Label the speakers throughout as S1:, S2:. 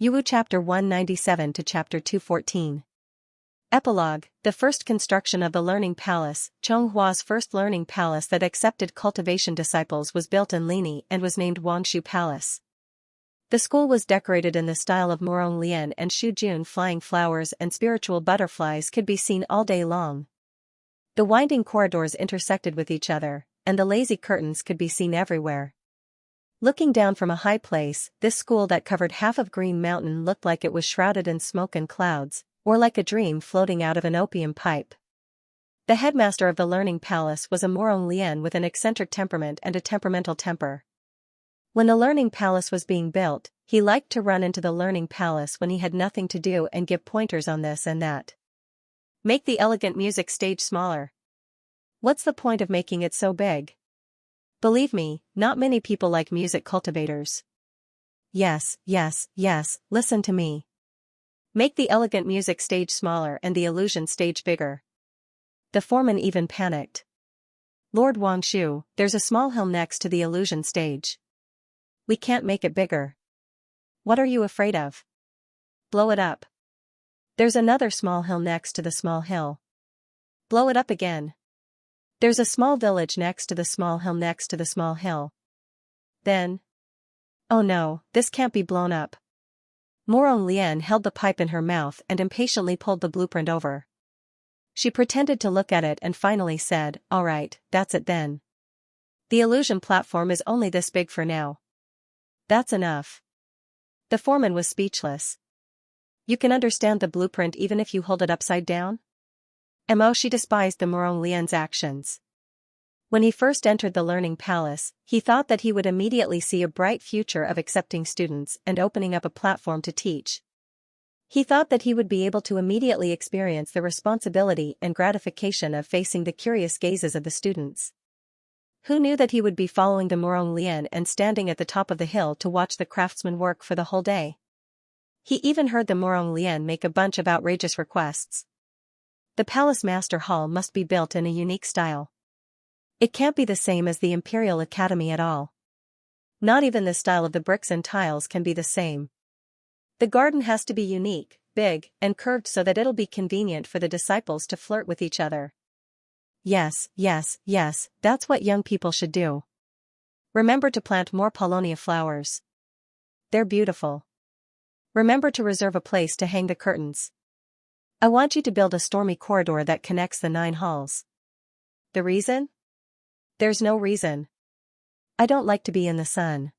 S1: Yuwu Chapter 197 to Chapter 214. Epilogue: The first construction of the Learning Palace. Chonghua's first learning palace that accepted cultivation disciples was built in Lini and was named Wangshu Palace. The school was decorated in the style of Morong Lian and Shujun. Flying flowers and spiritual butterflies could be seen all day long. The winding corridors intersected with each other, and the lazy curtains could be seen everywhere. Looking down from a high place, this school that covered half of Green Mountain looked like it was shrouded in smoke and clouds, or like a dream floating out of an opium pipe. The headmaster of the Learning Palace was a Morong Lian with an eccentric temperament and a temperamental temper. When the Learning Palace was being built, he liked to run into the Learning Palace when he had nothing to do and give pointers on this and that. Make the elegant music stage smaller. What's the point of making it so big? Believe me, not many people like music cultivators. Yes, listen to me. Make the elegant music stage smaller and the illusion stage bigger. The foreman even panicked. Lord Wangshu, there's a small hill next to the illusion stage. We can't make it bigger. What are you afraid of? Blow it up. There's another small hill next to the small hill. Blow it up again. There's a small village next to the small hill next to the small hill. Then. Oh no, this can't be blown up. Morong Lian held the pipe in her mouth and impatiently pulled the blueprint over. She pretended to look at it and finally said, "All right, that's it then. The illusion platform is only this big for now." That's enough. The foreman was speechless. You can understand the blueprint even if you hold it upside down? She despised the Morong Lian's actions. When he first entered the Learning Palace, he thought that he would immediately see a bright future of accepting students and opening up a platform to teach. He thought that he would be able to immediately experience the responsibility and gratification of facing the curious gazes of the students. Who knew that he would be following the Morong Lian and standing at the top of the hill to watch the craftsmen work for the whole day? He even heard the Morong Lian make a bunch of outrageous requests. The Palace Master Hall must be built in a unique style. It can't be the same as the Imperial Academy at all. Not even the style of the bricks and tiles can be the same. The garden has to be unique, big, and curved so that it'll be convenient for the disciples to flirt with each other. Yes, that's what young people should do. Remember to plant more Paulownia flowers. They're beautiful. Remember to reserve a place to hang the curtains. I want you to build a stormy corridor that connects the 9 halls. The reason? There's no reason. I don't like to be in the sun.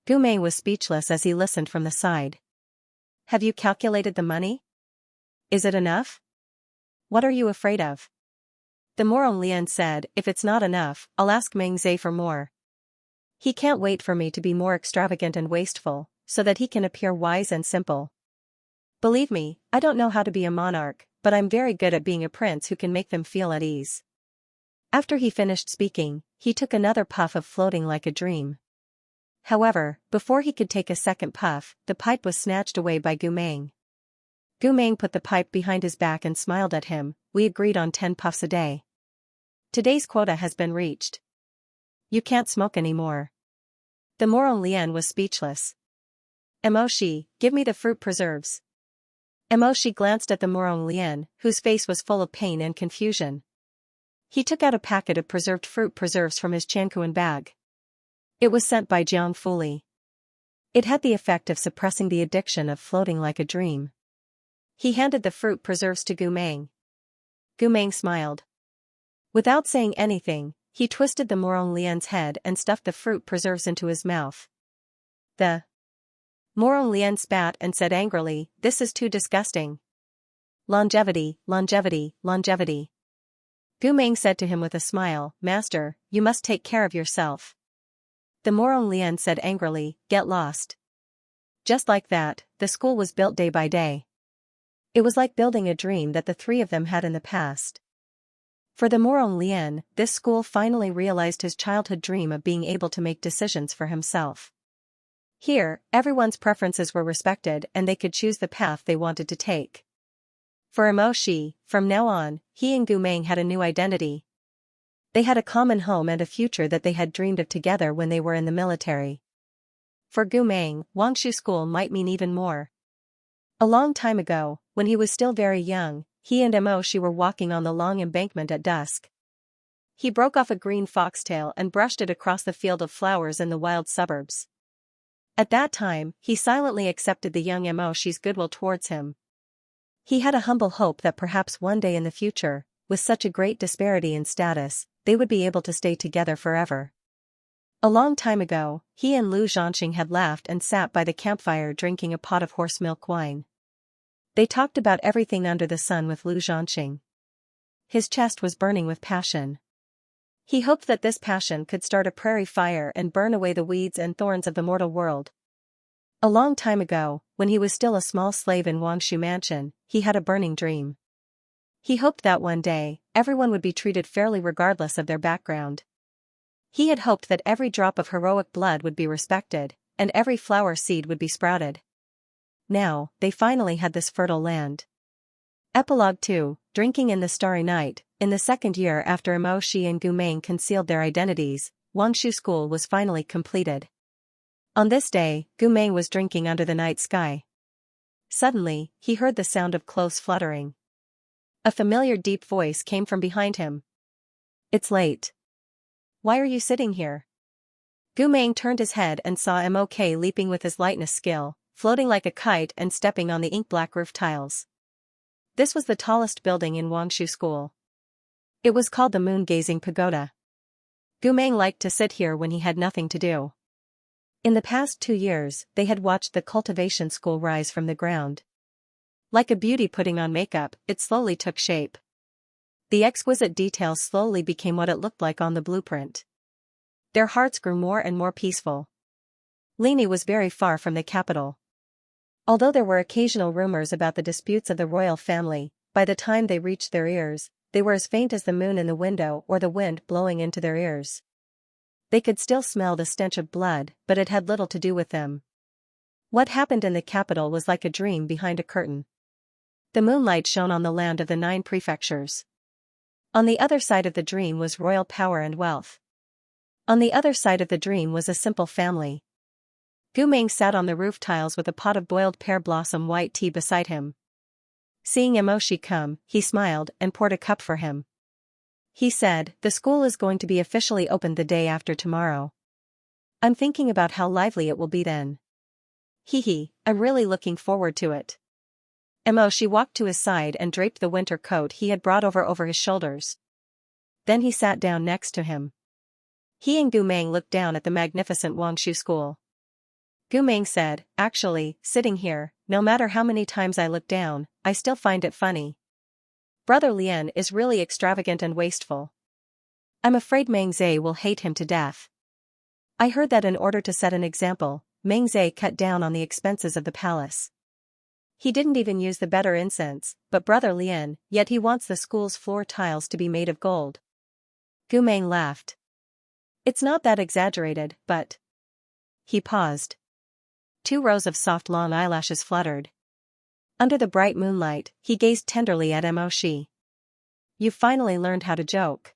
S1: Gu Mei was speechless as he listened from the side. Have you calculated the money? Is it enough? What are you afraid of? The Morong Lian said, if it's not enough, I'll ask Meng Zhe for more. He can't wait for me to be more extravagant and wasteful, so that he can appear wise and simple. Believe me, I don't know how to be a monarch, but I'm very good at being a prince who can make them feel at ease. After he finished speaking, he took another puff of floating like a dream. However, before he could take a second puff, the pipe was snatched away by Gu Meng. Gu Meng put the pipe behind his back and smiled at him. We agreed on 10 puffs a day. Today's quota has been reached. You can't smoke anymore. The Morong Lian was speechless. Emoshi, give me the fruit preserves. Emoshi glanced at the Morong Lian, whose face was full of pain and confusion. He took out a packet of preserved fruit preserves from his Chankuan bag. It was sent by Jiang Fuli. It had the effect of suppressing the addiction of floating like a dream. He handed the fruit preserves to Gu Meng. Gu Meng smiled. Without saying anything, he twisted the Morong Lian's head and stuffed the fruit preserves into his mouth. The Morong Lian spat and said angrily, "This is too disgusting. Longevity. Gu Meng said to him with a smile, "Master, you must take care of yourself." The Morong Lian said angrily, "Get lost." Just like that, the school was built day by day. It was like building a dream that the 3 of them had in the past. For the Morong Lian, this school finally realized his childhood dream of being able to make decisions for himself. Here, everyone's preferences were respected and they could choose the path they wanted to take. For Emoshi, from now on, he and Gu Meng had a new identity. They had a common home and a future that they had dreamed of together when they were in the military. For Gu Meng, Wangshu School might mean even more. A long time ago, when he was still very young, he and Mo Shi were walking on the long embankment at dusk. He broke off a green foxtail and brushed it across the field of flowers in the wild suburbs. At that time, he silently accepted the young Mo Shi's goodwill towards him. He had a humble hope that perhaps one day in the future, with such a great disparity in status, they would be able to stay together forever. A long time ago, he and Lu Zhanxing had laughed and sat by the campfire drinking a pot of horse milk wine. They talked about everything under the sun with Lu Zhanxing. His chest was burning with passion. He hoped that this passion could start a prairie fire and burn away the weeds and thorns of the mortal world. A long time ago, when he was still a small slave in Wangshu Mansion, he had a burning dream. He hoped that one day, everyone would be treated fairly regardless of their background. He had hoped that every drop of heroic blood would be respected, and every flower seed would be sprouted. Now, they finally had this fertile land. Epilogue 2, Drinking in the Starry Night. In the second year after Mo Shi and Gu Meng concealed their identities, Wangshu School was finally completed. On this day, Gu Meng was drinking under the night sky. Suddenly, he heard the sound of clothes fluttering. A familiar deep voice came from behind him. "It's late. Why are you sitting here?" Gu Meng turned his head and saw Mok leaping with his lightness skill, floating like a kite and stepping on the ink-black roof tiles. This was the tallest building in Wangshu School. It was called the Moon-Gazing Pagoda. Gu Meng liked to sit here when he had nothing to do. In the past 2 years, they had watched the Cultivation School rise from the ground. Like a beauty putting on makeup, it slowly took shape. The exquisite details slowly became what it looked like on the blueprint. Their hearts grew more and more peaceful. Lini was very far from the capital. Although there were occasional rumors about the disputes of the royal family, by the time they reached their ears, they were as faint as the moon in the window or the wind blowing into their ears. They could still smell the stench of blood, but it had little to do with them. What happened in the capital was like a dream behind a curtain. The moonlight shone on the land of the 9 prefectures. On the other side of the dream was royal power and wealth. On the other side of the dream was a simple family. Gu Meng sat on the roof tiles with a pot of boiled pear blossom white tea beside him. Seeing Mo Shi come, he smiled and poured a cup for him. He said, "The school is going to be officially opened the day after tomorrow. I'm thinking about how lively it will be then. I'm really looking forward to it." Mo Shi walked to his side and draped the winter coat he had brought over his shoulders. Then he sat down next to him. He and Gu Meng looked down at the magnificent Wangshu School. Gu Meng said, "Actually, sitting here, no matter how many times I look down, I still find it funny. Brother Lian is really extravagant and wasteful. I'm afraid Meng Zhe will hate him to death. I heard that in order to set an example, Meng Zhe cut down on the expenses of the palace. He didn't even use the better incense, but Brother Lian, yet he wants the school's floor tiles to be made of gold." Gu Meng laughed. "It's not that exaggerated, but..." He paused. 2 rows of soft long eyelashes fluttered. Under the bright moonlight, he gazed tenderly at Mo Shi. "You've finally learned how to joke."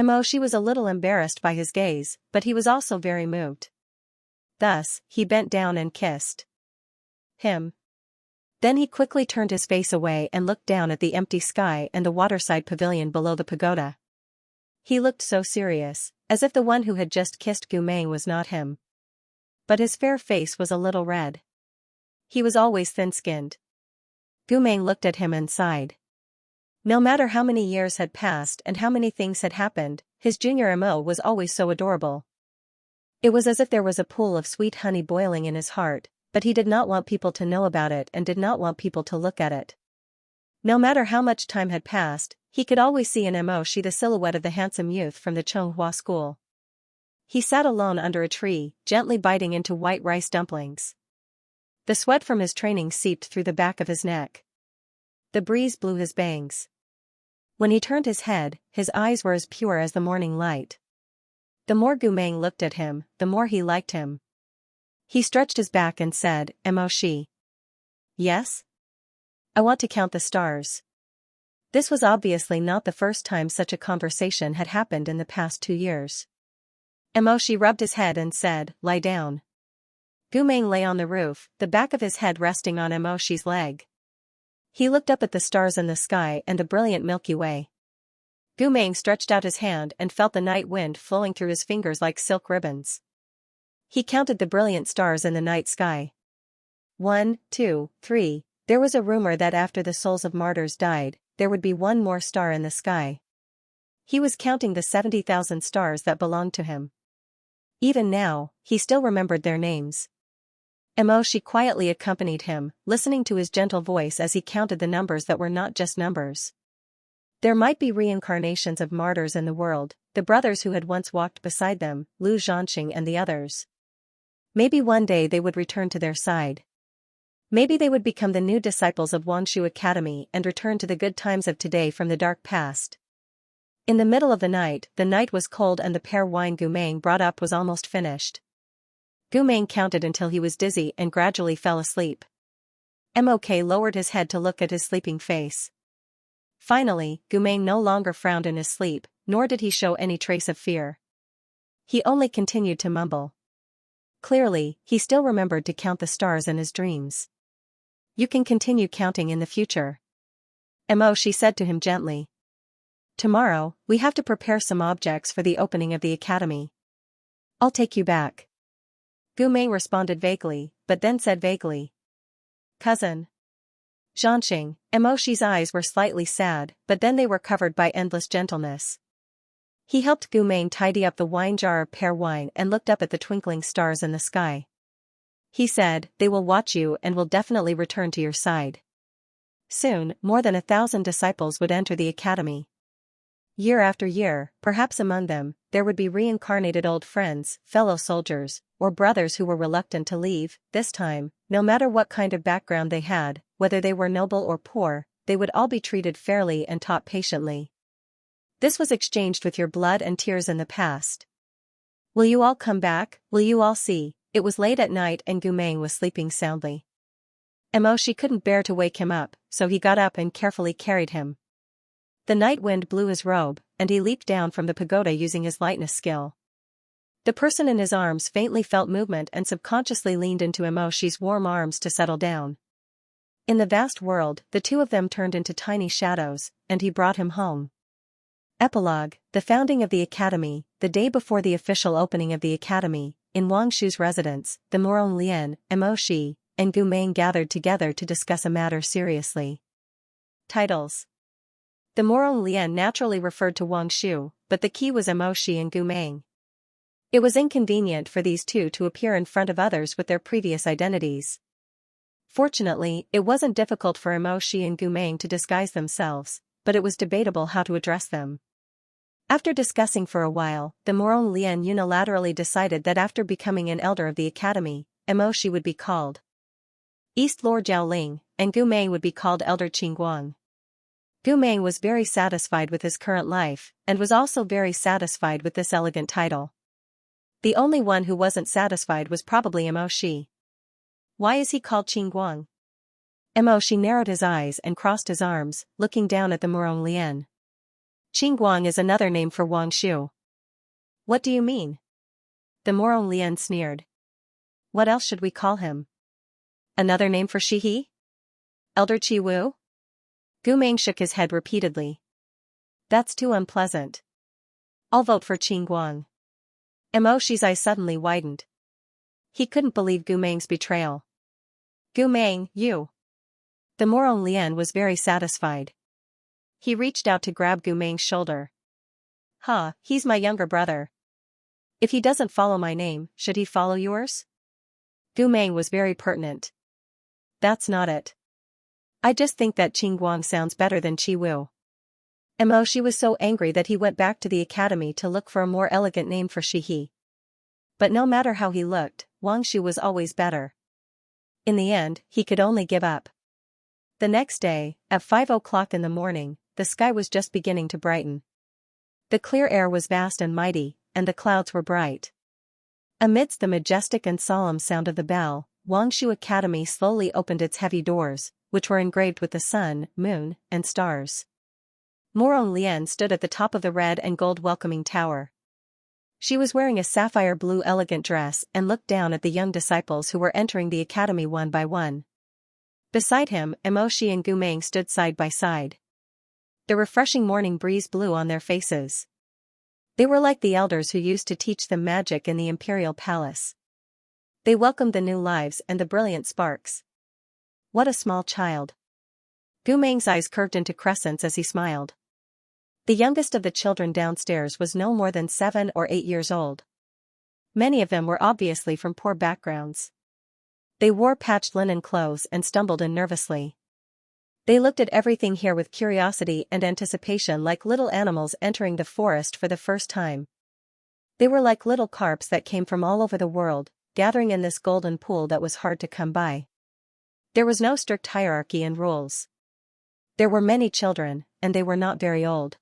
S1: Mo Shi was a little embarrassed by his gaze, but he was also very moved. Thus, he bent down and kissed him. Then he quickly turned his face away and looked down at the empty sky and the waterside pavilion below the pagoda. He looked so serious, as if the one who had just kissed Gu Meng was not him. But his fair face was a little red. He was always thin-skinned. Gu Meng looked at him and sighed. No matter how many years had passed and how many things had happened, his junior Mo was always so adorable. It was as if there was a pool of sweet honey boiling in his heart, but he did not want people to know about it and did not want people to look at it. No matter how much time had passed, he could always see in Mo Shi the silhouette of the handsome youth from the Xianxia school. He sat alone under a tree, gently biting into white rice dumplings. The sweat from his training seeped through the back of his neck. The breeze blew his bangs. When he turned his head, his eyes were as pure as the morning light. The more Gu Meng looked at him, the more he liked him. He stretched his back and said, "Mo Shi." "Yes? I want to count the stars." This was obviously not the first time such a conversation had happened in the past 2 years. Mo Shi rubbed his head and said, "Lie down." Gu Meng lay on the roof, the back of his head resting on Mo Shi's leg. He looked up at the stars in the sky and the brilliant Milky Way. Gu Meng stretched out his hand and felt the night wind flowing through his fingers like silk ribbons. He counted the brilliant stars in the night sky. 1, 2, 3. There was a rumor that after the souls of martyrs died, there would be one more star in the sky. He was counting the 70,000 stars that belonged to him. Even now, he still remembered their names. Mo Shi quietly accompanied him, listening to his gentle voice as he counted the numbers that were not just numbers. There might be reincarnations of martyrs in the world, the brothers who had once walked beside them, Lu Zhanxing and the others. Maybe one day they would return to their side. Maybe they would become the new disciples of Wangshu Academy and return to the good times of today from the dark past. In the middle of the night was cold and the pear wine Gu Meng brought up was almost finished. Gu Meng counted until he was dizzy and gradually fell asleep. Mok lowered his head to look at his sleeping face. Finally, Gu Meng no longer frowned in his sleep, nor did he show any trace of fear. He only continued to mumble. Clearly, he still remembered to count the stars in his dreams. You can continue counting in the future. Mo Shi said to him gently. Tomorrow, we have to prepare some objects for the opening of the academy. I'll take you back. Gu Meng responded vaguely, but then said vaguely. Cousin. Zhanxing, Mo Shi's eyes were slightly sad, but then they were covered by endless gentleness. He helped Gu Meng tidy up the wine jar of pear wine and looked up at the twinkling stars in the sky. He said, they will watch you and will definitely return to your side. Soon, more than 1,000 disciples would enter the academy. Year after year, perhaps among them, there would be reincarnated old friends, fellow soldiers, or brothers who were reluctant to leave. This time, no matter what kind of background they had, whether they were noble or poor, they would all be treated fairly and taught patiently. This was exchanged with your blood and tears in the past. Will you all come back? Will you all see? It was late at night and Gu Meng was sleeping soundly. Mo Shi couldn't bear to wake him up, so he got up and carefully carried him. The night wind blew his robe, and he leaped down from the pagoda using his lightness skill. The person in his arms faintly felt movement and subconsciously leaned into Mo Shi's warm arms to settle down. In the vast world, the two of them turned into tiny shadows, and he brought him home. Epilogue: The founding of the academy. The day before the official opening of the academy, in Wangshu's residence, the Morong Lian, Mo Shi, and Gu Meng gathered together to discuss a matter seriously. Titles. The Morong Lian naturally referred to Wangshu, but the key was Mo Shi and Gu Meng. It was inconvenient for these two to appear in front of others with their previous identities. Fortunately, it wasn't difficult for Mo Shi and Gu Meng to disguise themselves, but it was debatable how to address them. After discussing for a while, the Morong Lian unilaterally decided that after becoming an elder of the academy, Mo Shi would be called East Lord Jiaoling, and Gu Meng would be called Elder Qingguang. Gu Meng was very satisfied with his current life, and was also very satisfied with this elegant title. The only one who wasn't satisfied was probably Mo Shi. Why is he called Qingguang? Mo Shi narrowed his eyes and crossed his arms, looking down at the Morong Lian. Qingguang is another name for Wangshu. What do you mean? The Morong Lian sneered. What else should we call him? Another name for Shihi? Elder Qi Wu? Gu Meng shook his head repeatedly. That's too unpleasant. I'll vote for Qingguang. Mo Shi's eyes suddenly widened. He couldn't believe Gu Meng's betrayal. Gu Meng, you. The Morong Lian was very satisfied. He reached out to grab Gu Meng's shoulder. He's my younger brother. If he doesn't follow my name, should he follow yours? Gu Meng was very pertinent. That's not it. I just think that Qingguang sounds better than Qi Wu. Mo Shi was so angry that he went back to the academy to look for a more elegant name for Shihi. But no matter how he looked, Wangshu was always better. In the end, he could only give up. The next day, at 5 o'clock in the morning, the sky was just beginning to brighten. The clear air was vast and mighty, and the clouds were bright. Amidst the majestic and solemn sound of the bell, Wangshu Academy slowly opened its heavy doors, which were engraved with the sun, moon, and stars. Morong Lian stood at the top of the red and gold welcoming tower. She was wearing a sapphire blue elegant dress and looked down at the young disciples who were entering the academy one by one. Beside him, Emoshi and Gumeng stood side by side. The refreshing morning breeze blew on their faces. They were like the elders who used to teach them magic in the imperial palace. They welcomed the new lives and the brilliant sparks. What a small child. Gumeng's eyes curved into crescents as he smiled. The youngest of the children downstairs was no more than 7 or 8 years old. Many of them were obviously from poor backgrounds. They wore patched linen clothes and stumbled in nervously. They looked at everything here with curiosity and anticipation, like little animals entering the forest for the first time. They were like little carps that came from all over the world, gathering in this golden pool that was hard to come by. There was no strict hierarchy and rules. There were many children, and they were not very old.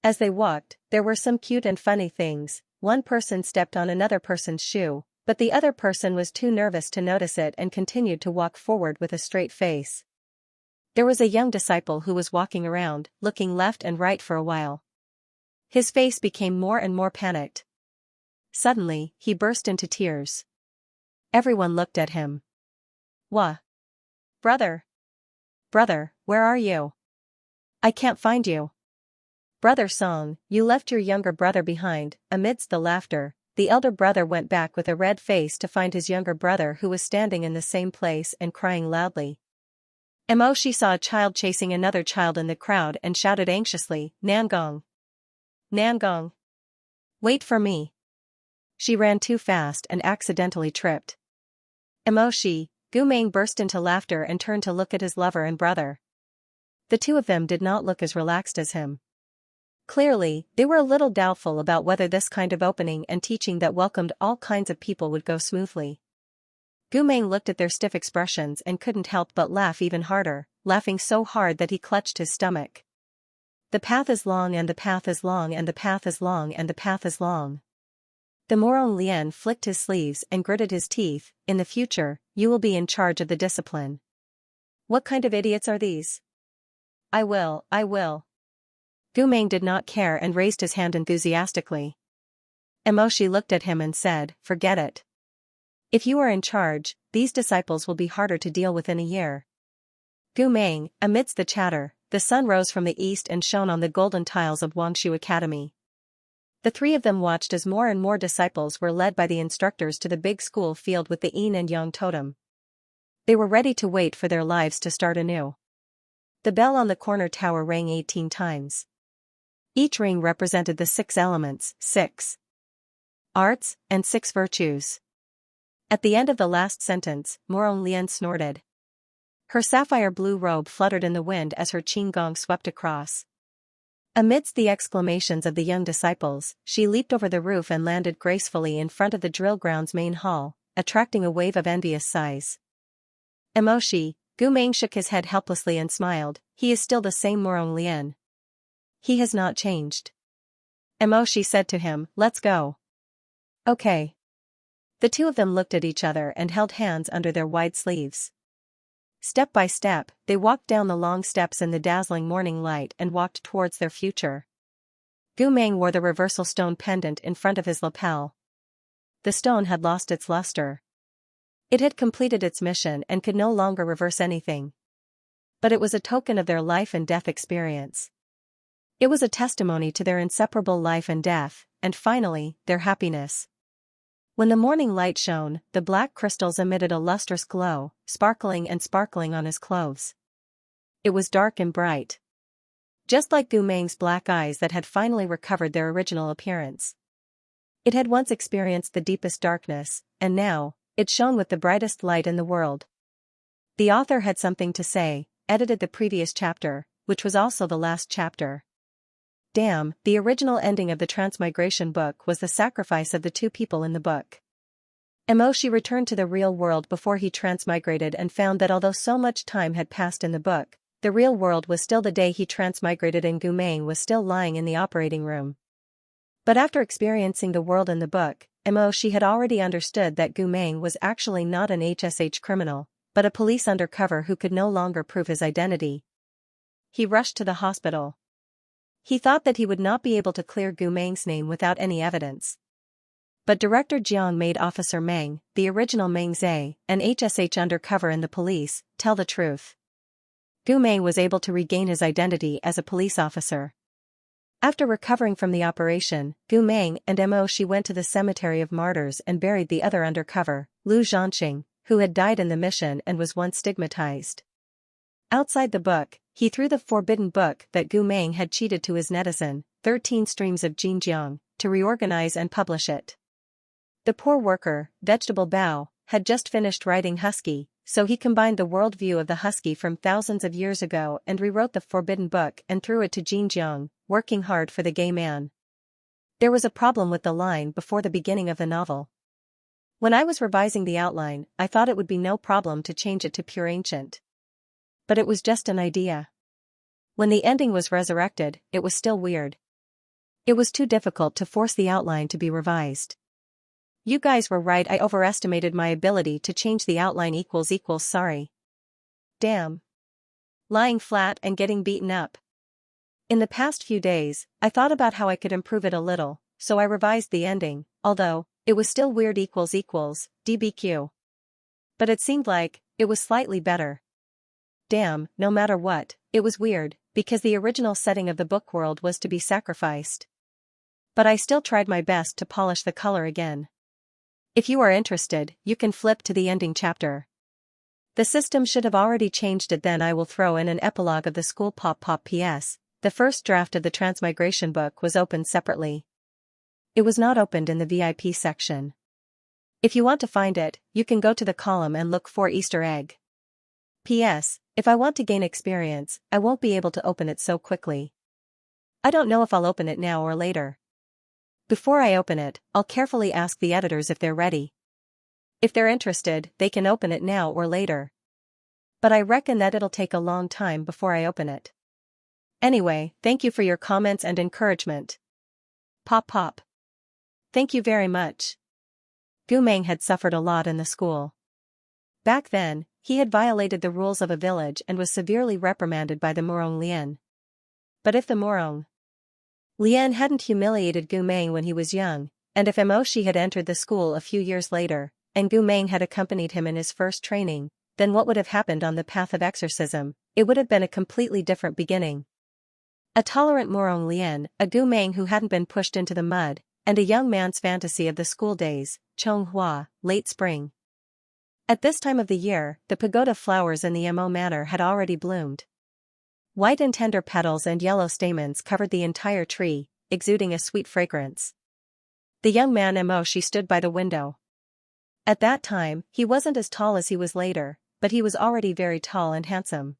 S1: As they walked, there were some cute and funny things. One person stepped on another person's shoe, but the other person was too nervous to notice it and continued to walk forward with a straight face. There was a young disciple who was walking around, looking left and right for a while. His face became more and more panicked. Suddenly, he burst into tears. Everyone looked at him. "Wah! Brother! Brother, where are you? I can't find you. Brother Song, you left your younger brother behind." Amidst the laughter, the elder brother went back with a red face to find his younger brother, who was standing in the same place and crying loudly. Emoshi saw a child chasing another child in the crowd and shouted anxiously, "Nangong! Nangong! Wait for me!" She ran too fast and accidentally tripped. Emoshi, Gumeng burst into laughter and turned to look at his lover and brother. The two of them did not look as relaxed as him. Clearly, they were a little doubtful about whether this kind of opening and teaching that welcomed all kinds of people would go smoothly. Gumeng looked at their stiff expressions and couldn't help but laugh even harder, laughing so hard that he clutched his stomach. The path is long and the path is long and the path is long and the path is long. The Morong Lien flicked his sleeves and gritted his teeth. "In the future, you will be in charge of the discipline." "What kind of idiots are these?" I will. Gumeng did not care and raised his hand enthusiastically. Emoshi looked at him and said, "Forget it. If you are in charge, these disciples will be harder to deal with in a year." Gumeng, amidst the chatter, the sun rose from the east and shone on the golden tiles of Wangshu Academy. The three of them watched as more and more disciples were led by the instructors to the big school field with the yin and yang totem. They were ready to wait for their lives to start anew. The bell on the corner tower rang 18 times. Each ring represented the 6 elements, 6 arts, and 6 virtues. At the end of the last sentence, Morong Lien snorted. Her sapphire blue robe fluttered in the wind as her qinggong swept across. Amidst the exclamations of the young disciples, she leaped over the roof and landed gracefully in front of the drill ground's main hall, attracting a wave of envious sighs. Emoshi, Gumeng shook his head helplessly and smiled. He is still the same Morong Lien. He has not changed. Emoshi said to him, "Let's go." "Okay." The two of them looked at each other and held hands under their wide sleeves. Step by step, they walked down the long steps in the dazzling morning light and walked towards their future. Gumeng wore the reversal stone pendant in front of his lapel. The stone had lost its luster. It had completed its mission and could no longer reverse anything. But it was a token of their life and death experience. It was a testimony to their inseparable life and death, and finally, their happiness. When the morning light shone, the black crystals emitted a lustrous glow, sparkling on his clothes. It was dark and bright. Just like Gumeng's black eyes that had finally recovered their original appearance. It had once experienced the deepest darkness, and now, it shone with the brightest light in the world. The author had something to say, edited the previous chapter, which was also the last chapter. Damn, the original ending of the Transmigration book was the sacrifice of the 2 people in the book. Emoshi returned to the real world before he transmigrated and found that although so much time had passed in the book, the real world was still the day he transmigrated and Gumeng was still lying in the operating room. But after experiencing the world in the book, Emoshi had already understood that Gumeng was actually not an HSH criminal, but a police undercover who could no longer prove his identity. He rushed to the hospital. He thought that he would not be able to clear Gumeng's name without any evidence. But Director Jiang made Officer Meng, the original Meng Zhe, an HSH undercover in the police, tell the truth. Gu Mei was able to regain his identity as a police officer. After recovering from the operation, Gu Meng and Mo Shi went to the cemetery of martyrs and buried the other undercover, Lu Zhanxing, who had died in the mission and was once stigmatized. Outside the book, he threw the forbidden book that Gu Meng had cheated to his netizen, 13 Streams of Jinjiang, to reorganize and publish it. The poor worker, Vegetable Bao, had just finished writing Husky, so he combined the worldview of the Husky from thousands of years ago and rewrote the forbidden book and threw it to Jinjiang, working hard for the gay man. There was a problem with the line before the beginning of the novel. When I was revising the outline, I thought it would be no problem to change it to pure ancient. But it was just an idea. When the ending was resurrected, it was still weird. It was too difficult to force the outline to be revised. You guys were right, I overestimated my ability to change the outline == sorry. Damn. Lying flat and getting beaten up. In the past few days, I thought about how I could improve it a little, so I revised the ending, although, it was still weird == DBQ. But it seemed like, it was slightly better. Damn, no matter what, it was weird, because the original setting of the book world was to be sacrificed. But I still tried my best to polish the color again. If you are interested, you can flip to the ending chapter. The system should have already changed it, then I will throw in an epilogue of the school pop PS. The first draft of the transmigration book was opened separately. It was not opened in the VIP section. If you want to find it, you can go to the column and look for Easter egg. P.S. If I want to gain experience, I won't be able to open it so quickly. I don't know if I'll open it now or later. Before I open it, I'll carefully ask the editors if they're ready. If they're interested, they can open it now or later. But I reckon that it'll take a long time before I open it. Anyway, thank you for your comments and encouragement. Pop. Thank you very much. Gu Meng had suffered a lot in the school. Back then, he had violated the rules of a village and was severely reprimanded by the Murong Lian. But if the Murong Lian hadn't humiliated Gu Meng when he was young, and if Mo Shi had entered the school a few years later, and Gu Meng had accompanied him in his first training, then what would have happened on the path of exorcism? It would have been a completely different beginning. A tolerant Murong Lian, a Gu Meng who hadn't been pushed into the mud, and a young man's fantasy of the school days, Chonghua, late spring. At this time of the year, the pagoda flowers in the Mo manor had already bloomed. White and tender petals and yellow stamens covered the entire tree, exuding a sweet fragrance. The young man Mo Shi stood by the window. At that time, he wasn't as tall as he was later, but he was already very tall and handsome.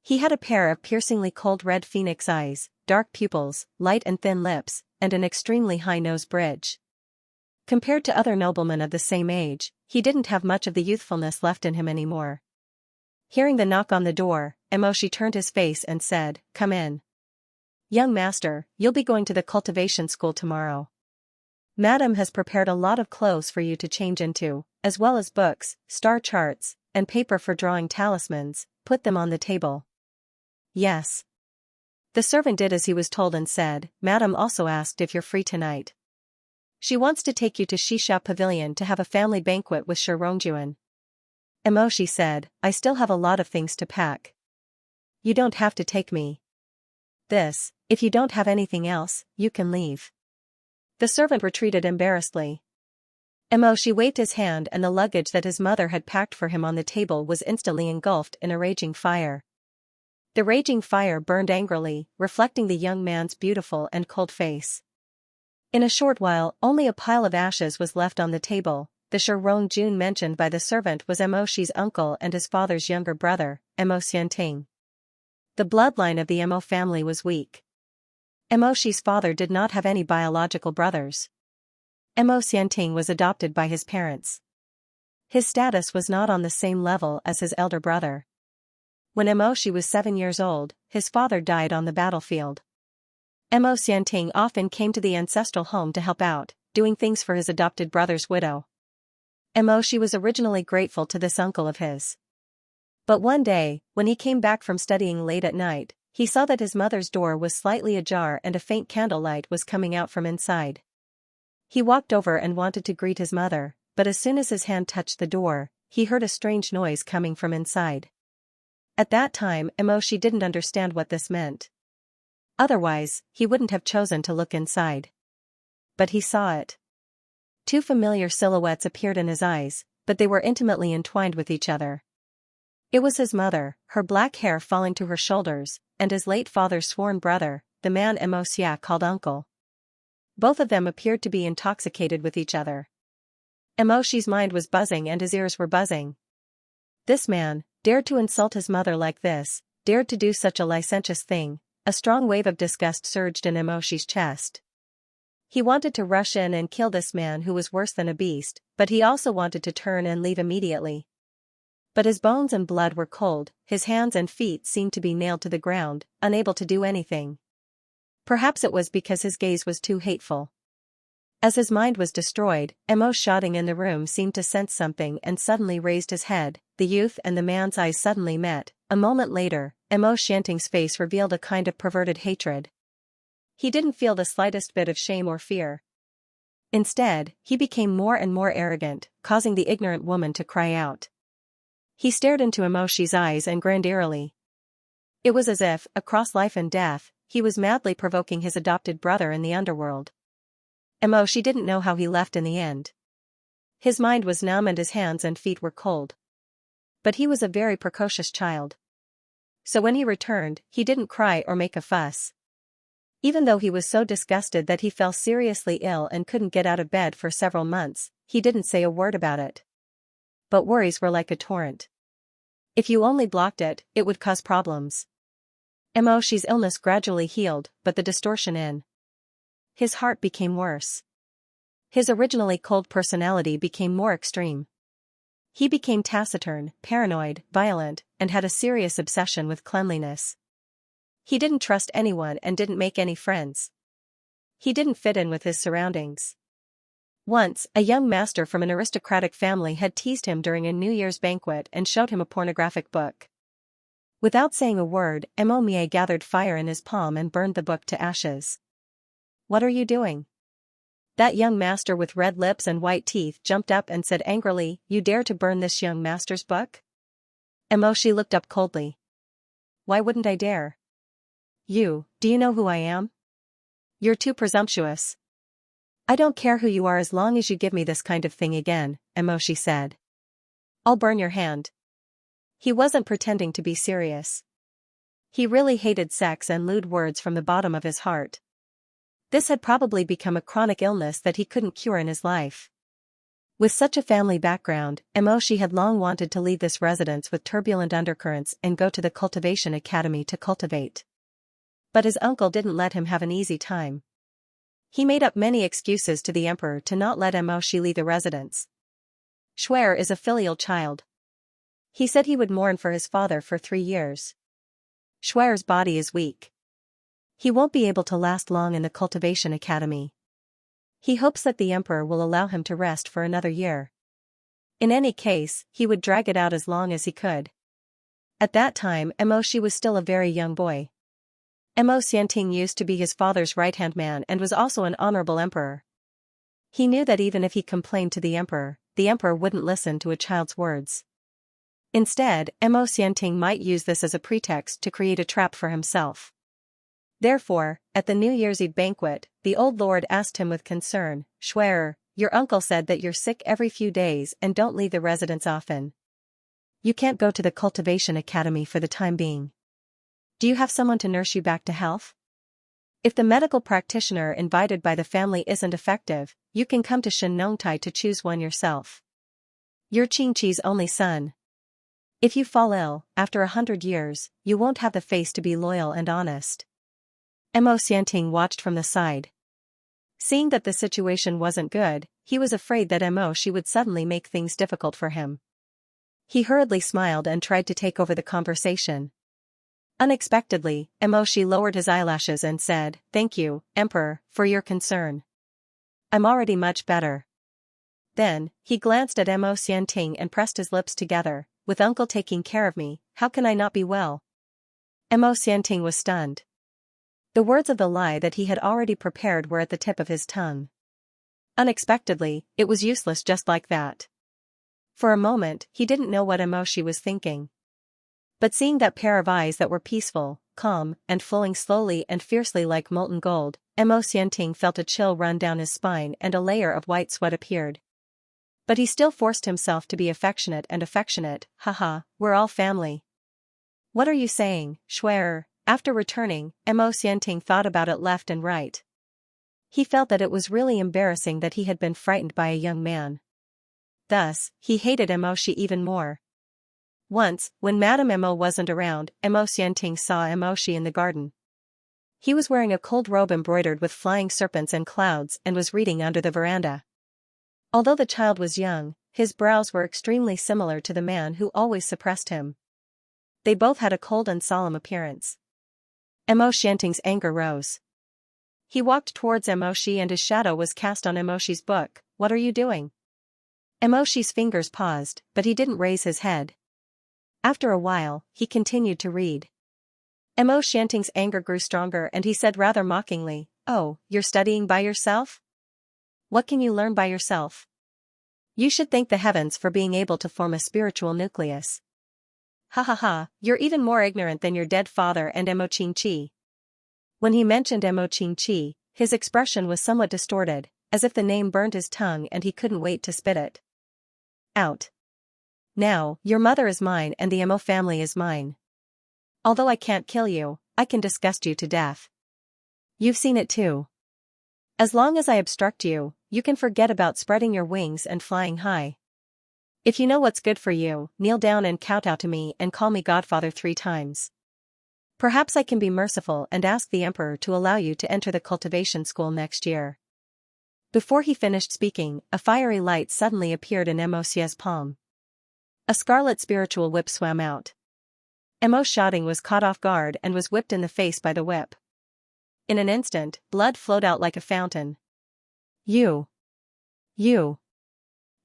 S1: He had a pair of piercingly cold red phoenix eyes, dark pupils, light and thin lips, and an extremely high nose bridge. Compared to other noblemen of the same age, he didn't have much of the youthfulness left in him anymore. Hearing the knock on the door, Mo Shi turned his face and said, "Come in. Young master, you'll be going to the cultivation school tomorrow. Madam has prepared a lot of clothes for you to change into, as well as books, star charts, and paper for drawing talismans. Put them on the table." Yes. The servant did as he was told and said, "Madam also asked if you're free tonight. She wants to take you to Xixia Pavilion to have a family banquet with Shi Rongjuan." Mo Shi said, "I still have a lot of things to pack. You don't have to take me. If you don't have anything else, you can leave." The servant retreated embarrassedly. Mo Shi waved his hand and the luggage that his mother had packed for him on the table was instantly engulfed in a raging fire. The raging fire burned angrily, reflecting the young man's beautiful and cold face. In a short while, only a pile of ashes was left on the table. The Shi Rongjun mentioned by the servant was Mo Shi's uncle and his father's younger brother, Mo Xianting. The bloodline of the Mo family was weak. Mo Shi's father did not have any biological brothers. Mo Xianting was adopted by his parents. His status was not on the same level as his elder brother. When Mo Shi was 7 years old, his father died on the battlefield. Mo Xianting often came to the ancestral home to help out, doing things for his adopted brother's widow. Mo Shi was originally grateful to this uncle of his. But one day, when he came back from studying late at night, he saw that his mother's door was slightly ajar and a faint candlelight was coming out from inside. He walked over and wanted to greet his mother, but as soon as his hand touched the door, he heard a strange noise coming from inside. At that time, Emoshi didn't understand what this meant. Otherwise, he wouldn't have chosen to look inside. But he saw it. Two familiar silhouettes appeared in his eyes, but they were intimately entwined with each other. It was his mother, her black hair falling to her shoulders, and his late father's sworn brother, the man Xianxia called uncle. Both of them appeared to be intoxicated with each other. Emoshi's mind was buzzing and his ears were buzzing. This man dared to insult his mother like this, dared to do such a licentious thing. A strong wave of disgust surged in Emoshi's chest. He wanted to rush in and kill this man who was worse than a beast, but he also wanted to turn and leave immediately. But his bones and blood were cold, his hands and feet seemed to be nailed to the ground, unable to do anything. Perhaps it was because his gaze was too hateful. As his mind was destroyed, Emoshi in the room seemed to sense something and suddenly raised his head. The youth and the man's eyes suddenly met. A moment later, Xianxia's face revealed a kind of perverted hatred. He didn't feel the slightest bit of shame or fear. Instead, he became more and more arrogant, causing the ignorant woman to cry out. He stared into Emoshi's eyes and grinned eerily. It was as if, across life and death, he was madly provoking his adopted brother in the underworld. Emoshi didn't know how he left in the end. His mind was numb and his hands and feet were cold. But he was a very precocious child. So when he returned, he didn't cry or make a fuss. Even though he was so disgusted that he fell seriously ill and couldn't get out of bed for several months, he didn't say a word about it. But worries were like a torrent. If you only blocked it, it would cause problems. Emoshi's illness gradually healed, but the distortion in his heart became worse. His originally cold personality became more extreme. He became taciturn, paranoid, violent, and had a serious obsession with cleanliness. He didn't trust anyone and didn't make any friends. He didn't fit in with his surroundings. Once, a young master from an aristocratic family had teased him during a New Year's banquet and showed him a pornographic book. Without saying a word, Emomi gathered fire in his palm and burned the book to ashes. "What are you doing?" That young master with red lips and white teeth jumped up and said angrily, "You dare to burn this young master's book?" Emoshi looked up coldly. "Why wouldn't I dare? Do you know who I am? You're too presumptuous." "I don't care who you are as long as you give me this kind of thing again," Emoshi said. "I'll burn your hand." He wasn't pretending to be serious. He really hated sex and lewd words from the bottom of his heart. This had probably become a chronic illness that he couldn't cure in his life. With such a family background, Emoshi had long wanted to leave this residence with turbulent undercurrents and go to the Cultivation Academy to cultivate. But his uncle didn't let him have an easy time. He made up many excuses to the emperor to not let Emoshi leave the residence. Schwer is a filial child. He said he would mourn for his father for 3 years. Schwer's body is weak. He won't be able to last long in the Cultivation Academy. He hopes that the emperor will allow him to rest for another year. In any case, he would drag it out as long as he could. At that time, Emoshi was still a very young boy. Xianxia used to be his father's right-hand man and was also an honorable emperor. He knew that even if he complained to the emperor wouldn't listen to a child's words. Instead, Xianxia might use this as a pretext to create a trap for himself. Therefore, at the New Year's Eve banquet, the old lord asked him with concern, "Schwer, your uncle said that you're sick every few days and don't leave the residence often. You can't go to the Cultivation Academy for the time being. Do you have someone to nurse you back to health? If the medical practitioner invited by the family isn't effective, you can come to Xianxia to choose one yourself. You're Xianxia's only son. If you fall ill, after 100 years, you won't have the face to be loyal and honest." Xianxia watched from the side. Seeing that the situation wasn't good, he was afraid that Emoshi would suddenly make things difficult for him. He hurriedly smiled and tried to take over the conversation. Unexpectedly, Emoshi lowered his eyelashes and said, "Thank you, Emperor, for your concern. I'm already much better." Then, he glanced at Xianxia and pressed his lips together. "With uncle taking care of me, how can I not be well?" Xianxia was stunned. The words of the lie that he had already prepared were at the tip of his tongue. Unexpectedly, it was useless just like that. For a moment, he didn't know what Emoshi was thinking. But seeing that pair of eyes that were peaceful, calm, and flowing slowly and fiercely like molten gold, Emo Xianting felt a chill run down his spine and a layer of white sweat appeared. But he still forced himself to be affectionate, haha, we're all family. What are you saying, Schwer? After returning, Emo Xianting thought about it left and right. He felt that it was really embarrassing that he had been frightened by a young man. Thus, he hated Emoshi even more. Once, when Madame Emo wasn't around, Emo Xianting saw Emoshi in the garden. He was wearing a cold robe embroidered with flying serpents and clouds and was reading under the veranda. Although the child was young, his brows were extremely similar to the man who always suppressed him. They both had a cold and solemn appearance. Emo Xianting's anger rose. He walked towards Emoshi and his shadow was cast on Emoshi's book. What are you doing? Emoshi's fingers paused, but he didn't raise his head. After a while, he continued to read. Emo Xianting's anger grew stronger and he said rather mockingly, "Oh, you're studying by yourself? What can you learn by yourself? You should thank the heavens for being able to form a spiritual nucleus. Ha ha ha, you're even more ignorant than your dead father and Emo Qingqi." When he mentioned Emo Qingqi, his expression was somewhat distorted, as if the name burned his tongue and he couldn't wait to spit it out. Now, your mother is mine and the Emo family is mine. Although I can't kill you, I can disgust you to death. You've seen it too. As long as I obstruct you, you can forget about spreading your wings and flying high. If you know what's good for you, kneel down and kowtow to me and call me Godfather 3 times. Perhaps I can be merciful and ask the Emperor to allow you to enter the cultivation school next year. Before he finished speaking, a fiery light suddenly appeared in Emo Xia's palm. A scarlet spiritual whip swam out. Emo Xiaoting was caught off guard and was whipped in the face by the whip. In an instant, blood flowed out like a fountain. You! Emo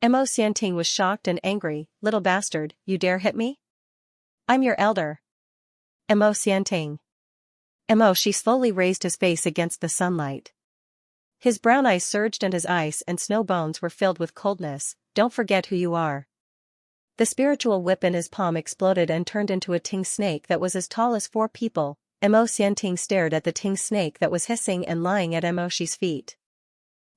S1: Xianting was shocked and angry. Little bastard, you dare hit me? I'm your elder. Emo Xianting. She slowly raised his face against the sunlight. His brown eyes surged and his ice and snow bones were filled with coldness. Don't forget who you are. The spiritual whip in his palm exploded and turned into a ting snake that was as tall as 4 people. Emo Xianting stared at the ting snake that was hissing and lying at Emoshi's feet.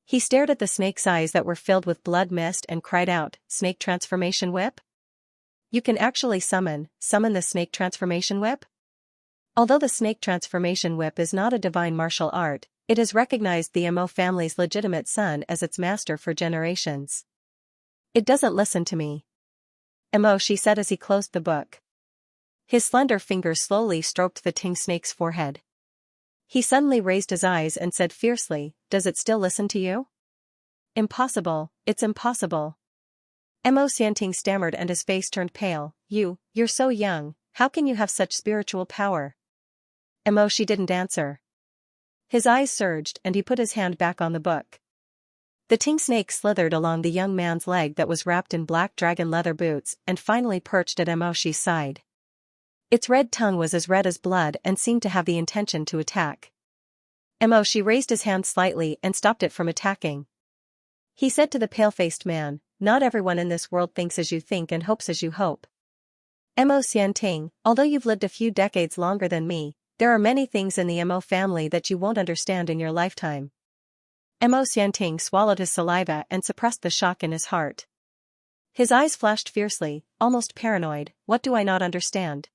S1: He stared at the snake's eyes that were filled with blood mist and cried out, "Snake transformation whip? You can actually summon the snake transformation whip?" Although the snake transformation whip is not a divine martial art, it has recognized the Emo family's legitimate son as its master for generations. It doesn't listen to me. Emoshi said as he closed the book. His slender fingers slowly stroked the ting snake's forehead. He suddenly raised his eyes and said fiercely, "Does it still listen to you?" "Impossible, it's impossible." Emo Xianting stammered and his face turned pale. You're so young, how can you have such spiritual power?" Emoshi didn't answer. His eyes surged and he put his hand back on the book. The ting snake slithered along the young man's leg that was wrapped in black dragon leather boots and finally perched at Emoshi's side. Its red tongue was as red as blood and seemed to have the intention to attack. Emoshi raised his hand slightly and stopped it from attacking. He said to the pale-faced man, "Not everyone in this world thinks as you think and hopes as you hope. Emo Xianting, although you've lived a few decades longer than me, there are many things in the Emo family that you won't understand in your lifetime." Emo Xianting swallowed his saliva and suppressed the shock in his heart. His eyes flashed fiercely, almost paranoid. "What do I not understand?"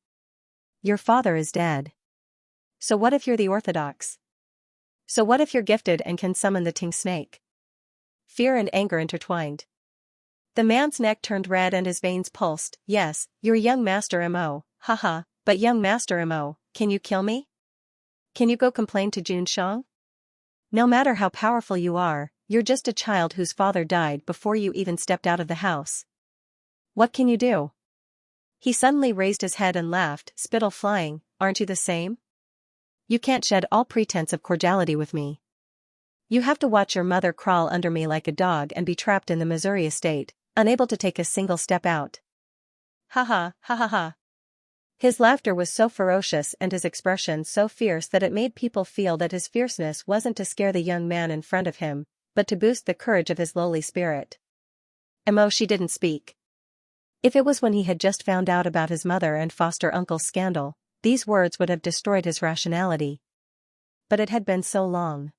S1: "Your father is dead. So what if you're the Orthodox? So what if you're gifted and can summon the ting snake?" Fear and anger intertwined. The man's neck turned red and his veins pulsed. "Yes, you're young Master Emo, haha, but young Master Emo, can you kill me? Can you go complain to Junshang? No matter how powerful you are, you're just a child whose father died before you even stepped out of the house. What can you do?" He suddenly raised his head and laughed, spittle flying. "Aren't you the same? You can't shed all pretense of cordiality with me. You have to watch your mother crawl under me like a dog and be trapped in the Missouri estate, unable to take a single step out." Ha ha ha ha. His laughter was so ferocious and his expression so fierce that it made people feel that his fierceness wasn't to scare the young man in front of him, but to boost the courage of his lowly spirit. She didn't speak. If it was when he had just found out about his mother and foster uncle's scandal, these words would have destroyed his rationality. But it had been so long.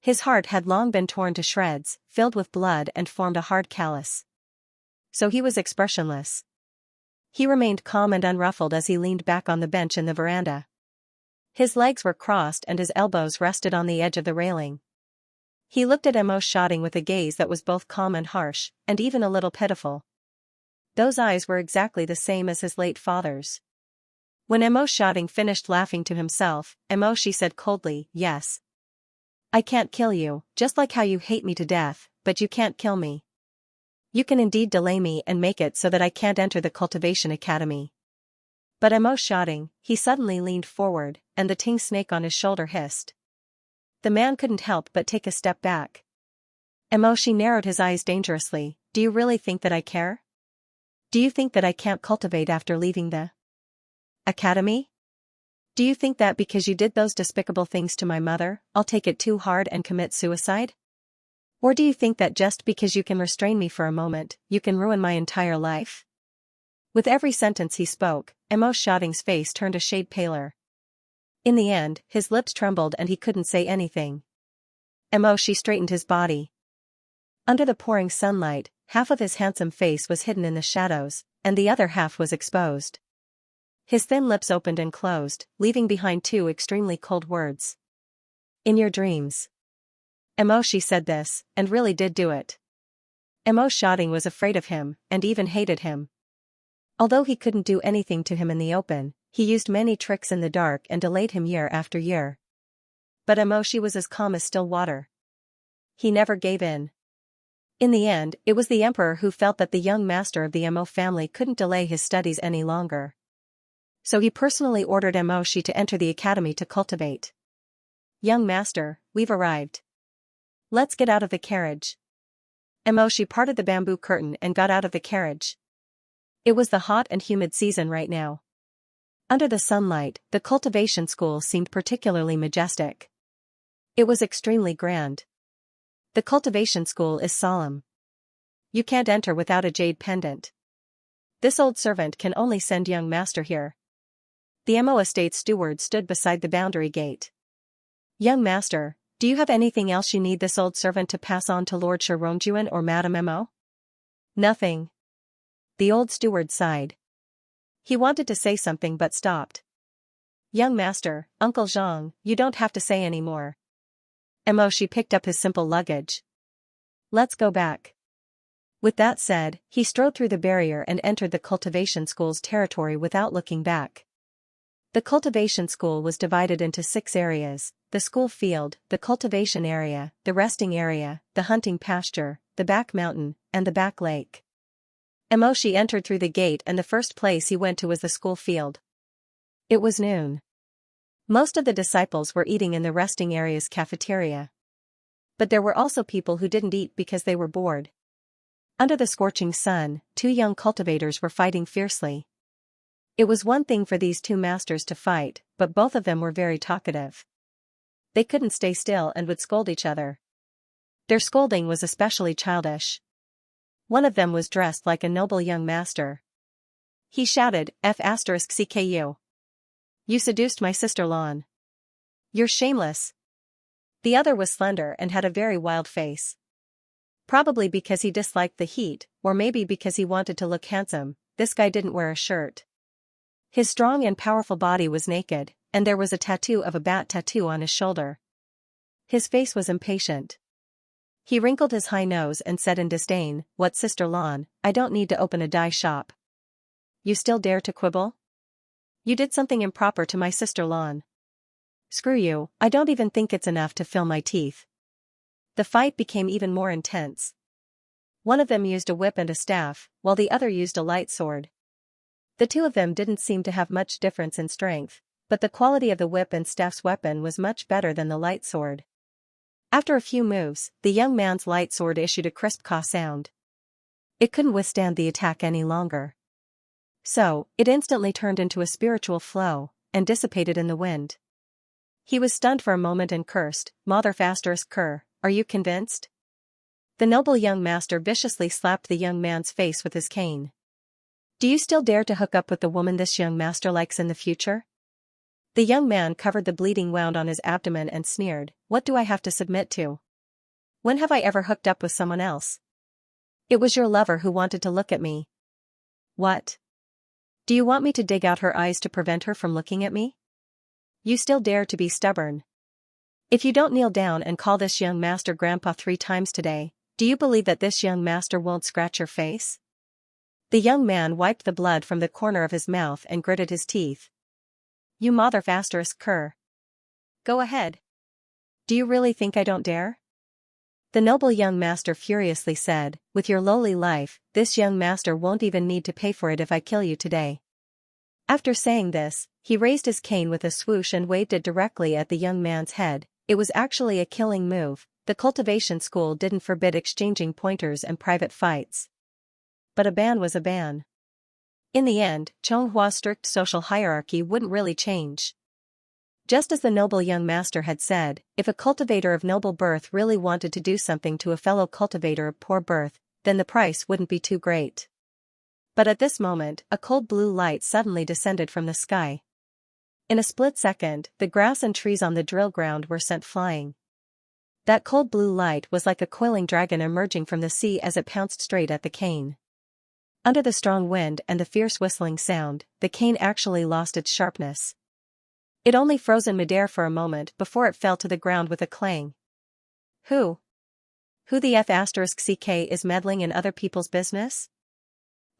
S1: His heart had long been torn to shreds, filled with blood and formed a hard callus. So he was expressionless. He remained calm and unruffled as he leaned back on the bench in the veranda. His legs were crossed and his elbows rested on the edge of the railing. He looked at Xianxia with a gaze that was both calm and harsh, and even a little pitiful. Those eyes were exactly the same as his late father's. When Xianxia finished laughing to himself, she said coldly, "Yes. I can't kill you, just like how you hate me to death, but you can't kill me. You can indeed delay me and make it so that I can't enter the Cultivation Academy." But Xianxia, he suddenly leaned forward, and the ting snake on his shoulder hissed. The man couldn't help but take a step back. Xianxia narrowed his eyes dangerously. "Do you really think that I care? Do you think that I can't cultivate after leaving the academy? Do you think that because you did those despicable things to my mother, I'll take it too hard and commit suicide? Or do you think that just because you can restrain me for a moment, you can ruin my entire life?" With every sentence he spoke, Xianxia's face turned a shade paler. In the end, his lips trembled and he couldn't say anything. She straightened his body. Under the pouring sunlight, half of his handsome face was hidden in the shadows, and the other half was exposed. His thin lips opened and closed, leaving behind two extremely cold words. "In your dreams." She said this, and really did do it. Xianxia was afraid of him, and even hated him. Although he couldn't do anything to him in the open, he used many tricks in the dark and delayed him year after year. But Xianxia was as calm as still water. He never gave in. In the end, it was the emperor who felt that the young master of the Mo family couldn't delay his studies any longer. So he personally ordered Xianxia to enter the academy to cultivate. "Young master, we've arrived. Let's get out of the carriage." Xianxia parted the bamboo curtain and got out of the carriage. It was the hot and humid season right now. Under the sunlight, the cultivation school seemed particularly majestic. It was extremely grand. The cultivation school is solemn. You can't enter without a jade pendant. This old servant can only send young master here. The Mo estate steward stood beside the boundary gate. "Young master, do you have anything else you need this old servant to pass on to Lord Shironjuan or Madame Mo?" "Nothing." The old steward sighed. He wanted to say something but stopped. "Young master, Uncle Zhang, you don't have to say any more." She picked up his simple luggage. "Let's go back." With that said, he strode through the barrier and entered the cultivation school's territory without looking back. The cultivation school was divided into 6 areas: the school field, the cultivation area, the resting area, the hunting pasture, the back mountain, and the back lake. Xianxia entered through the gate and the first place he went to was the school field. It was noon. Most of the disciples were eating in the resting area's cafeteria. But there were also people who didn't eat because they were bored. Under the scorching sun, 2 young cultivators were fighting fiercely. It was one thing for these 2 masters to fight, but both of them were very talkative. They couldn't stay still and would scold each other. Their scolding was especially childish. One of them was dressed like a noble young master. He shouted, "F***CKU. You seduced my sister Lan. You're shameless." The other was slender and had a very wild face. Probably because he disliked the heat, or maybe because he wanted to look handsome, this guy didn't wear a shirt. His strong and powerful body was naked, and there was a tattoo of a bat tattoo on his shoulder. His face was impatient. He wrinkled his high nose and said in disdain, "What, Sister Lan, I don't need to open a dye shop. You still dare to quibble? You did something improper to my sister Lan. Screw you, I don't even think it's enough to fill my teeth." The fight became even more intense. One of them used a whip and a staff, while the other used a light sword. The 2 of them didn't seem to have much difference in strength, but the quality of the whip and staff's weapon was much better than the light sword. After a few moves, the young man's light sword issued a crisp caw sound. It couldn't withstand the attack any longer. So, it instantly turned into a spiritual flow, and dissipated in the wind. He was stunned for a moment and cursed, "Mother Faster's cur, are you convinced? The noble young master viciously slapped the young man's face with his cane. Do you still dare to hook up with the woman this young master likes in the future? The young man covered the bleeding wound on his abdomen and sneered, what do I have to submit to? When have I ever hooked up with someone else? It was your lover who wanted to look at me. What? Do you want me to dig out her eyes to prevent her from looking at me? You still dare to be stubborn. If you don't kneel down and call this young master grandpa 3 times today, do you believe that this young master won't scratch your face? The young man wiped the blood from the corner of his mouth and gritted his teeth. You cur. Go ahead. Do you really think I don't dare? The noble young master furiously said, with your lowly life, this young master won't even need to pay for it if I kill you today. After saying this, he raised his cane with a swoosh and waved it directly at the young man's head. It was actually a killing move. The cultivation school didn't forbid exchanging pointers and private fights. But a ban was a ban. In the end, Xiangxia's strict social hierarchy wouldn't really change. Just as the noble young master had said, if a cultivator of noble birth really wanted to do something to a fellow cultivator of poor birth, then the price wouldn't be too great. But at this moment, a cold blue light suddenly descended from the sky. In a split second, the grass and trees on the drill ground were sent flying. That cold blue light was like a coiling dragon emerging from the sea as it pounced straight at the cane. Under the strong wind and the fierce whistling sound, the cane actually lost its sharpness. It only froze in midair for a moment before it fell to the ground with a clang. Who the F***ck is meddling in other people's business?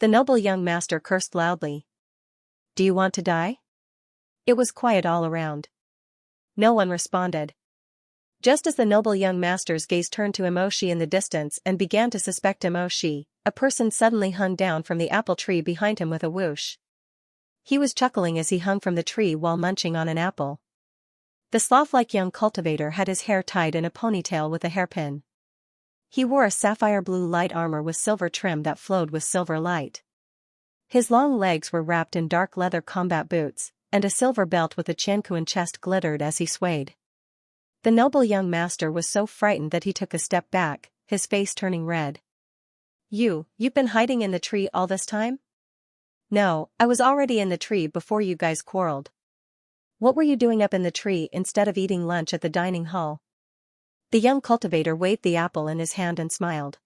S1: The noble young master cursed loudly. Do you want to die? It was quiet all around. No one responded. Just as the noble young master's gaze turned to Emoshi in the distance and began to suspect Emoshi, a person suddenly hung down from the apple tree behind him with a whoosh. He was chuckling as he hung from the tree while munching on an apple. The sloth-like young cultivator had his hair tied in a ponytail with a hairpin. He wore a sapphire blue light armor with silver trim that flowed with silver light. His long legs were wrapped in dark leather combat boots, and a silver belt with a Xianxia chest glittered as he swayed. The noble young master was so frightened that he took a step back, his face turning red. You've been hiding in the tree all this time? No, I was already in the tree before you guys quarreled. What were you doing up in the tree instead of eating lunch at the dining hall? The young cultivator waved the apple in his hand and smiled.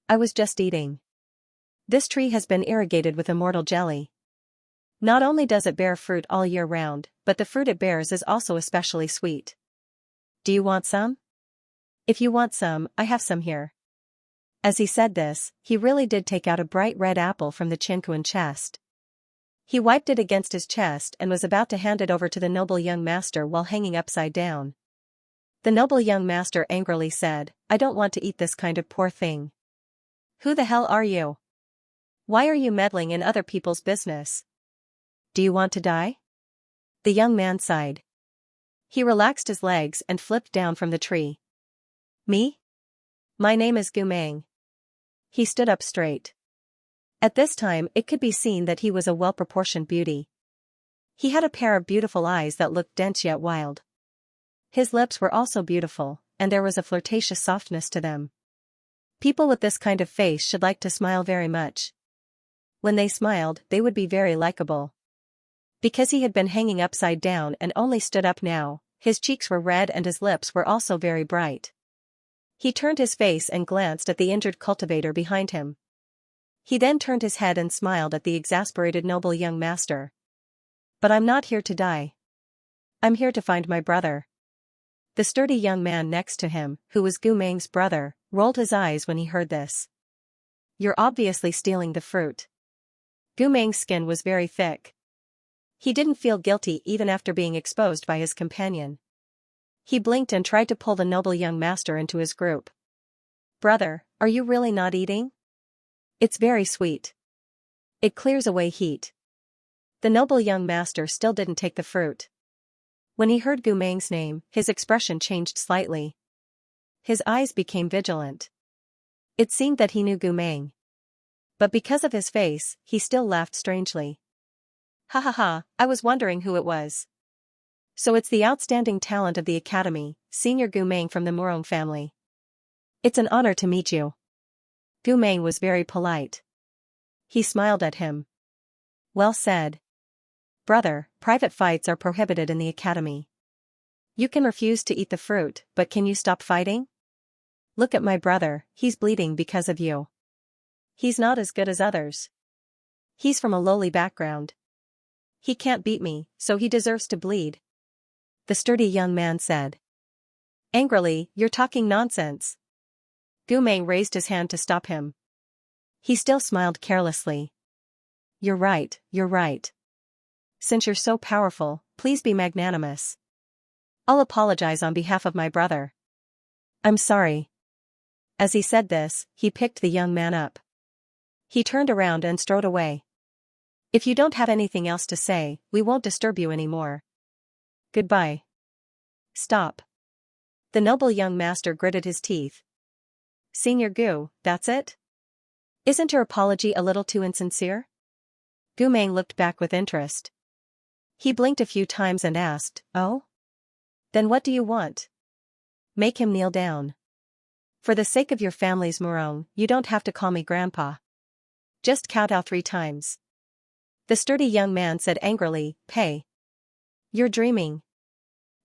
S1: I was just eating. This tree has been irrigated with immortal jelly. Not only does it bear fruit all year round, but the fruit it bears is also especially sweet. Do you want some? If you want some, I have some here. As he said this, he really did take out a bright red apple from the Xianxia chest. He wiped it against his chest and was about to hand it over to the noble young master while hanging upside down. The noble young master angrily said, I don't want to eat this kind of poor thing. Who the hell are you? Why are you meddling in other people's business? Do you want to die? The young man sighed. He relaxed his legs and flipped down from the tree. Me? My name is Gumang. He stood up straight. At this time it could be seen that he was a well-proportioned beauty. He had a pair of beautiful eyes that looked dense yet wild. His lips were also beautiful, and there was a flirtatious softness to them. People with this kind of face should like to smile very much. When they smiled, they would be very likable. Because he had been hanging upside down and only stood up now, his cheeks were red and his lips were also very bright. He turned his face and glanced at the injured cultivator behind him. He then turned his head and smiled at the exasperated noble young master. But I'm not here to die. I'm here to find my brother. The sturdy young man next to him, who was Gumang's brother, rolled his eyes when he heard this. You're obviously stealing the fruit. Gumang's skin was very thick. He didn't feel guilty even after being exposed by his companion. He blinked and tried to pull the noble young master into his group. Brother, are you really not eating? It's very sweet. It clears away heat. The noble young master still didn't take the fruit. When he heard Gumang's name, his expression changed slightly. His eyes became vigilant. It seemed that he knew Gumang. But because of his face, he still laughed strangely. Ha ha ha, I was wondering who it was. So it's the outstanding talent of the academy, Senior Gu Meng from the Murong family. It's an honor to meet you. Gu Meng was very polite. He smiled at him. Well said. Brother, private fights are prohibited in the academy. You can refuse to eat the fruit, but can you stop fighting? Look at my brother, he's bleeding because of you. He's not as good as others. He's from a lowly background. He can't beat me, so he deserves to bleed. The sturdy young man said. Angrily, you're talking nonsense. Gu Meng raised his hand to stop him. He still smiled carelessly. You're right, you're right. Since you're so powerful, please be magnanimous. I'll apologize on behalf of my brother. I'm sorry. As he said this, he picked the young man up. He turned around and strode away. If you don't have anything else to say, we won't disturb you anymore. Goodbye. Stop. The noble young master gritted his teeth. Senior Gu, that's it? Isn't your apology a little too insincere? Gu Meng looked back with interest. He blinked a few times and asked, Oh? Then what do you want? Make him kneel down. For the sake of your family's Murong, you don't have to call me grandpa. Just kowtow 3 times. The sturdy young man said angrily, Pay. You're dreaming.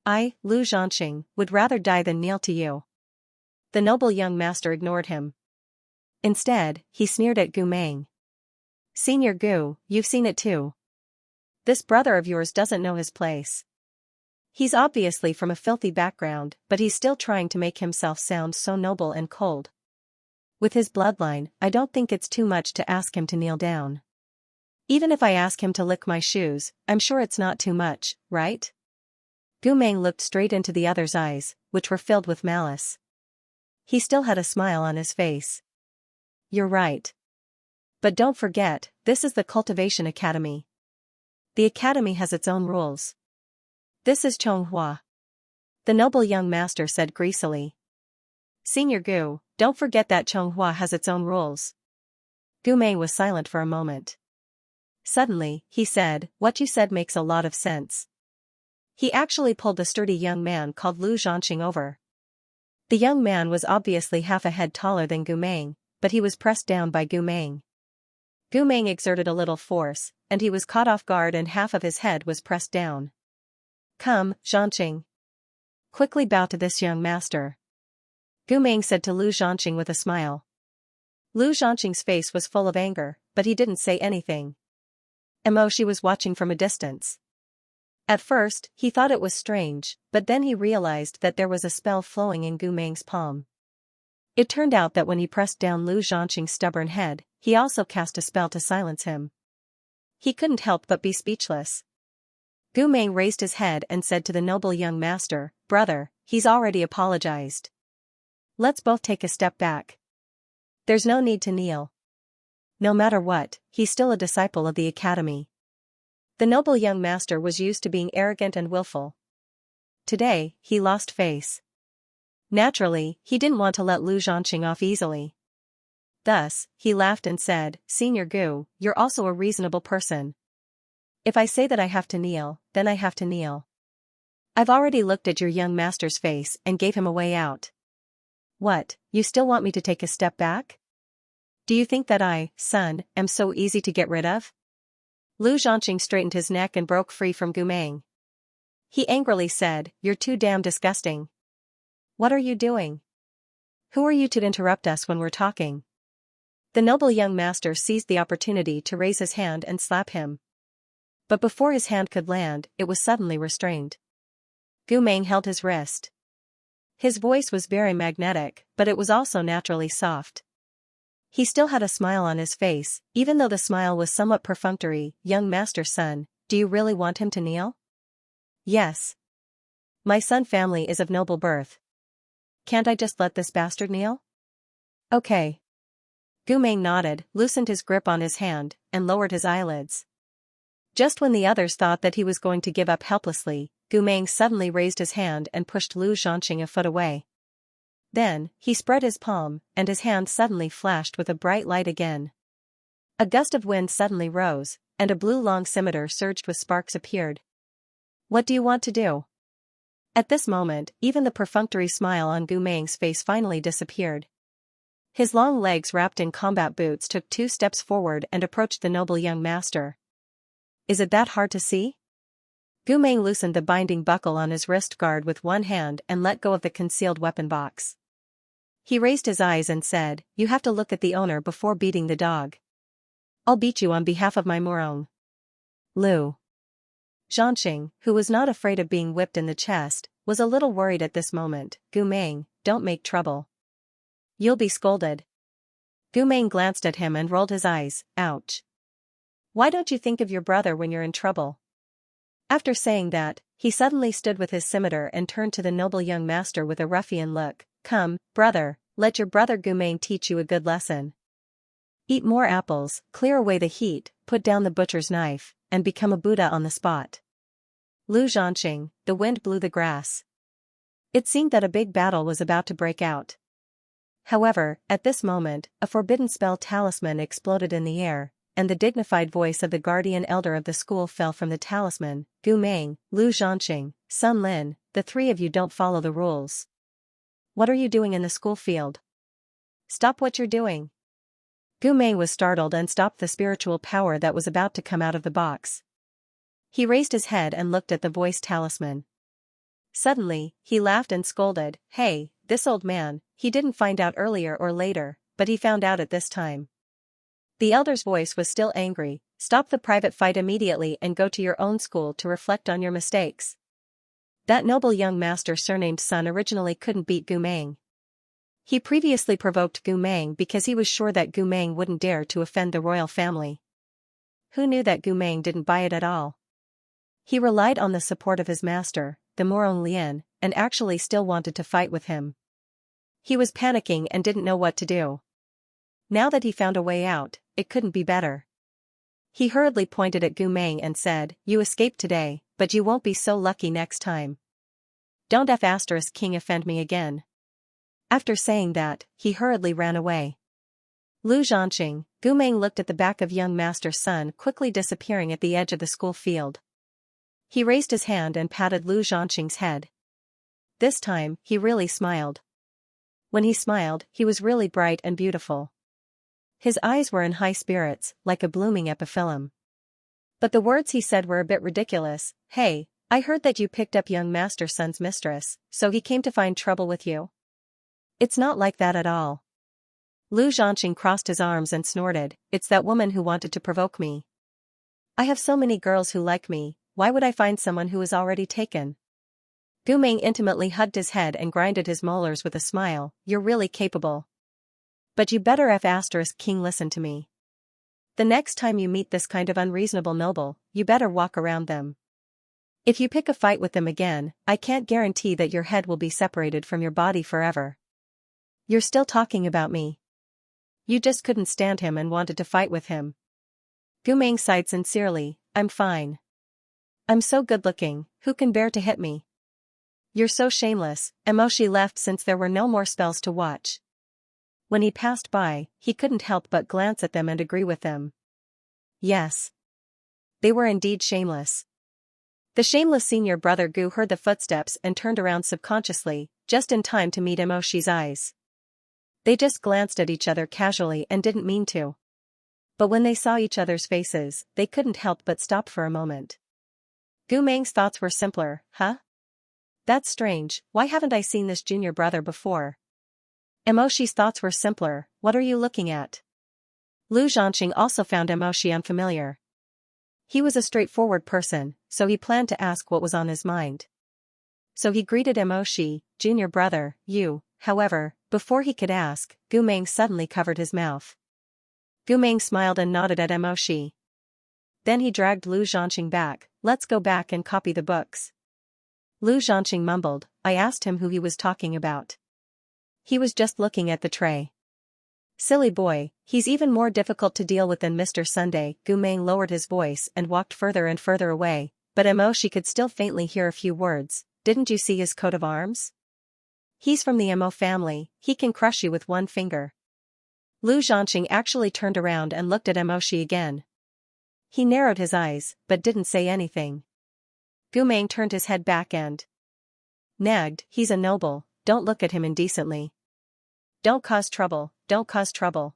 S1: I, Lu Zhanxing, would rather die than kneel to you. The noble young master ignored him. Instead, he sneered at Gu Meng. Senior Gu, you've seen it too. This brother of yours doesn't know his place. He's obviously from a filthy background, but he's still trying to make himself sound so noble and cold. With his bloodline, I don't think it's too much to ask him to kneel down. Even if I ask him to lick my shoes, I'm sure it's not too much, right? Gu Meng looked straight into the other's eyes, which were filled with malice. He still had a smile on his face. You're right. But don't forget, this is the Cultivation Academy. The academy has its own rules. This is Chonghua. The noble young master said greasily. Senior Gu, don't forget that Chonghua has its own rules. Gu Meng was silent for a moment. Suddenly, he said, What you said makes a lot of sense. He actually pulled the sturdy young man called Lu Zhanxing over. The young man was obviously half a head taller than Gu Meng, but he was pressed down by Gu Meng. Gu Meng exerted a little force, and he was caught off guard and half of his head was pressed down. Come, Zhanxing. Quickly bow to this young master. Gu Meng said to Lu Zhanxing with a smile. Lu Zhanxing's face was full of anger, but he didn't say anything. She was watching from a distance. At first, he thought it was strange, but then he realized that there was a spell flowing in Gu Meng's palm. It turned out that when he pressed down Lu Zhanxing's stubborn head, he also cast a spell to silence him. He couldn't help but be speechless. Gu Meng raised his head and said to the noble young master, Brother, he's already apologized. Let's both take a step back. There's no need to kneel. No matter what, he's still a disciple of the academy. The noble young master was used to being arrogant and willful. Today, he lost face. Naturally, he didn't want to let Lu Zhanxing off easily. Thus, he laughed and said, Senior Gu, you're also a reasonable person. If I say that I have to kneel, then I have to kneel. I've already looked at your young master's face and gave him a way out. What, you still want me to take a step back? Do you think that I, son, am so easy to get rid of? Lu Zhanxing straightened his neck and broke free from Gu Meng. He angrily said, You're too damn disgusting. What are you doing? Who are you to interrupt us when we're talking? The noble young master seized the opportunity to raise his hand and slap him. But before his hand could land, it was suddenly restrained. Gu Meng held his wrist. His voice was very magnetic, but it was also naturally soft. He still had a smile on his face, even though the smile was somewhat perfunctory. Young master's son, do you really want him to kneel? Yes. My son family is of noble birth. Can't I just let this bastard kneel? Okay. Gu Meng nodded, loosened his grip on his hand, and lowered his eyelids. Just when the others thought that he was going to give up helplessly, Gu Meng suddenly raised his hand and pushed Lu Zhanxing a foot away. Then, he spread his palm, and his hand suddenly flashed with a bright light again. A gust of wind suddenly rose, and a blue long scimitar surged with sparks appeared. What do you want to do? At this moment, even the perfunctory smile on Gu Meng's face finally disappeared. His long legs wrapped in combat boots took 2 steps forward and approached the noble young master. Is it that hard to see? Gu Meng loosened the binding buckle on his wrist guard with one hand and let go of the concealed weapon box. He raised his eyes and said, "You have to look at the owner before beating the dog. I'll beat you on behalf of my Morong." Lu Xianxia, who was not afraid of being whipped in the chest, was a little worried at this moment. "Gu Meng, don't make trouble. You'll be scolded." Gu Meng glanced at him and rolled his eyes. Ouch. Why don't you think of your brother when you're in trouble? After saying that, he suddenly stood with his scimitar and turned to the noble young master with a ruffian look. "Come, brother, let your brother Gu Meng teach you a good lesson. Eat more apples, clear away the heat, put down the butcher's knife, and become a Buddha on the spot." Lu Xianxia, the wind blew the grass. It seemed that a big battle was about to break out. However, at this moment, a forbidden spell talisman exploded in the air, and the dignified voice of the guardian elder of the school fell from the talisman. "Gu Meng, Lu Xianxia, Sun Lin, the 3 of you don't follow the rules. What are you doing in the school field? Stop what you're doing." Gu Meng was startled and stopped the spiritual power that was about to come out of the box. He raised his head and looked at the voice talisman. Suddenly, he laughed and scolded, "Hey, this old man, he didn't find out earlier or later, but he found out at this time." The elder's voice was still angry. "Stop the private fight immediately and go to your own school to reflect on your mistakes." That noble young master surnamed Sun originally couldn't beat Gu Meng. He previously provoked Gu Meng because he was sure that Gu Meng wouldn't dare to offend the royal family. Who knew that Gu Meng didn't buy it at all? He relied on the support of his master, the Morong Lian, and actually still wanted to fight with him. He was panicking and didn't know what to do. Now that he found a way out, it couldn't be better. He hurriedly pointed at Gu Meng and said, "You escaped today, but you won't be so lucky next time. Don't King offend me again." After saying that, he hurriedly ran away. Lu Xianxia, Gu Meng looked at the back of young Master Sun quickly disappearing at the edge of the school field. He raised his hand and patted Lu Xianxia's head. This time, he really smiled. When he smiled, he was really bright and beautiful. His eyes were in high spirits, like a blooming epiphyllum. But the words he said were a bit ridiculous. "Hey, I heard that you picked up young Master Sun's mistress, so he came to find trouble with you?" "It's not like that at all." Lu Xianxia crossed his arms and snorted, "It's that woman who wanted to provoke me. I have so many girls who like me, why would I find someone who is already taken?" Gu Meng intimately hugged his head and grinded his molars with a smile. "You're really capable. But you better King listen to me. The next time you meet this kind of unreasonable noble, you better walk around them. If you pick a fight with them again, I can't guarantee that your head will be separated from your body forever. You're still talking about me. You just couldn't stand him and wanted to fight with him." Gu Meng sighed sincerely, "I'm fine. I'm so good looking, who can bear to hit me?" "You're so shameless." Emoshi left since there were no more spells to watch. When he passed by, he couldn't help but glance at them and agree with them. Yes. They were indeed shameless. The shameless senior brother Gu heard the footsteps and turned around subconsciously, just in time to meet Emoshi's eyes. They just glanced at each other casually and didn't mean to. But when they saw each other's faces, they couldn't help but stop for a moment. Gu Meng's thoughts were simpler. "Huh? That's strange, why haven't I seen this junior brother before?" Emoshi's thoughts were simpler. "What are you looking at?" Lu Xianxia also found Emoshi unfamiliar. He was a straightforward person, so he planned to ask what was on his mind. So he greeted Emoshi, "Junior brother, you." However, before he could ask, Gu Meng suddenly covered his mouth. Gu Meng smiled and nodded at Emoshi. Then he dragged Lu Xianxia back. "Let's go back and copy the books." Lu Xianxia mumbled, "I asked him who he was talking about. He was just looking at the tray." "Silly boy, he's even more difficult to deal with than Mr. Sunday." Gu Meng lowered his voice and walked further and further away, but Emoshi could still faintly hear a few words. "Didn't you see his coat of arms? He's from the Mo family, he can crush you with one finger." Lu Xianxia actually turned around and looked at Emoshi again. He narrowed his eyes, but didn't say anything. Gu Meng turned his head back and nagged, "He's a noble, don't look at him indecently. Don't cause trouble, don't cause trouble."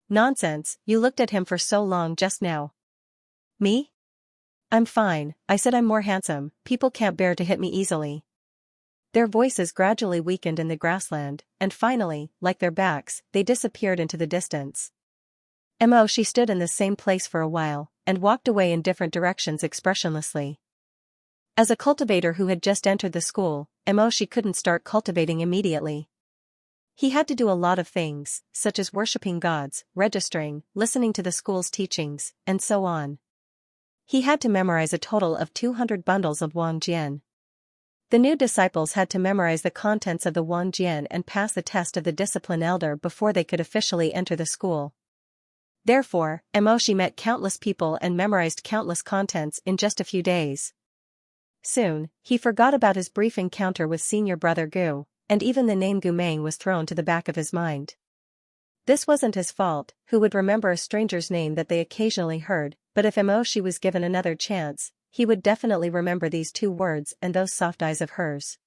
S1: "Nonsense, you looked at him for so long just now." "Me? I'm fine, I said I'm more handsome, people can't bear to hit me easily." Their voices gradually weakened in the grassland, and finally, like their backs, they disappeared into the distance. She stood in the same place for a while, and walked away in different directions expressionlessly. As a cultivator who had just entered the school, she couldn't start cultivating immediately. He had to do a lot of things, such as worshipping gods, registering, listening to the school's teachings, and so on. He had to memorize a total of 200 bundles of Wangjian. The new disciples had to memorize the contents of the Wangjian and pass the test of the discipline elder before they could officially enter the school. Therefore, She met countless people and memorized countless contents in just a few days. Soon, he forgot about his brief encounter with senior brother Gu, and even the name Gu Meng was thrown to the back of his mind. This wasn't his fault, who would remember a stranger's name that they occasionally heard, but if She was given another chance, he would definitely remember these two words and those soft eyes of hers.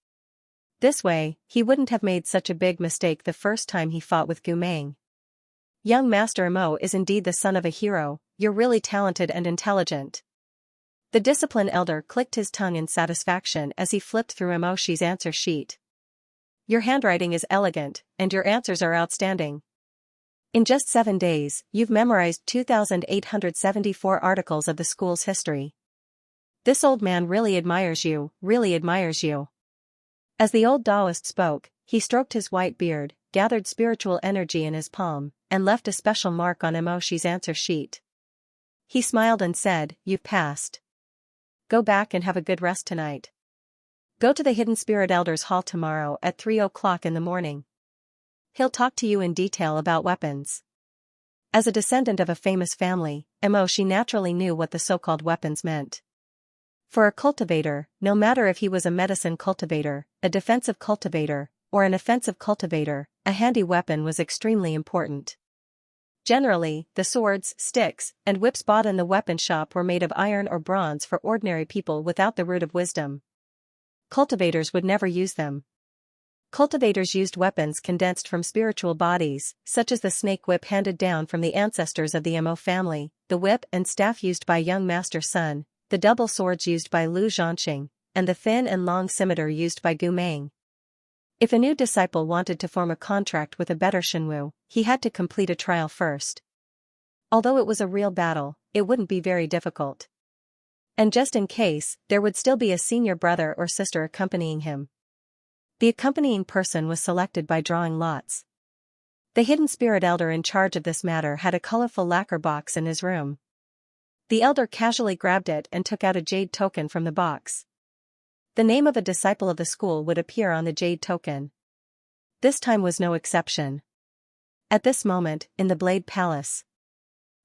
S1: This way, he wouldn't have made such a big mistake the first time he fought with Gu Meng. "Young Master Mo is indeed the son of a hero, you're really talented and intelligent." The discipline elder clicked his tongue in satisfaction as he flipped through Moshi's answer sheet. "Your handwriting is elegant, and your answers are outstanding. In just 7 days, you've memorized 2,874 articles of the school's history. This old man really admires you, really admires you." As the old Taoist spoke, he stroked his white beard, gathered spiritual energy in his palm, and left a special mark on Moshi's answer sheet. He smiled and said, "You've passed. Go back and have a good rest tonight. Go to the Hidden Spirit Elder's Hall tomorrow at 3 o'clock in the morning. He'll talk to you in detail about weapons." As a descendant of a famous family, She naturally knew what the so-called weapons meant. For a cultivator, no matter if he was a medicine cultivator, a defensive cultivator, or an offensive cultivator, a handy weapon was extremely important. Generally, the swords, sticks, and whips bought in the weapon shop were made of iron or bronze for ordinary people without the root of wisdom. Cultivators would never use them. Cultivators used weapons condensed from spiritual bodies, such as the snake whip handed down from the ancestors of the Mo family, the whip and staff used by young Master Sun, the double swords used by Lu Zhanxing, and the thin and long scimitar used by Gu Meng. If a new disciple wanted to form a contract with a better Shenwu, he had to complete a trial first. Although it was a real battle, it wouldn't be very difficult. And just in case, there would still be a senior brother or sister accompanying him. The accompanying person was selected by drawing lots. The hidden spirit elder in charge of this matter had a colorful lacquer box in his room. The elder casually grabbed it and took out a jade token from the box. The name of a disciple of the school would appear on the jade token. This time was no exception. At this moment, in the Blade Palace,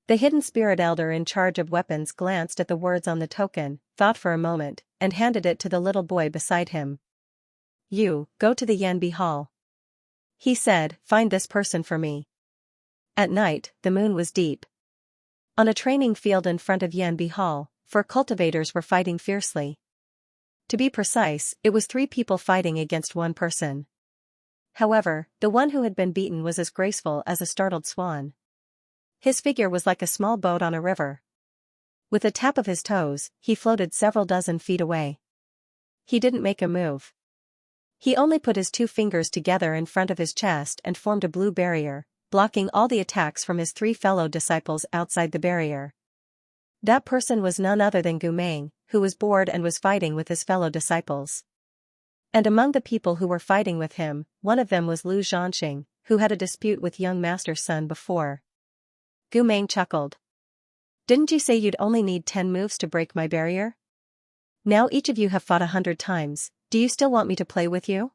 S1: the hidden spirit elder in charge of weapons glanced at the words on the token, thought for a moment, and handed it to the little boy beside him. "You, go to the Yanbi Hall," he said, "find this person for me." At night, the moon was deep. On a training field in front of Yanbi Hall, 4 cultivators were fighting fiercely. To be precise, it was 3 people fighting against 1 person. However, the one who had been beaten was as graceful as a startled swan. His figure was like a small boat on a river. With a tap of his toes, he floated several dozen feet away. He didn't make a move. He only put his 2 fingers together in front of his chest and formed a blue barrier, blocking all the attacks from his 3 fellow disciples outside the barrier. That person was none other than Gu Meng, who was bored and was fighting with his fellow disciples. And among the people who were fighting with him, one of them was Lu Zhanxing, who had a dispute with young Master Sun before. Gu Meng chuckled. "Didn't you say you'd only need 10 moves to break my barrier? Now each of you have fought 100 times, do you still want me to play with you?"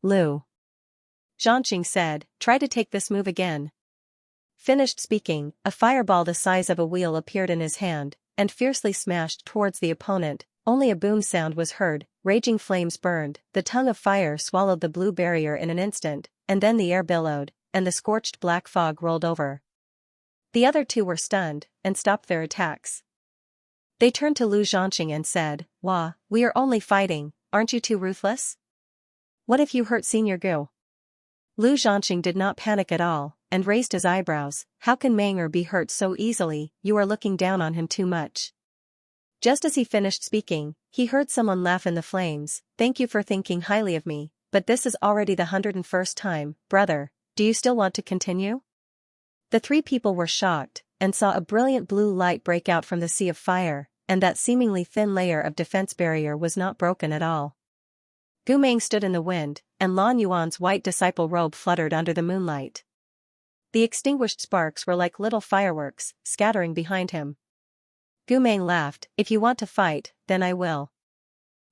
S1: Lu Zhanxing said, "Try to take this move again." Finished speaking, a fireball the size of a wheel appeared in his hand, and fiercely smashed towards the opponent. Only a boom sound was heard, raging flames burned, the tongue of fire swallowed the blue barrier in an instant, and then the air billowed, and the scorched black fog rolled over. The other 2 were stunned, and stopped their attacks. They turned to Lu Zhanqing and said, "Wah, we are only fighting, aren't you too ruthless? What if you hurt Senior Gu?" Lu Zhanqing did not panic at all, and raised his eyebrows. "How can Manger be hurt so easily? You are looking down on him too much." Just as he finished speaking, he heard someone laugh in the flames. "Thank you for thinking highly of me, but this is already the 101st time, brother, do you still want to continue?" The three people were shocked, and saw a brilliant blue light break out from the sea of fire, and that seemingly thin layer of defense barrier was not broken at all. Gu Meng stood in the wind, and Lan Yuan's white disciple robe fluttered under the moonlight. The extinguished sparks were like little fireworks, scattering behind him. Gu Meng laughed. "If you want to fight, then I will.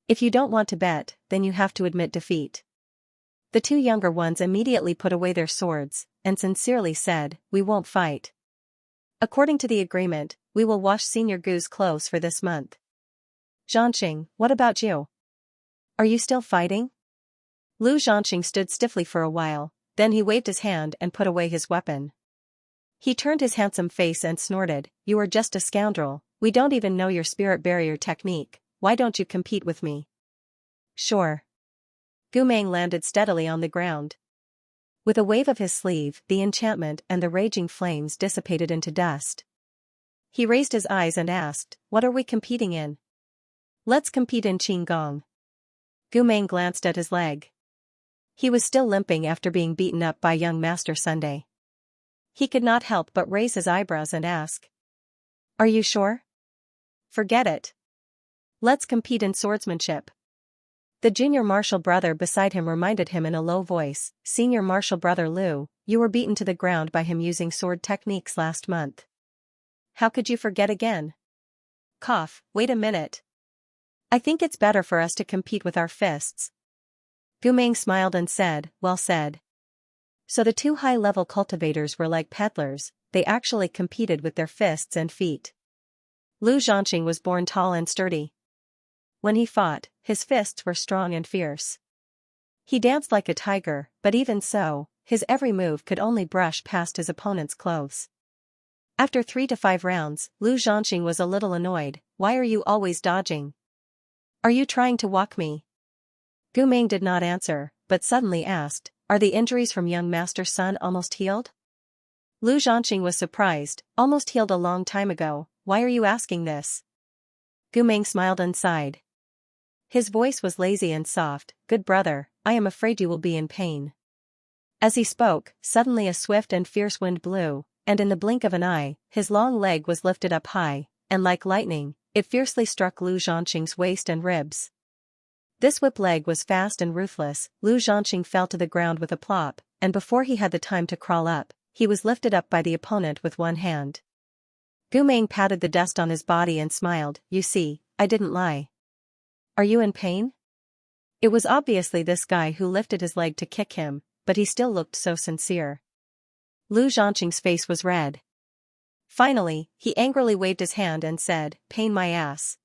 S1: If you don't want to bet, then you have to admit defeat." The two younger ones immediately put away their swords, and sincerely said, "We won't fight. According to the agreement, we will wash Senior Gu's clothes for this month." "Zhanqing, what about you? Are you still fighting?" Lu Zhanqing stood stiffly for a while, then he waved his hand and put away his weapon. He turned his handsome face and snorted, "You are just a scoundrel, we don't even know your spirit barrier technique, why don't you compete with me?" "Sure." Gu Meng landed steadily on the ground. With a wave of his sleeve, the enchantment and the raging flames dissipated into dust. He raised his eyes and asked, "What are we competing in?" "Let's compete in Qinggong." Gu Meng glanced at his leg. He was still limping after being beaten up by young Master Sunday. He could not help but raise his eyebrows and ask, "Are you sure?" "Forget it. Let's compete in swordsmanship." The junior martial brother beside him reminded him in a low voice, "Senior martial brother Lu, you were beaten to the ground by him using sword techniques last month. How could you forget again?" Cough, "Wait a minute. I think it's better for us to compete with our fists." Gu Meng smiled and said, "Well said." So the two high-level cultivators were like peddlers, they actually competed with their fists and feet. Lu Zhanqing was born tall and sturdy. When he fought, his fists were strong and fierce. He danced like a tiger, but even so, his every move could only brush past his opponent's clothes. After 3 to 5 rounds, Lu Zhanqing was a little annoyed. "Why are you always dodging? Are you trying to walk me?" Gu Meng did not answer, but suddenly asked, "Are the injuries from young Master Sun almost healed?" Lu Zhanqing was surprised. "Almost healed a long time ago, why are you asking this?" Gu Meng smiled and sighed. His voice was lazy and soft. "Good brother, I am afraid you will be in pain." As he spoke, suddenly a swift and fierce wind blew, and in the blink of an eye, his long leg was lifted up high, and like lightning, it fiercely struck Lu Zhanqing's waist and ribs. This whip leg was fast and ruthless. Lu Zhanqing fell to the ground with a plop, and before he had the time to crawl up, he was lifted up by the opponent with one hand. Gu Meng patted the dust on his body and smiled. "You see, I didn't lie. Are you in pain?" It was obviously this guy who lifted his leg to kick him, but he still looked so sincere. Lu Zhanqing's face was red. Finally, he angrily waved his hand and said, "Pain my ass.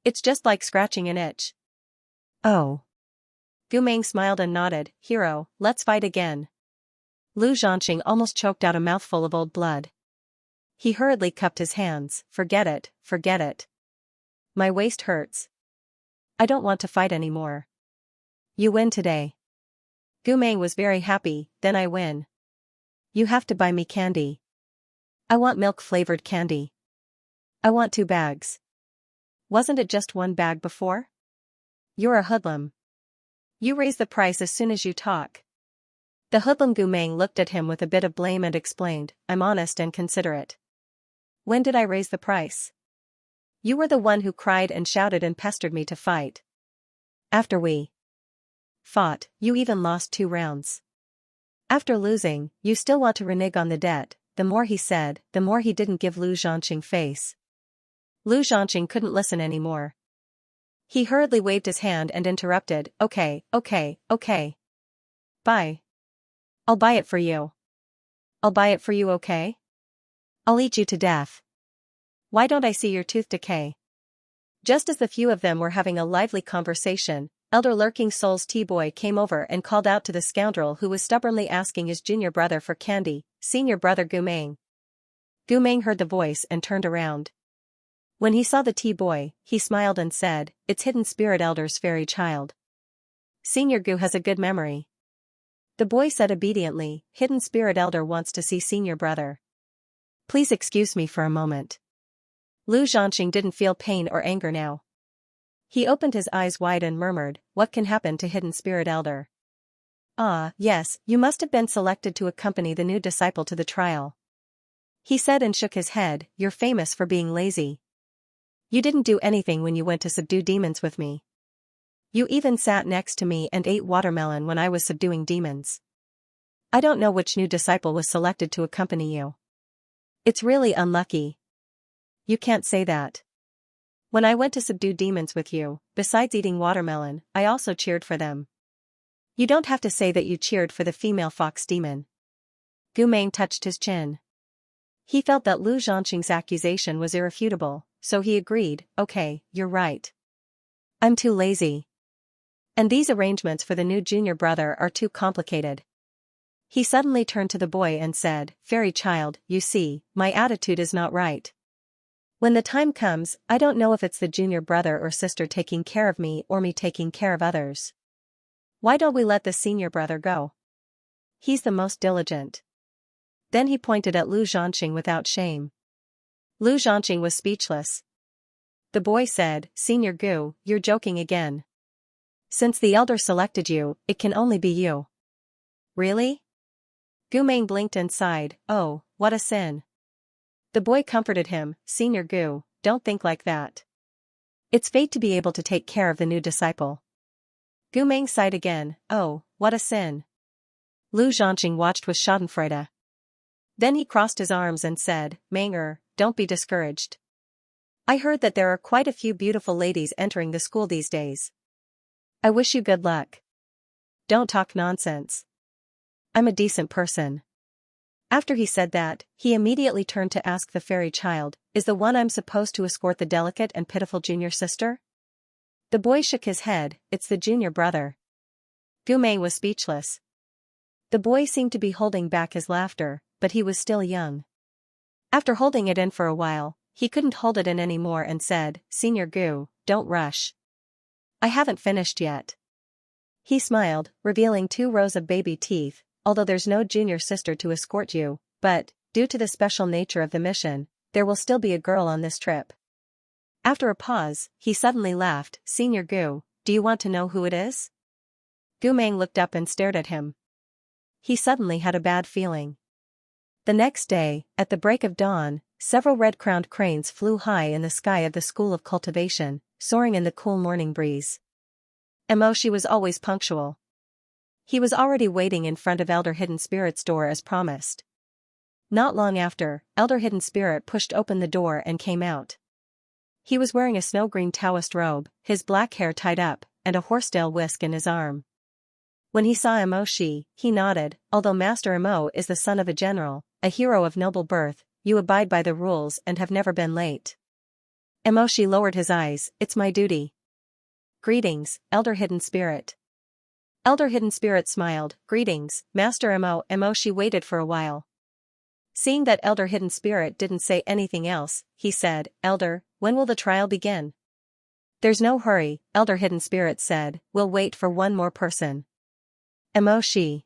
S1: It's just like scratching an itch." "Oh." Gu Meng smiled and nodded. "Hero, let's fight again." Lu Zhanqing almost choked out a mouthful of old blood. He hurriedly cupped his hands. Forget it, forget it. My waist hurts. I don't want to fight anymore." "You win today." Gu Meng was very happy. "Then I win. You have to buy me candy. I want milk-flavored candy. I want 2 bags. Wasn't it just 1 bag before? You're a hoodlum. You raise the price as soon as you talk." The hoodlum Gu Meng looked at him with a bit of blame and explained, "I'm honest and considerate. When did I raise the price? You were the one who cried and shouted and pestered me to fight. After we fought, you even lost 2 rounds. After losing, you still want to renege on the debt." The more he said, the more he didn't give Lu Zhanqing face. Lu Zhanqing couldn't listen anymore. He hurriedly waved his hand and interrupted, okay. Buy. I'll buy it for you. I'll buy it for you, okay? I'll eat you to death. Why don't I see your tooth decay?" Just as the few of them were having a lively conversation, Elder Lurking Soul's T-Boy came over and called out to the scoundrel who was stubbornly asking his junior brother for candy, "Senior brother Gu Meng." Gu Meng heard the voice and turned around. When he saw the tea boy, he smiled and said, "It's Hidden Spirit Elder's fairy child. Senior Gu has a good memory." The boy said obediently, "Hidden Spirit Elder wants to see Senior Brother. Please excuse me for a moment." Lu Zhanxing didn't feel pain or anger now. He opened his eyes wide and murmured, "What can happen to Hidden Spirit Elder?" "Ah, yes, you must have been selected to accompany the new disciple to the trial," he said and shook his head. "You're famous for being lazy. You didn't do anything when you went to subdue demons with me. You even sat next to me and ate watermelon when I was subduing demons. I don't know which new disciple was selected to accompany you. It's really unlucky." "You can't say that. When I went to subdue demons with you, besides eating watermelon, I also cheered for them." "You don't have to say that you cheered for the female fox demon." Gu Meng touched his chin. He felt that Lu Zhanxing's accusation was irrefutable, so he agreed, "Okay, you're right. I'm too lazy. And these arrangements for the new junior brother are too complicated." He suddenly turned to the boy and said, "Fairy child, you see, my attitude is not right. When the time comes, I don't know if it's the junior brother or sister taking care of me or me taking care of others. Why don't we let the senior brother go? He's the most diligent." Then he pointed at Lu Zhanxing without shame. Lu Zhanxing was speechless. The boy said, "Senior Gu, you're joking again. Since the elder selected you, it can only be you." "Really?" Gu Meng blinked and sighed, "Oh, what a sin." The boy comforted him, "Senior Gu, don't think like that. It's fate to be able to take care of the new disciple." Gu Meng sighed again, "Oh, what a sin." Lu Zhanxing watched with schadenfreude. Then he crossed his arms and said, "Menger, don't be discouraged. I heard that there are quite a few beautiful ladies entering the school these days. I wish you good luck. Don't talk nonsense. I'm a decent person." After he said that, he immediately turned to ask the fairy child, "Is the one I'm supposed to escort the delicate and pitiful junior sister?" The boy shook his head, "It's the junior brother." Gu Mei was speechless. The boy seemed to be holding back his laughter, but he was still young. After holding it in for a while, he couldn't hold it in anymore and said, "Senior Gu, don't rush. I haven't finished yet." He smiled, revealing 2 rows of baby teeth, "Although there's no junior sister to escort you, but, due to the special nature of the mission, there will still be a girl on this trip." After a pause, he suddenly laughed, "Senior Gu, do you want to know who it is?" Gu Meng looked up and stared at him. He suddenly had a bad feeling. The next day, at the break of dawn, several red-crowned cranes flew high in the sky of the School of Cultivation, soaring in the cool morning breeze. Emoshi was always punctual. He was already waiting in front of Elder Hidden Spirit's door as promised. Not long after, Elder Hidden Spirit pushed open the door and came out. He was wearing a snow-green Taoist robe, his black hair tied up, and a horsetail whisk in his arm. When he saw Emoshi, he nodded, "Although Master Emo is the son of a general, a hero of noble birth, you abide by the rules and have never been late." Emoshi lowered his eyes, "It's my duty." "Greetings, Elder Hidden Spirit." Elder Hidden Spirit smiled, "Greetings, Master Emo." Emoshi waited for a while. Seeing that Elder Hidden Spirit didn't say anything else, he said, "Elder, when will the trial begin?" "There's no hurry," Elder Hidden Spirit said, "we'll wait for one more person." Emoshi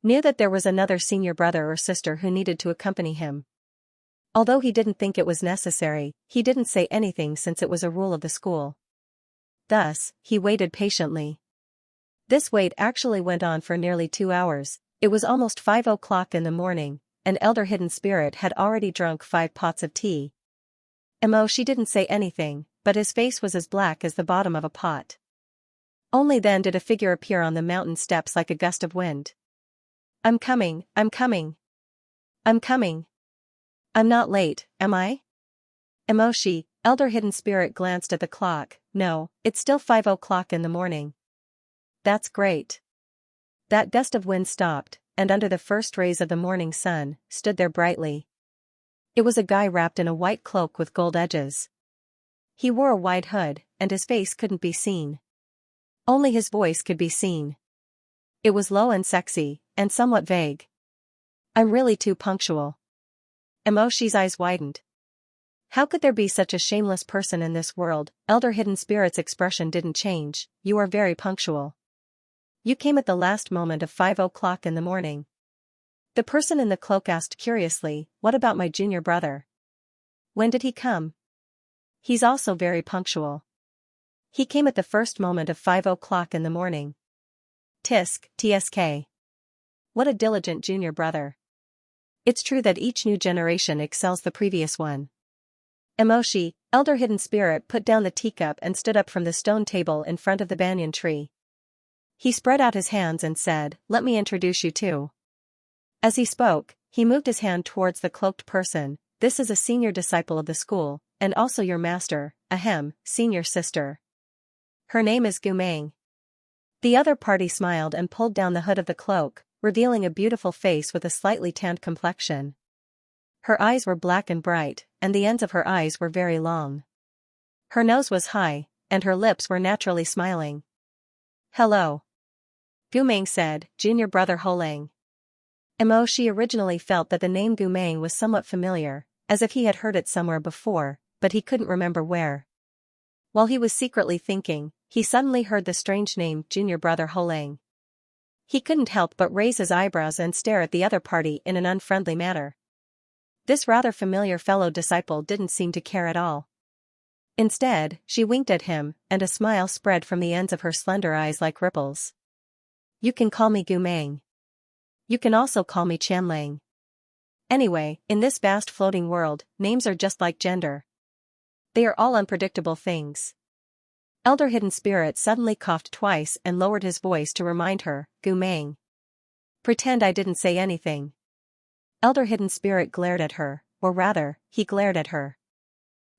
S1: knew that there was another senior brother or sister who needed to accompany him. Although he didn't think it was necessary, he didn't say anything since it was a rule of the school. Thus, he waited patiently. This wait actually went on for nearly 2 hours. It was almost 5 o'clock in the morning, and Elder Hidden Spirit had already drunk 5 pots of tea. Emoshi didn't say anything, but his face was as black as the bottom of a pot. Only then did a figure appear on the mountain steps like a gust of wind. "I'm coming, I'm coming. I'm coming. I'm not late, am I?" Emoshi, Elder Hidden Spirit glanced at the clock. "No, it's still 5 o'clock in the morning." "That's great." That gust of wind stopped, and under the first rays of the morning sun, stood there brightly. It was a guy wrapped in a white cloak with gold edges. He wore a wide hood, and his face couldn't be seen. Only his voice could be seen. It was low and sexy, and somewhat vague. "I'm really too punctual." Emoshi's eyes widened. How could there be such a shameless person in this world? Elder Hidden Spirit's expression didn't change. You are very punctual. You came at the last moment of 5 o'clock in the morning. The person in the cloak asked curiously, what about my junior brother? When did he come? He's also very punctual. He came at the first moment of 5 o'clock in the morning. Tisk, tsk. What a diligent junior brother. It's true that each new generation excels the previous one. Emoshi, Elder Hidden Spirit put down the teacup and stood up from the stone table in front of the banyan tree. He spread out his hands and said, let me introduce you to. As he spoke, he moved his hand towards the cloaked person. This is a senior disciple of the school, and also your master, senior sister. Her name is Gumeng. The other party smiled and pulled down the hood of the cloak, revealing a beautiful face with a slightly tanned complexion. Her eyes were black and bright, and the ends of her eyes were very long. Her nose was high, and her lips were naturally smiling. Hello. Gumeng said, junior brother Holang. She originally felt that the name Gumeng was somewhat familiar, as if he had heard it somewhere before, but he couldn't remember where. While he was secretly thinking, he suddenly heard the strange name junior brother Holang. He couldn't help but raise his eyebrows and stare at the other party in an unfriendly manner. This rather familiar fellow disciple didn't seem to care at all. Instead, she winked at him, and a smile spread from the ends of her slender eyes like ripples. You can call me Gumeng. You can also call me Chanlang. Anyway, in this vast floating world, names are just like gender. They are all unpredictable things. Elder Hidden Spirit suddenly coughed twice and lowered his voice to remind her, Gumeng. Pretend I didn't say anything. Elder Hidden Spirit glared at her, or rather, he glared at her.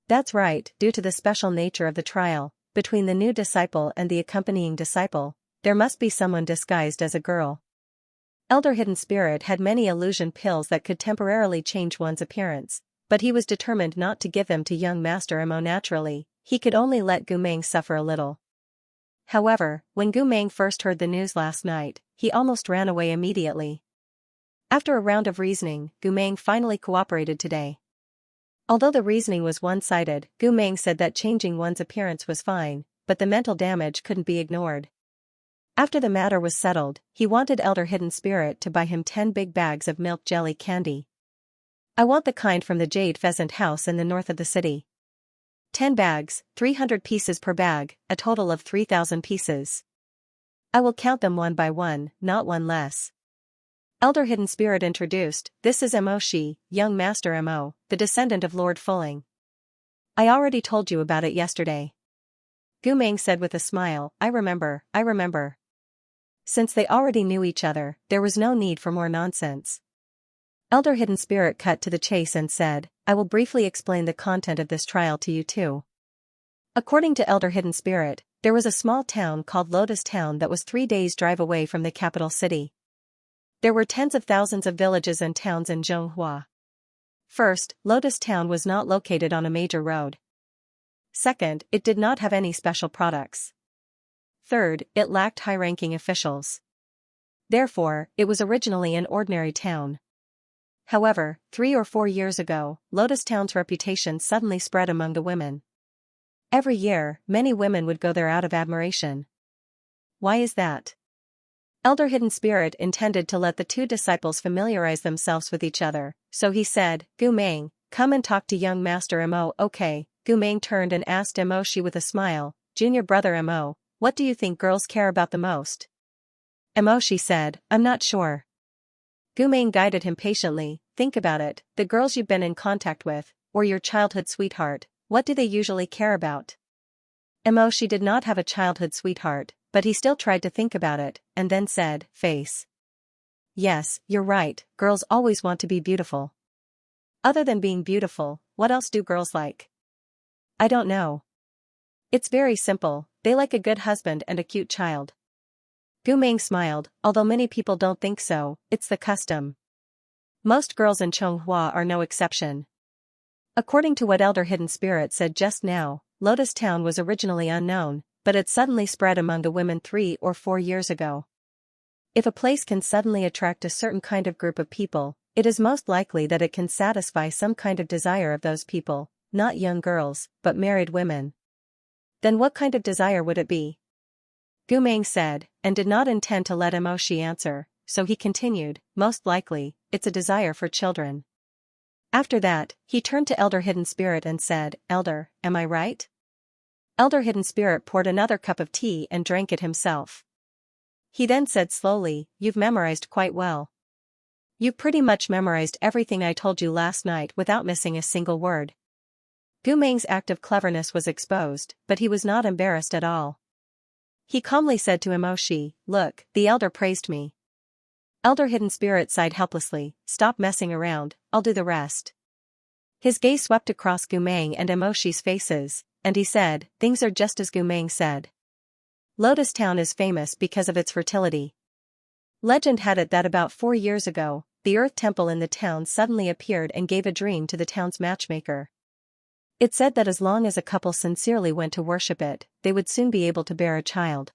S1: That's right, due to the special nature of the trial, between the new disciple and the accompanying disciple, there must be someone disguised as a girl. Elder Hidden Spirit had many illusion pills that could temporarily change one's appearance, but he was determined not to give them to young Master Mo naturally. He could only let Gumeng suffer a little. However, when Gumeng first heard the news last night, he almost ran away immediately. After a round of reasoning, Gumeng finally cooperated today. Although the reasoning was one-sided, Gumeng said that changing one's appearance was fine, but the mental damage couldn't be ignored. After the matter was settled, he wanted Elder Hidden Spirit to buy him 10 big bags of milk jelly candy. I want the kind from the Jade Pheasant House in the north of the city. 10 bags, 300 pieces per bag, a total of 3,000 pieces. I will count them one by one, not one less. Elder Hidden Spirit introduced, this is Mo, young Master Mo, the descendant of Lord Fulling. I already told you about it yesterday. Gumeng said with a smile, I remember. Since they already knew each other, there was no need for more nonsense. Elder Hidden Spirit cut to the chase and said, I will briefly explain the content of this trial to you too. According to Elder Hidden Spirit, there was a small town called Lotus Town that was 3 days' drive away from the capital city. There were tens of thousands of villages and towns in Zhonghua. First, Lotus Town was not located on a major road. Second, it did not have any special products. Third, it lacked high-ranking officials. Therefore, it was originally an ordinary town. However, 3 or 4 years ago, Lotus Town's reputation suddenly spread among the women. Every year, many women would go there out of admiration. Why is that? Elder Hidden Spirit intended to let the two disciples familiarize themselves with each other, so he said, Gumeng, come and talk to young Master Mo. Okay. Gumeng turned and asked Emoshi with a smile, Junior brother Mo, what do you think girls care about the most? Emoshi said, I'm not sure. Gumeng guided him patiently, think about it, the girls you've been in contact with, or your childhood sweetheart, what do they usually care about? Emoshi did not have a childhood sweetheart, but he still tried to think about it, and then said, face. Yes, you're right, girls always want to be beautiful. Other than being beautiful, what else do girls like? I don't know. It's very simple, they like a good husband and a cute child. Gumeng smiled, although many people don't think so, it's the custom. Most girls in Zhonghua are no exception. According to what Elder Hidden Spirit said just now, Lotus Town was originally unknown, but it suddenly spread among the women 3 or 4 years ago. If a place can suddenly attract a certain kind of group of people, it is most likely that it can satisfy some kind of desire of those people, not young girls, but married women. Then what kind of desire would it be? Gu Meng said, and did not intend to let Emoshi answer, so he continued, most likely, it's a desire for children. After that, he turned to Elder Hidden Spirit and said, Elder, am I right? Elder Hidden Spirit poured another cup of tea and drank it himself. He then said slowly, you've memorized quite well. You pretty much memorized everything I told you last night without missing a single word. Gu Meng's act of cleverness was exposed, but he was not embarrassed at all. He calmly said to Emoshi, look, the elder praised me. Elder Hidden Spirit sighed helplessly, stop messing around, I'll do the rest. His gaze swept across Gu Meng and Emoshi's faces, and he said, things are just as Gu Meng said. Lotus Town is famous because of its fertility. Legend had it that about 4 years ago, the Earth Temple in the town suddenly appeared and gave a dream to the town's matchmaker. It said that as long as a couple sincerely went to worship it, they would soon be able to bear a child.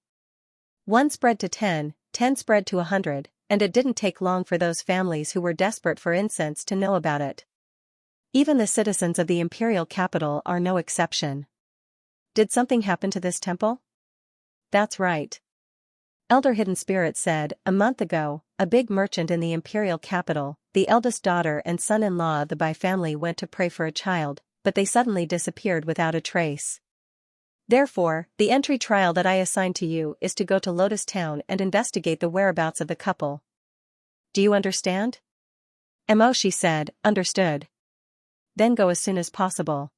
S1: 1 spread to 10, 10 spread to 100, and it didn't take long for those families who were desperate for incense to know about it. Even the citizens of the imperial capital are no exception. Did something happen to this temple? That's right. Elder Hidden Spirit said, a month ago, a big merchant in the imperial capital, the eldest daughter and son-in-law of the Bai family went to pray for a child, but they suddenly disappeared without a trace. Therefore, the entry trial that I assigned to you is to go to Lotus Town and investigate the whereabouts of the couple. Do you understand? Emoshi said, understood. Then go as soon as possible.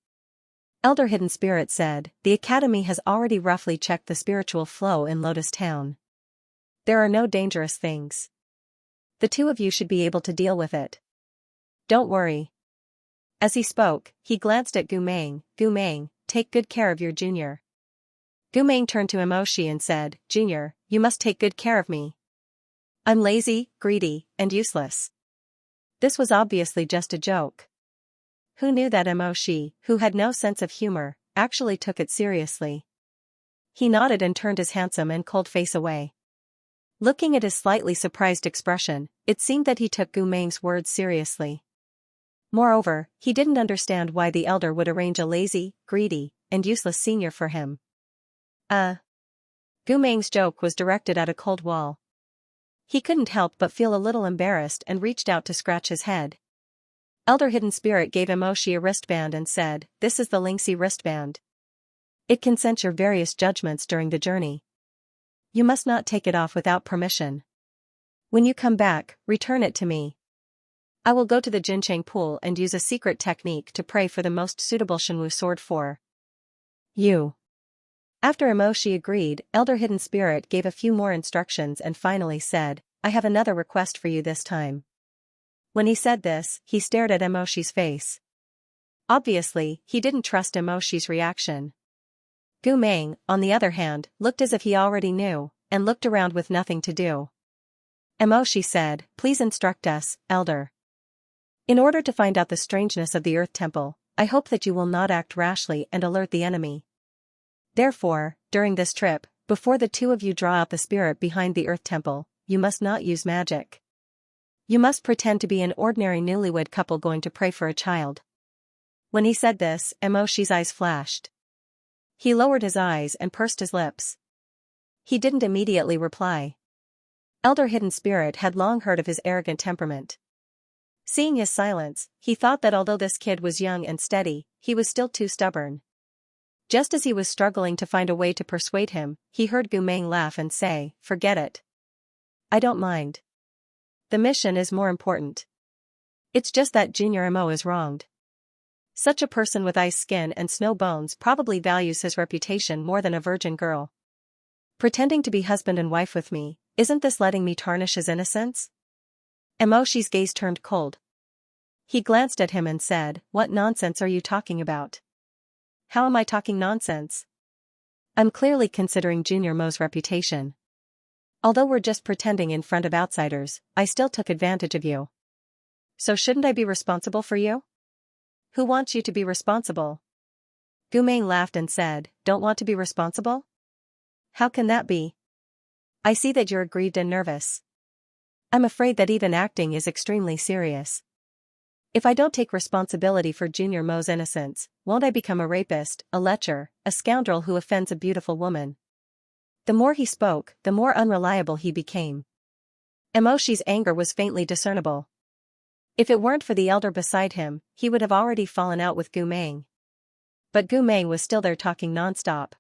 S1: Elder Hidden Spirit said, the Academy has already roughly checked the spiritual flow in Lotus Town. There are no dangerous things. The two of you should be able to deal with it. Don't worry. As he spoke, he glanced at Gu Meng, take good care of your junior. Gu Meng turned to Emoshi and said, Junior, you must take good care of me. I'm lazy, greedy, and useless. This was obviously just a joke. Who knew that Emoshi, who had no sense of humor, actually took it seriously? He nodded and turned his handsome and cold face away. Looking at his slightly surprised expression, it seemed that he took Gu Meng's words seriously. Moreover, he didn't understand why the elder would arrange a lazy, greedy, and useless senior for him. Gu Meng's joke was directed at a cold wall. He couldn't help but feel a little embarrassed and reached out to scratch his head. Elder Hidden Spirit gave Emoshi a wristband and said, this is the Xianxia wristband. It can sense your various judgments during the journey. You must not take it off without permission. When you come back, return it to me. I will go to the Jincheng pool and use a secret technique to pray for the most suitable Shenwu sword for you. After Emoshi agreed, Elder Hidden Spirit gave a few more instructions and finally said, I have another request for you this time. When he said this, he stared at Emoshi's face. Obviously, he didn't trust Emoshi's reaction. Gu Meng, on the other hand, looked as if he already knew, and looked around with nothing to do. Emoshi said, please instruct us, Elder. In order to find out the strangeness of the Earth Temple, I hope that you will not act rashly and alert the enemy. Therefore, during this trip, before the two of you draw out the spirit behind the Earth Temple, you must not use magic. You must pretend to be an ordinary newlywed couple going to pray for a child. When he said this, Emoshi's eyes flashed. He lowered his eyes and pursed his lips. He didn't immediately reply. Elder Hidden Spirit had long heard of his arrogant temperament. Seeing his silence, he thought that although this kid was young and steady, he was still too stubborn. Just as he was struggling to find a way to persuade him, he heard Gu Meng laugh and say, forget it. I don't mind. The mission is more important. It's just that Junior Mo is wronged. Such a person with ice skin and snow bones probably values his reputation more than a virgin girl. Pretending to be husband and wife with me, isn't this letting me tarnish his innocence? Emoshi's gaze turned cold. He glanced at him and said, what nonsense are you talking about? How am I talking nonsense? I'm clearly considering Junior Mo's reputation. Although we're just pretending in front of outsiders, I still took advantage of you. So shouldn't I be responsible for you? Who wants you to be responsible? Gu Meng laughed and said, don't want to be responsible? How can that be? I see that you're aggrieved and nervous. I'm afraid that even acting is extremely serious. If I don't take responsibility for Junior Mo's innocence, won't I become a rapist, a lecher, a scoundrel who offends a beautiful woman? The more he spoke, the more unreliable he became. Emoshi's anger was faintly discernible. If it weren't for the elder beside him, he would have already fallen out with Gu Meng. But Gu Meng was still there talking nonstop.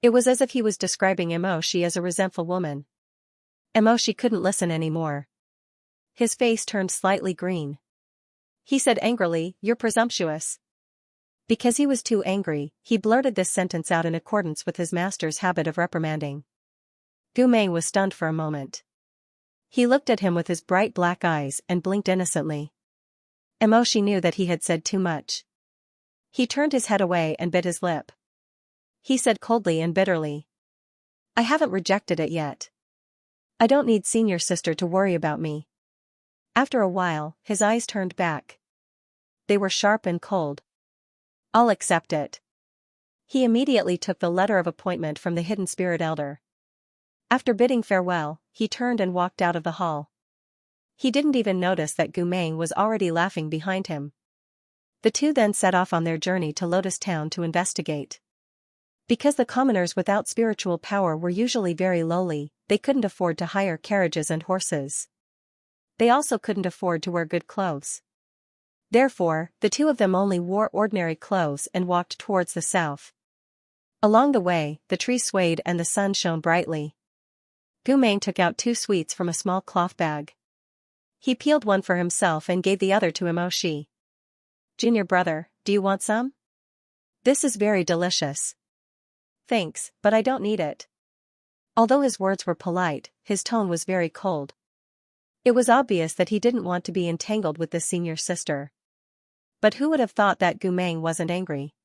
S1: It was as if he was describing Emoshi as a resentful woman. Emoshi couldn't listen anymore. His face turned slightly green. He said angrily, "You're presumptuous." Because he was too angry, he blurted this sentence out in accordance with his master's habit of reprimanding. Gu Meng was stunned for a moment. He looked at him with his bright black eyes and blinked innocently. Emoshi knew that he had said too much. He turned his head away and bit his lip. He said coldly and bitterly, "I haven't rejected it yet. I don't need senior sister to worry about me." After a while, his eyes turned back. They were sharp and cold. "I'll accept it." He immediately took the letter of appointment from the hidden spirit elder. After bidding farewell, he turned and walked out of the hall. He didn't even notice that Gu Meng was already laughing behind him. The two then set off on their journey to Lotus Town to investigate. Because the commoners without spiritual power were usually very lowly, they couldn't afford to hire carriages and horses. They also couldn't afford to wear good clothes. Therefore, the two of them only wore ordinary clothes and walked towards the south. Along the way, the trees swayed and the sun shone brightly. Gu Meng took out 2 sweets from a small cloth bag. He peeled one for himself and gave the other to Emoshi. "Junior brother, do you want some? This is very delicious." "Thanks, but I don't need it." Although his words were polite, his tone was very cold. It was obvious that he didn't want to be entangled with this senior sister. But who would have thought that Gu Meng wasn't angry?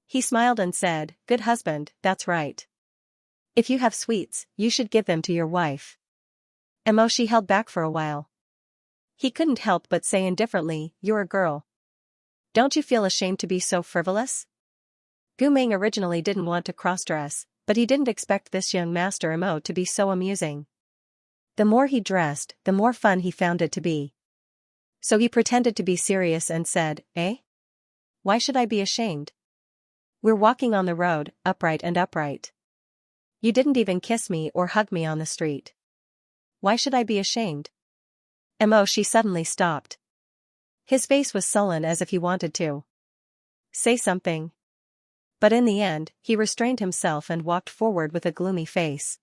S1: He smiled and said, "Good husband, that's right. If you have sweets, you should give them to your wife." Emoshi held back for a while. He couldn't help but say indifferently, "You're a girl. Don't you feel ashamed to be so frivolous?" Gu Meng originally didn't want to cross-dress, but he didn't expect this young master Emo to be so amusing. The more he dressed, the more fun he found it to be. So he pretended to be serious and said, "Eh? Why should I be ashamed? We're walking on the road, upright and upright. You didn't even kiss me or hug me on the street. Why should I be ashamed?" Emoshi suddenly stopped. His face was sullen as if he wanted to say something. But in the end, he restrained himself and walked forward with a gloomy face.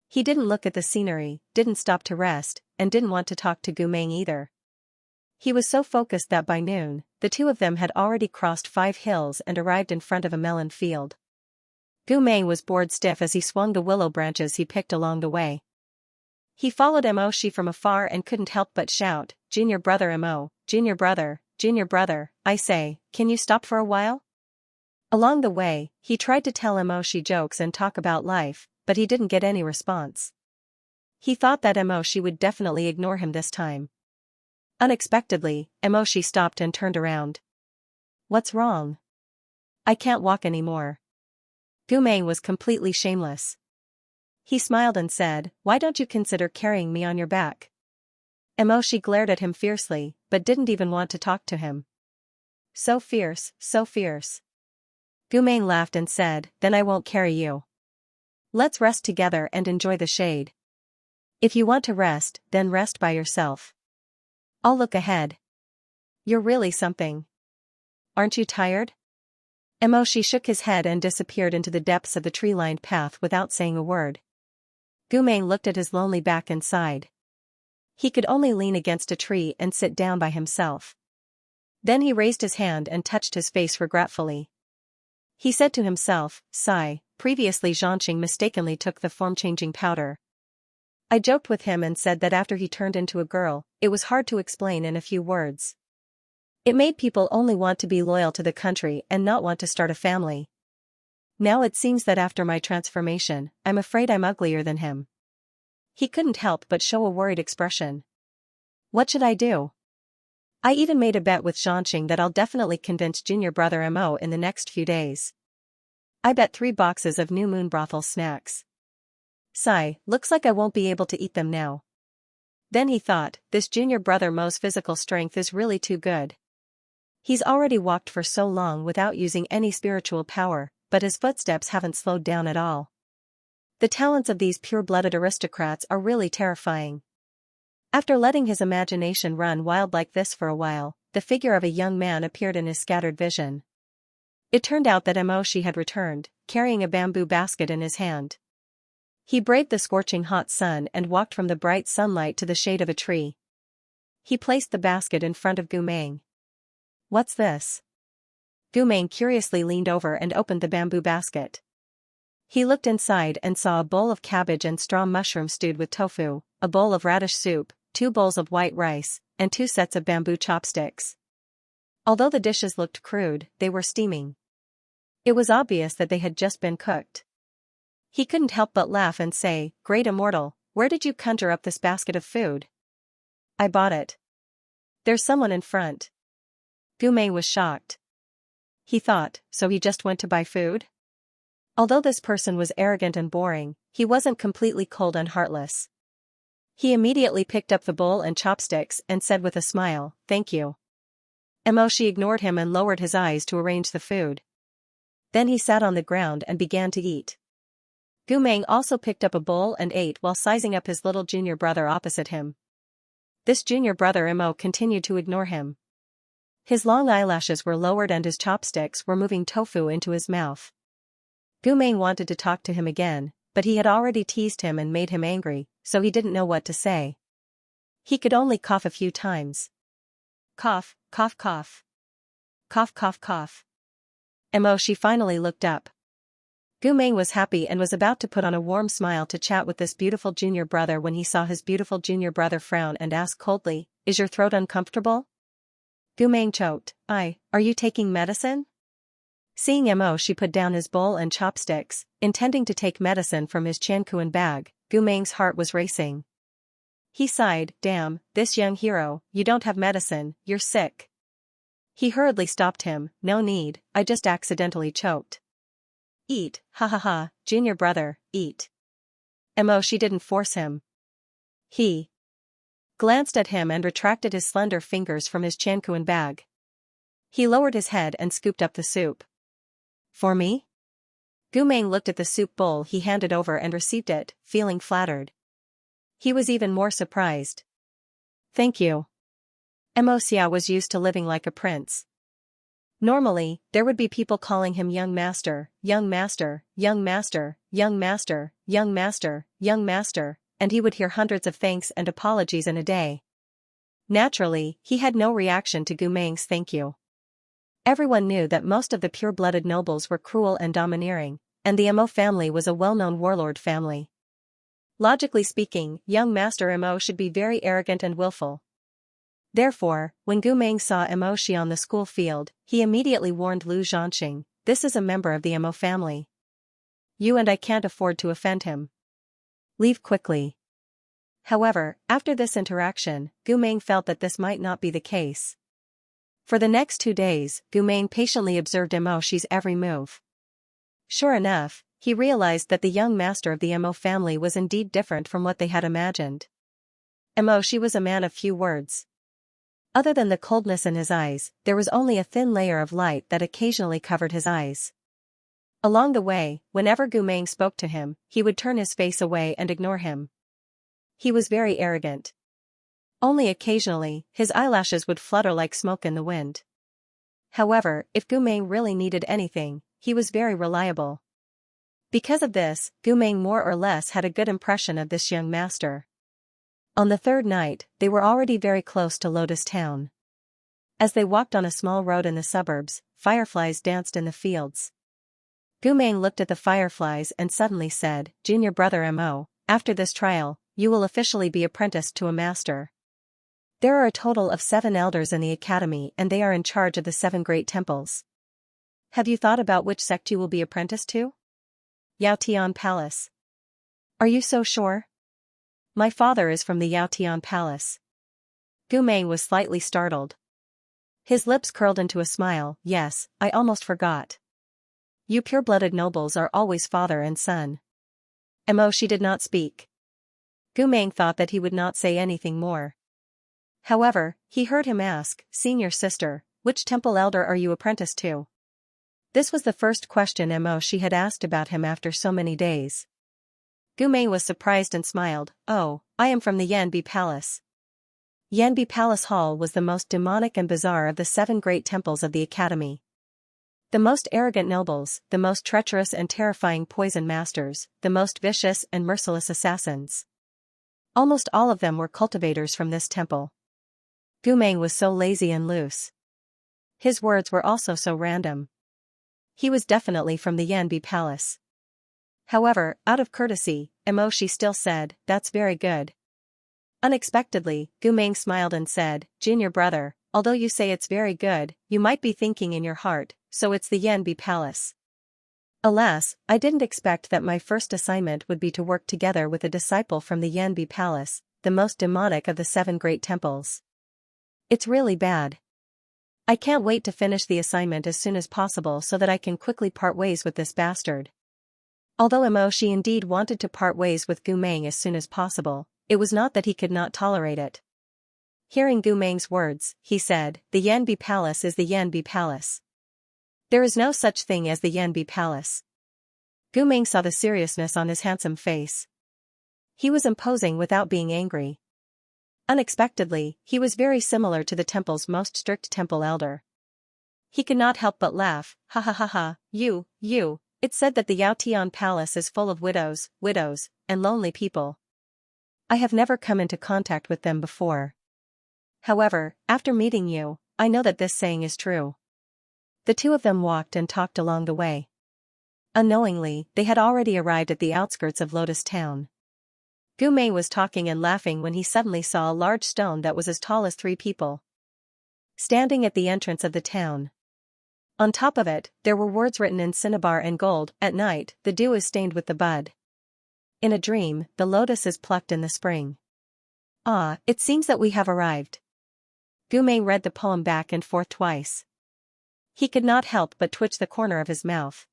S1: He didn't look at the scenery, didn't stop to rest, and didn't want to talk to Gu Meng either. He was so focused that by noon, the two of them had already crossed 5 hills and arrived in front of a melon field. Gu Meng was bored stiff as he swung the willow branches he picked along the way. He followed Emoshi from afar and couldn't help but shout, "Junior brother Emo, junior brother, I say, can you stop for a while?" Along the way, he tried to tell Emoshi jokes and talk about life, but he didn't get any response. He thought that Emoshi would definitely ignore him this time. Unexpectedly, Emoshi stopped and turned around. "What's wrong?" "I can't walk anymore." Gu Meng was completely shameless. He smiled and said, "Why don't you consider carrying me on your back?" Emoshi glared at him fiercely, but didn't even want to talk to him. So fierce, so fierce. Gu Meng laughed and said, "Then I won't carry you. Let's rest together and enjoy the shade. If you want to rest, then rest by yourself. I'll look ahead." "You're really something. Aren't you tired?" Emoshi shook his head and disappeared into the depths of the tree-lined path without saying a word. Gu Meng looked at his lonely back and sighed. He could only lean against a tree and sit down by himself. Then he raised his hand and touched his face regretfully. He said to himself, "Sigh, previously Xianxia mistakenly took the form-changing powder. I joked with him and said that after he turned into a girl, it was hard to explain in a few words. It made people only want to be loyal to the country and not want to start a family. Now it seems that after my transformation, I'm afraid I'm uglier than him." He couldn't help but show a worried expression. "What should I do? I even made a bet with Xianxia that I'll definitely convince junior brother Mo in the next few days. I bet 3 boxes of new moon brothel snacks. Sigh, looks like I won't be able to eat them now." Then he thought, this junior brother Mo's physical strength is really too good. He's already walked for so long without using any spiritual power, but his footsteps haven't slowed down at all. The talents of these pure-blooded aristocrats are really terrifying. After letting his imagination run wild like this for a while, the figure of a young man appeared in his scattered vision. It turned out that Moshi had returned, carrying a bamboo basket in his hand. He braved the scorching hot sun and walked from the bright sunlight to the shade of a tree. He placed the basket in front of Gumeng. What's this? Gumeng curiously leaned over and opened the bamboo basket. He looked inside and saw a bowl of cabbage and straw mushroom stewed with tofu, a bowl of radish soup, 2 bowls of white rice, and 2 sets of bamboo chopsticks. Although the dishes looked crude, they were steaming. It was obvious that they had just been cooked. He couldn't help but laugh and say, "Great immortal, where did you conjure up this basket of food?" "I bought it." "There's someone in front." Gumei was shocked. He thought, so he just went to buy food? Although this person was arrogant and boring, he wasn't completely cold and heartless. He immediately picked up the bowl and chopsticks and said with a smile, "Thank you." Emoshi ignored him and lowered his eyes to arrange the food. Then he sat on the ground and began to eat. Gumeng also picked up a bowl and ate while sizing up his little junior brother opposite him. This junior brother Emo continued to ignore him. His long eyelashes were lowered and his chopsticks were moving tofu into his mouth. Gumeng wanted to talk to him again, but he had already teased him and made him angry, so he didn't know what to say. He could only cough a few times. Cough, cough, cough. Cough, cough, cough. Emoshi finally looked up. Gumeng was happy and was about to put on a warm smile to chat with this beautiful junior brother when he saw his beautiful junior brother frown and ask coldly, "Is your throat uncomfortable?" Gumeng choked, Are you taking medicine?" Seeing Emoshi put down his bowl and chopsticks, intending to take medicine from his chankuan bag, Gumeng's heart was racing. He sighed, "Damn, this young hero, you don't have medicine, you're sick." He hurriedly stopped him, "No need, I just accidentally choked." "Eat, ha ha ha, junior brother, eat." Emoshi didn't force him. He glanced at him and retracted his slender fingers from his chankuan bag. He lowered his head and scooped up the soup. "For me?" Gumeng looked at the soup bowl he handed over and received it, feeling flattered. He was even more surprised. "Thank you." Xianxia was used to living like a prince. Normally, there would be people calling him young master, young master, young master, young master, young master, young master, and he would hear hundreds of thanks and apologies in a day. Naturally, he had no reaction to Gumeng's thank you. Everyone knew that most of the pure-blooded nobles were cruel and domineering, and the Emo family was a well-known warlord family. Logically speaking, young Master Emo should be very arrogant and willful. Therefore, when Gumeng saw Emoshi on the school field, he immediately warned Lu Zhanxing, "This is a member of the Emo family. You and I can't afford to offend him. Leave quickly." However, after this interaction, Gumeng felt that this might not be the case. For the next 2 days, Gumeng patiently observed Emoshi's every move. Sure enough, he realized that the young master of the Emo family was indeed different from what they had imagined. Emoshi was a man of few words. Other than the coldness in his eyes, there was only a thin layer of light that occasionally covered his eyes. Along the way, whenever Gumeng spoke to him, he would turn his face away and ignore him. He was very arrogant. Only occasionally, his eyelashes would flutter like smoke in the wind. However, if Gumeng really needed anything, he was very reliable. Because of this, Gumeng more or less had a good impression of this young master. On the 3rd night, they were already very close to Lotus Town. As they walked on a small road in the suburbs, fireflies danced in the fields. Gumeng looked at the fireflies and suddenly said, "Junior brother Mo, after this trial, you will officially be apprenticed to a master. There are a total of 7 elders in the academy and they are in charge of the 7 great temples. Have you thought about which sect you will be apprenticed to?" "Yaotian Palace." "Are you so sure?" "My father is from the Yaotian Palace." Gumeng was slightly startled. His lips curled into a smile. "Yes, I almost forgot. You pure-blooded nobles are always father and son." Emoshi did not speak. Gu Meng thought that he would not say anything more. However, he heard him ask, "Senior sister, which temple elder are you apprenticed to?" This was the first question She had asked about him after so many days. Gu Mei was surprised and smiled. "Oh, I am from the Yanbi Palace." Yanbi Palace Hall was the most demonic and bizarre of the 7 great temples of the academy. The most arrogant nobles, the most treacherous and terrifying poison masters, the most vicious and merciless assassins. Almost all of them were cultivators from this temple. Gu Mei was so lazy and loose. His words were also so random. He was definitely from the Yanbi Palace. However, out of courtesy, She still said, "That's very good." Unexpectedly, Gu Meng smiled and said, "Junior brother, although you say it's very good, you might be thinking in your heart, so it's the Yanbi Palace." Alas, I didn't expect that my first assignment would be to work together with a disciple from the Yanbi Palace, the most demonic of the 7 great temples. It's really bad. I can't wait to finish the assignment as soon as possible so that I can quickly part ways with this bastard. Although She indeed wanted to part ways with Gu Meng as soon as possible, it was not that he could not tolerate it. Hearing Gu Meng's words, he said, "The Yanbi Palace is the Yanbi Palace. There is no such thing as the Yanbi Palace." Gu Meng saw the seriousness on his handsome face. He was imposing without being angry. Unexpectedly, he was very similar to the temple's most strict temple elder. He could not help but laugh. "Ha ha ha ha, you, it's said that the Yaotian Palace is full of widows, and lonely people. I have never come into contact with them before. However, after meeting you, I know that this saying is true." The two of them walked and talked along the way. Unknowingly, they had already arrived at the outskirts of Lotus Town. Gu Mei was talking and laughing when he suddenly saw a large stone that was as tall as 3 people, standing at the entrance of the town. On top of it, there were words written in cinnabar and gold. "At night, the dew is stained with the bud. In a dream, the lotus is plucked in the spring. Ah, it seems that we have arrived." Gu Mei read the poem back and forth twice. He could not help but twitch the corner of his mouth.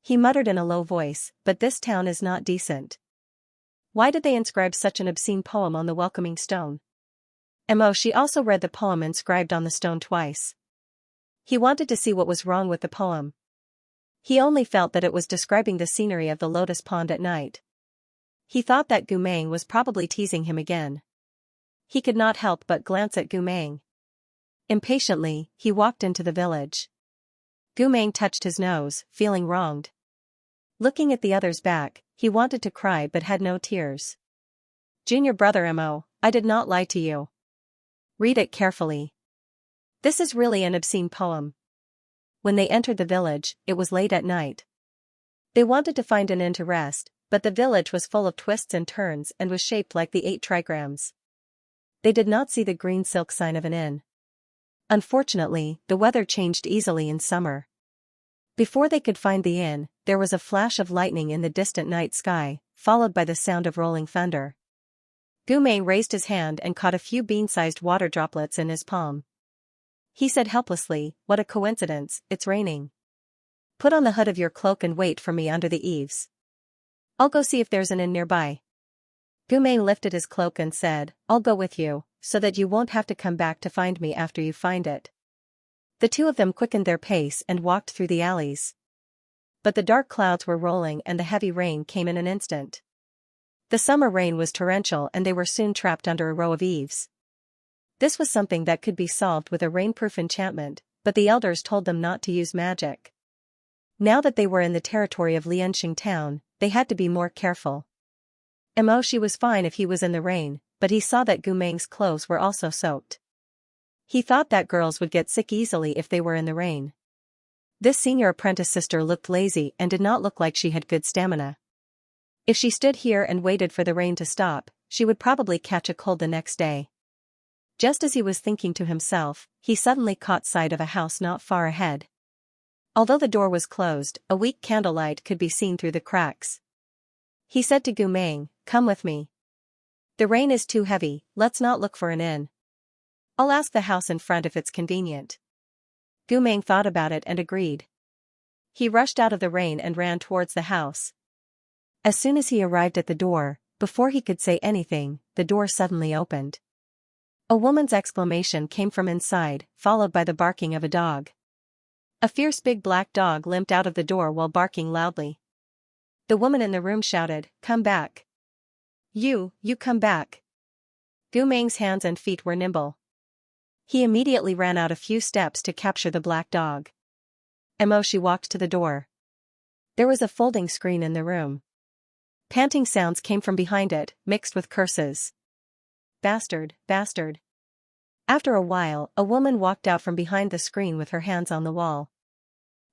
S1: He muttered in a low voice, "But this town is not decent. Why did they inscribe such an obscene poem on the welcoming stone?" She also read the poem inscribed on the stone twice. He wanted to see what was wrong with the poem. He only felt that it was describing the scenery of the lotus pond at night. He thought that Gu Meng was probably teasing him again. He could not help but glance at Gu Meng. Impatiently, he walked into the village. Gu Meng touched his nose, feeling wronged. Looking at the other's back, he wanted to cry but had no tears. "Junior brother I did not lie to you. Read it carefully. This is really an obscene poem." When they entered the village, it was late at night. They wanted to find an inn to rest, but the village was full of twists and turns and was shaped like the 8 trigrams. They did not see the green silk sign of an inn. Unfortunately, the weather changed easily in summer. Before they could find the inn, there was a flash of lightning in the distant night sky, followed by the sound of rolling thunder. Gu Mei raised his hand and caught a few bean-sized water droplets in his palm. He said helplessly, "What a coincidence, it's raining. Put on the hood of your cloak and wait for me under the eaves. I'll go see if there's an inn nearby." Gu Mei lifted his cloak and said, "I'll go with you, so that you won't have to come back to find me after you find it." The two of them quickened their pace and walked through the alleys. But the dark clouds were rolling and the heavy rain came in an instant. The summer rain was torrential and they were soon trapped under a row of eaves. This was something that could be solved with a rainproof enchantment, but the elders told them not to use magic. Now that they were in the territory of Lianxing town, they had to be more careful. She was fine if he was in the rain, but he saw that Gu Meng's clothes were also soaked. He thought that girls would get sick easily if they were in the rain. This senior apprentice sister looked lazy and did not look like she had good stamina. If she stood here and waited for the rain to stop, she would probably catch a cold the next day. Just as he was thinking to himself, he suddenly caught sight of a house not far ahead. Although the door was closed, a weak candlelight could be seen through the cracks. He said to Gu Meng, "Come with me. The rain is too heavy, let's not look for an inn. I'll ask the house in front if it's convenient." Gu Meng thought about it and agreed. He rushed out of the rain and ran towards the house. As soon as he arrived at the door, Before he could say anything, the door suddenly opened. A woman's exclamation came from inside, followed by the barking of a dog. A fierce big black dog limped out of the door while barking loudly. The woman in the room shouted, "Come back. You come back." Gu Meng's hands and feet were nimble. He immediately ran out a few steps to capture the black dog. Emoshi walked to the door. There was a folding screen in the room. Panting sounds came from behind it, mixed with curses. "Bastard, bastard." After a while, a woman walked out from behind the screen with her hands on the wall.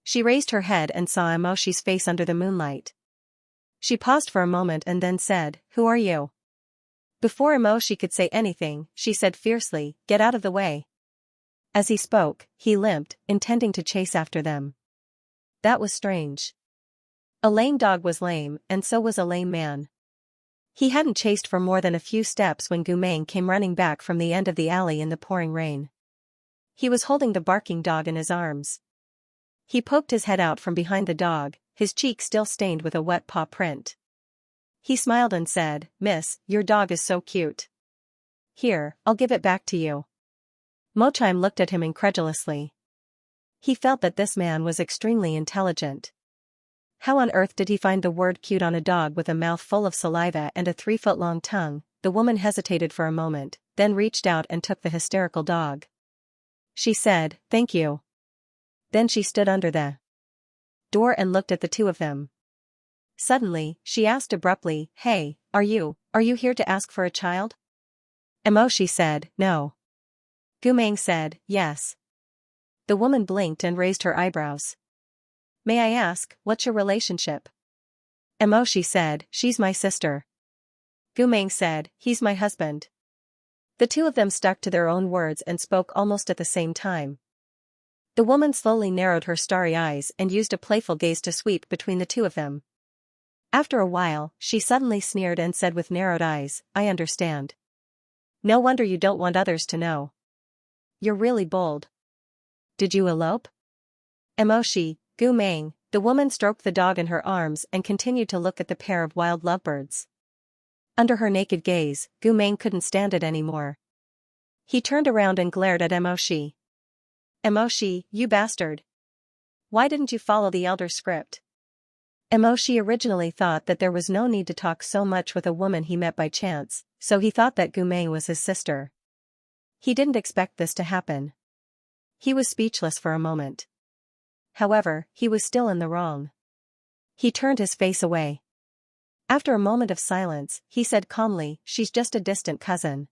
S1: She raised her head and saw Emoshi's face under the moonlight. She paused for a moment and then said, "Who are you?" Before Emoshi could say anything, she said fiercely, "Get out of the way." As he spoke, he limped, intending to chase after them. That was strange. A lame dog was lame, and so was a lame man. He hadn't chased for more than a few steps when Gu Meng came running back from the end of the alley in the pouring rain. He was holding the barking dog in his arms. He poked his head out from behind the dog, his cheek still stained with a wet paw print. He smiled and said, "Miss, your dog is so cute. Here, I'll give it back to you." Mochime looked at him incredulously. He felt that this man was extremely intelligent. How on earth did he find the word cute on a dog with a mouth full of saliva and a 3-foot-long tongue? The woman hesitated for a moment, then reached out and took the hysterical dog. She said, "Thank you." Then she stood under the door and looked at the two of them. Suddenly, she asked abruptly, "Hey, are you here to ask for a child?" Emoshi said, "No." Gu Meng said, "Yes." The woman blinked and raised her eyebrows. "May I ask, what's your relationship?" Emoshi said, "She's my sister." Gu Meng said, "He's my husband." The two of them stuck to their own words and spoke almost at the same time. The woman slowly narrowed her starry eyes and used a playful gaze to sweep between the two of them. After a while, she suddenly sneered and said with narrowed eyes, "I understand. No wonder you don't want others to know. You're really bold. Did you elope?" Emoshi, Gu Meng, the woman stroked the dog in her arms and continued to look at the pair of wild lovebirds. Under her naked gaze, Gu Meng couldn't stand it anymore. He turned around and glared at Emoshi. "Emoshi, you bastard. Why didn't you follow the elder's script?" Emoshi originally thought that there was no need to talk so much with a woman he met by chance, so he thought that Gu Meng was his sister. He didn't expect this to happen. He was speechless for a moment. However, he was still in the wrong. He turned his face away. After a moment of silence, he said calmly, "She's just a distant cousin."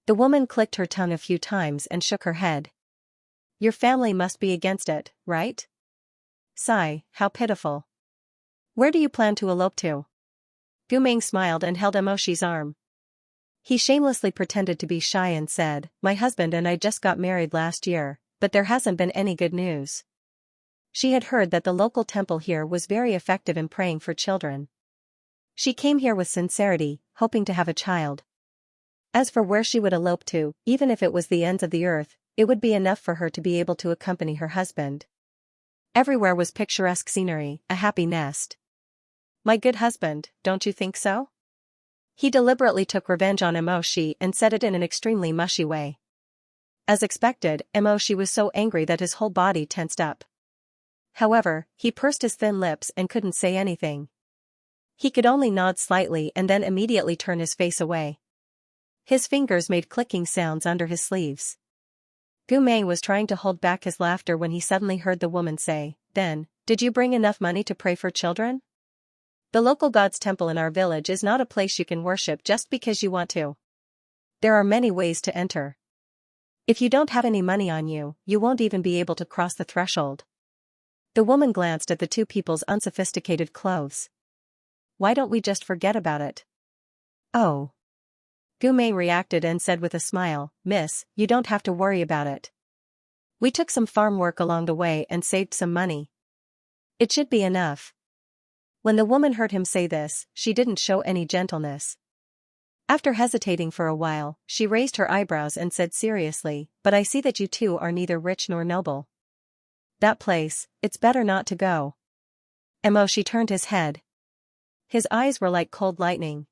S1: The woman clicked her tongue a few times and shook her head. "Your family must be against it, right? Sigh, how pitiful. Where do you plan to elope to?" Gu Meng smiled and held Emoshi's arm. He shamelessly pretended to be shy and said, "My husband and I just got married last year, but there hasn't been any good news." She had heard that the local temple here was very effective in praying for children. She came here with sincerity, hoping to have a child. As for where she would elope to, even if it was the ends of the earth, it would be enough for her to be able to accompany her husband. Everywhere was picturesque scenery, a happy nest. My good husband, don't you think so? He deliberately took revenge on Emoshi and said it in an extremely mushy way. As expected, Emoshi was so angry that his whole body tensed up. However, he pursed his thin lips and couldn't say anything. He could only nod slightly and then immediately turn his face away. His fingers made clicking sounds under his sleeves. Gu Meng was trying to hold back his laughter when he suddenly heard the woman say, "Then, did you bring enough money to pray for children? The local god's temple in our village is not a place you can worship just because you want to. There are many ways to enter. If you don't have any money on you, you won't even be able to cross the threshold." The woman glanced at the two people's unsophisticated clothes. "Why don't we just forget about it?" "Oh." Gu Meng reacted and said with a smile, "Miss, you don't have to worry about it. We took some farm work along the way and saved some money. It should be enough." When the woman heard him say this, she didn't show any gentleness. After hesitating for a while, she raised her eyebrows and said seriously, "But I see that you two are neither rich nor noble. That place, it's better not to go." Emoshi turned his head. His eyes were like cold lightning.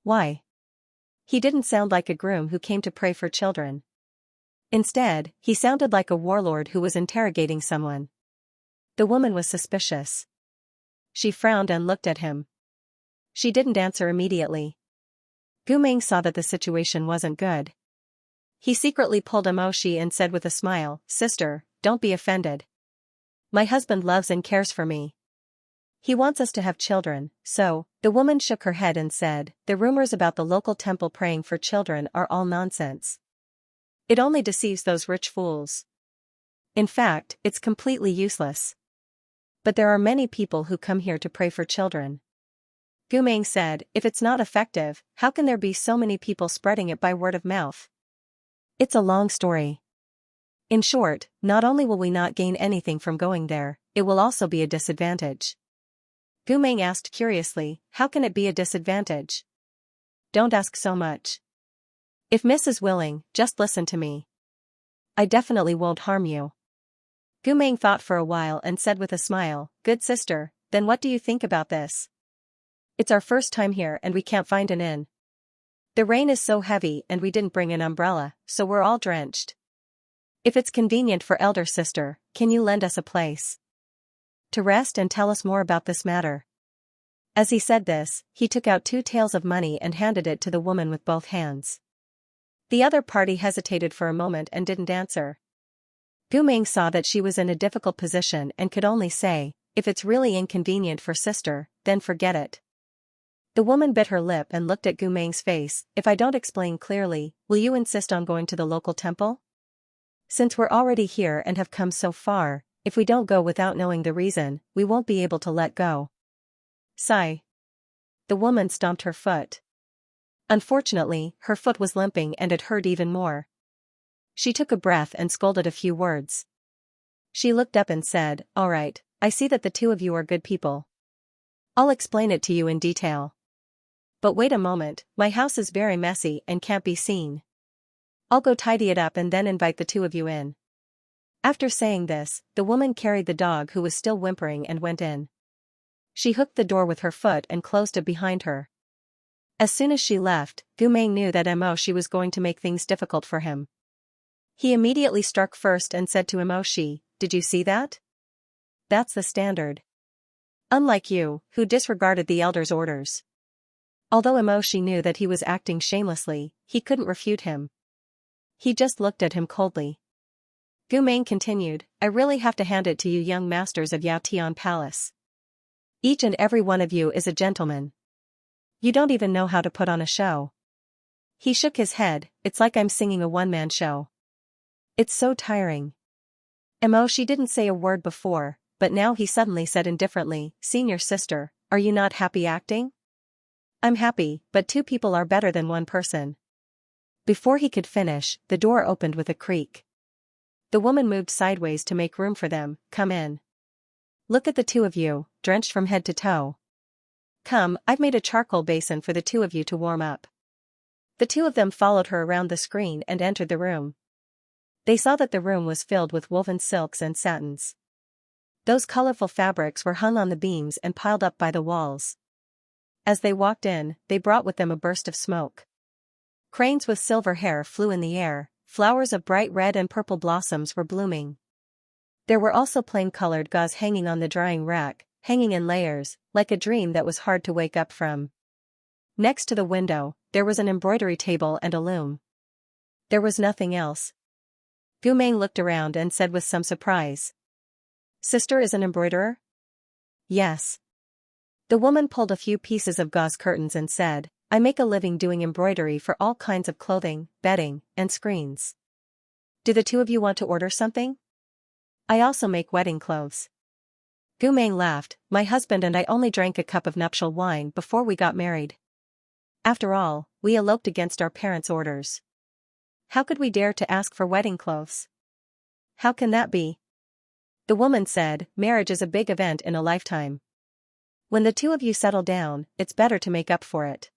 S1: Why? He didn't sound like a groom who came to pray for children. Instead, he sounded like a warlord who was interrogating someone. The woman was suspicious. She frowned and looked at him. She didn't answer immediately. Gu Ming saw that the situation wasn't good. He secretly pulled Emoshi and said with a smile, "Sister, don't be offended. My husband loves and cares for me. He wants us to have children, so." The woman shook her head and said, "The rumors about the local temple praying for children are all nonsense. It only deceives those rich fools. In fact, it's completely useless. But there are many people who come here to pray for children." Gu Ming said, "If it's not effective, how can there be so many people spreading it by word of mouth?" "It's a long story. In short, not only will we not gain anything from going there, it will also be a disadvantage." Gu Ming asked curiously, "How can it be a disadvantage?" "Don't ask so much. If Miss is willing, just listen to me. I definitely won't harm you." Gu Ming thought for a while and said with a smile, "Good sister, then what do you think about this? It's our first time here and we can't find an inn. The rain is so heavy and we didn't bring an umbrella, so we're all drenched. If it's convenient for elder sister, can you lend us a place to rest and tell us more about this matter?" As he said this, he took out 2 taels of money and handed it to the woman with both hands. The other party hesitated for a moment and didn't answer. Gu Ming saw that she was in a difficult position and could only say, "If it's really inconvenient for sister, then forget it." The woman bit her lip and looked at Gu Ming's face. "If I don't explain clearly, will you insist on going to the local temple? Since we're already here and have come so far, if we don't go without knowing the reason, we won't be able to let go." Sigh. The woman stomped her foot. Unfortunately, her foot was limping and it hurt even more. She took a breath and scolded a few words. She looked up and said, "All right, I see that the 2 of you are good people. I'll explain it to you in detail. But wait a moment, my house is very messy and can't be seen. I'll go tidy it up and then invite the 2 of you in." After saying this, the woman carried the dog who was still whimpering and went in. She hooked the door with her foot and closed it behind her. As soon as she left, Gu Ming knew that Emoshi was going to make things difficult for him. He immediately struck first and said to Emoshi, "Did you see that? That's the standard. Unlike you, who disregarded the elder's orders." Although Emoshi knew that he was acting shamelessly, he couldn't refute him. He just looked at him coldly. Gu Ming continued, "I really have to hand it to you young masters of Yao Tian Palace. Each and every one of you is a gentleman. You don't even know how to put on a show." He shook his head, "It's like I'm singing a one-man show. It's so tiring." Emoshi didn't say a word before, but now he suddenly said indifferently, "Senior sister, are you not happy acting?" "I'm happy, but 2 people are better than 1 person." Before he could finish, the door opened with a creak. The woman moved sideways to make room for them. "Come in. Look at the 2 of you, drenched from head to toe. Come, I've made a charcoal basin for the 2 of you to warm up." The 2 of them followed her around the screen and entered the room. They saw that the room was filled with woven silks and satins. Those colorful fabrics were hung on the beams and piled up by the walls. As they walked in, they brought with them a burst of smoke. Cranes with silver hair flew in the air, flowers of bright red and purple blossoms were blooming. There were also plain-colored gauze hanging on the drying rack, hanging in layers, like a dream that was hard to wake up from. Next to the window, there was an embroidery table and a loom. There was nothing else. Gu Ming looked around and said with some surprise, "Sister is an embroiderer?" "Yes." The woman pulled a few pieces of gauze curtains and said, "I make a living doing embroidery for all kinds of clothing, bedding, and screens. Do the 2 of you want to order something? I also make wedding clothes." Gu Ming laughed, "My husband and I only drank a cup of nuptial wine before we got married. After all, we eloped against our parents' orders. How could we dare to ask for wedding clothes?" "How can that be?" The woman said, "Marriage is a big event in a lifetime. When the 2 of you settle down, it's better to make up for it.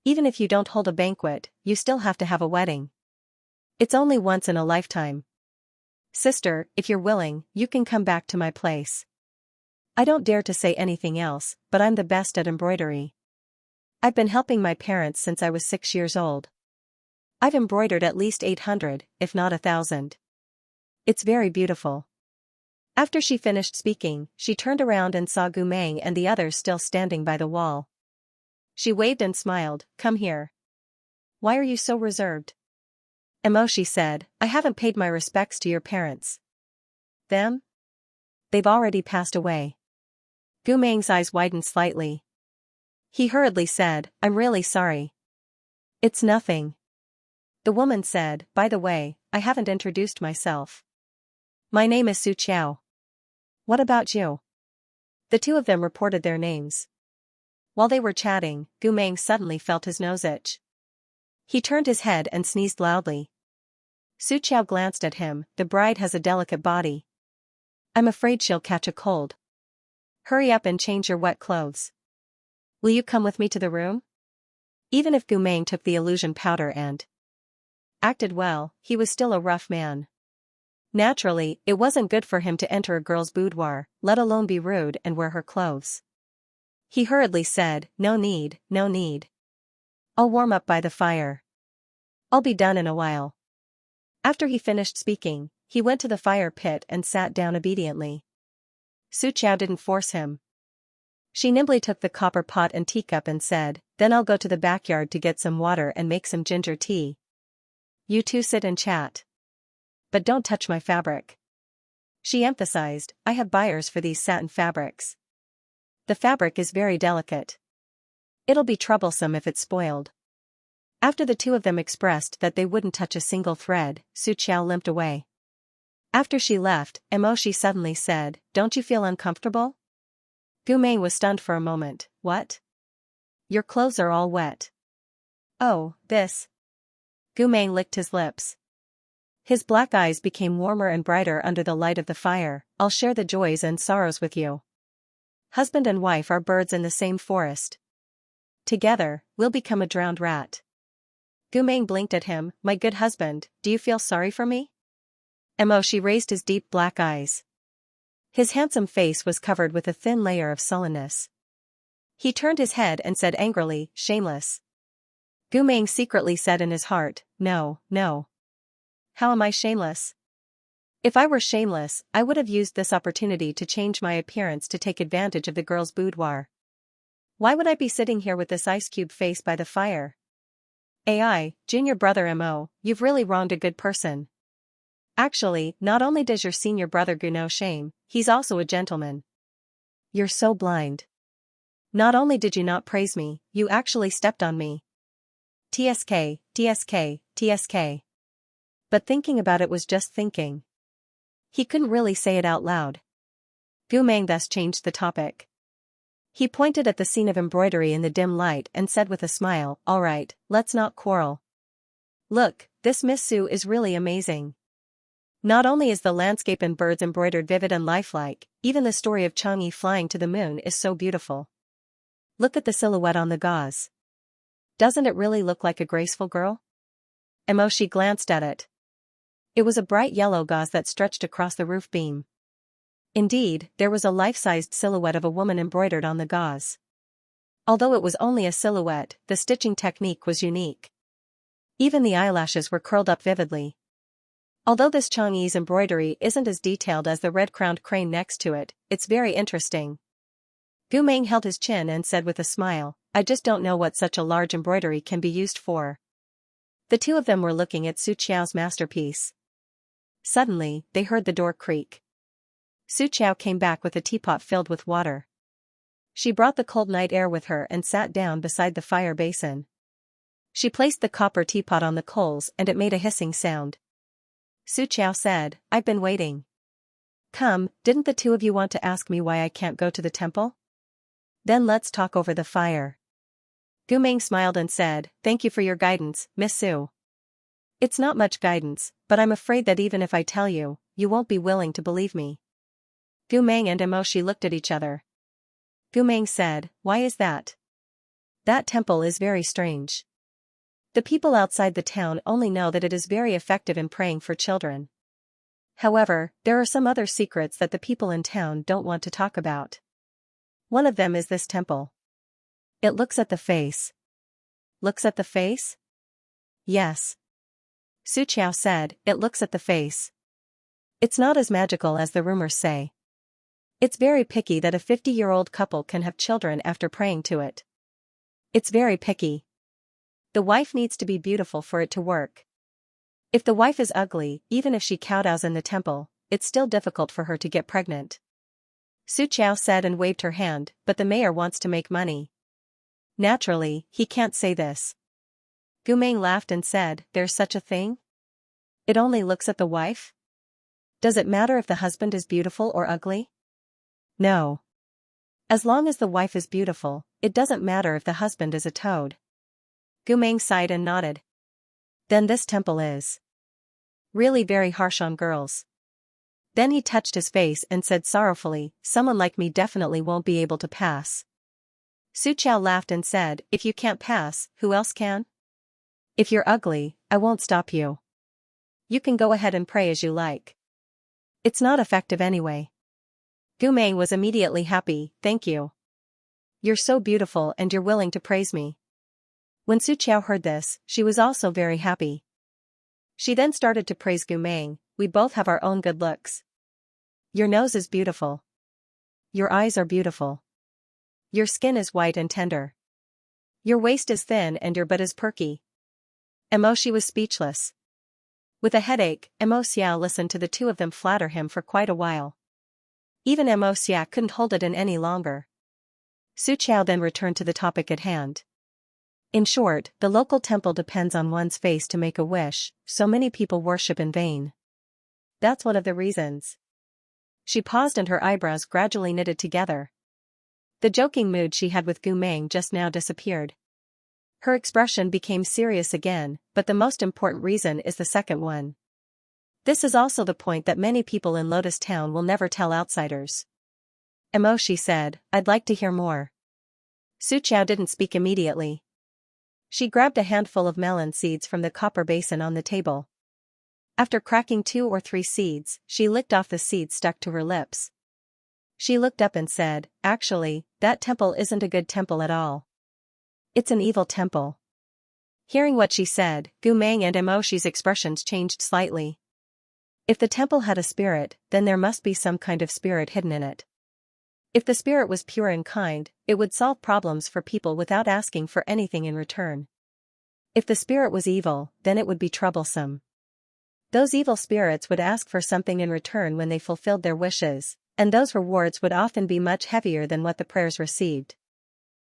S1: Even if you don't hold a banquet, you still have to have a wedding. It's only once in a lifetime. Sister, if you're willing, you can come back to my place. I don't dare to say anything else, but I'm the best at embroidery." I've been helping my parents since I was 6 years old. I've embroidered at least 800, if not 1,000. It's very beautiful. After she finished speaking, she turned around and saw Gu Meng and the others still standing by the wall. She waved and smiled, "Come here. Why are you so reserved?" Emoshi said, "I haven't paid my respects to your parents." "Them? They've already passed away." Gu Meng's eyes widened slightly. He hurriedly said, "I'm really sorry." "It's nothing." The woman said, "By the way, I haven't introduced myself. My name is Su Qiao. What about you?" The two of them reported their names. While they were chatting, Gu Meng suddenly felt his nose itch. He turned his head and sneezed loudly. Su Qiao glanced at him. "The bride has a delicate body. I'm afraid she'll catch a cold. Hurry up and change your wet clothes. Will you come with me to the room?" Even if Gu Meng took the illusion powder and acted well, he was still a rough man. Naturally, it wasn't good for him to enter a girl's boudoir, let alone be rude and wear her clothes. He hurriedly said, "No need, no need. I'll warm up by the fire. I'll be done in a while." After he finished speaking, he went to the fire pit and sat down obediently. Su Qiao didn't force him. She nimbly took the copper pot and teacup and said, "Then I'll go to the backyard to get some water and make some ginger tea. You two sit and chat. But don't touch my fabric." She emphasized, "I have buyers for these satin fabrics. The fabric is very delicate. It'll be troublesome if it's spoiled." After the two of them expressed that they wouldn't touch a single thread, Su Qiao limped away. After she left, Emoshi suddenly said, "Don't you feel uncomfortable?" Gu Meng was stunned for a moment. "What? Your clothes are all wet." "Oh, this." Gu Meng licked his lips. His black eyes became warmer and brighter under the light of the fire. "I'll share the joys and sorrows with you. Husband and wife are birds in the same forest. Together, we'll become a drowned rat." Gu Meng blinked at him. "My good husband, do you feel sorry for me?" Emoshi raised his deep black eyes. His handsome face was covered with a thin layer of sullenness. He turned his head and said angrily, "Shameless." Gu Meng secretly said in his heart, "No, no. How am I shameless? If I were shameless, I would have used this opportunity to change my appearance to take advantage of the girl's boudoir. Why would I be sitting here with this ice cube face by the fire? AI, junior brother Mo, you've really wronged a good person. Actually, not only does your senior brother Gu know shame, he's also a gentleman. You're so blind. Not only did you not praise me, you actually stepped on me. TSK, TSK, TSK. But thinking about it was just thinking. He couldn't really say it out loud. Gu Meng thus changed the topic. He pointed at the scene of embroidery in the dim light and said with a smile, "All right, let's not quarrel. Look, this Miss Su is really amazing. Not only is the landscape and birds embroidered vivid and lifelike, even the story of Chang'e flying to the moon is so beautiful. Look at the silhouette on the gauze. Doesn't it really look like a graceful girl?" Emoshi glanced at it. It was a bright yellow gauze that stretched across the roof beam. Indeed, there was a life-sized silhouette of a woman embroidered on the gauze. Although it was only a silhouette, the stitching technique was unique. Even the eyelashes were curled up vividly. Although this Chang'e's embroidery isn't as detailed as the red-crowned crane next to it, it's very interesting. Gu Meng held his chin and said with a smile, "I just don't know what such a large embroidery can be used for." The two of them were looking at Su Qiao's masterpiece. Suddenly, they heard the door creak. Su Qiao came back with a teapot filled with water. She brought the cold night air with her and sat down beside the fire basin. She placed the copper teapot on the coals and it made a hissing sound. Su Qiao said, "I've been waiting. Come, didn't the two of you want to ask me why I can't go to the temple? Then let's talk over the fire." Gu Meng smiled and said, "Thank you for your guidance, Miss Su. It's not much guidance, but I'm afraid that even if I tell you, you won't be willing to believe me." Gu Meng and Emoshi looked at each other. Gu Meng said, "Why is that? That temple is very strange. The people outside the town only know that it is very effective in praying for children. However, there are some other secrets that the people in town don't want to talk about. One of them is this temple. It looks at the face. Looks at the face? Yes. Xianxia said, it looks at the face. It's not as magical as the rumors say. It's very picky that a 50-year-old couple can have children after praying to it. It's very picky. The wife needs to be beautiful for it to work. If the wife is ugly, even if she kowtows in the temple, it's still difficult for her to get pregnant. Xianxia said and waved her hand, but the mayor wants to make money. Naturally, he can't say this. Gumeng laughed and said, there's such a thing? It only looks at the wife? Does it matter if the husband is beautiful or ugly? No. As long as the wife is beautiful, it doesn't matter if the husband is a toad. Gumeng sighed and nodded. Then this temple is really very harsh on girls. Then he touched his face and said sorrowfully, someone like me definitely won't be able to pass. Xianxia laughed and said, if you can't pass, who else can? If you're ugly, I won't stop you. You can go ahead and pray as you like. It's not effective anyway. Gumeng was immediately happy, thank you. You're so beautiful and you're willing to praise me. When Xianxia heard this, she was also very happy. She then started to praise Gumeng, we both have our own good looks. Your nose is beautiful. Your eyes are beautiful. Your skin is white and tender. Your waist is thin and your butt is perky. Emoshi was speechless. With a headache, Xiao listened to the two of them flatter him for quite a while. Even Xiao couldn't hold it in any longer. Xianxia then returned to the topic at hand. In short, the local temple depends on one's face to make a wish, so many people worship in vain. That's one of the reasons. She paused and her eyebrows gradually knitted together. The joking mood she had with Gumeng just now disappeared. Her expression became serious again, but the most important reason is the second one. This is also the point that many people in Lotus Town will never tell outsiders. Emoshi said, I'd like to hear more. Xianxia didn't speak immediately. She grabbed a handful of melon seeds from the copper basin on the table. After cracking 2 or 3 seeds, she licked off the seeds stuck to her lips. She looked up and said, actually, that temple isn't a good temple at all. It's an evil temple. Hearing what she said, Gumeng and Emoshi's expressions changed slightly. If the temple had a spirit, then there must be some kind of spirit hidden in it. If the spirit was pure and kind, it would solve problems for people without asking for anything in return. If the spirit was evil, then it would be troublesome. Those evil spirits would ask for something in return when they fulfilled their wishes, and those rewards would often be much heavier than what the prayers received.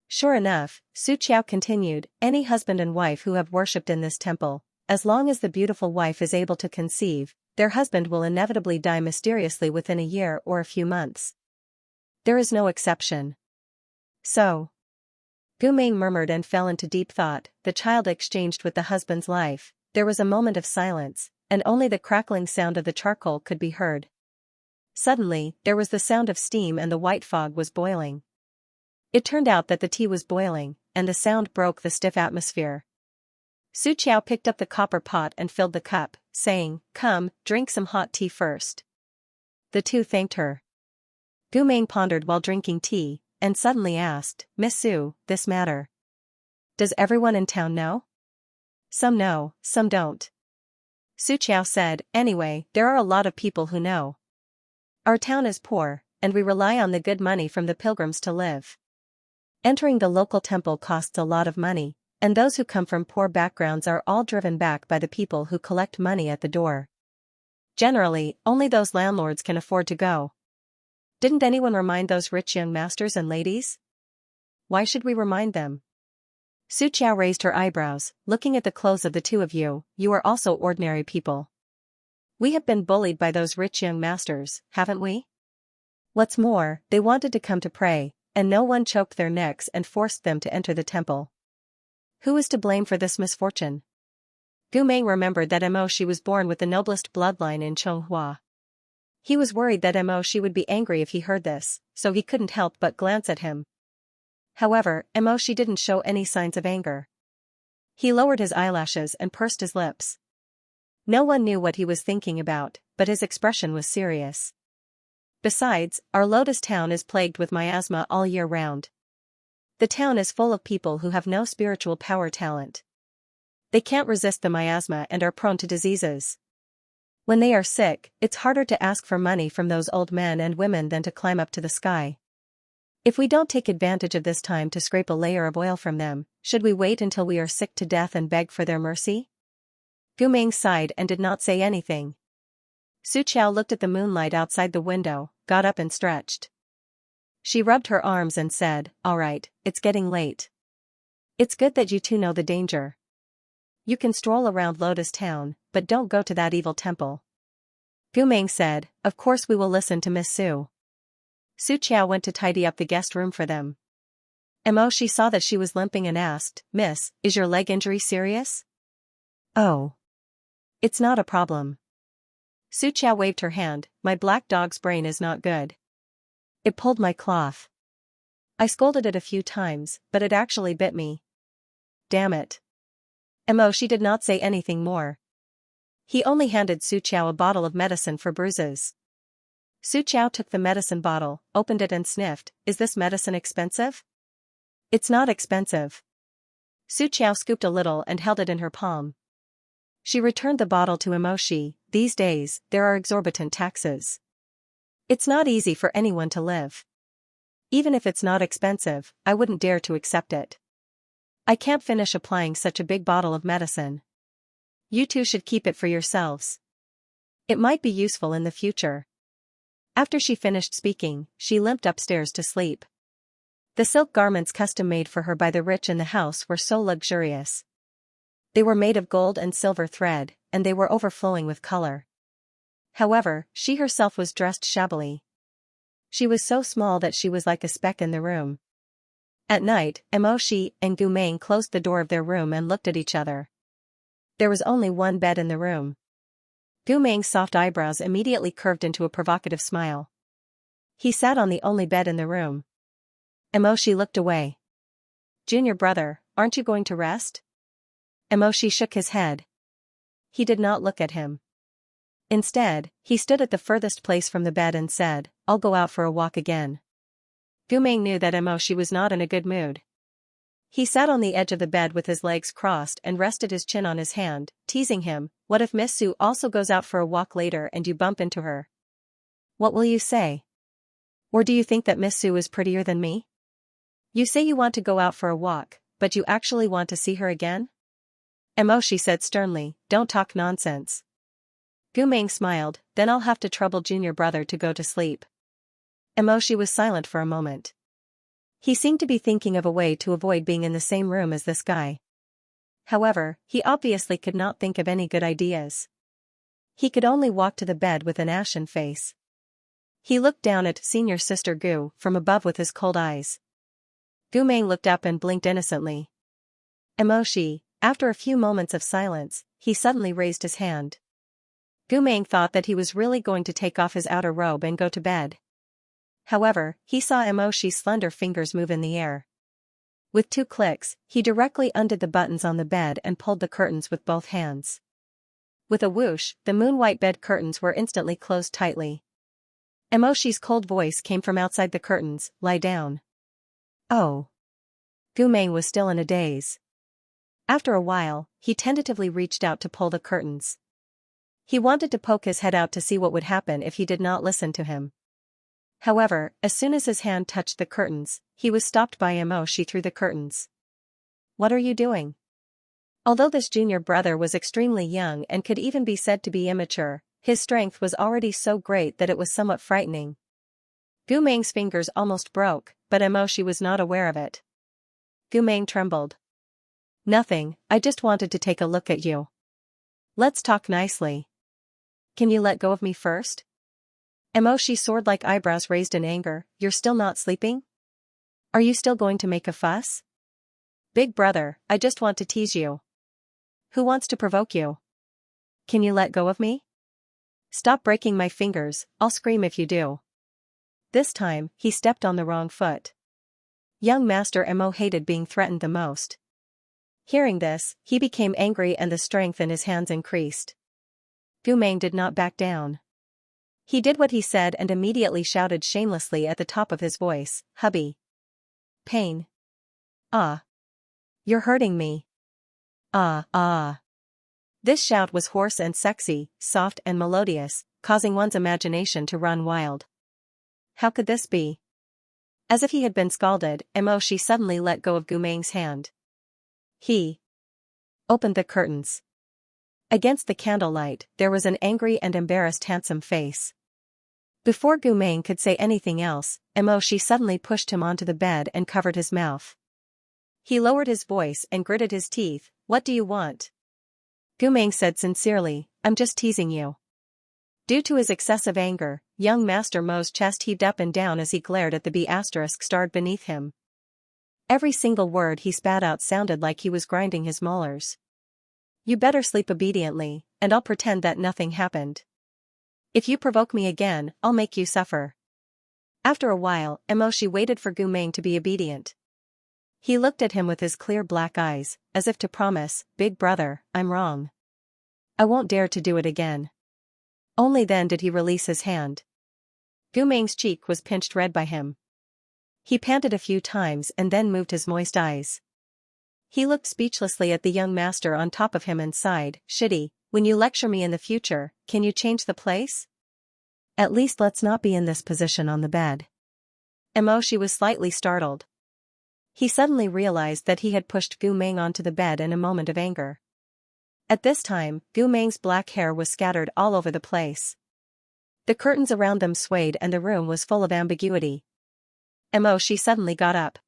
S1: Sure enough, Xianxia continued, any husband and wife who have worshipped in this temple, as long as the beautiful wife is able to conceive, their husband will inevitably die mysteriously within a year or a few months. There is no exception. So. Gumeng murmured and fell into deep thought. The child exchanged with the husband's life. There was a moment of silence, and only the crackling sound of the charcoal could be heard. Suddenly, there was the sound of steam and the white fog was boiling. It turned out that the tea was boiling, and the sound broke the stiff atmosphere. Xianxia picked up the copper pot and filled the cup, saying, come, drink some hot tea first. The two thanked her. Gumeng pondered while drinking tea, and suddenly asked, Miss Su, this matter. Does everyone in town know? Some know, some don't. Xianxia said, anyway, there are a lot of people who know. Our town is poor, and we rely on the good money from the pilgrims to live. Entering the local temple costs a lot of money, and those who come from poor backgrounds are all driven back by the people who collect money at the door. Generally, only those landlords can afford to go. Didn't anyone remind those rich young masters and ladies? Why should we remind them? Xianxia raised her eyebrows, looking at the clothes of the two of you, you are also ordinary people. We have been bullied by those rich young masters, haven't we? What's more, they wanted to come to pray, and no one choked their necks and forced them to enter the temple. Who is to blame for this misfortune? Gumeng remembered that Emoshi was born with the noblest bloodline in Xianxia. He was worried that Emoshi would be angry if he heard this, so he couldn't help but glance at him. However, Emoshi didn't show any signs of anger. He lowered his eyelashes and pursed his lips. No one knew what he was thinking about, but his expression was serious. Besides, our Lotus town is plagued with miasma all year round. The town is full of people who have no spiritual power talent. They can't resist the miasma and are prone to diseases. When they are sick, it's harder to ask for money from those old men and women than to climb up to the sky. If we don't take advantage of this time to scrape a layer of oil from them, should we wait until we are sick to death and beg for their mercy? Gu Ming sighed and did not say anything. Su Qiao looked at the moonlight outside the window, got up and stretched. She rubbed her arms and said, "All right, it's getting late. It's good that you two know the danger. You can stroll around Lotus Town, but don't go to that evil temple." Gu Ming said, "Of course we will listen to Miss Su." Su Qiao went to tidy up the guest room for them. She saw that she was limping and asked, "Miss, is your leg injury serious?" "Oh. It's not a problem." Su Qiao waved her hand, "My black dog's brain is not good. It pulled my cloth. I scolded it a few times, but it actually bit me. Damn it." She did not say anything more. He only handed Su Qiao a bottle of medicine for bruises. Su Qiao took the medicine bottle, opened it and sniffed. "Is this medicine expensive?" "It's not expensive." Su Qiao scooped a little and held it in her palm. She returned the bottle to Emoshi. "These days, there are exorbitant taxes. It's not easy for anyone to live. Even if it's not expensive, I wouldn't dare to accept it. I can't finish applying such a big bottle of medicine. You two should keep it for yourselves. It might be useful in the future." After she finished speaking, she limped upstairs to sleep. The silk garments custom-made for her by the rich in the house were so luxurious. They were made of gold and silver thread, and they were overflowing with color. However, she herself was dressed shabbily. She was so small that she was like a speck in the room. At night, Emoshi and Gu Ming closed the door of their room and looked at each other. There was only one bed in the room. Gu Ming's soft eyebrows immediately curved into a provocative smile. He sat on the only bed in the room. Emoshi looked away. "Junior brother, aren't you going to rest?" Emoshi shook his head. He did not look at him. Instead, he stood at the furthest place from the bed and said, "I'll go out for a walk again." Gu Ming knew that Emoshi was not in a good mood. He sat on the edge of the bed with his legs crossed and rested his chin on his hand, teasing him. "What if Miss Su also goes out for a walk later and you bump into her? What will you say? Or do you think that Miss Su is prettier than me? You say you want to go out for a walk, but you actually want to see her again?" Emoshi said sternly, "Don't talk nonsense." Gu Ming smiled, "Then I'll have to trouble junior brother to go to sleep." Emoshi was silent for a moment. He seemed to be thinking of a way to avoid being in the same room as this guy. However, he obviously could not think of any good ideas. He could only walk to the bed with an ashen face. He looked down at senior sister Gu from above with his cold eyes. Gu Ming looked up and blinked innocently. Emoshi, after a few moments of silence, he suddenly raised his hand. Gu Ming thought that he was really going to take off his outer robe and go to bed. However, he saw Emoshi's slender fingers move in the air. With 2 clicks, he directly undid the buttons on the bed and pulled the curtains with both hands. With a whoosh, the moon-white bed curtains were instantly closed tightly. Emoshi's cold voice came from outside the curtains, "Lie down." "Oh." Gu Ming was still in a daze. After a while, he tentatively reached out to pull the curtains. He wanted to poke his head out to see what would happen if he did not listen to him. However, as soon as his hand touched the curtains, he was stopped by Emoshi through the curtains. "What are you doing?" Although this junior brother was extremely young and could even be said to be immature, his strength was already so great that it was somewhat frightening. Gu Ming's fingers almost broke, but Emoshi was not aware of it. Gu Ming trembled. "Nothing, I just wanted to take a look at you. Let's talk nicely. Can you let go of me first?" Emoshi's sword-like eyebrows raised in anger. "You're still not sleeping? Are you still going to make a fuss?" "Big brother, I just want to tease you. Who wants to provoke you? Can you let go of me? Stop breaking my fingers, I'll scream if you do." This time, he stepped on the wrong foot. Young Master Emo hated being threatened the most. Hearing this, he became angry and the strength in his hands increased. Gu Ming did not back down. He did what he said and immediately shouted shamelessly at the top of his voice, "Hubby! Pain! Ah. You're hurting me. Ah, ah. This shout was hoarse and sexy, soft and melodious, causing one's imagination to run wild. How could this be? As if he had been scalded, She suddenly let go of Gu Meng's hand. He opened the curtains. Against the candlelight, there was an angry and embarrassed handsome face. Before Gu Meng could say anything else, She suddenly pushed him onto the bed and covered his mouth. He lowered his voice and gritted his teeth. What do you want? Gu Meng said sincerely, I'm just teasing you. Due to his excessive anger, young Master Mo's chest heaved up and down as he glared at the B** starred beneath him. Every single word he spat out sounded like he was grinding his molars. You better sleep obediently, and I'll pretend that nothing happened. If you provoke me again, I'll make you suffer. After a while, She waited for Gu Meng to be obedient. He looked at him with his clear black eyes, as if to promise, Big brother, I'm wrong. I won't dare to do it again. Only then did he release his hand. Gu Meng's cheek was pinched red by him. He panted a few times and then moved his moist eyes. He looked speechlessly at the young master on top of him and sighed, Shitty, when you lecture me in the future, can you change the place? At least let's not be in this position on the bed. She was slightly startled. He suddenly realized that he had pushed Gu Meng onto the bed in a moment of anger. At this time, Gu Meng's black hair was scattered all over the place. The curtains around them swayed and the room was full of ambiguity. She suddenly got up.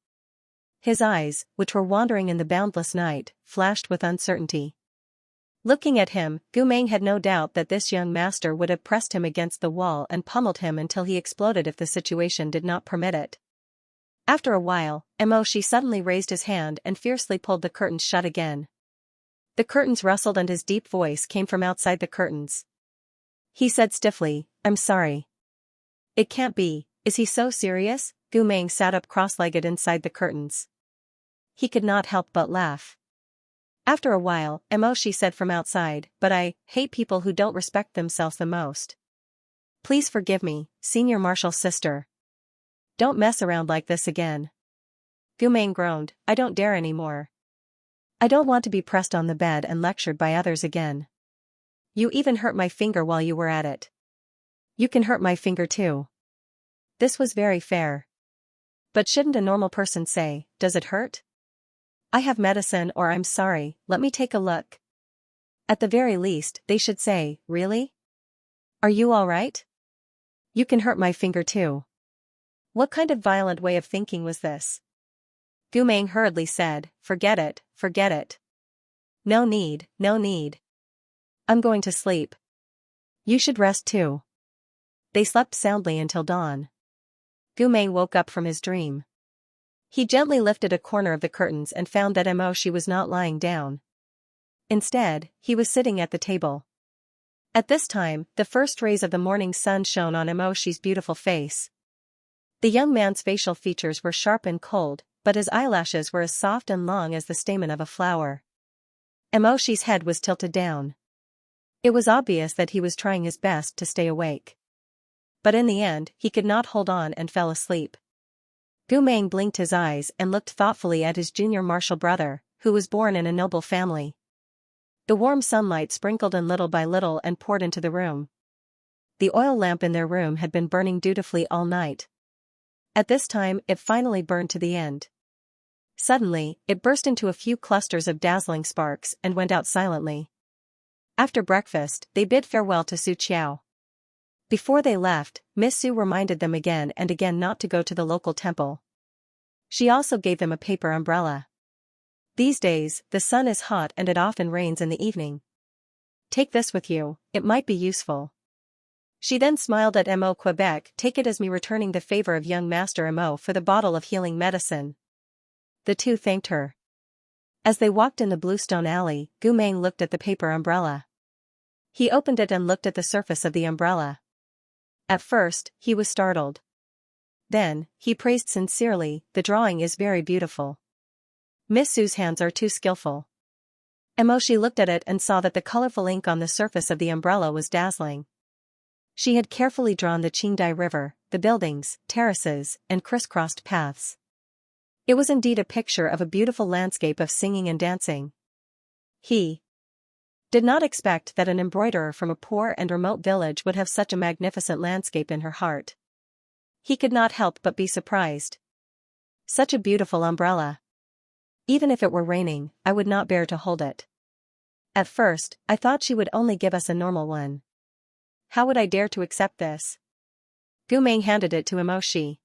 S1: His eyes, which were wandering in the boundless night, flashed with uncertainty. Looking at him, Gu Meng had no doubt that this young master would have pressed him against the wall and pummeled him until he exploded if the situation did not permit it. After a while, She suddenly raised his hand and fiercely pulled the curtains shut again. The curtains rustled and his deep voice came from outside the curtains. He said stiffly, I'm sorry. It can't be, is he so serious? Gu Meng sat up cross-legged inside the curtains. He could not help but laugh. After a while, She said from outside, but I hate people who don't respect themselves the most. Please forgive me, Senior Marshal's sister. Don't mess around like this again. Gu Meng groaned, I don't dare anymore. I don't want to be pressed on the bed and lectured by others again. You even hurt my finger while you were at it. You can hurt my finger too. This was very fair. But shouldn't a normal person say, does it hurt? I have medicine or I'm sorry, let me take a look. At the very least, they should say, really? Are you all right? You can hurt my finger too. What kind of violent way of thinking was this? Gu Meng hurriedly said, forget it, forget it. No need, no need. I'm going to sleep. You should rest too. They slept soundly until dawn. Gu Meng woke up from his dream. He gently lifted a corner of the curtains and found that She was not lying down. Instead, he was sitting at the table. At this time, the first rays of the morning sun shone on She's beautiful face. The young man's facial features were sharp and cold, but his eyelashes were as soft and long as the stamen of a flower. She's head was tilted down. It was obvious that he was trying his best to stay awake. But in the end, he could not hold on and fell asleep. Gu Meng blinked his eyes and looked thoughtfully at his junior martial brother, who was born in a noble family. The warm sunlight sprinkled in little by little and poured into the room. The oil lamp in their room had been burning dutifully all night. At this time, it finally burned to the end. Suddenly, it burst into a few clusters of dazzling sparks and went out silently. After breakfast, they bid farewell to Su Qiao. Before they left, Miss Su reminded them again and again not to go to the local temple. She also gave them a paper umbrella. These days, the sun is hot and it often rains in the evening. Take this with you, it might be useful. She then smiled at Quebec, take it as me returning the favor of young Master for the bottle of healing medicine. The two thanked her. As they walked in the bluestone alley, Gu Meng looked at the paper umbrella. He opened it and looked at the surface of the umbrella. At first, he was startled. Then, he praised sincerely, the drawing is very beautiful. Miss Su's hands are too skillful. She looked at it and saw that the colorful ink on the surface of the umbrella was dazzling. She had carefully drawn the Qingdai River, the buildings, terraces, and crisscrossed paths. It was indeed a picture of a beautiful landscape of singing and dancing. He did not expect that an embroiderer from a poor and remote village would have such a magnificent landscape in her heart. He could not help but be surprised. Such a beautiful umbrella. Even if it were raining, I would not bear to hold it. At first, I thought she would only give us a normal one. How would I dare to accept this? Gu Meng handed it to Emoshi.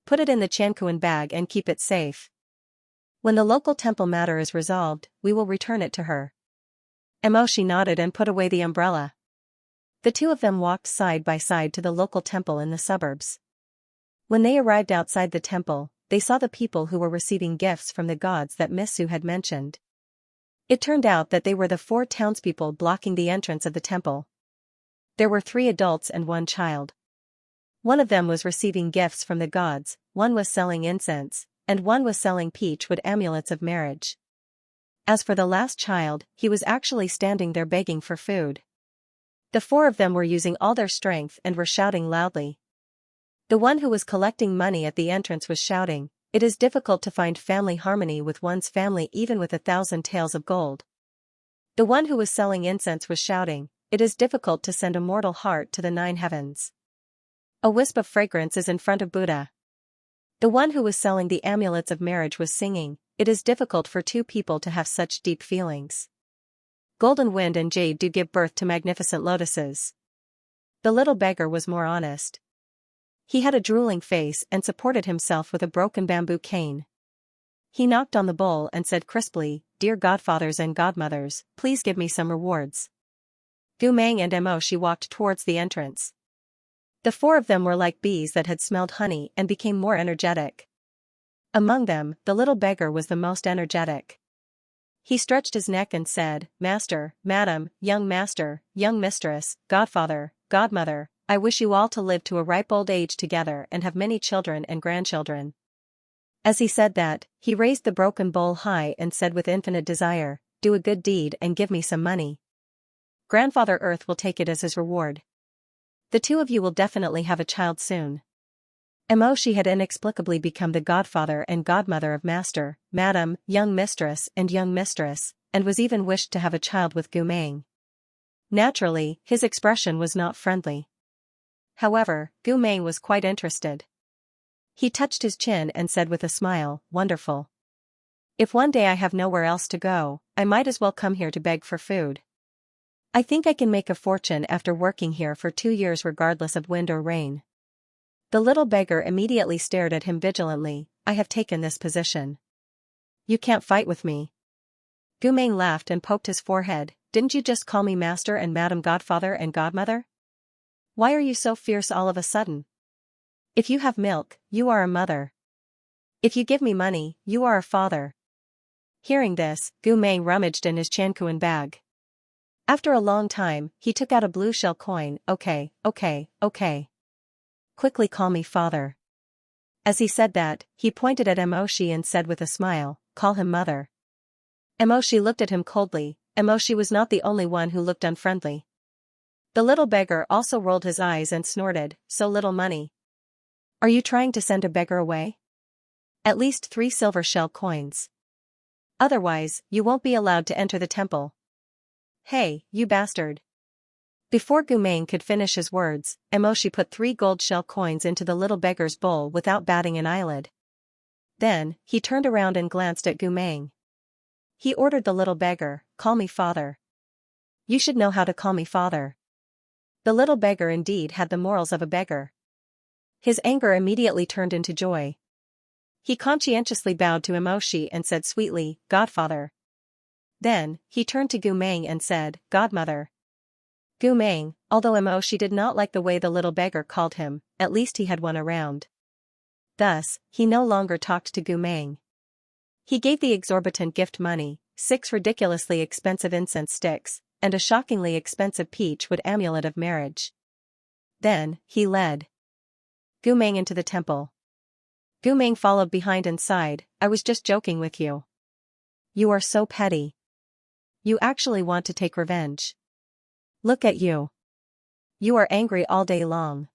S1: Put it in the Xianxia bag and keep it safe. When the local temple matter is resolved, we will return it to her. Emoshi nodded and put away the umbrella. The two of them walked side by side to the local temple in the suburbs. When they arrived outside the temple, they saw the people who were receiving gifts from the gods that Miss Su had mentioned. It turned out that they were the 4 townspeople blocking the entrance of the temple. There were 3 adults and 1 child. One of them was receiving gifts from the gods, one was selling incense, and one was selling peachwood amulets of marriage. As for the last child, he was actually standing there begging for food. The 4 of them were using all their strength and were shouting loudly. The one who was collecting money at the entrance was shouting, "It is difficult to find family harmony with one's family even with 1,000 taels of gold." The one who was selling incense was shouting, "It is difficult to send a mortal heart to the 9 heavens. A wisp of fragrance is in front of Buddha." The one who was selling the amulets of marriage was singing, "It is difficult for 2 people to have such deep feelings. Golden wind and jade do give birth to magnificent lotuses." The little beggar was more honest. He had a drooling face and supported himself with a broken bamboo cane. He knocked on the bowl and said crisply, "Dear godfathers and godmothers, please give me some rewards." Gu Meng and Emoshi walked towards the entrance. The 4 of them were like bees that had smelled honey and became more energetic. Among them, the little beggar was the most energetic. He stretched his neck and said, "Master, madam, young master, young mistress, godfather, godmother, I wish you all to live to a ripe old age together and have many children and grandchildren." As he said that, he raised the broken bowl high and said with infinite desire, "Do a good deed and give me some money. Grandfather Earth will take it as his reward. The 2 of you will definitely have a child soon." Emoshi had inexplicably become the godfather and godmother of master, madam, young mistress, and was even wished to have a child with Gu Meng. Naturally, his expression was not friendly. However, Gu Meng was quite interested. He touched his chin and said with a smile, "Wonderful. If one day I have nowhere else to go, I might as well come here to beg for food. I think I can make a fortune after working here for 2 years regardless of wind or rain." The little beggar immediately stared at him vigilantly. "I have taken this position. You can't fight with me." Gu Meng laughed and poked his forehead. "Didn't you just call me master and madam godfather and godmother? Why are you so fierce all of a sudden? If you have milk, you are a mother. If you give me money, you are a father." Hearing this, Gu Meng rummaged in his Xianxia bag. After a long time, he took out a blue shell coin. Okay. Quickly call me father." As he said that, he pointed at Emoshi and said with a smile, "Call him mother." Emoshi looked at him coldly. Emoshi was not the only one who looked unfriendly. The little beggar also rolled his eyes and snorted, "So little money. Are you trying to send a beggar away? At least 3 silver shell coins. Otherwise, you won't be allowed to enter the temple. Hey, you bastard." Before Gu Meng could finish his words, Emoshi put 3 gold shell coins into the little beggar's bowl without batting an eyelid. Then, he turned around and glanced at Gu Meng. He ordered the little beggar, "Call me father. You should know how to call me father." The little beggar indeed had the morals of a beggar. His anger immediately turned into joy. He conscientiously bowed to Emoshi and said sweetly, "Godfather." Then, he turned to Gu Meng and said, "Godmother." Gu Meng, although Emoshi did not like the way the little beggar called him, at least he had one around. Thus, he no longer talked to Gu Meng. He gave the exorbitant gift money, 6 ridiculously expensive incense sticks, and a shockingly expensive peachwood amulet of marriage. Then, he led Gu Meng into the temple. Gu Meng followed behind and sighed, "I was just joking with you. You are so petty. You actually want to take revenge. Look at you. You are angry all day long."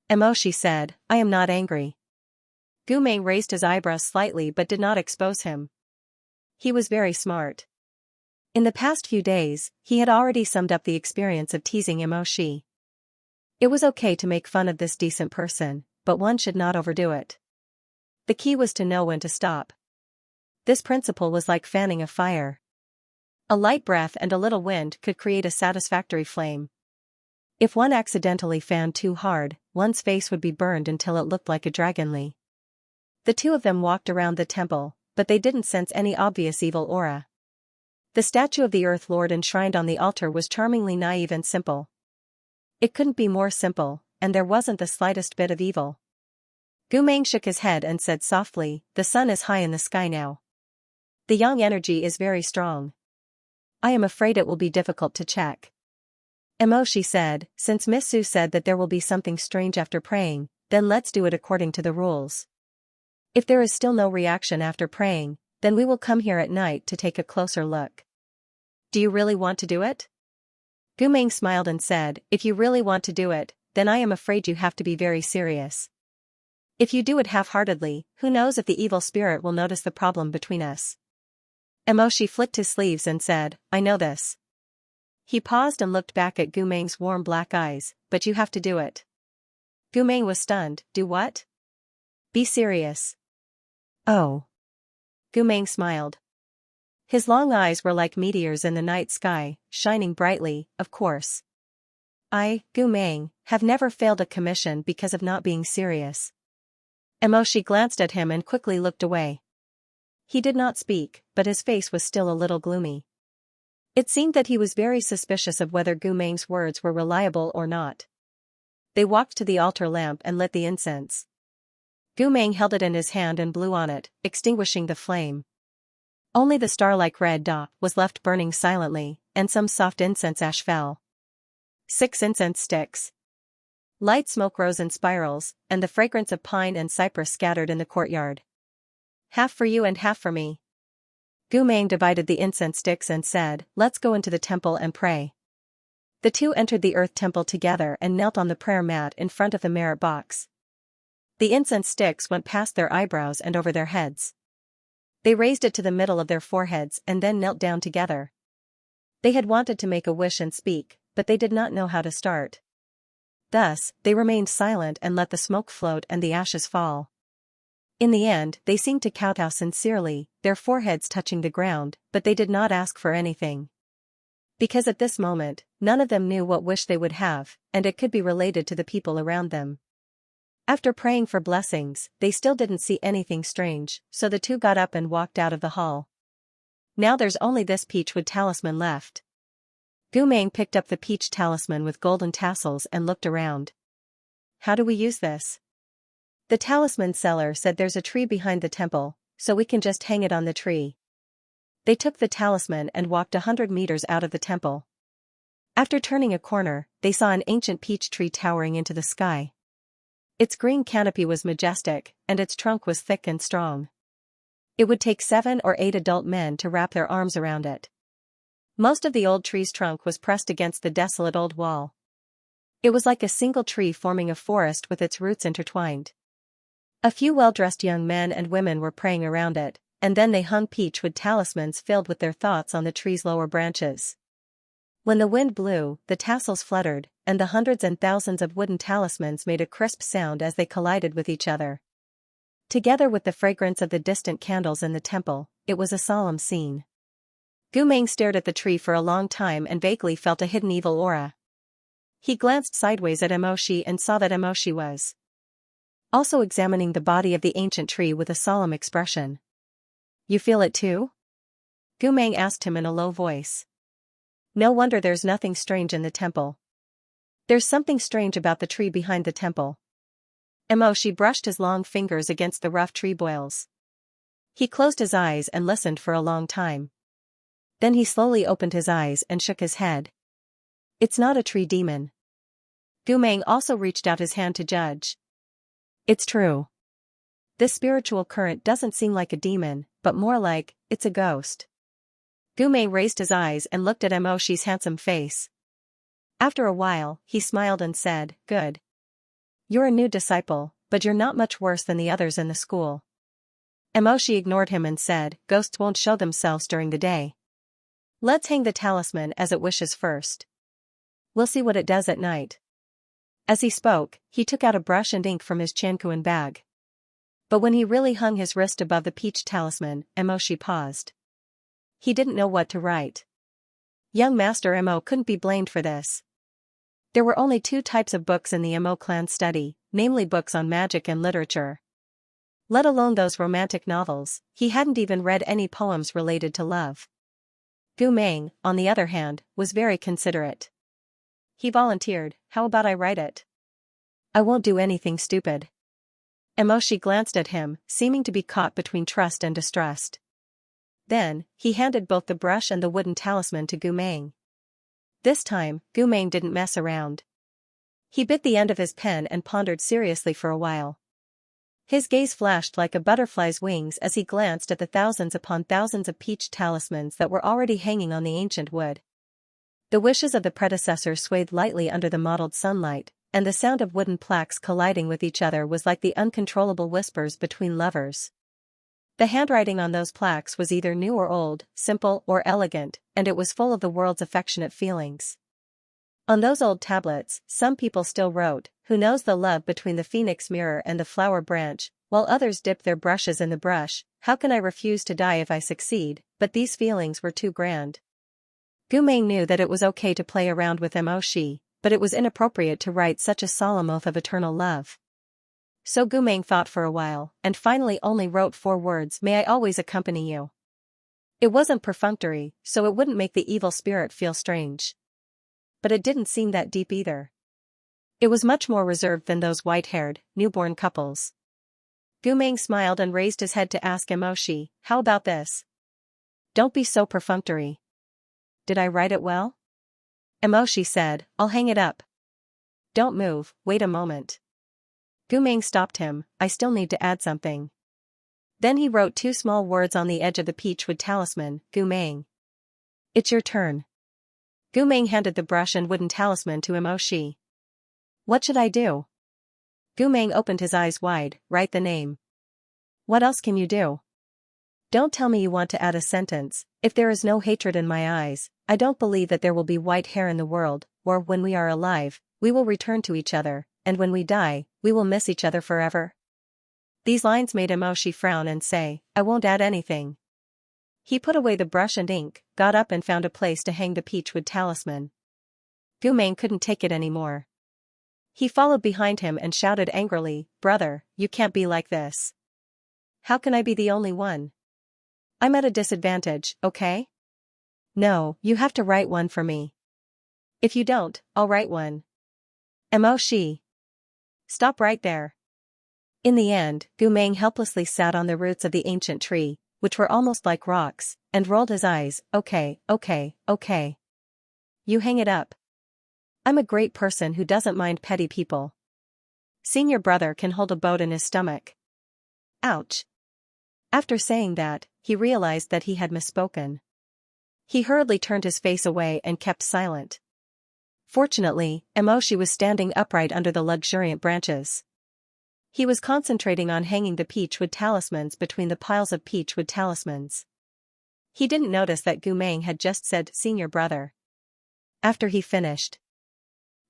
S1: Emoshi said, "I am not angry." Gu Meng raised his eyebrows slightly but did not expose him. He was very smart. In the past few days, he had already summed up the experience of teasing Mo Shi. It was okay to make fun of this decent person, but one should not overdo it. The key was to know when to stop. This principle was like fanning a fire. A light breath and a little wind could create a satisfactory flame. If one accidentally fanned too hard, one's face would be burned until it looked like a dragonly. The two of them walked around the temple, but they didn't sense any obvious evil aura. The statue of the Earth Lord enshrined on the altar was charmingly naive and simple. It couldn't be more simple, and there wasn't the slightest bit of evil. Gu Meng shook his head and said softly, "The sun is high in the sky now. The yang energy is very strong. I am afraid it will be difficult to check." Mo Shi said, "Since Miss Su said that there will be something strange after praying, then let's do it according to the rules. If there is still no reaction after praying, then we will come here at night to take a closer look. Do you really want to do it?" Gu Meng smiled and said, "If you really want to do it, then I am afraid you have to be very serious. If you do it half-heartedly, who knows if the evil spirit will notice the problem between us." Mo Shi flicked his sleeves and said, "I know this." He paused and looked back at Gu Meng's warm black eyes, "But you have to do it." Gu Meng was stunned. "Do what?" "Be serious." "Oh." Gu Meng smiled. His long eyes were like meteors in the night sky, shining brightly, "Of course. I, Gu Meng, have never failed a commission because of not being serious." Mo Shi glanced at him and quickly looked away. He did not speak, but his face was still a little gloomy. It seemed that he was very suspicious of whether Gu Meng's words were reliable or not. They walked to the altar lamp and lit the incense. Gu Meng held it in his hand and blew on it, extinguishing the flame. Only the star-like red dot was left burning silently, and some soft incense ash fell. 6 incense sticks. Light smoke rose in spirals, and the fragrance of pine and cypress scattered in the courtyard. "Half for you and half for me." Gu Meng divided the incense sticks and said, "Let's go into the temple and pray." The two entered the earth temple together and knelt on the prayer mat in front of the merit box. The incense sticks went past their eyebrows and over their heads. They raised it to the middle of their foreheads and then knelt down together. They had wanted to make a wish and speak, but they did not know how to start. Thus, they remained silent and let the smoke float and the ashes fall. In the end, they seemed to kowtow sincerely, their foreheads touching the ground, but they did not ask for anything. Because at this moment, none of them knew what wish they would have, and it could be related to the people around them. After praying for blessings, they still didn't see anything strange, so the two got up and walked out of the hall. "Now there's only this peachwood talisman left." Gu Meng picked up the peach talisman with golden tassels and looked around. "How do we use this?" The talisman seller said, "There's a tree behind the temple, so we can just hang it on the tree." They took the talisman and walked 100 meters out of the temple. After turning a corner, they saw an ancient peach tree towering into the sky. Its green canopy was majestic, and its trunk was thick and strong. It would take 7 or 8 adult men to wrap their arms around it. Most of the old tree's trunk was pressed against the desolate old wall. It was like a single tree forming a forest with its roots intertwined. A few well-dressed young men and women were praying around it, and then they hung peachwood talismans filled with their thoughts on the tree's lower branches. When the wind blew, the tassels fluttered, and the hundreds and thousands of wooden talismans made a crisp sound as they collided with each other. Together with the fragrance of the distant candles in the temple, it was a solemn scene. Gu Meng stared at the tree for a long time and vaguely felt a hidden evil aura. He glanced sideways at Mo Shi and saw that Mo Shi was also examining the body of the ancient tree with a solemn expression. "You feel it too?" Gu Meng asked him in a low voice. "No wonder there's nothing strange in the temple." "There's something strange about the tree behind the temple." Mo Shi brushed his long fingers against the rough tree boils. He closed his eyes and listened for a long time. Then he slowly opened his eyes and shook his head. "It's not a tree demon." Gu Meng also reached out his hand to judge. "It's true. This spiritual current doesn't seem like a demon, but more like, it's a ghost." Gu Meng raised his eyes and looked at Mo Shi's handsome face. After a while, he smiled and said, "Good. You're a new disciple, but you're not much worse than the others in the school. Emoshi ignored him and said, ghosts won't show themselves during the day. Let's hang the talisman as it wishes first. We'll see what it does at night. As he spoke, he took out a brush and ink from his chankuin bag. But when he really hung his wrist above the peach talisman, Emoshi paused. He didn't know what to write. Young Master Emo couldn't be blamed for this. There were only two types of books in the Emo clan study, namely books on magic and literature. Let alone those romantic novels, he hadn't even read any poems related to love. Gu Meng, on the other hand, was very considerate. He volunteered, how about I write it? I won't do anything stupid. Emoshi glanced at him, seeming to be caught between trust and distrust. Then, he handed both the brush and the wooden talisman to Gu Meng. This time, Gu Meng didn't mess around. He bit the end of his pen and pondered seriously for a while. His gaze flashed like a butterfly's wings as he glanced at the thousands upon thousands of peach talismans that were already hanging on the ancient wood. The wishes of the predecessors swayed lightly under the mottled sunlight, and the sound of wooden plaques colliding with each other was like the uncontrollable whispers between lovers. The handwriting on those plaques was either new or old, simple or elegant, and it was full of the world's affectionate feelings. On those old tablets, some people still wrote, "Who knows the love between the phoenix mirror and the flower branch," while others dipped their brushes in the brush, "How can I refuse to die if I succeed?" But these feelings were too grand. Gu Meng knew that it was okay to play around with Emoshi, but it was inappropriate to write such a solemn oath of eternal love. So Gu Meng thought for a while, and finally only wrote 4 words, "May I always accompany you." It wasn't perfunctory, so it wouldn't make the evil spirit feel strange. But it didn't seem that deep either. It was much more reserved than those white-haired, newborn couples. Gu Meng smiled and raised his head to ask Emoshi, "How about this? Don't be so perfunctory. Did I write it well?" Emoshi said, "I'll hang it up." "Don't move, wait a moment." Gu Meng stopped him, "I still need to add something." Then he wrote 2 small words on the edge of the peachwood talisman, "Gu Meng. It's your turn." Gu Meng handed the brush and wooden talisman to Emoshi. "What should I do?" Gu Meng opened his eyes wide, "Write the name." "What else can you do?" "Don't tell me you want to add a sentence, 'If there is no hatred in my eyes, I don't believe that there will be white hair in the world,' or 'When we are alive, we will return to each other, and when we die, we will miss each other forever.'" These lines made Emoshi frown and say, "I won't add anything." He put away the brush and ink, got up and found a place to hang the peachwood talisman. Gu Meng couldn't take it anymore. He followed behind him and shouted angrily, "Brother, you can't be like this. How can I be the only one? I'm at a disadvantage, okay? No, you have to write one for me. If you don't, I'll write one." Emoshi. Stop right there. In the end, Gu Meng helplessly sat on the roots of the ancient tree, which were almost like rocks, and rolled his eyes, "Okay. You hang it up. I'm a great person who doesn't mind petty people. Senior brother can hold a boat in his stomach." Ouch. After saying that, he realized that he had misspoken. He hurriedly turned his face away and kept silent. Fortunately, Emoshi was standing upright under the luxuriant branches. He was concentrating on hanging the peachwood talismans between the piles of peachwood talismans. He didn't notice that Gu Meng had just said "senior brother." After he finished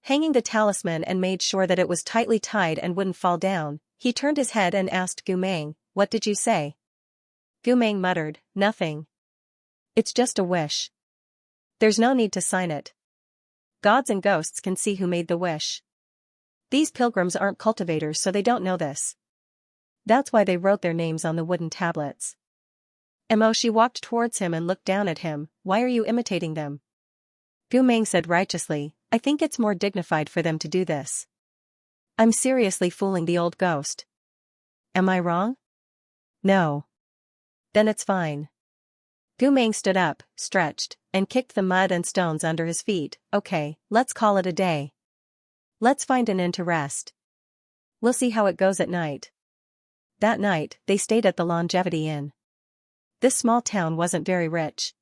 S1: hanging the talisman and made sure that it was tightly tied and wouldn't fall down, he turned his head and asked Gu Meng, "What did you say?" Gu Meng muttered, "Nothing. It's just a wish. There's no need to sign it. Gods and ghosts can see who made the wish. These pilgrims aren't cultivators, so they don't know this. That's why they wrote their names on the wooden tablets." Emoshi walked towards him and looked down at him, "Why are you imitating them?" Gu Meng said righteously, "I think it's more dignified for them to do this. I'm seriously fooling the old ghost. Am I wrong?" "No. Then it's fine." Gu Meng stood up, stretched, and kicked the mud and stones under his feet. "Okay, let's call it a day. Let's find an inn to rest. We'll see how it goes at night." That night, they stayed at the Longevity Inn. This small town wasn't very rich.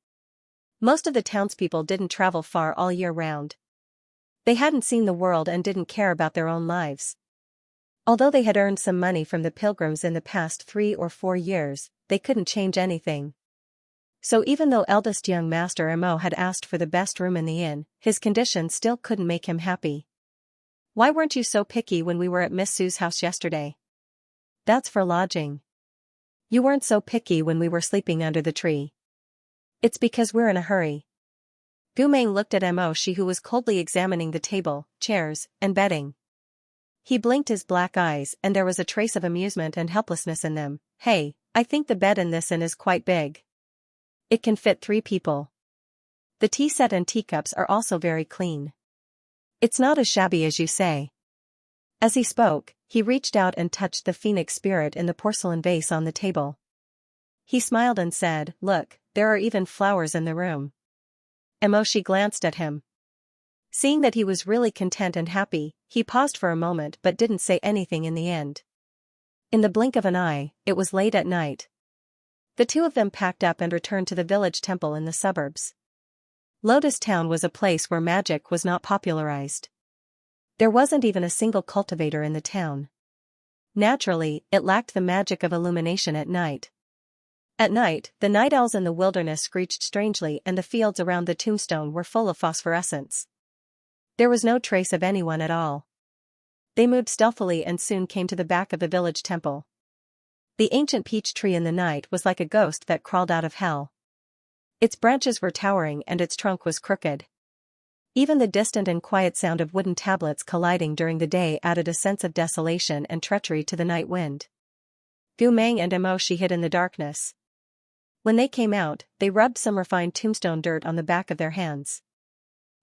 S1: Most of the townspeople didn't travel far all year round. They hadn't seen the world and didn't care about their own lives. Although they had earned some money from the pilgrims in the past 3 or 4 years, they couldn't change anything. So even though eldest young Master Mo had asked for the best room in the inn, his condition still couldn't make him happy. "Why weren't you so picky when we were at Miss Sue's house yesterday?" "That's for lodging." "You weren't so picky when we were sleeping under the tree." "It's because we're in a hurry." Gu Meng looked at Mo Shi, who was coldly examining the table, chairs, and bedding. He blinked his black eyes and there was a trace of amusement and helplessness in them. "Hey, I think the bed in this inn is quite big. It can fit 3 people. The tea set and teacups are also very clean. It's not as shabby as you say." As he spoke, he reached out and touched the phoenix spirit in the porcelain vase on the table. He smiled and said, "Look, there are even flowers in the room." Mo Shi glanced at him. Seeing that he was really content and happy, he paused for a moment but didn't say anything in the end. In the blink of an eye, it was late at night. The two of them packed up and returned to the village temple in the suburbs. Lotus Town was a place where magic was not popularized. There wasn't even a single cultivator in the town. Naturally, it lacked the magic of illumination at night. At night, the night owls in the wilderness screeched strangely and the fields around the tombstone were full of phosphorescence. There was no trace of anyone at all. They moved stealthily and soon came to the back of the village temple. The ancient peach tree in the night was like a ghost that crawled out of hell. Its branches were towering and its trunk was crooked. Even the distant and quiet sound of wooden tablets colliding during the day added a sense of desolation and treachery to the night wind. Gu Meng and Mo Shi hid in the darkness. When they came out, they rubbed some refined tombstone dirt on the back of their hands.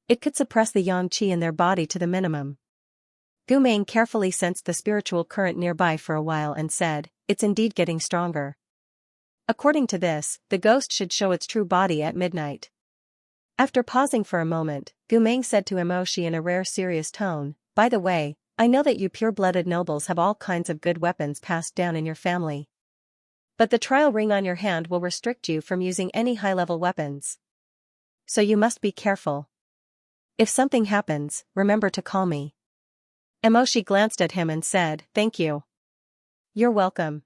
S1: It could suppress the yang qi in their body to the minimum. Gu Meng carefully sensed the spiritual current nearby for a while and said, "It's indeed getting stronger. According to this, the ghost should show its true body at midnight." After pausing for a moment, Gu Meng said to Mo Shi in a rare serious tone, "By the way, I know that you pure-blooded nobles have all kinds of good weapons passed down in your family. But the trial ring on your hand will restrict you from using any high-level weapons. So you must be careful. If something happens, remember to call me." Mo Shi glanced at him and said, "Thank you." "You're welcome."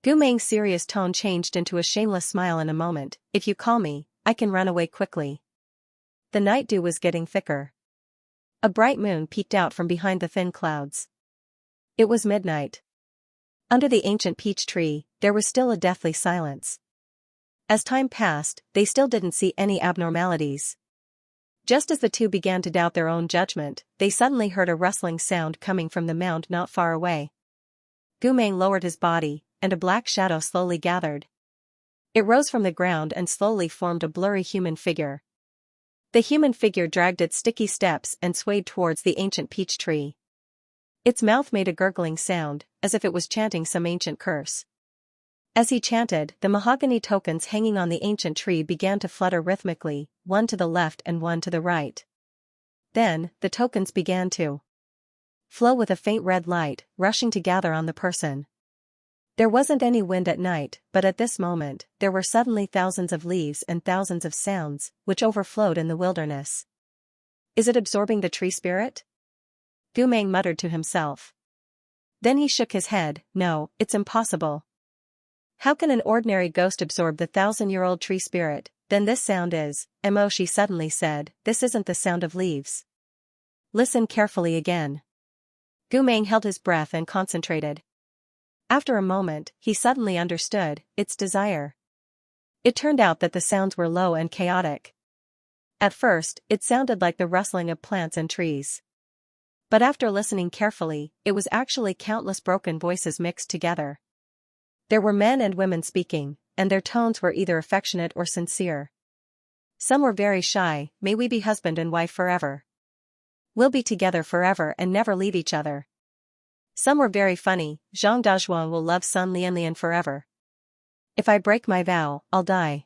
S1: Gu Meng's serious tone changed into a shameless smile in a moment. "If you call me, I can run away quickly." The night dew was getting thicker. A bright moon peeked out from behind the thin clouds. It was midnight. Under the ancient peach tree, there was still a deathly silence. As time passed, they still didn't see any abnormalities. Just as the two began to doubt their own judgment, they suddenly heard a rustling sound coming from the mound not far away. Gu Meng lowered his body, and a black shadow slowly gathered. It rose from the ground and slowly formed a blurry human figure. The human figure dragged its sticky steps and swayed towards the ancient peach tree. Its mouth made a gurgling sound, as if it was chanting some ancient curse. As he chanted, the mahogany tokens hanging on the ancient tree began to flutter rhythmically, one to the left and one to the right. Then, the tokens began to flow with a faint red light, rushing to gather on the person. There wasn't any wind at night, but at this moment, there were suddenly thousands of leaves and thousands of sounds, which overflowed in the wilderness. "Is it absorbing the tree spirit?" Gu Meng muttered to himself. Then he shook his head. "No, it's impossible. How can an ordinary ghost absorb the 1,000-year-old tree spirit?" "Then this sound is," Mo Shi suddenly said, "this isn't the sound of leaves. Listen carefully again." Gu Meng held his breath and concentrated. After a moment, he suddenly understood, its desire. It turned out that the sounds were low and chaotic. At first, it sounded like the rustling of plants and trees. But after listening carefully, it was actually countless broken voices mixed together. There were men and women speaking, and their tones were either affectionate or sincere. Some were very shy. "May we be husband and wife forever. We'll be together forever and never leave each other." Some were very funny. "Zhang Dazhuan will love Sun Lianlian forever. If I break my vow, I'll die.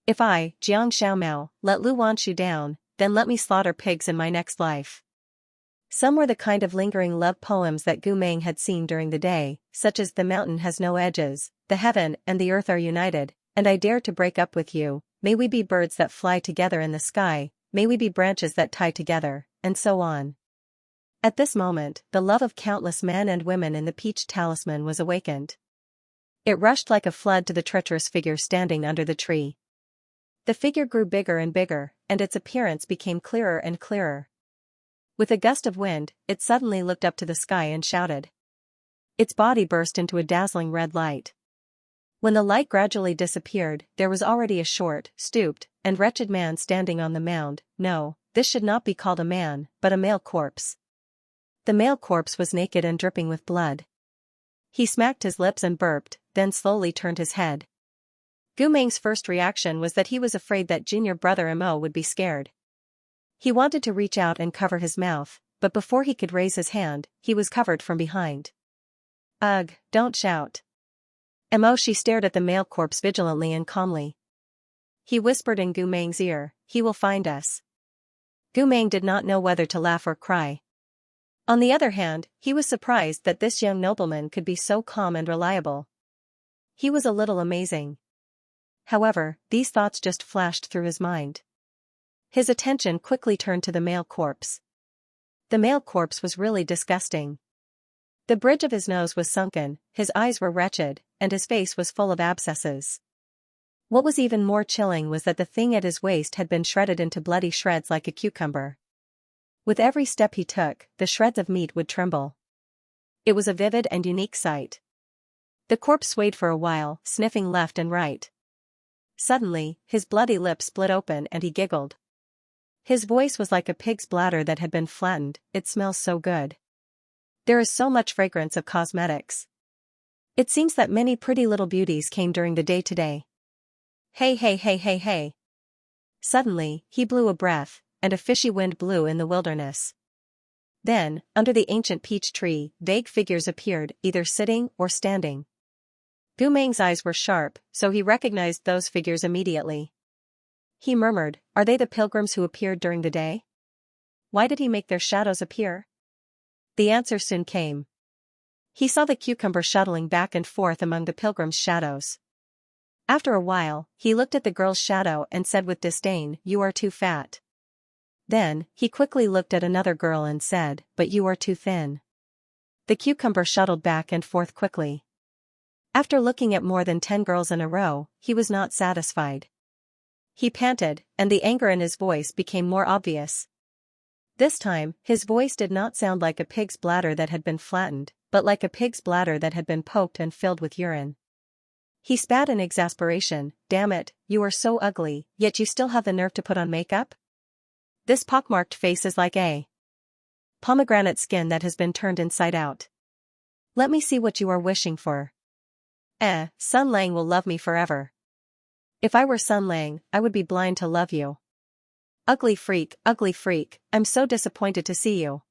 S1: If I, Jiang Xiaomao, let Lu Wanshu down, then let me slaughter pigs in my next life." Some were the kind of lingering love poems that Gu Meng had seen during the day, such as "The mountain has no edges, the heaven and the earth are united, and I dare to break up with you, may we be birds that fly together in the sky, may we be branches that tie together," and so on. At this moment, the love of countless men and women in the peach talisman was awakened. It rushed like a flood to the treacherous figure standing under the tree. The figure grew bigger and bigger, and its appearance became clearer and clearer. With a gust of wind, it suddenly looked up to the sky and shouted. Its body burst into a dazzling red light. When the light gradually disappeared, there was already a short, stooped, and wretched man standing on the mound. No, this should not be called a man, but a male corpse. The male corpse was naked and dripping with blood. He smacked his lips and burped, then slowly turned his head. Gu Meng's first reaction was that he was afraid that junior brother Mo would be scared. He wanted to reach out and cover his mouth, but before he could raise his hand, he was covered from behind. Ugh, don't shout. She stared at the male corpse vigilantly and calmly. He whispered in Gu Meng's ear, he will find us. Gu Meng did not know whether to laugh or cry. On the other hand, he was surprised that this young nobleman could be so calm and reliable. He was a little amazing. However, these thoughts just flashed through his mind. His attention quickly turned to the male corpse. The male corpse was really disgusting. The bridge of his nose was sunken, his eyes were wretched, and his face was full of abscesses. What was even more chilling was that the thing at his waist had been shredded into bloody shreds like a cucumber. With every step he took, the shreds of meat would tremble. It was a vivid and unique sight. The corpse swayed for a while, sniffing left and right. Suddenly, his bloody lips split open and he giggled. His voice was like a pig's bladder that had been flattened. It smells so good. There is so much fragrance of cosmetics. It seems that many pretty little beauties came during the day today. Hey hey hey hey hey. Suddenly, he blew a breath, and a fishy wind blew in the wilderness. Then, under the ancient peach tree, vague figures appeared, either sitting or standing. Gu Meng's eyes were sharp, so he recognized those figures immediately. He murmured, are they the pilgrims who appeared during the day? Why did he make their shadows appear? The answer soon came. He saw the cucumber shuttling back and forth among the pilgrims' shadows. After a while, he looked at the girl's shadow and said with disdain, you are too fat. Then, he quickly looked at another girl and said, but you are too thin. The cucumber shuttled back and forth quickly. After looking at more than 10 girls in a row, he was not satisfied. He panted, and the anger in his voice became more obvious. This time, his voice did not sound like a pig's bladder that had been flattened, but like a pig's bladder that had been poked and filled with urine. He spat in exasperation, damn it, you are so ugly, yet you still have the nerve to put on makeup? This pockmarked face is like a pomegranate skin that has been turned inside out. Let me see what you are wishing for. Sun Lang will love me forever. If I were Sun Lang, I would be blind to love you. Ugly freak, I'm so disappointed to see you.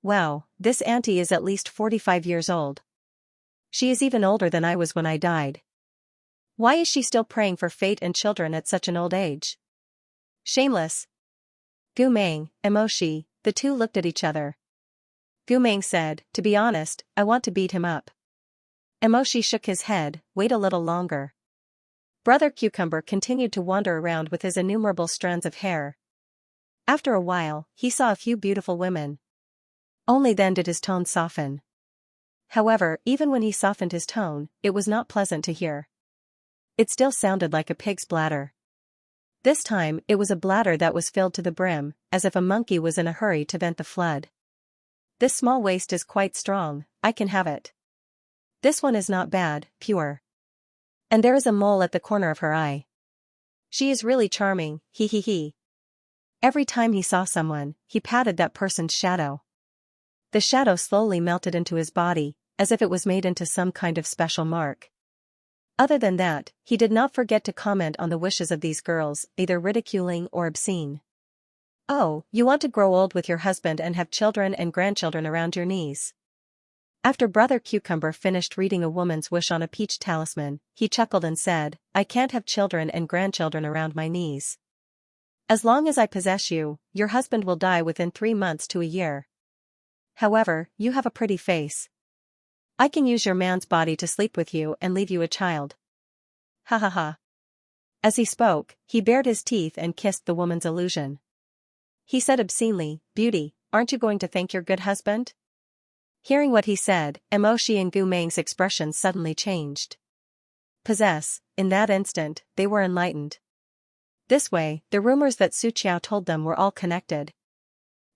S1: Wow, this auntie is at least 45 years old. She is even older than I was when I died. Why is she still praying for fate and children at such an old age? Shameless. Gu Meng, Emoshi, the two looked at each other. Gu Meng said, to be honest, I want to beat him up. Emoshi shook his head, wait a little longer. Brother Cucumber continued to wander around with his innumerable strands of hair. After a while, he saw a few beautiful women. Only then did his tone soften. However, even when he softened his tone, it was not pleasant to hear. It still sounded like a pig's bladder. This time, it was a bladder that was filled to the brim, as if a monkey was in a hurry to vent the flood. This small waist is quite strong, I can have it. This one is not bad, pure. And there is a mole at the corner of her eye. She is really charming, he he he. Every time he saw someone, he patted that person's shadow. The shadow slowly melted into his body, as if it was made into some kind of special mark. Other than that, he did not forget to comment on the wishes of these girls, either ridiculing or obscene. Oh, you want to grow old with your husband and have children and grandchildren around your knees. After Brother Cucumber finished reading a woman's wish on a peach talisman, he chuckled and said, I can't have children and grandchildren around my knees. As long as I possess you, your husband will die within 3 months to a year. However, you have a pretty face. I can use your man's body to sleep with you and leave you a child. Ha ha ha. As he spoke, he bared his teeth and kissed the woman's illusion. He said obscenely, Beauty, aren't you going to thank your good husband? Hearing what he said, Emoshi and Gu Meng's expressions suddenly changed. Possess, in that instant, they were enlightened. This way, the rumors that Su Qiao told them were all connected.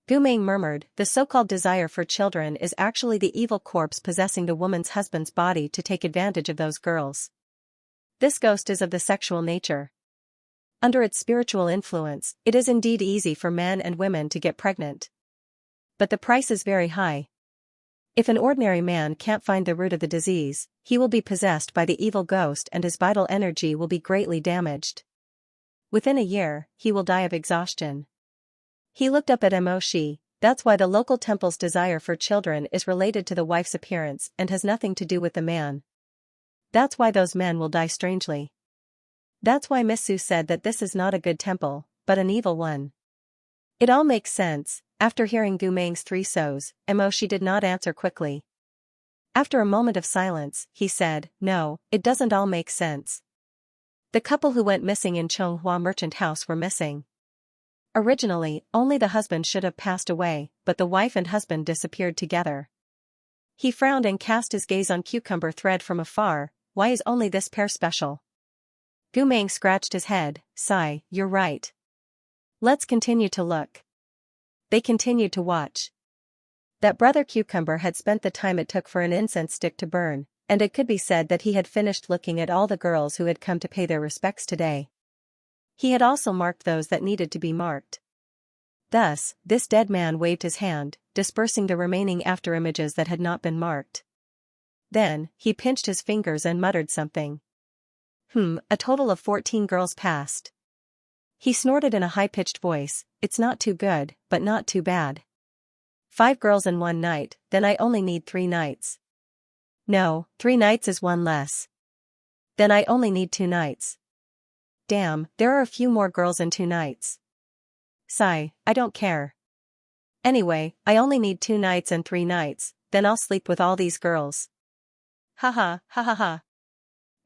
S1: Gu Meng murmured, the so-called desire for children is actually the evil corpse possessing the woman's husband's body to take advantage of those girls. This ghost is of the sexual nature. Under its spiritual influence, it is indeed easy for men and women to get pregnant. But the price is very high. If an ordinary man can't find the root of the disease, he will be possessed by the evil ghost and his vital energy will be greatly damaged. Within a year, he will die of exhaustion. He looked up at Emoshi. That's why the local temple's desire for children is related to the wife's appearance and has nothing to do with the man. That's why those men will die strangely. That's why Miss Su said that this is not a good temple, but an evil one. It all makes sense. After hearing Gu Meng's three so's, Emoshi did not answer quickly. After a moment of silence, he said, no, it doesn't all make sense. The couple who went missing in Chonghua Merchant House were missing. Originally, only the husband should have passed away, but the wife and husband disappeared together. He frowned and cast his gaze on Cucumber Thread from afar. Why is only this pair special? Gu Meng scratched his head. Sigh, you're right. Let's continue to look. They continued to watch. That Brother Cucumber had spent the time it took for an incense stick to burn, and it could be said that he had finished looking at all the girls who had come to pay their respects today. He had also marked those that needed to be marked. Thus, this dead man waved his hand, dispersing the remaining afterimages that had not been marked. Then, he pinched his fingers and muttered something. A total of 14 girls passed. He snorted in a high-pitched voice, it's not too good, but not too bad. 5 girls in 1 night, then I only need 3 nights. No, 3 nights is 1 less. Then I only need 2 nights. Damn, there are a few more girls in 2 nights. Sigh, I don't care. Anyway, I only need 2 nights and 3 nights, then I'll sleep with all these girls. Ha ha, ha ha ha.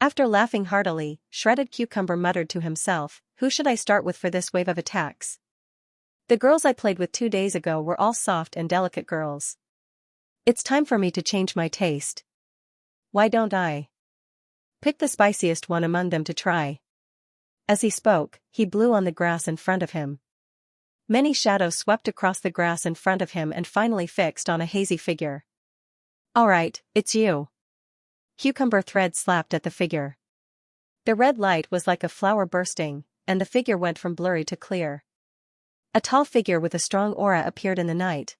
S1: After laughing heartily, Shredded Cucumber muttered to himself, who should I start with for this wave of attacks? The girls I played with 2 days ago were all soft and delicate girls. It's time for me to change my taste. Why don't I pick the spiciest one among them to try? As he spoke, he blew on the grass in front of him. Many shadows swept across the grass in front of him and finally fixed on a hazy figure. All right, it's you. Cucumber Thread slapped at the figure. The red light was like a flower bursting, and the figure went from blurry to clear. A tall figure with a strong aura appeared in the night.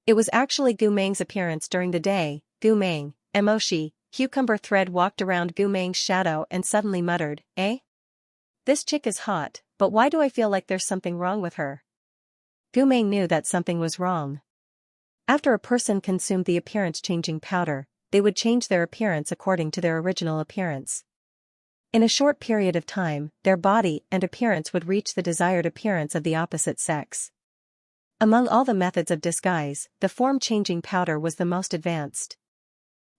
S1: It was actually Gu Meng's appearance during the day. Gu Meng, Emoshi. Cucumber Thread walked around Gu Meng's shadow and suddenly muttered, eh? This chick is hot, but why do I feel like there's something wrong with her? Gu Meng knew that something was wrong. After a person consumed the appearance-changing powder, they would change their appearance according to their original appearance. In a short period of time, their body and appearance would reach the desired appearance of the opposite sex. Among all the methods of disguise, the form-changing powder was the most advanced.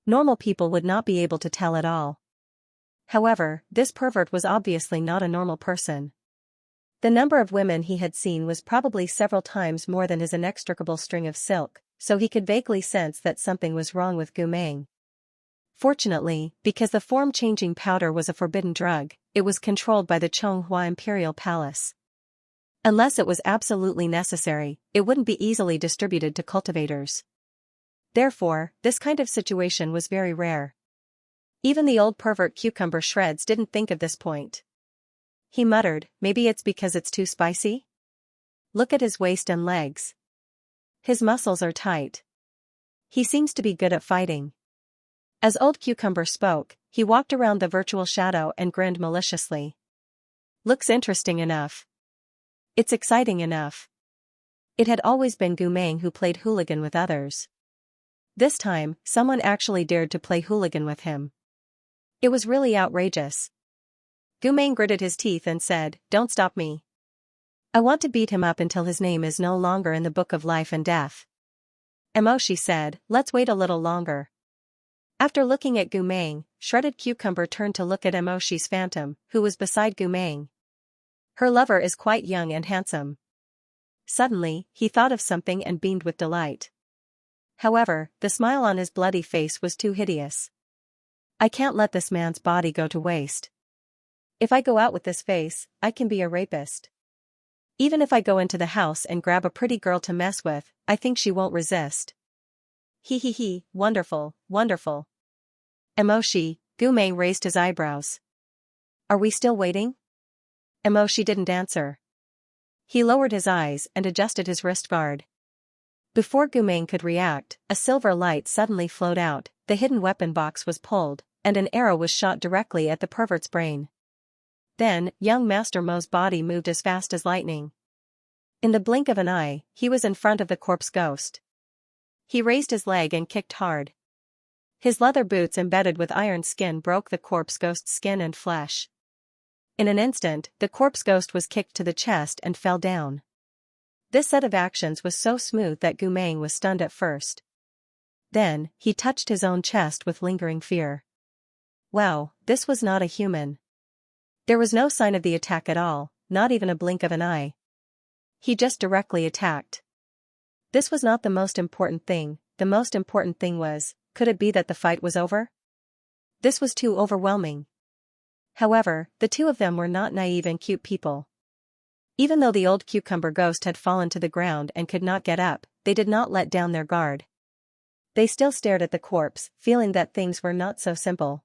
S1: Normal people would not be able to tell at all. However, this pervert was obviously not a normal person. The number of women he had seen was probably several times more than his inextricable string of silk, so he could vaguely sense that something was wrong with Gu Meng. Fortunately, because the form-changing powder was a forbidden drug, it was controlled by the Chonghua Imperial Palace. Unless it was absolutely necessary, it wouldn't be easily distributed to cultivators. Therefore, this kind of situation was very rare. Even the old pervert Cucumber Shreds didn't think of this point. He muttered, maybe it's because it's too spicy? Look at his waist and legs. His muscles are tight. He seems to be good at fighting. As old Cucumber spoke, he walked around the virtual shadow and grinned maliciously. Looks interesting enough. It's exciting enough. It had always been Gu Meng who played hooligan with others. This time, someone actually dared to play hooligan with him. It was really outrageous. Gu Meng gritted his teeth and said, don't stop me. I want to beat him up until his name is no longer in the book of life and death. Emoshi said, let's wait a little longer. After looking at Gu Meng, Shredded Cucumber turned to look at Emoshi's phantom, who was beside Gu Meng. Her lover is quite young and handsome. Suddenly, he thought of something and beamed with delight. However, the smile on his bloody face was too hideous. I can't let this man's body go to waste. If I go out with this face, I can be a rapist. Even if I go into the house and grab a pretty girl to mess with, I think she won't resist. He, wonderful, wonderful. Emoshi, Gumei raised his eyebrows. Are we still waiting? Emoshi didn't answer. He lowered his eyes and adjusted his wrist guard. Before Gumei could react, a silver light suddenly flowed out, the hidden weapon box was pulled, and an arrow was shot directly at the pervert's brain. Then, young Master Mo's body moved as fast as lightning. In the blink of an eye, he was in front of the corpse ghost. He raised his leg and kicked hard. His leather boots embedded with iron skin broke the corpse ghost's skin and flesh. In an instant, the corpse ghost was kicked to the chest and fell down. This set of actions was so smooth that Gumei was stunned at first. Then, he touched his own chest with lingering fear. Wow, this was not a human. There was no sign of the attack at all, not even a blink of an eye. He just directly attacked. This was not the most important thing, the most important thing was, could it be that the fight was over? This was too overwhelming. However, the two of them were not naive and cute people. Even though the old cucumber ghost had fallen to the ground and could not get up, they did not let down their guard. They still stared at the corpse, feeling that things were not so simple.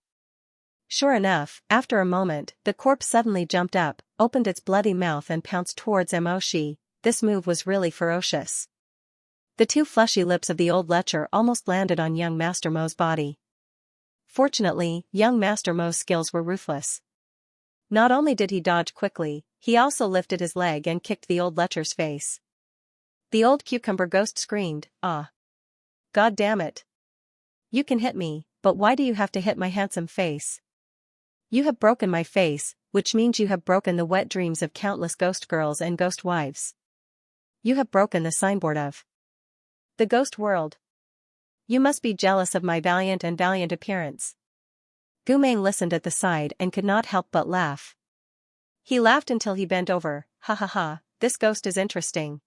S1: Sure enough, after a moment, the corpse suddenly jumped up, opened its bloody mouth and pounced towards Emoshi. This move was really ferocious. The two fleshy lips of the old lecher almost landed on young Master Mo's body. Fortunately, young Master Mo's skills were ruthless. Not only did he dodge quickly, he also lifted his leg and kicked the old lecher's face. The old cucumber ghost screamed, "Ah! God damn it! You can hit me, but why do you have to hit my handsome face? You have broken my face, which means you have broken the wet dreams of countless ghost girls and ghost wives. You have broken the signboard of the ghost world. You must be jealous of my valiant appearance." Gumei listened at the side and could not help but laugh. He laughed until he bent over. Ha ha ha, this ghost is interesting.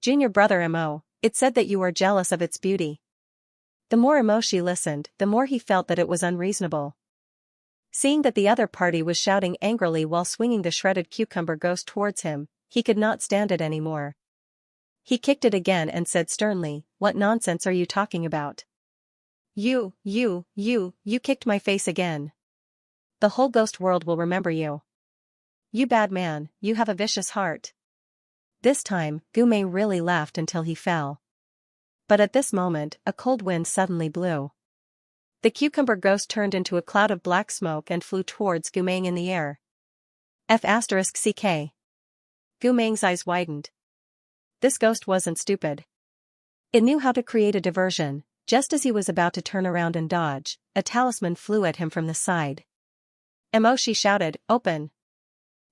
S1: Junior brother Mo, it said that you are jealous of its beauty. The more Emoshi listened, the more he felt that it was unreasonable. Seeing that the other party was shouting angrily while swinging the shredded cucumber ghost towards him, he could not stand it anymore. He kicked it again and said sternly, "What nonsense are you talking about? You kicked my face again. The whole ghost world will remember you. You bad man, you have a vicious heart." This time, Gumei really laughed until he fell. But at this moment, a cold wind suddenly blew. The cucumber ghost turned into a cloud of black smoke and flew towards Gumei in the air. F***ck. Gumei's eyes widened. This ghost wasn't stupid. It knew how to create a diversion. Just as he was about to turn around and dodge, a talisman flew at him from the side. Emoshi shouted, "Open!"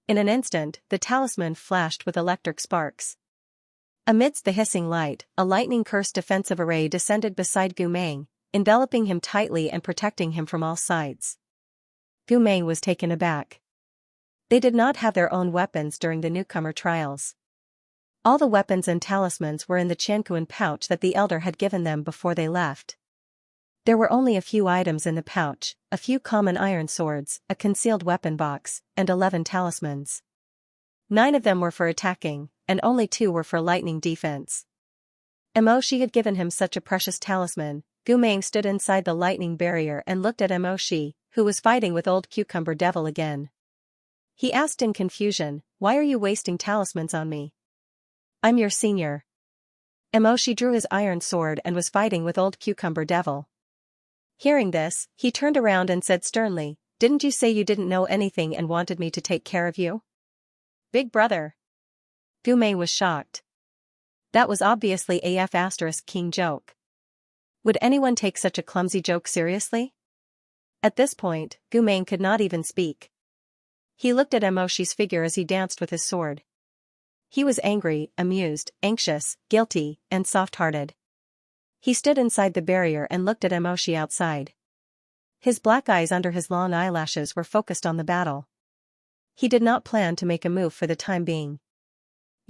S1: In an instant, the talisman flashed with electric sparks. Amidst the hissing light, a lightning-cursed defensive array descended beside Gumei, enveloping him tightly and protecting him from all sides. Gumei was taken aback. They did not have their own weapons during the newcomer trials. All the weapons and talismans were in the Qianquan pouch that the elder had given them before they left. There were only a few items in the pouch, a few common iron swords, a concealed weapon box, and 11 talismans. 9 of them were for attacking, and only 2 were for lightning defense. Emoshi had given him such a precious talisman. Gumei stood inside the lightning barrier and looked at Emoshi, who was fighting with old cucumber devil again. He asked in confusion, "Why are you wasting talismans on me? I'm your senior." Emoshi drew his iron sword and was fighting with old cucumber devil. Hearing this, he turned around and said sternly, "Didn't you say you didn't know anything and wanted me to take care of you? Big brother." Gumei was shocked. That was obviously a F***king joke. Would anyone take such a clumsy joke seriously? At this point, Gumei could not even speak. He looked at Emoshi's figure as he danced with his sword. He was angry, amused, anxious, guilty, and soft-hearted. He stood inside the barrier and looked at Emoshi outside. His black eyes under his long eyelashes were focused on the battle. He did not plan to make a move for the time being.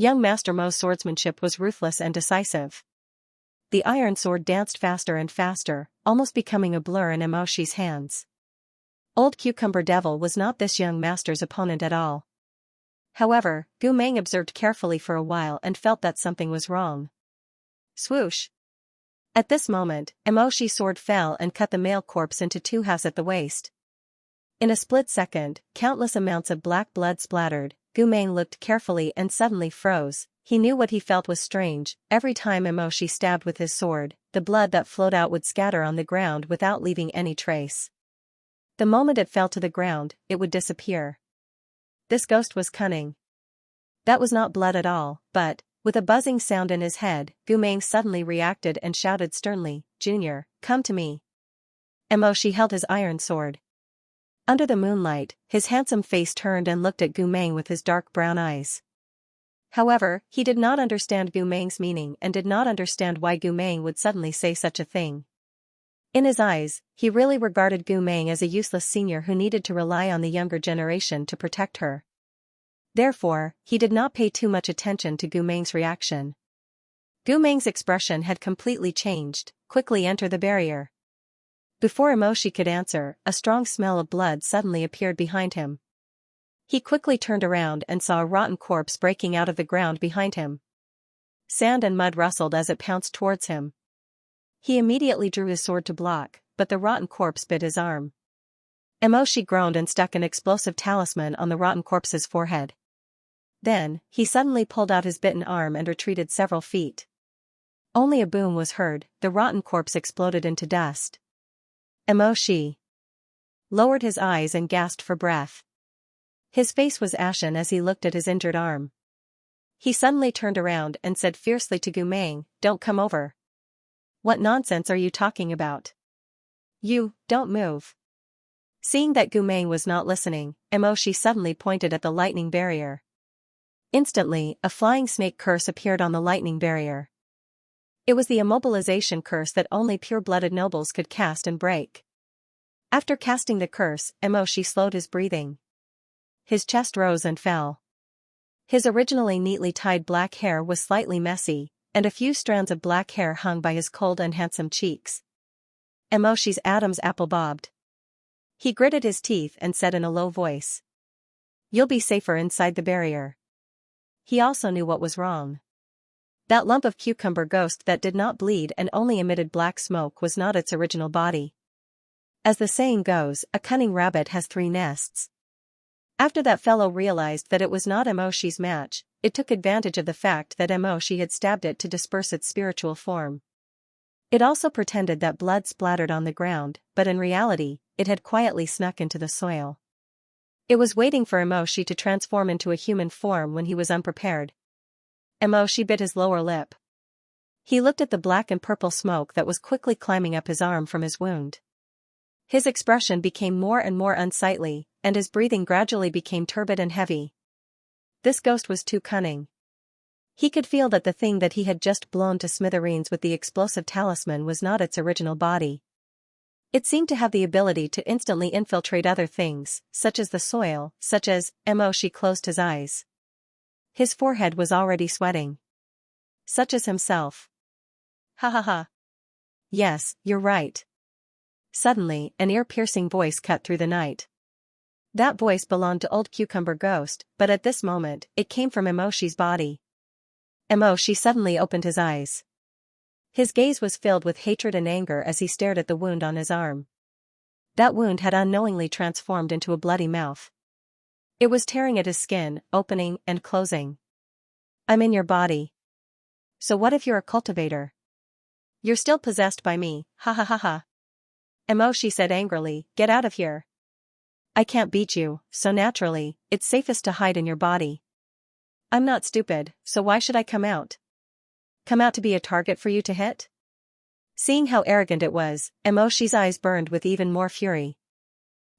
S1: Young Master Mo's swordsmanship was ruthless and decisive. The iron sword danced faster and faster, almost becoming a blur in Mo Shi's hands. Old Cucumber Devil was not this young master's opponent at all. However, Gu Meng observed carefully for a while and felt that something was wrong. Swoosh! At this moment, Mo Shi's sword fell and cut the male corpse into two halves at the waist. In a split second, countless amounts of black blood splattered. Gu Meng looked carefully and suddenly froze. He knew what he felt was strange. Every time Mo Shi stabbed with his sword, the blood that flowed out would scatter on the ground without leaving any trace. The moment it fell to the ground, it would disappear. This ghost was cunning. That was not blood at all, but, with a buzzing sound in his head, Gu Meng suddenly reacted and shouted sternly, "Junior, come to me." Mo Shi held his iron sword. Under the moonlight, his handsome face turned and looked at Gu Meng with his dark brown eyes. However, he did not understand Gu Meng's meaning and did not understand why Gu Meng would suddenly say such a thing. In his eyes, he really regarded Gu Meng as a useless senior who needed to rely on the younger generation to protect her. Therefore, he did not pay too much attention to Gu Meng's reaction. Gu Meng's expression had completely changed. Quickly enter the barrier. Before Mo Shi could answer, a strong smell of blood suddenly appeared behind him. He quickly turned around and saw a rotten corpse breaking out of the ground behind him. Sand and mud rustled as it pounced towards him. He immediately drew his sword to block, but the rotten corpse bit his arm. Mo Shi groaned and stuck an explosive talisman on the rotten corpse's forehead. Then, he suddenly pulled out his bitten arm and retreated several feet. Only a boom was heard. The rotten corpse exploded into dust. Mo Shi lowered his eyes and gasped for breath. His face was ashen as he looked at his injured arm. He suddenly turned around and said fiercely to Gu Meng, "Don't come over. What nonsense are you talking about? You, don't move." Seeing that Gu Meng was not listening, Mo Shi suddenly pointed at the lightning barrier. Instantly, a flying snake curse appeared on the lightning barrier. It was the immobilization curse that only pure-blooded nobles could cast and break. After casting the curse, Mo Shi slowed his breathing. His chest rose and fell. His originally neatly tied black hair was slightly messy, and a few strands of black hair hung by his cold and handsome cheeks. Mo Shi's Adam's apple bobbed. He gritted his teeth and said in a low voice, "You'll be safer inside the barrier." He also knew what was wrong. That lump of cucumber ghost that did not bleed and only emitted black smoke was not its original body. As the saying goes, a cunning rabbit has 3 nests. After that fellow realized that it was not Mo Shi's match, it took advantage of the fact that Mo Shi had stabbed it to disperse its spiritual form. It also pretended that blood splattered on the ground, but in reality, it had quietly snuck into the soil. It was waiting for Mo Shi to transform into a human form when he was unprepared. Mo Shi bit his lower lip. He looked at the black and purple smoke that was quickly climbing up his arm from his wound. His expression became more and more unsightly, and his breathing gradually became turbid and heavy. This ghost was too cunning. He could feel that the thing that he had just blown to smithereens with the explosive talisman was not its original body. It seemed to have the ability to instantly infiltrate other things, such as the soil, such as. Mo Shi closed his eyes. His forehead was already sweating. Such as himself. Ha ha ha. Yes, you're right. Suddenly, an ear-piercing voice cut through the night. That voice belonged to Old Cucumber Ghost, but at this moment, it came from Mo Shi's body. Mo Shi suddenly opened his eyes. His gaze was filled with hatred and anger as he stared at the wound on his arm. That wound had unknowingly transformed into a bloody mouth. It was tearing at his skin, opening and closing. "I'm in your body. So what if you're a cultivator? You're still possessed by me, ha ha ha ha." Mo Shi said angrily, "Get out of here. I can't beat you, so naturally, it's safest to hide in your body. I'm not stupid, so why should I come out? Come out to be a target for you to hit?" Seeing how arrogant it was, Mo Shi's eyes burned with even more fury.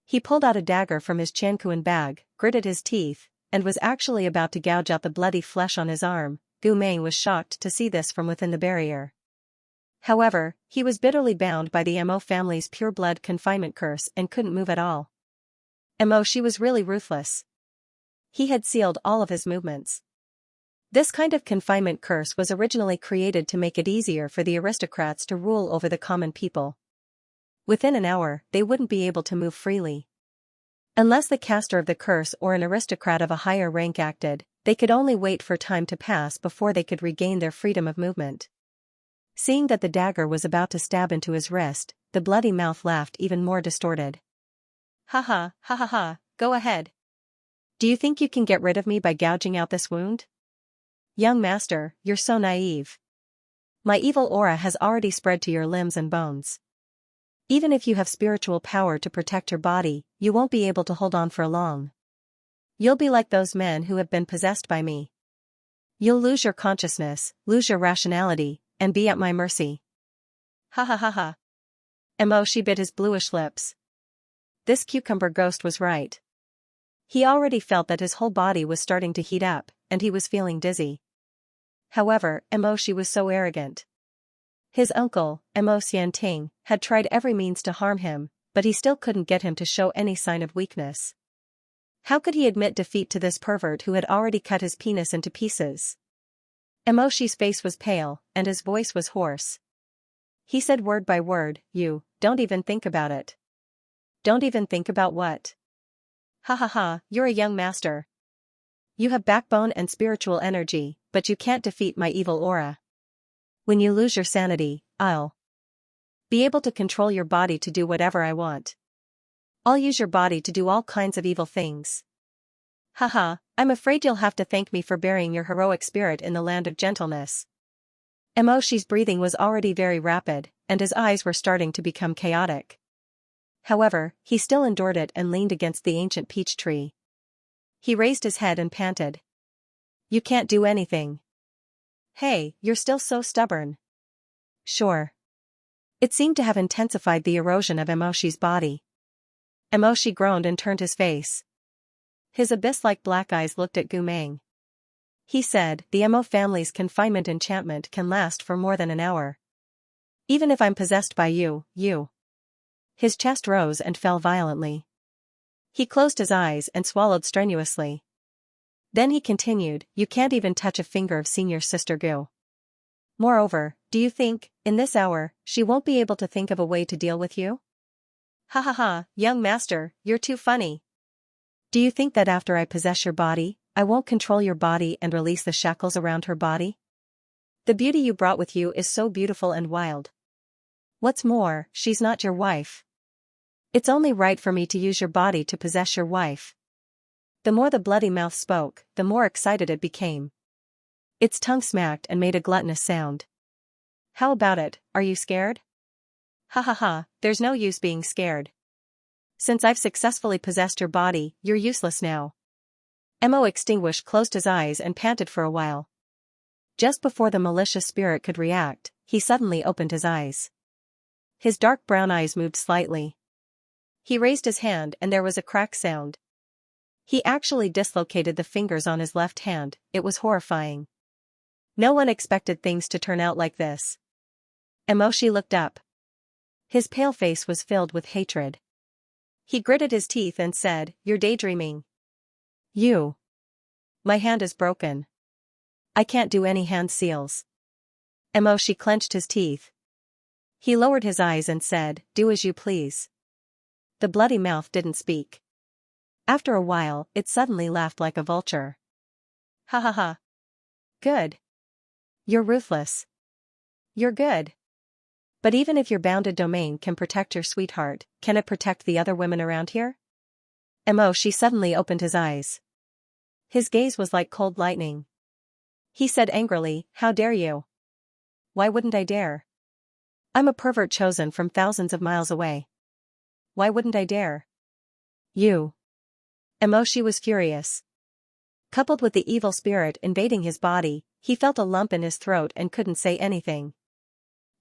S1: He pulled out a dagger from his Chankuan bag, gritted his teeth, and was actually about to gouge out the bloody flesh on his arm. Gu Meng was shocked to see this from within the barrier. However, he was bitterly bound by the Mo family's pure-blood confinement curse and couldn't move at all. Mo Shi was really ruthless. He had sealed all of his movements. This kind of confinement curse was originally created to make it easier for the aristocrats to rule over the common people. Within an hour, they wouldn't be able to move freely. Unless the caster of the curse or an aristocrat of a higher rank acted, they could only wait for time to pass before they could regain their freedom of movement. Seeing that the dagger was about to stab into his wrist, the bloody mouth laughed even more distorted. Ha ha, go ahead. Do you think you can get rid of me by gouging out this wound? Young master, you're so naive. My evil aura has already spread to your limbs and bones. Even if you have spiritual power to protect your body, you won't be able to hold on for long. You'll be like those men who have been possessed by me. You'll lose your consciousness, lose your rationality, and be at my mercy. Ha ha ha ha. She bit his bluish lips. This cucumber ghost was right. He already felt that his whole body was starting to heat up, and he was feeling dizzy. However, she was so arrogant. His uncle, Xianxia, had tried every means to harm him, but he still couldn't get him to show any sign of weakness. How could he admit defeat to this pervert who had already cut his penis into pieces? Emoshi's face was pale, and his voice was hoarse. He said word by word, "You, don't even think about it." Don't even think about what? Ha ha ha, you're a young master. You have backbone and spiritual energy, but you can't defeat my evil aura. When you lose your sanity, I'll be able to control your body to do whatever I want. I'll use your body to do all kinds of evil things. Haha, I'm afraid you'll have to thank me for burying your heroic spirit in the land of gentleness. Emoshi's breathing was already very rapid, and his eyes were starting to become chaotic. However, he still endured it and leaned against the ancient peach tree. He raised his head and panted. You can't do anything. Hey, you're still so stubborn. Sure. It seemed to have intensified the erosion of Emoshi's body. Emoshi groaned and turned his face. His abyss-like black eyes looked at Gumeng. He said, the Emo family's confinement enchantment can last for more than an hour. Even if I'm possessed by you. His chest rose and fell violently. He closed his eyes and swallowed strenuously. Then he continued, you can't even touch a finger of senior sister Gu. Moreover, do you think, in this hour, she won't be able to think of a way to deal with you? Ha ha ha, young master, you're too funny. Do you think that after I possess your body, I won't control your body and release the shackles around her body? The beauty you brought with you is so beautiful and wild. What's more, she's not your wife. It's only right for me to use your body to possess your wife. The more the bloody mouth spoke, the more excited it became. Its tongue smacked and made a gluttonous sound. How about it, are you scared? Ha ha ha, there's no use being scared. Since I've successfully possessed your body, you're useless now. Extinguished closed his eyes and panted for a while. Just before the malicious spirit could react, he suddenly opened his eyes. His dark brown eyes moved slightly. He raised his hand and there was a crack sound. He actually dislocated the fingers on his left hand. It was horrifying. No one expected things to turn out like this. Emoshi looked up. His pale face was filled with hatred. He gritted his teeth and said, you're daydreaming. You. My hand is broken. I can't do any hand seals. Emoshi clenched his teeth. He lowered his eyes and said, do as you please. The bloody mouth didn't speak. After a while, it suddenly laughed like a vulture. Ha ha ha. Good. You're ruthless. You're good. But even if your bounded domain can protect your sweetheart, can it protect the other women around here? Emoshi suddenly opened his eyes. His gaze was like cold lightning. He said angrily, how dare you? Why wouldn't I dare? I'm a pervert chosen from thousands of miles away. Why wouldn't I dare? You. Emoshi was furious. Coupled with the evil spirit invading his body, he felt a lump in his throat and couldn't say anything.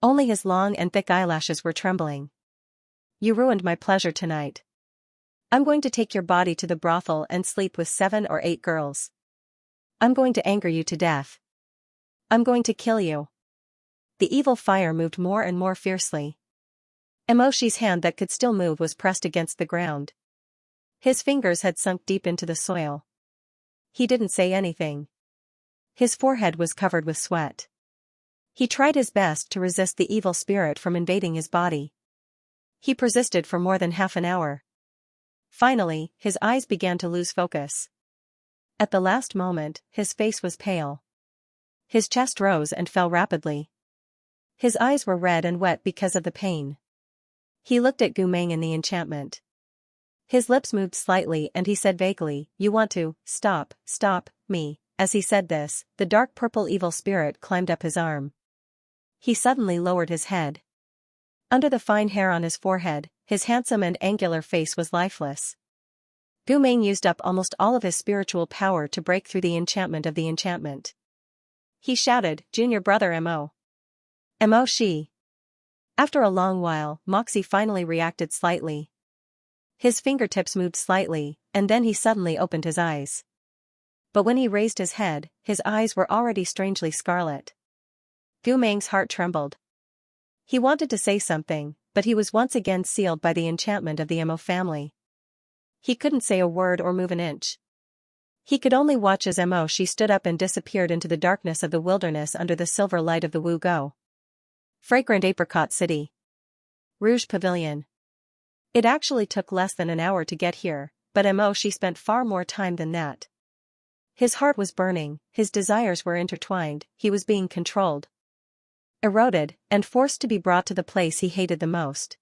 S1: Only his long and thick eyelashes were trembling. You ruined my pleasure tonight. I'm going to take your body to the brothel and sleep with 7 or 8 girls. I'm going to anger you to death. I'm going to kill you. The evil fire moved more and more fiercely. Emoshi's hand that could still move was pressed against the ground. His fingers had sunk deep into the soil. He didn't say anything. His forehead was covered with sweat. He tried his best to resist the evil spirit from invading his body. He persisted for more than half an hour. Finally, his eyes began to lose focus. At the last moment, his face was pale. His chest rose and fell rapidly. His eyes were red and wet because of the pain. He looked at Gu Meng in the enchantment. His lips moved slightly and he said vaguely, "You want to stop me." As he said this, the dark purple evil spirit climbed up his arm. He suddenly lowered his head. Under the fine hair on his forehead, his handsome and angular face was lifeless. Gu Meng used up almost all of his spiritual power to break through the enchantment of the enchantment. He shouted, "Junior brother Mo. Mo Shi." After a long while, Moxie finally reacted slightly. His fingertips moved slightly, and then he suddenly opened his eyes. But when he raised his head, his eyes were already strangely scarlet. Gu Meng's heart trembled. He wanted to say something, but he was once again sealed by the enchantment of the Mo family. He couldn't say a word or move an inch. He could only watch as Mo Shi stood up and disappeared into the darkness of the wilderness under the silver light of the Wu Go. Fragrant Apricot City. Rouge Pavilion. It actually took less than an hour to get here, but Mo Shi spent far more time than that. His heart was burning, his desires were intertwined, he was being controlled, eroded, and forced to be brought to the place he hated the most.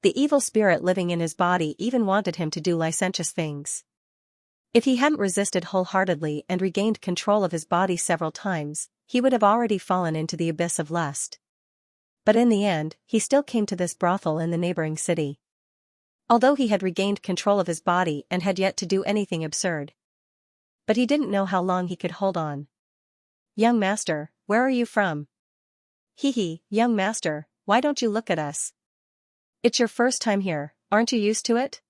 S1: The evil spirit living in his body even wanted him to do licentious things. If he hadn't resisted wholeheartedly and regained control of his body several times, he would have already fallen into the abyss of lust. But in the end, he still came to this brothel in the neighboring city. Although he had regained control of his body and had yet to do anything absurd. But he didn't know how long he could hold on. "Young master, where are you from?" "Hee, young master, why don't you look at us? It's your first time here, aren't you used to it?"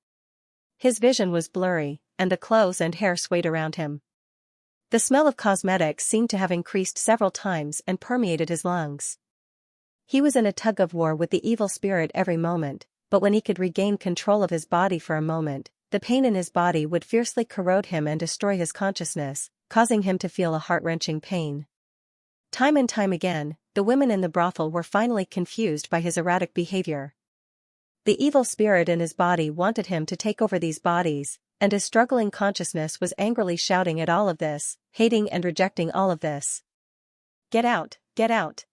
S1: His vision was blurry, and the clothes and hair swayed around him. The smell of cosmetics seemed to have increased several times and permeated his lungs. He was in a tug-of-war with the evil spirit every moment, but when he could regain control of his body for a moment, the pain in his body would fiercely corrode him and destroy his consciousness, causing him to feel a heart-wrenching pain. Time and time again, the women in the brothel were finally confused by his erratic behavior. The evil spirit in his body wanted him to take over these bodies, and his struggling consciousness was angrily shouting at all of this, hating and rejecting all of this. Get out, get out.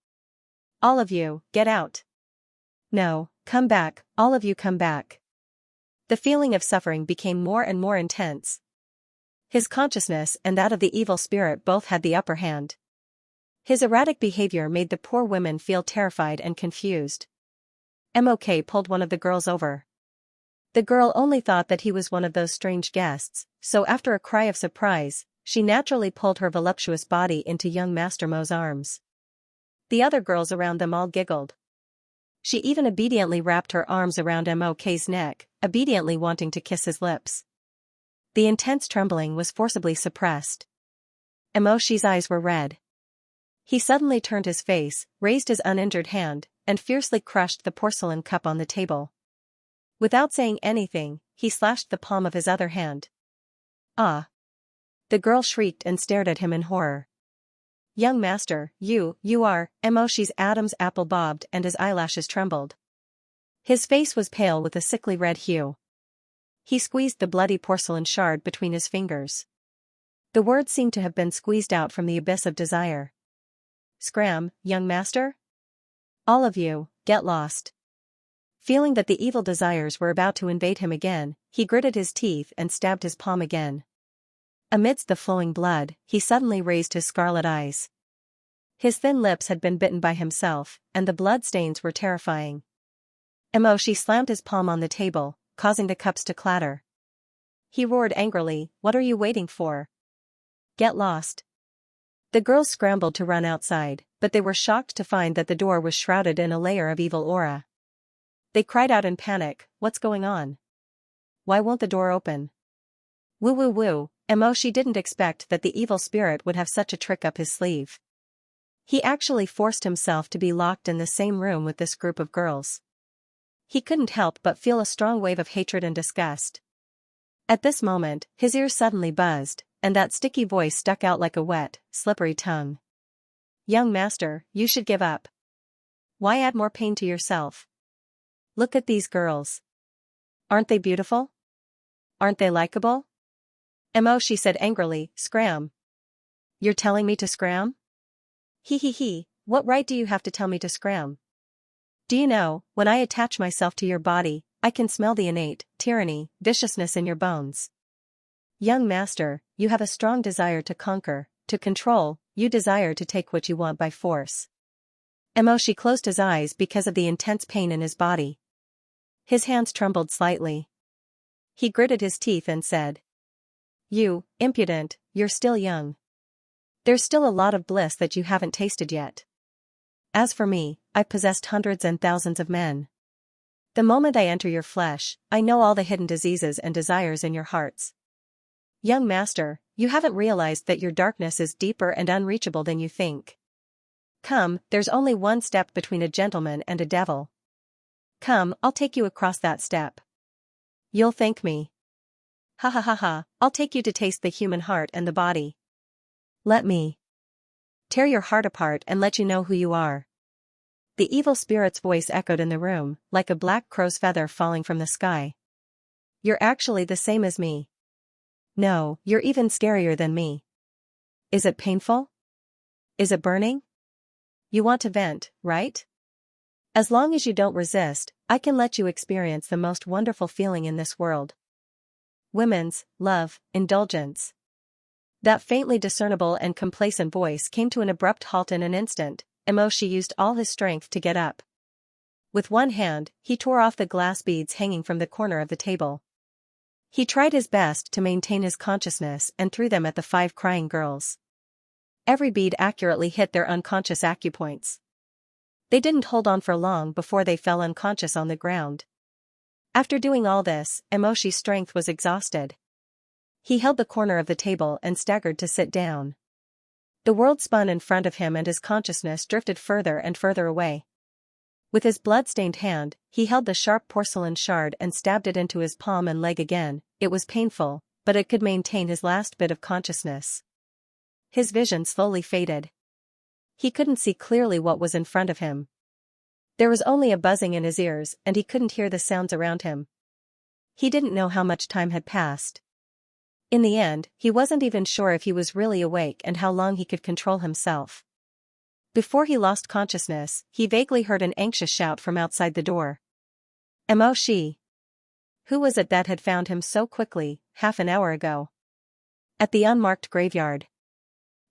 S1: All of you, get out. No, come back, all of you come back." The feeling of suffering became more and more intense. His consciousness and that of the evil spirit both had the upper hand. His erratic behavior made the poor women feel terrified and confused. Mok pulled one of the girls over. The girl only thought that he was one of those strange guests, so after a cry of surprise, she naturally pulled her voluptuous body into young Master Mo's arms. The other girls around them all giggled. She even obediently wrapped her arms around Mok's neck, obediently wanting to kiss his lips. The intense trembling was forcibly suppressed. Mo Shi's eyes were red. He suddenly turned his face, raised his uninjured hand, and fiercely crushed the porcelain cup on the table. Without saying anything, he slashed the palm of his other hand. "Ah!" The girl shrieked and stared at him in horror. "Young master, you are..." Mo Shi's Adam's apple bobbed and his eyelashes trembled. His face was pale with a sickly red hue. He squeezed the bloody porcelain shard between his fingers. The words seemed to have been squeezed out from the abyss of desire. "Scram, young master? All of you, get lost." Feeling that the evil desires were about to invade him again, he gritted his teeth and stabbed his palm again. Amidst the flowing blood, he suddenly raised his scarlet eyes. His thin lips had been bitten by himself, and the blood stains were terrifying. Mo Shi slammed his palm on the table, causing the cups to clatter. He roared angrily, "What are you waiting for? Get lost." The girls scrambled to run outside, but they were shocked to find that the door was shrouded in a layer of evil aura. They cried out in panic, "What's going on? Why won't the door open?" Woo woo woo. Mo Shi didn't expect that the evil spirit would have such a trick up his sleeve. He actually forced himself to be locked in the same room with this group of girls. He couldn't help but feel a strong wave of hatred and disgust. At this moment, his ears suddenly buzzed, and that sticky voice stuck out like a wet, slippery tongue. Young master, you should give up. Why add more pain to yourself? Look at these girls. Aren't they beautiful? Aren't they likable? She said angrily, scram. You're telling me to scram? He, what right do you have to tell me to scram? Do you know, when I attach myself to your body, I can smell the innate tyranny, viciousness in your bones. Young master, you have a strong desire to conquer, to control, you desire to take what you want by force. She closed his eyes because of the intense pain in his body. His hands trembled slightly. He gritted his teeth and said, You, impudent, you're still young. There's still a lot of bliss that you haven't tasted yet. As for me, I've possessed hundreds and thousands of men. The moment I enter your flesh, I know all the hidden diseases and desires in your hearts. Young master, you haven't realized that your darkness is deeper and unreachable than you think. Come, there's only one step between a gentleman and a devil. Come, I'll take you across that step. You'll thank me. Ha, I'll take you to taste the human heart and the body. Let me tear your heart apart and let you know who you are. The evil spirit's voice echoed in the room, like a black crow's feather falling from the sky. You're actually the same as me. No, you're even scarier than me. Is it painful? Is it burning? You want to vent, right? As long as you don't resist, I can let you experience the most wonderful feeling in this world. Women's love, indulgence. That faintly discernible and complacent voice came to an abrupt halt in an instant. She used all his strength to get up. With one hand, he tore off the glass beads hanging from the corner of the table. He tried his best to maintain his consciousness and threw them at the 5 crying girls. Every bead accurately hit their unconscious acupoints. They didn't hold on for long before they fell unconscious on the ground. After doing all this, Emoshi's strength was exhausted. He held the corner of the table and staggered to sit down. The world spun in front of him and his consciousness drifted further and further away. With his blood-stained hand, he held the sharp porcelain shard and stabbed it into his palm and leg again. It was painful, but it could maintain his last bit of consciousness. His vision slowly faded. He couldn't see clearly what was in front of him. There was only a buzzing in his ears and he couldn't hear the sounds around him. He didn't know how much time had passed. In the end, he wasn't even sure if he was really awake and how long he could control himself. Before he lost consciousness, he vaguely heard an anxious shout from outside the door. Emoshi. Who was it that had found him so quickly, half an hour ago? At the unmarked graveyard.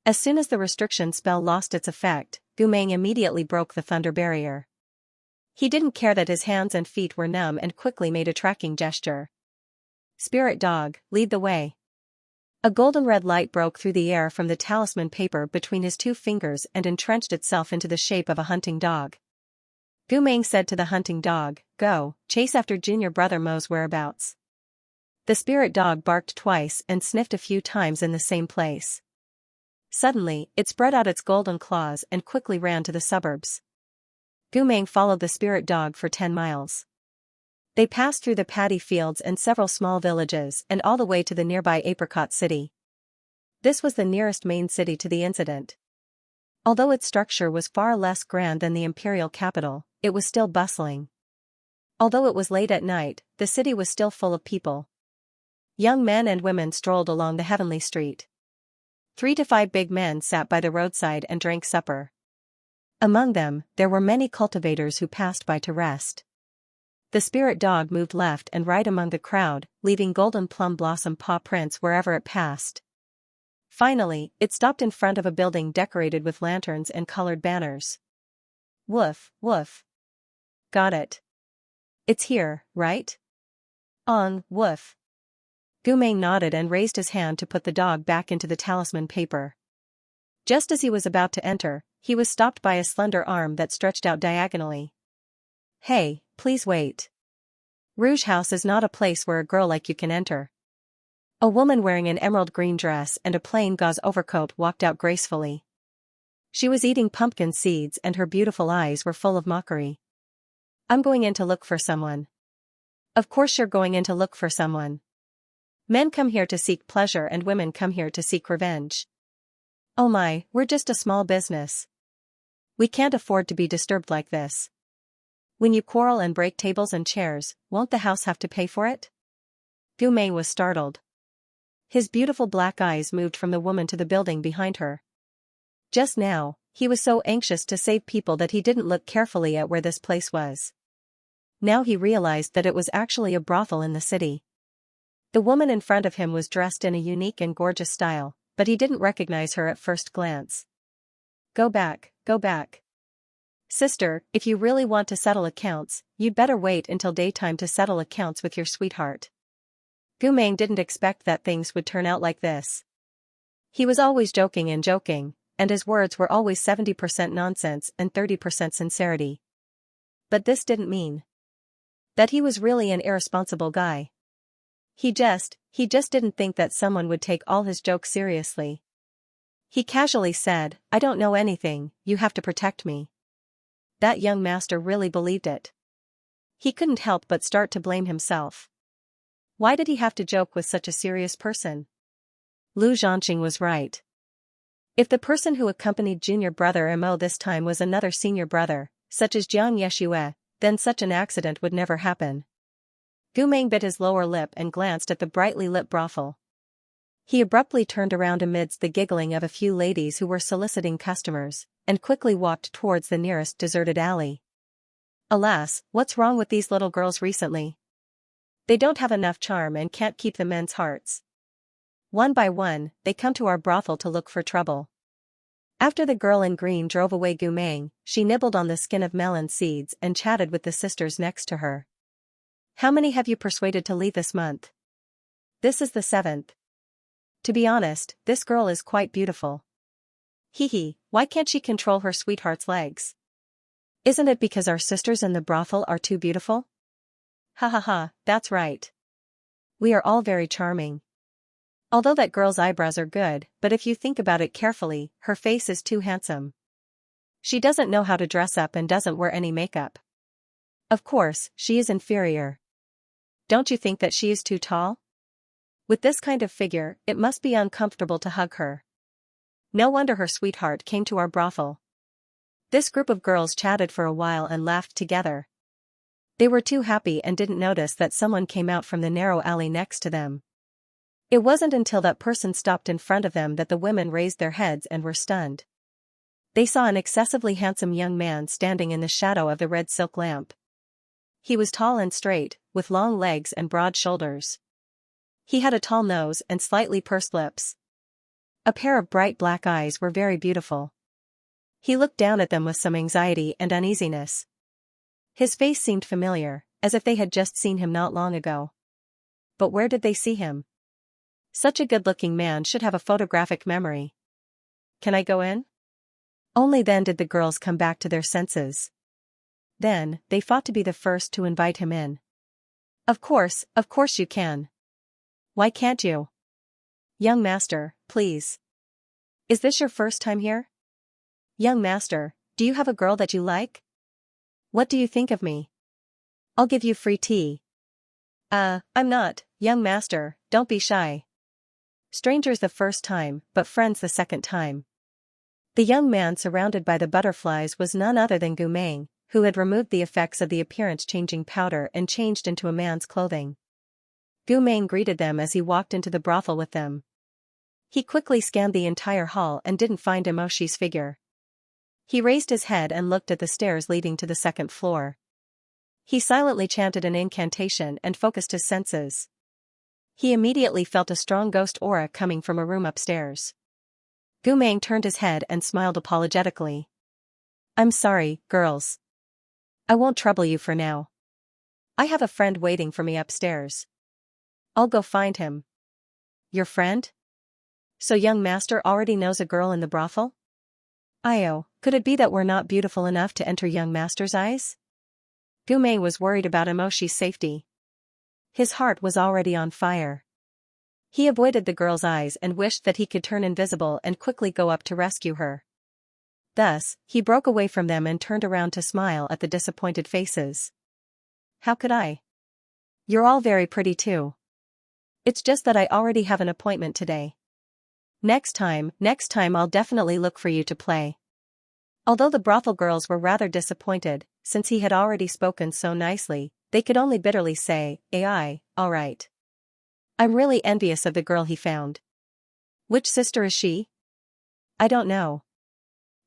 S1: As soon as the restriction spell lost its effect, Gumeng immediately broke the thunder barrier. He didn't care that his hands and feet were numb and quickly made a tracking gesture. Spirit dog, lead the way. A golden red light broke through the air from the talisman paper between his 2 fingers and entrenched itself into the shape of a hunting dog. Gumeng said to the hunting dog, Go, chase after junior brother Mo's whereabouts. The spirit dog barked twice and sniffed a few times in the same place. Suddenly, it spread out its golden claws and quickly ran to the suburbs. Gumeng followed the spirit dog for 10 miles. They passed through the paddy fields and several small villages and all the way to the nearby Apricot City. This was the nearest main city to the incident. Although its structure was far less grand than the imperial capital, it was still bustling. Although it was late at night, the city was still full of people. Young men and women strolled along the heavenly street. 3 to 5 big men sat by the roadside and drank supper. Among them, there were many cultivators who passed by to rest. The spirit dog moved left and right among the crowd, leaving golden plum blossom paw prints wherever it passed. Finally, it stopped in front of a building decorated with lanterns and colored banners. Woof, woof. Got it. It's here, right? Woof. Gumeng nodded and raised his hand to put the dog back into the talisman paper. Just as he was about to enter, he was stopped by a slender arm that stretched out diagonally. Hey, please wait. Rouge House is not a place where a girl like you can enter. A woman wearing an emerald green dress and a plain gauze overcoat walked out gracefully. She was eating pumpkin seeds and her beautiful eyes were full of mockery. I'm going in to look for someone. Of course you're going in to look for someone. Men come here to seek pleasure and women come here to seek revenge. Oh my, we're just a small business. We can't afford to be disturbed like this. When you quarrel and break tables and chairs, won't the house have to pay for it? Gu Mei was startled. His beautiful black eyes moved from the woman to the building behind her. Just now, he was so anxious to save people that he didn't look carefully at where this place was. Now he realized that it was actually a brothel in the city. The woman in front of him was dressed in a unique and gorgeous style, but he didn't recognize her at first glance. Go back, go back. Sister, if you really want to settle accounts, you'd better wait until daytime to settle accounts with your sweetheart. Gu Meng didn't expect that things would turn out like this. He was always joking, and his words were always 70% nonsense and 30% sincerity. But this didn't mean that he was really an irresponsible guy. He just didn't think that someone would take all his jokes seriously. He casually said, I don't know anything, you have to protect me. That young master really believed it. He couldn't help but start to blame himself. Why did he have to joke with such a serious person? Lu Zhanqing was right. If the person who accompanied junior brother Mo this time was another senior brother, such as Jiang Yeshue, then such an accident would never happen. Gu Meng bit his lower lip and glanced at the brightly lit brothel. He abruptly turned around amidst the giggling of a few ladies who were soliciting customers, and quickly walked towards the nearest deserted alley. Alas, what's wrong with these little girls recently? They don't have enough charm and can't keep the men's hearts. One by one, they come to our brothel to look for trouble. After the girl in green drove away Gu Meng, she nibbled on the skin of melon seeds and chatted with the sisters next to her. How many have you persuaded to leave this month? This is the 7th. To be honest, this girl is quite beautiful. Hee, why can't she control her sweetheart's legs? Isn't it because our sisters in the brothel are too beautiful? Ha, that's right. We are all very charming. Although that girl's eyebrows are good, but if you think about it carefully, her face is too handsome. She doesn't know how to dress up and doesn't wear any makeup. Of course, she is inferior. Don't you think that she is too tall? With this kind of figure, it must be uncomfortable to hug her. No wonder her sweetheart came to our brothel. This group of girls chatted for a while and laughed together. They were too happy and didn't notice that someone came out from the narrow alley next to them. It wasn't until that person stopped in front of them that the women raised their heads and were stunned. They saw an excessively handsome young man standing in the shadow of the red silk lamp. He was tall and straight, with long legs and broad shoulders. He had a tall nose and slightly pursed lips. A pair of bright black eyes were very beautiful. He looked down at them with some anxiety and uneasiness. His face seemed familiar, as if they had just seen him not long ago. But where did they see him? Such a good-looking man should have a photographic memory. Can I go in? Only then did the girls come back to their senses. Then, they fought to be the first to invite him in. Of course you can. Why can't you? Young master, please. Is this your first time here? Young master, do you have a girl that you like? What do you think of me? I'll give you free tea. I'm not, young master, don't be shy. Strangers the first time, but friends the second time. The young man surrounded by the butterflies was none other than Gu Meng, who had removed the effects of the appearance-changing powder and changed into a man's clothing. Gu Meng greeted them as he walked into the brothel with them. He quickly scanned the entire hall and didn't find Emoshi's figure. He raised his head and looked at the stairs leading to the second floor. He silently chanted an incantation and focused his senses. He immediately felt a strong ghost aura coming from a room upstairs. Gu Meng turned his head and smiled apologetically. I'm sorry, girls. I won't trouble you for now. I have a friend waiting for me upstairs. I'll go find him. Your friend? So young master already knows a girl in the brothel? Io, could it be that we're not beautiful enough to enter young master's eyes? Gu Meng was worried about Emoshi's safety. His heart was already on fire. He avoided the girl's eyes and wished that he could turn invisible and quickly go up to rescue her. Thus, he broke away from them and turned around to smile at the disappointed faces. How could I? You're all very pretty too. It's just that I already have an appointment today. Next time I'll definitely look for you to play. Although the brothel girls were rather disappointed, since he had already spoken so nicely, they could only bitterly say, "Ai, alright. I'm really envious of the girl he found." "Which sister is she?" "I don't know."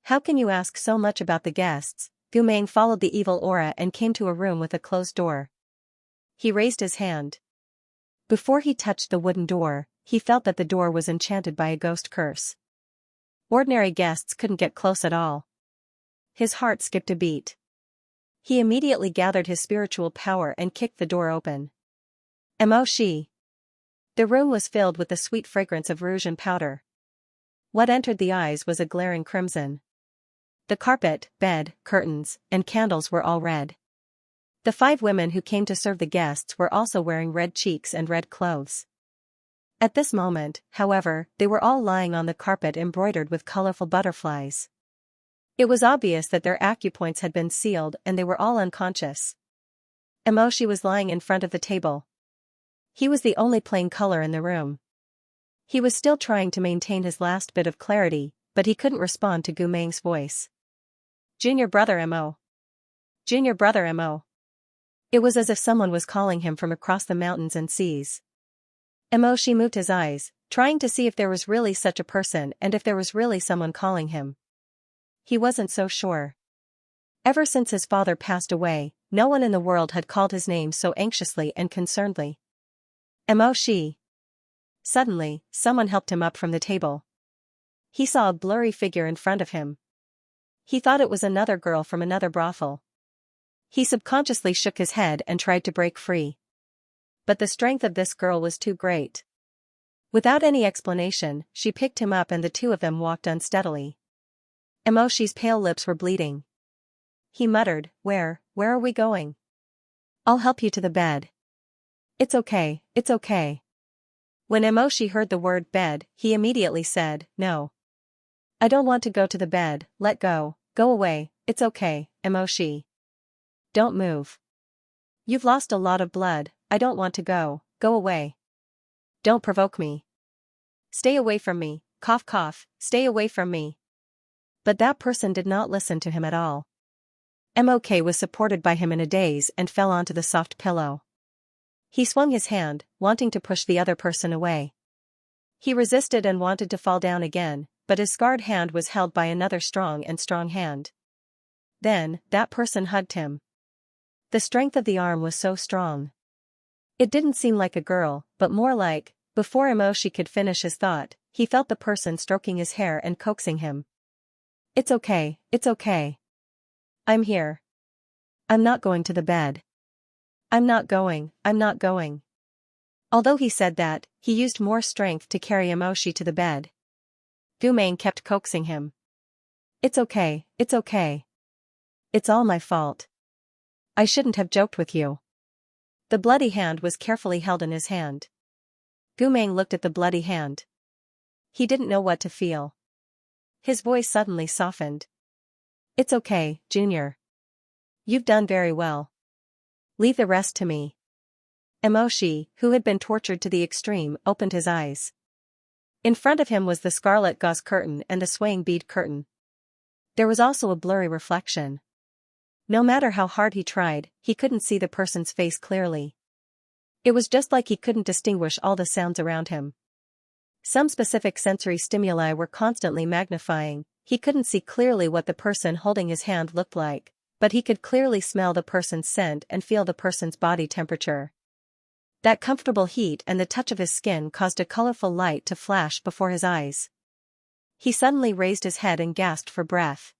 S1: "How can you ask so much about the guests?" Gu Meng followed the evil aura and came to a room with a closed door. He raised his hand. Before he touched the wooden door, he felt that the door was enchanted by a ghost curse. Ordinary guests couldn't get close at all. His heart skipped a beat. He immediately gathered his spiritual power and kicked the door open. Mo Shi. The room was filled with the sweet fragrance of rouge and powder. What entered the eyes was a glaring crimson. The carpet, bed, curtains, and candles were all red. The 5 women who came to serve the guests were also wearing red cheeks and red clothes. At this moment, however, they were all lying on the carpet embroidered with colorful butterflies. It was obvious that their acupoints had been sealed and they were all unconscious. Emoshi was lying in front of the table. He was the only plain color in the room. He was still trying to maintain his last bit of clarity, but he couldn't respond to Gu Meng's voice. "Junior brother Mo. Junior brother Mo." It was as if someone was calling him from across the mountains and seas. Emoshi moved his eyes, trying to see if there was really such a person and if there was really someone calling him. He wasn't so sure. Ever since his father passed away, no one in the world had called his name so anxiously and concernedly. Mo Shi. Suddenly, someone helped him up from the table. He saw a blurry figure in front of him. He thought it was another girl from another brothel. He subconsciously shook his head and tried to break free. But the strength of this girl was too great. Without any explanation, she picked him up and the two of them walked unsteadily. Emoshi's pale lips were bleeding. He muttered, Where are we going?" "I'll help you to the bed." It's okay. When Emoshi heard the word bed, he immediately said, "No. I don't want to go to the bed, let go, go away, it's okay, Emoshi. Don't move. You've lost a lot of blood, I don't want to go away. Don't provoke me. Stay away from me, cough cough, stay away from me." But that person did not listen to him at all. Mok was supported by him in a daze and fell onto the soft pillow. He swung his hand, wanting to push the other person away. He resisted and wanted to fall down again, but his scarred hand was held by another strong hand. Then, that person hugged him. The strength of the arm was so strong. It didn't seem like a girl, but more like, before Emoshi could finish his thought, he felt the person stroking his hair and coaxing him. It's okay. I'm here. I'm not going to the bed. I'm not going. Although he said that, he used more strength to carry Emoshi to the bed. Gu Meng kept coaxing him. It's okay. It's all my fault. I shouldn't have joked with you. The bloody hand was carefully held in his hand. Gu Meng looked at the bloody hand. He didn't know what to feel. His voice suddenly softened. It's okay, Junior. You've done very well. Leave the rest to me. Emoshi, who had been tortured to the extreme, opened his eyes. In front of him was the scarlet gauze curtain and the swaying bead curtain. There was also a blurry reflection. No matter how hard he tried, he couldn't see the person's face clearly. It was just like he couldn't distinguish all the sounds around him. Some specific sensory stimuli were constantly magnifying. He couldn't see clearly what the person holding his hand looked like, but he could clearly smell the person's scent and feel the person's body temperature. That comfortable heat and the touch of his skin caused a colorful light to flash before his eyes. He suddenly raised his head and gasped for breath.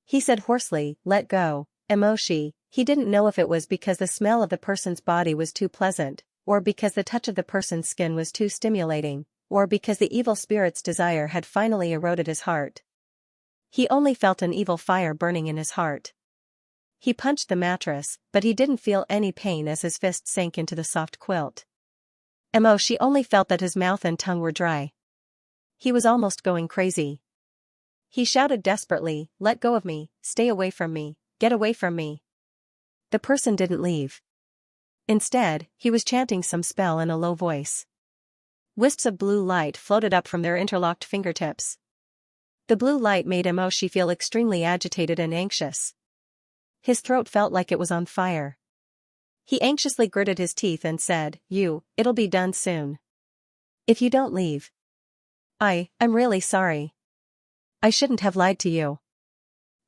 S1: He said hoarsely, "Let go, Emoshi." He didn't know if it was because the smell of the person's body was too pleasant, or because the touch of the person's skin was too stimulating, or because the evil spirit's desire had finally eroded his heart. He only felt an evil fire burning in his heart. He punched the mattress, but he didn't feel any pain as his fist sank into the soft quilt. Emoshi only felt that his mouth and tongue were dry. He was almost going crazy. He shouted desperately, "Let go of me, stay away from me, get away from me." The person didn't leave. Instead, he was chanting some spell in a low voice. Wisps of blue light floated up from their interlocked fingertips. The blue light made Emoshi feel extremely agitated and anxious. His throat felt like it was on fire. He anxiously gritted his teeth and said, It'll be done soon. If you don't leave. I'm really sorry. I shouldn't have lied to you.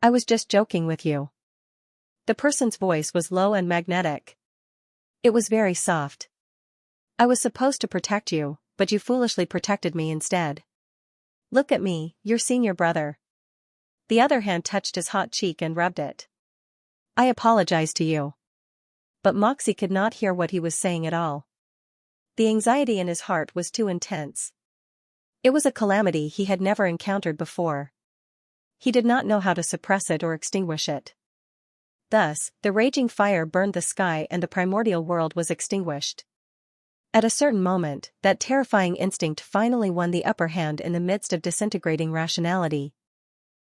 S1: I was just joking with you. The person's voice was low and magnetic. It was very soft. I was supposed to protect you, but you foolishly protected me instead. Look at me, your senior brother. The other hand touched his hot cheek and rubbed it. I apologize to you. But Moxie could not hear what he was saying at all. The anxiety in his heart was too intense. It was a calamity he had never encountered before. He did not know how to suppress it or extinguish it. Thus, the raging fire burned the sky and the primordial world was extinguished. At a certain moment, that terrifying instinct finally won the upper hand in the midst of disintegrating rationality.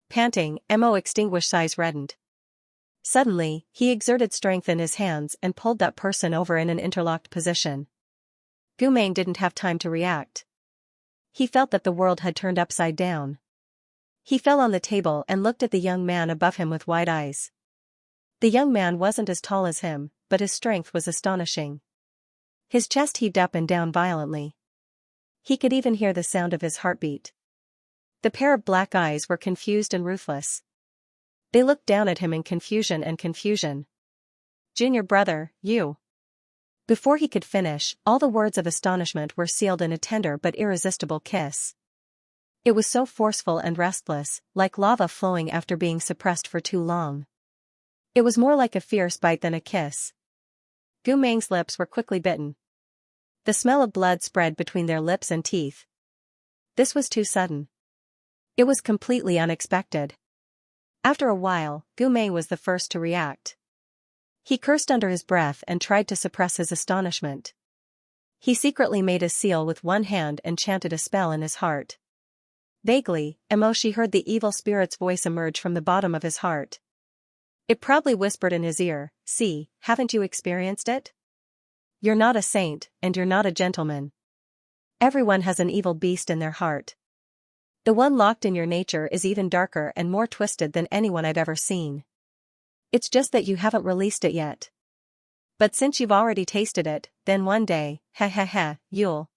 S1: Panting, Mo extinguished eyes reddened. Suddenly, he exerted strength in his hands and pulled that person over in an interlocked position. Gumeng didn't have time to react. He felt that the world had turned upside down. He fell on the table and looked at the young man above him with wide eyes. The young man wasn't as tall as him, but his strength was astonishing. His chest heaved up and down violently. He could even hear the sound of his heartbeat. The pair of black eyes were confused and ruthless. They looked down at him in confusion and confusion. Junior brother, you. Before he could finish, all the words of astonishment were sealed in a tender but irresistible kiss. It was so forceful and restless, like lava flowing after being suppressed for too long. It was more like a fierce bite than a kiss. Gumeng's lips were quickly bitten. The smell of blood spread between their lips and teeth. This was too sudden. It was completely unexpected. After a while, Gumeng was the first to react. He cursed under his breath and tried to suppress his astonishment. He secretly made a seal with one hand and chanted a spell in his heart. Vaguely, Emoshi heard the evil spirit's voice emerge from the bottom of his heart. It proudly whispered in his ear, "See, haven't you experienced it? You're not a saint, and you're not a gentleman. Everyone has an evil beast in their heart. The one locked in your nature is even darker and more twisted than anyone I've ever seen. It's just that you haven't released it yet. But since you've already tasted it, then one day, you'll."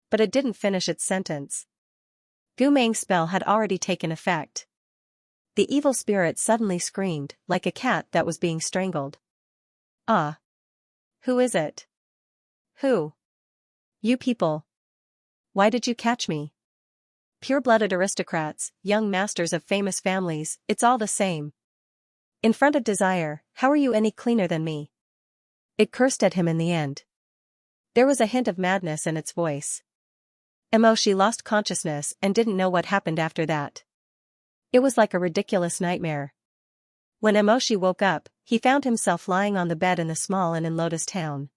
S1: But it didn't finish its sentence. Gumeng's spell had already taken effect. The evil spirit suddenly screamed, like a cat that was being strangled. "Ah! Who is it? Who? You people. Why did you catch me? Pure-blooded aristocrats, young masters of famous families, it's all the same. In front of desire, how are you any cleaner than me?" It cursed at him in the end. There was a hint of madness in its voice. Emoshi lost consciousness and didn't know what happened after that. It was like a ridiculous nightmare. When Emoshi woke up, he found himself lying on the bed in the small inn in Lotus Town.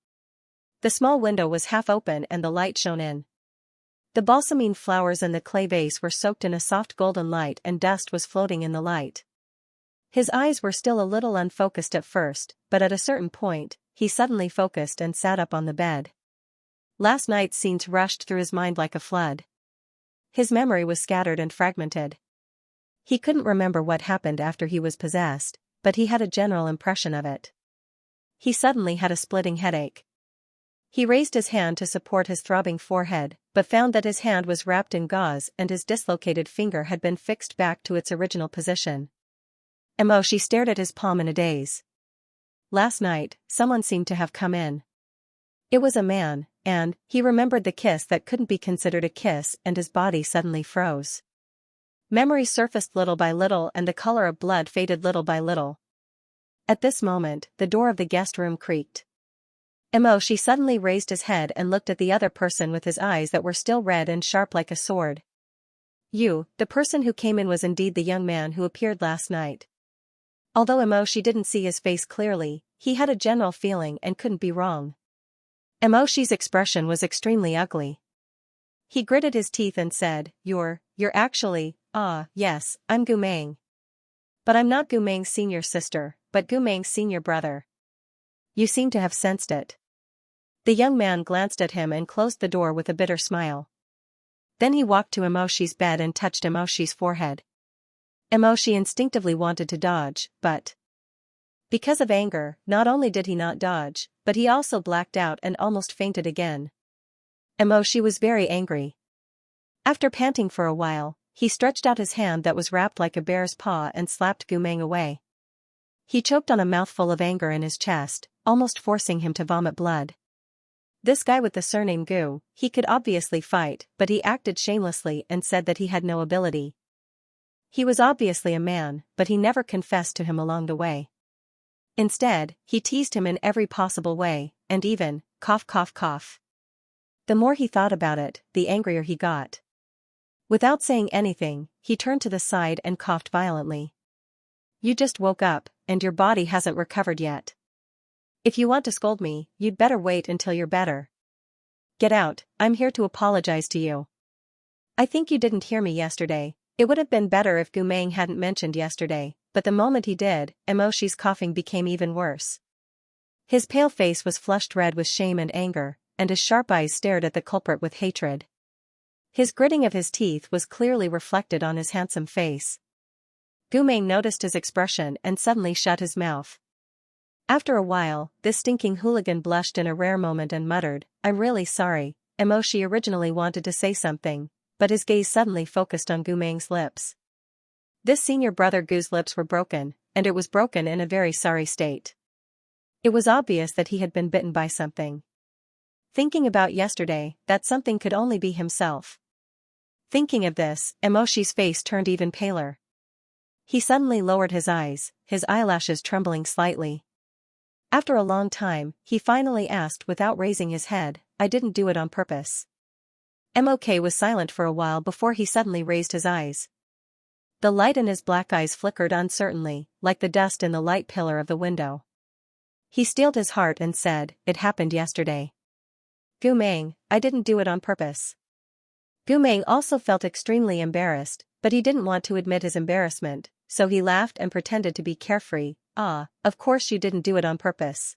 S1: The small window was half open and the light shone in. The balsamine flowers in the clay vase were soaked in a soft golden light and dust was floating in the light. His eyes were still a little unfocused at first, but at a certain point, he suddenly focused and sat up on the bed. Last night's scenes rushed through his mind like a flood. His memory was scattered and fragmented. He couldn't remember what happened after he was possessed, but he had a general impression of it. He suddenly had a splitting headache. He raised his hand to support his throbbing forehead, but found that his hand was wrapped in gauze and his dislocated finger had been fixed back to its original position. Emoshi stared at his palm in a daze. Last night, someone seemed to have come in. It was a man, and he remembered the kiss that couldn't be considered a kiss and his body suddenly froze. Memory surfaced little by little and the color of blood faded little by little. At this moment, the door of the guest room creaked. Emoshi suddenly raised his head and looked at the other person with his eyes that were still red and sharp like a sword. The person who came in was indeed the young man who appeared last night. Although Emoshi didn't see his face clearly, he had a general feeling and couldn't be wrong. Emoshi's expression was extremely ugly. He gritted his teeth and said, You're actually, yes, I'm Gumeng. But I'm not Gumeng's senior sister, but Gumeng's senior brother. You seem to have sensed it. The young man glanced at him and closed the door with a bitter smile. Then he walked to Emoshi's bed and touched Emoshi's forehead. Emoshi instinctively wanted to dodge, but because of anger, not only did he not dodge, but he also blacked out and almost fainted again. Emoshi was very angry. After panting for a while, he stretched out his hand that was wrapped like a bear's paw and slapped Gumeng away. He choked on a mouthful of anger in his chest, almost forcing him to vomit blood. This guy with the surname Gu, he could obviously fight, but he acted shamelessly and said that he had no ability. He was obviously a man, but he never confessed to him along the way. Instead, he teased him in every possible way, and even, cough cough cough. The more he thought about it, the angrier he got. Without saying anything, he turned to the side and coughed violently. You just woke up, and your body hasn't recovered yet. If you want to scold me, you'd better wait until you're better. Get out, I'm here to apologize to you. I think you didn't hear me yesterday. It would have been better if Gumeng hadn't mentioned yesterday, but the moment he did, Emoshi's coughing became even worse. His pale face was flushed red with shame and anger, and his sharp eyes stared at the culprit with hatred. His gritting of his teeth was clearly reflected on his handsome face. Gumeng noticed his expression and suddenly shut his mouth. After a while, this stinking hooligan blushed in a rare moment and muttered, I'm really sorry. Emoshi originally wanted to say something, but his gaze suddenly focused on Gumeng's lips. This senior brother Gu's lips were broken, and it was broken in a very sorry state. It was obvious that he had been bitten by something. Thinking about yesterday, that something could only be himself. Thinking of this, Emoshi's face turned even paler. He suddenly lowered his eyes, his eyelashes trembling slightly. After a long time, he finally asked without raising his head, I didn't do it on purpose. Mok was silent for a while before he suddenly raised his eyes. The light in his black eyes flickered uncertainly, like the dust in the light pillar of the window. He steeled his heart and said, it happened yesterday. Gumeng, I didn't do it on purpose. Gumeng also felt extremely embarrassed, but he didn't want to admit his embarrassment, so he laughed and pretended to be carefree. Of course you didn't do it on purpose.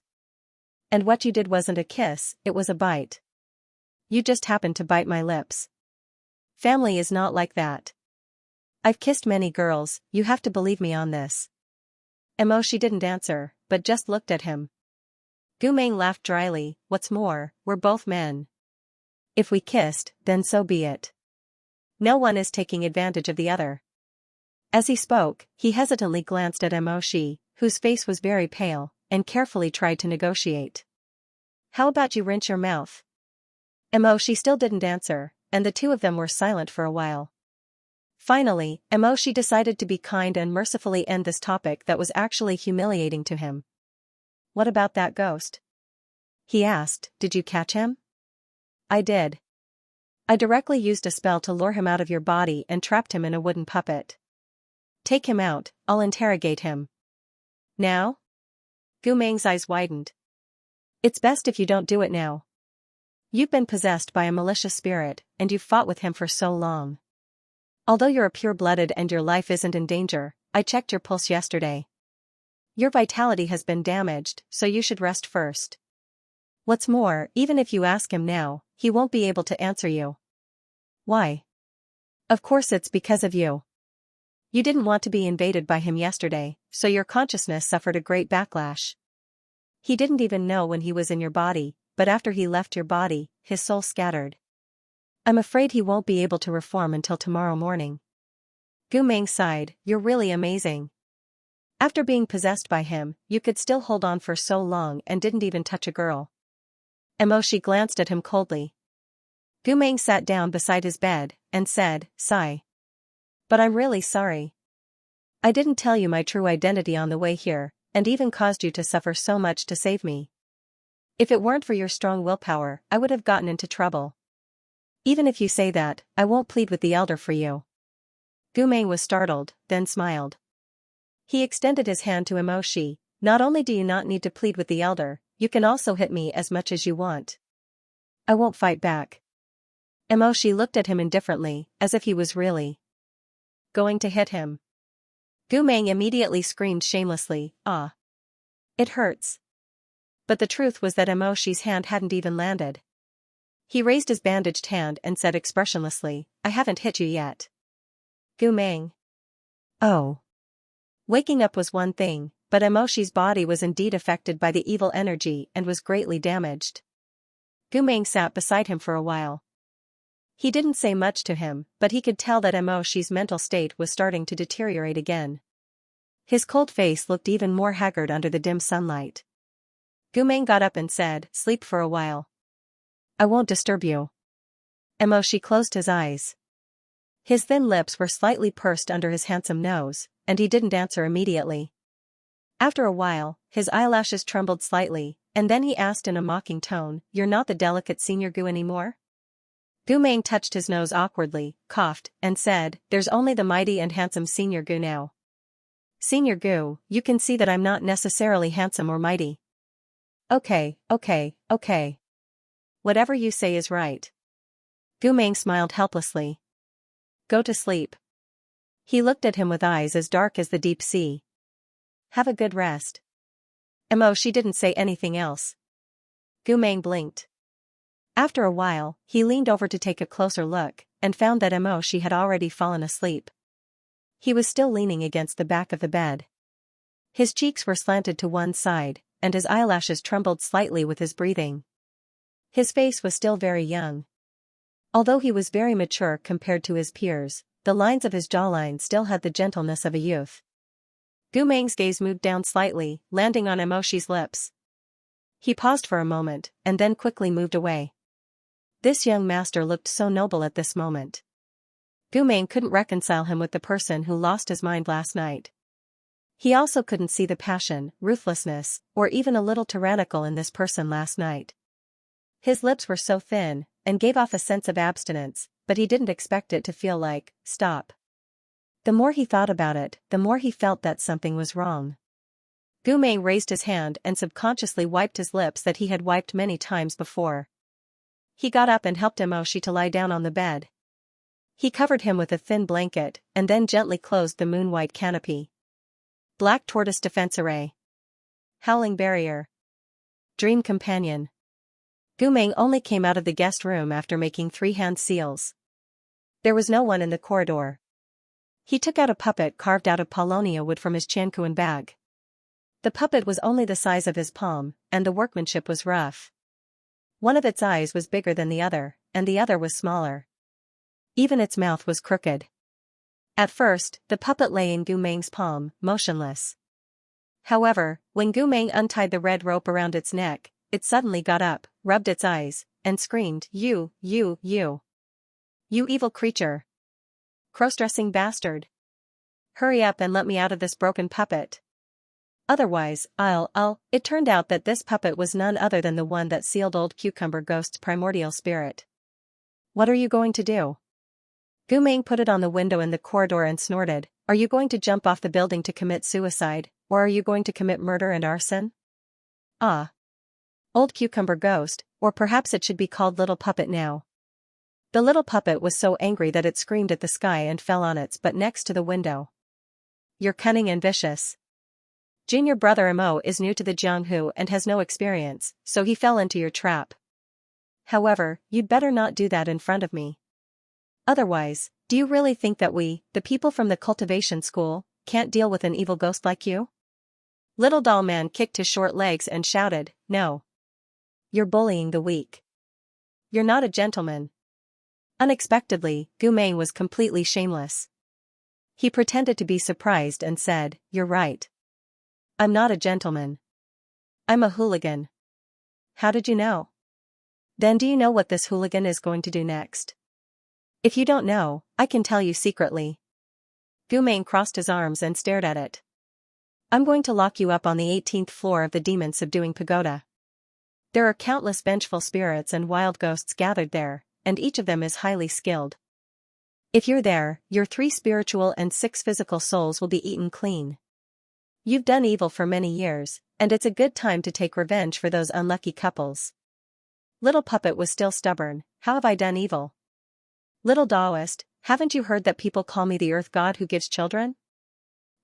S1: And what you did wasn't a kiss, it was a bite. You just happened to bite my lips. Family is not like that. I've kissed many girls, you have to believe me on this. Emoshi didn't answer, but just looked at him. Gumeng laughed dryly, what's more, we're both men. If we kissed, then so be it. No one is taking advantage of the other. As he spoke, he hesitantly glanced at Emoshi, whose face was very pale, and carefully tried to negotiate. How about you rinse your mouth? Emoshi still didn't answer, and the two of them were silent for a while. Finally, Emoshi decided to be kind and mercifully end this topic that was actually humiliating to him. What about that ghost? He asked, did you catch him? I did. I directly used a spell to lure him out of your body and trapped him in a wooden puppet. Take him out, I'll interrogate him. Now? Gumeng's eyes widened. It's best if you don't do it now. You've been possessed by a malicious spirit, and you've fought with him for so long. Although you're a pure-blooded and your life isn't in danger, I checked your pulse yesterday. Your vitality has been damaged, so you should rest first. What's more, even if you ask him now, he won't be able to answer you. Why? Of course it's because of you. You didn't want to be invaded by him yesterday, so your consciousness suffered a great backlash. He didn't even know when he was in your body, but after he left your body, his soul scattered. I'm afraid he won't be able to reform until tomorrow morning. Gumeng sighed, you're really amazing. After being possessed by him, you could still hold on for so long and didn't even touch a girl. Emoshi glanced at him coldly. Gumeng sat down beside his bed, and said, sigh. But I'm really sorry. I didn't tell you my true identity on the way here, and even caused you to suffer so much to save me. If it weren't for your strong willpower, I would have gotten into trouble. Even if you say that, I won't plead with the elder for you. Gumeng was startled, then smiled. He extended his hand to Emoshi. Not only do you not need to plead with the elder, you can also hit me as much as you want. I won't fight back. Emoshi looked at him indifferently, as if he was really going to hit him. Gumeng immediately screamed shamelessly, ah. It hurts. But the truth was that Emoshi's hand hadn't even landed. He raised his bandaged hand and said expressionlessly, "I haven't hit you yet." Gu Meng. Oh. Waking up was one thing, but Emoshi's body was indeed affected by the evil energy and was greatly damaged. Gu Meng sat beside him for a while. He didn't say much to him, but he could tell that Emoshi's mental state was starting to deteriorate again. His cold face looked even more haggard under the dim sunlight. Gu Meng got up and said, "Sleep for a while. I won't disturb you." Emoshi closed his eyes. His thin lips were slightly pursed under his handsome nose, and he didn't answer immediately. After a while, his eyelashes trembled slightly, and then he asked in a mocking tone, "You're not the delicate Senior Gu anymore?" Gu Meng touched his nose awkwardly, coughed, and said, "There's only the mighty and handsome Senior Gu now." "Senior Gu, you can see that I'm not necessarily handsome or mighty." Okay. Whatever you say is right." Gu Meng smiled helplessly. "Go to sleep." He looked at him with eyes as dark as the deep sea. "Have a good rest." Emoshi didn't say anything else. Gu Meng blinked. After a while, he leaned over to take a closer look, and found that Emoshi had already fallen asleep. He was still leaning against the back of the bed. His cheeks were slanted to one side, and his eyelashes trembled slightly with his breathing. His face was still very young. Although he was very mature compared to his peers, the lines of his jawline still had the gentleness of a youth. Gu Meng's gaze moved down slightly, landing on Emoshi's lips. He paused for a moment, and then quickly moved away. This young master looked so noble at this moment. Gu Meng couldn't reconcile him with the person who lost his mind last night. He also couldn't see the passion, ruthlessness, or even a little tyrannical in this person last night. His lips were so thin, and gave off a sense of abstinence, but he didn't expect it to feel like, stop. The more he thought about it, the more he felt that something was wrong. Gu Meng raised his hand and subconsciously wiped his lips that he had wiped many times before. He got up and helped Emoshi to lie down on the bed. He covered him with a thin blanket, and then gently closed the moon-white canopy. Black Tortoise Defense Array. Howling Barrier. Dream Companion. Gu Meng only came out of the guest room after making 3 hand seals. There was no one in the corridor. He took out a puppet carved out of paulownia wood from his Qianquan bag. The puppet was only the size of his palm, and the workmanship was rough. One of its eyes was bigger than the other, and the other was smaller. Even its mouth was crooked. At first, the puppet lay in Gu Meng's palm, motionless. However, when Gu Meng untied the red rope around its neck, it suddenly got up, rubbed its eyes, and screamed, You evil creature. Cross-dressing bastard. Hurry up and let me out of this broken puppet. Otherwise, It turned out that this puppet was none other than the one that sealed Old Cucumber Ghost's primordial spirit. What are you going to do? Gu Meng put it on the window in the corridor and snorted, Are you going to jump off the building to commit suicide, or are you going to commit murder and arson? Ah. Old Cucumber Ghost, or perhaps it should be called Little Puppet now. The little puppet was so angry that it screamed at the sky and fell on its butt next to the window. You're cunning and vicious. Junior brother Mo is new to the Jianghu and has no experience, so he fell into your trap. However, you'd better not do that in front of me. Otherwise, do you really think that we, the people from the Cultivation School, can't deal with an evil ghost like you? Little Doll Man kicked his short legs and shouted, No. You're bullying the weak. You're not a gentleman. Unexpectedly, Gu Meng was completely shameless. He pretended to be surprised and said, You're right. I'm not a gentleman. I'm a hooligan. How did you know? Then do you know what this hooligan is going to do next? If you don't know, I can tell you secretly. Gu Meng crossed his arms and stared at it. I'm going to lock you up on the 18th floor of the Demon Subduing Pagoda. There are countless vengeful spirits and wild ghosts gathered there, and each of them is highly skilled. If you're there, your 3 spiritual and 6 physical souls will be eaten clean. You've done evil for many years, and it's a good time to take revenge for those unlucky couples. Little Puppet was still stubborn. How have I done evil? Little Taoist, haven't you heard that people call me the Earth God who gives children?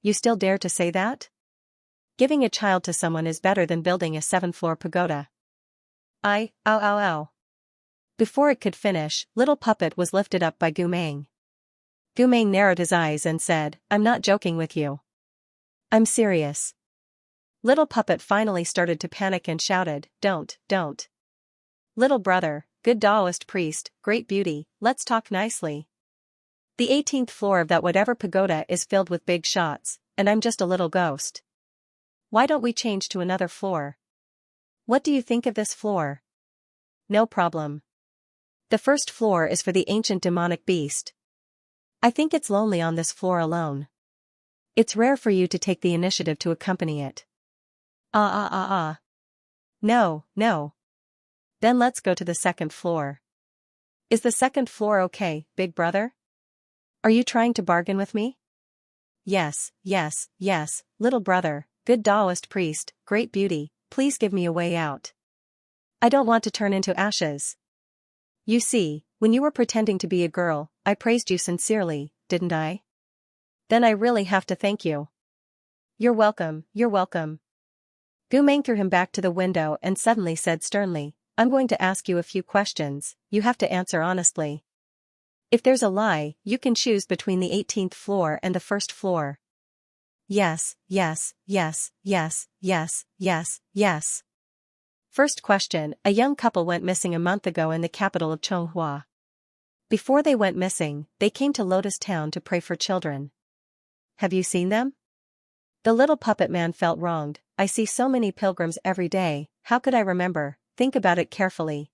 S1: You still dare to say that? Giving a child to someone is better than building a 7-floor pagoda. Ow, ow, ow. Before it could finish, little puppet was lifted up by Gumeng. Gumeng narrowed his eyes and said, I'm not joking with you. I'm serious. Little puppet finally started to panic and shouted, don't. Little brother, good Taoist priest, great beauty, let's talk nicely. The 18th floor of that whatever pagoda is filled with big shots, and I'm just a little ghost. Why don't we change to another floor? What do you think of this floor? No problem. The first floor is for the ancient demonic beast. I think it's lonely on this floor alone. It's rare for you to take the initiative to accompany it. No. Then let's go to the second floor. Is the second floor okay, big brother? Are you trying to bargain with me? Yes, little brother, good Taoist priest, great beauty, please give me a way out. I don't want to turn into ashes. You see, when you were pretending to be a girl, I praised you sincerely, didn't I? Then I really have to thank you. You're welcome. Gumeng threw him back to the window and suddenly said sternly, I'm going to ask you a few questions, you have to answer honestly. If there's a lie, you can choose between the 18th floor and the first floor. Yes. First question, a young couple went missing a month ago in the capital of Xianxia. Before they went missing, they came to Lotus Town to pray for children. Have you seen them? The little puppet man felt wronged. I see so many pilgrims every day, how could I remember? Think about it carefully.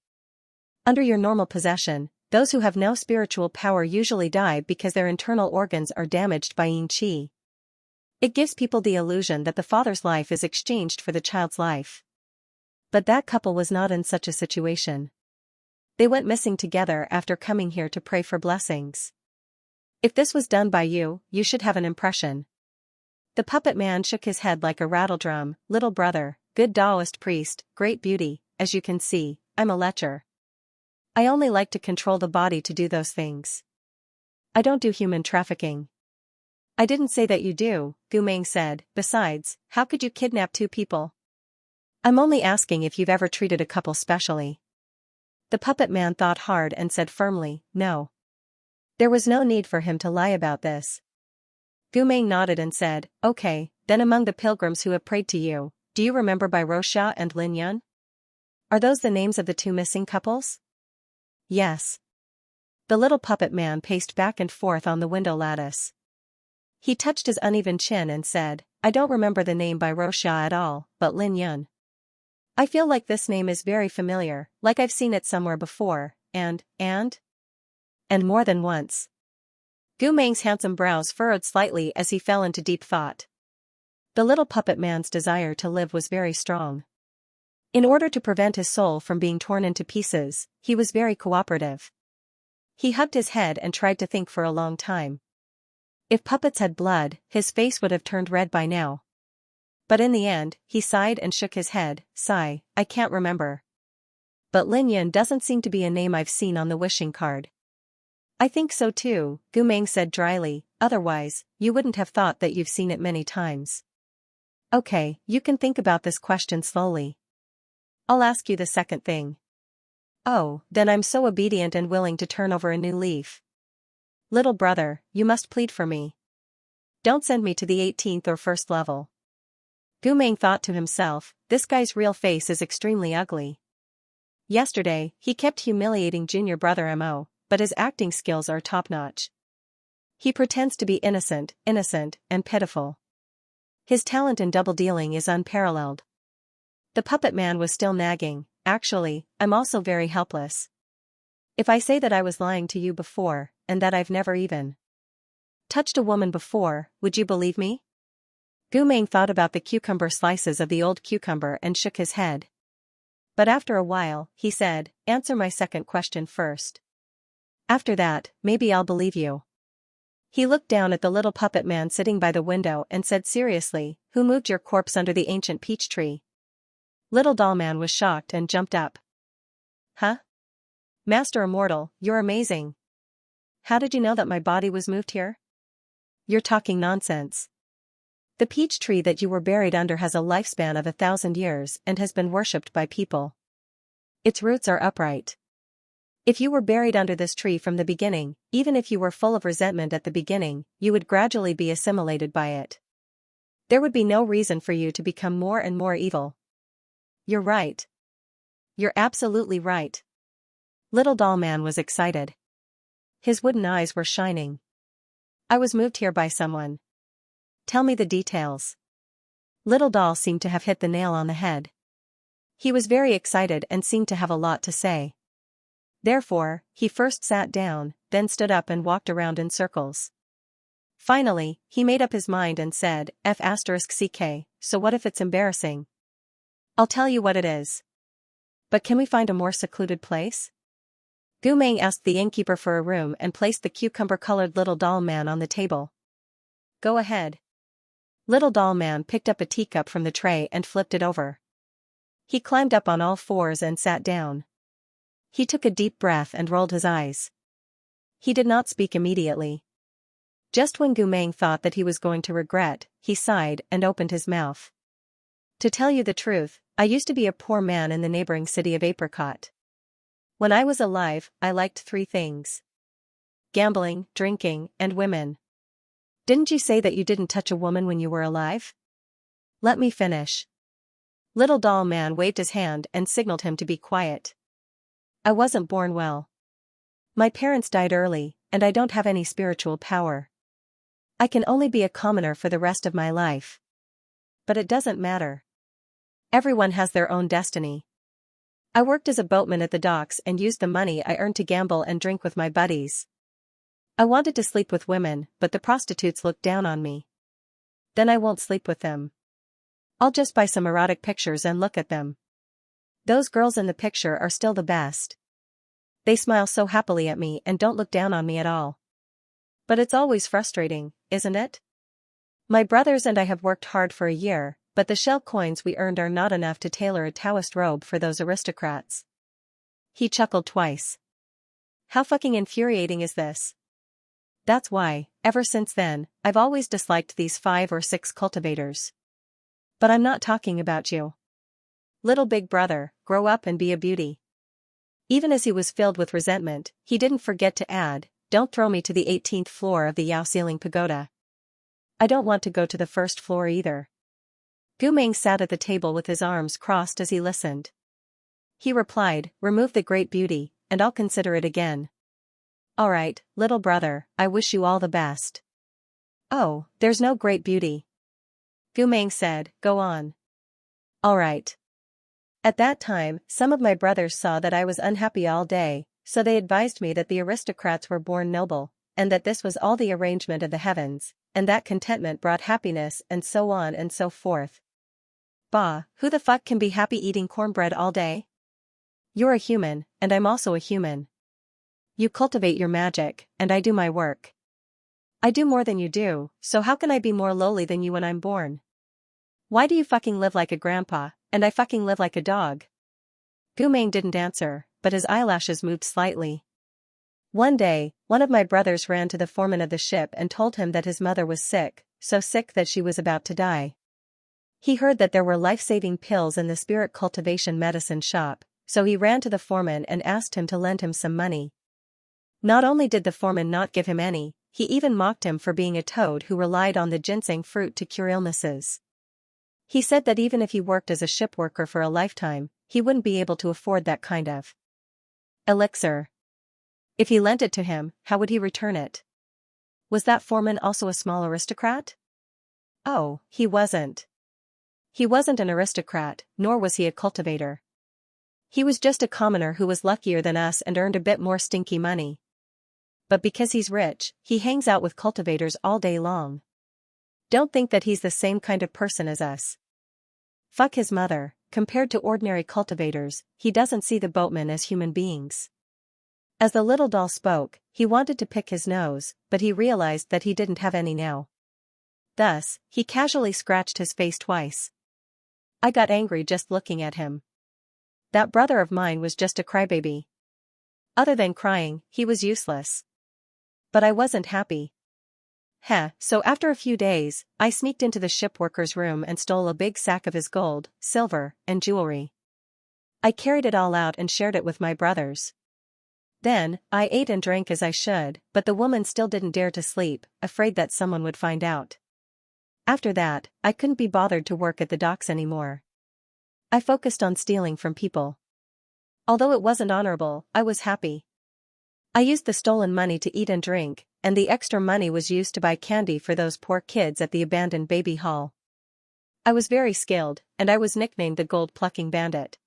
S1: Under your normal possession, those who have no spiritual power usually die because their internal organs are damaged by yin qi. It gives people the illusion that the father's life is exchanged for the child's life. But that couple was not in such a situation. They went missing together after coming here to pray for blessings. If this was done by you, you should have an impression. The puppet man shook his head like a rattledrum, little brother, good Taoist priest, great beauty, as you can see, I'm a lecher. I only like to control the body to do those things. I don't do human trafficking. I didn't say that you do, Gumeng said, besides, how could you kidnap two people? I'm only asking if you've ever treated a couple specially. The puppet man thought hard and said firmly, no. There was no need for him to lie about this. Gumeng nodded and said, okay, then among the pilgrims who have prayed to you, do you remember Bai Roxia and Lin Yun? Are those the names of the two missing couples? Yes. The little puppet man paced back and forth on the window lattice. He touched his uneven chin and said, I don't remember the name Bai Roxia at all, but Lin Yun. I feel like this name is very familiar, like I've seen it somewhere before, and more than once. Gumeng's handsome brows furrowed slightly as he fell into deep thought. The little puppet man's desire to live was very strong. In order to prevent his soul from being torn into pieces, he was very cooperative. He hugged his head and tried to think for a long time. If puppets had blood, his face would have turned red by now. But in the end, he sighed and shook his head, I can't remember. But Lin Yun doesn't seem to be a name I've seen on the wishing card. I think so too, Gumeng said dryly, otherwise, you wouldn't have thought that you've seen it many times. Okay, you can think about this question slowly. I'll ask you the second thing. Oh, then I'm so obedient and willing to turn over a new leaf. Little brother, you must plead for me. Don't send me to the 18th or first level. Gumeng thought to himself, this guy's real face is extremely ugly. Yesterday, he kept humiliating junior brother Mo, but his acting skills are top-notch. He pretends to be innocent, and pitiful. His talent in double-dealing is unparalleled. The puppet man was still nagging, actually, I'm also very helpless. If I say that I was lying to you before, and that I've never even touched a woman before, would you believe me? Gumeng thought about the cucumber slices of the old cucumber and shook his head. But after a while, he said, answer my second question first. After that, maybe I'll believe you. He looked down at the little puppet man sitting by the window and said seriously, who moved your corpse under the ancient peach tree? Little doll man was shocked and jumped up. Huh? Master Immortal, you're amazing. How did you know that my body was moved here? You're talking nonsense. The peach tree that you were buried under has a lifespan of 1,000 years and has been worshipped by people. Its roots are upright. If you were buried under this tree from the beginning, even if you were full of resentment at the beginning, you would gradually be assimilated by it. There would be no reason for you to become more and more evil. You're right. You're absolutely right. Little Doll Man was excited. His wooden eyes were shining. I was moved here by someone. Tell me the details. Little Doll seemed to have hit the nail on the head. He was very excited and seemed to have a lot to say. Therefore, he first sat down, then stood up and walked around in circles. Finally, he made up his mind and said, F***ck, so what if it's embarrassing? I'll tell you what it is. But can we find a more secluded place? Gu Meng asked the innkeeper for a room and placed the cucumber-colored Little Doll Man on the table. Go ahead. Little Doll Man picked up a teacup from the tray and flipped it over. He climbed up on all fours and sat down. He took a deep breath and rolled his eyes. He did not speak immediately. Just when Gu Meng thought that he was going to regret, he sighed and opened his mouth. To tell you the truth, I used to be a poor man in the neighboring city of Apricot. When I was alive, I liked 3 things. Gambling, drinking, and women. Didn't you say that you didn't touch a woman when you were alive? Let me finish. Little Doll Man waved his hand and signaled him to be quiet. I wasn't born well. My parents died early, and I don't have any spiritual power. I can only be a commoner for the rest of my life. But it doesn't matter. Everyone has their own destiny. I worked as a boatman at the docks and used the money I earned to gamble and drink with my buddies. I wanted to sleep with women, but the prostitutes looked down on me. Then I won't sleep with them. I'll just buy some erotic pictures and look at them. Those girls in the picture are still the best. They smile so happily at me and don't look down on me at all. But it's always frustrating, isn't it? My brothers and I have worked hard for a year, but the shell coins we earned are not enough to tailor a Taoist robe for those aristocrats. He chuckled twice. How fucking infuriating is this? That's why, ever since then, I've always disliked these 5 or 6 cultivators. But I'm not talking about you. Little big brother, grow up and be a beauty. Even as he was filled with resentment, he didn't forget to add, don't throw me to the 18th floor of the Yao Ceiling Pagoda. I don't want to go to the 1st floor either. Gu Meng sat at the table with his arms crossed as he listened. He replied, remove the great beauty, and I'll consider it again. Alright, little brother, I wish you all the best. Oh, there's no great beauty. Gu Meng said, go on. Alright. At that time, some of my brothers saw that I was unhappy all day, so they advised me that the aristocrats were born noble, and that this was all the arrangement of the heavens, and that contentment brought happiness and so on and so forth. Bah, who the fuck can be happy eating cornbread all day? You're a human, and I'm also a human. You cultivate your magic, and I do my work. I do more than you do, so how can I be more lowly than you when I'm born? Why do you fucking live like a grandpa, and I fucking live like a dog? Gu Meng didn't answer, but his eyelashes moved slightly. One day, one of my brothers ran to the foreman of the ship and told him that his mother was sick, so sick that she was about to die. He heard that there were life-saving pills in the spirit cultivation medicine shop, so he ran to the foreman and asked him to lend him some money. Not only did the foreman not give him any, he even mocked him for being a toad who relied on the ginseng fruit to cure illnesses. He said that even if he worked as a ship worker for a lifetime, he wouldn't be able to afford that kind of elixir. If he lent it to him, how would he return it? Was that foreman also a small aristocrat? Oh, he wasn't. He wasn't an aristocrat, nor was he a cultivator. He was just a commoner who was luckier than us and earned a bit more stinky money. But because he's rich, he hangs out with cultivators all day long. Don't think that he's the same kind of person as us. Fuck his mother, compared to ordinary cultivators, he doesn't see the boatmen as human beings. As the little doll spoke, he wanted to pick his nose, but he realized that he didn't have any now. Thus, he casually scratched his face twice. I got angry just looking at him. That brother of mine was just a crybaby. Other than crying, he was useless. But I wasn't happy. Heh, so after a few days, I sneaked into the shipworker's room and stole a big sack of his gold, silver, and jewelry. I carried it all out and shared it with my brothers. Then, I ate and drank as I should, but the woman still didn't dare to sleep, afraid that someone would find out. After that, I couldn't be bothered to work at the docks anymore. I focused on stealing from people. Although it wasn't honorable, I was happy. I used the stolen money to eat and drink, and the extra money was used to buy candy for those poor kids at the abandoned baby hall. I was very skilled, and I was nicknamed the gold-plucking bandit.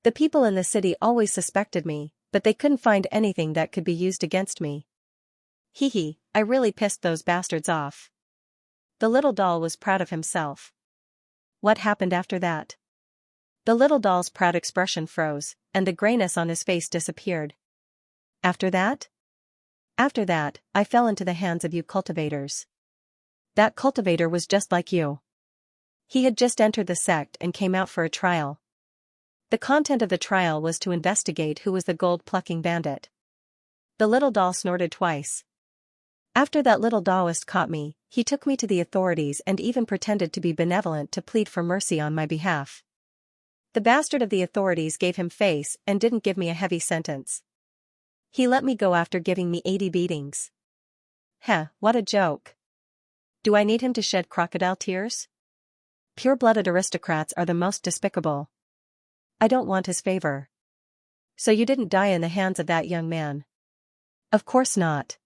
S1: The people in the city always suspected me, but they couldn't find anything that could be used against me. Hee hee, I really pissed those bastards off. The little doll was proud of himself. What happened after that? The little doll's proud expression froze, and the grayness on his face disappeared. After that? After that, I fell into the hands of you cultivators. That cultivator was just like you. He had just entered the sect and came out for a trial. The content of the trial was to investigate who was the gold-plucking bandit. The little doll snorted twice. After that little Taoist caught me, he took me to the authorities and even pretended to be benevolent to plead for mercy on my behalf. The bastard of the authorities gave him face and didn't give me a heavy sentence. He let me go after giving me 80 beatings. Heh, what a joke. Do I need him to shed crocodile tears? Pure-blooded aristocrats are the most despicable. I don't want his favor. So you didn't die in the hands of that young man? Of course not.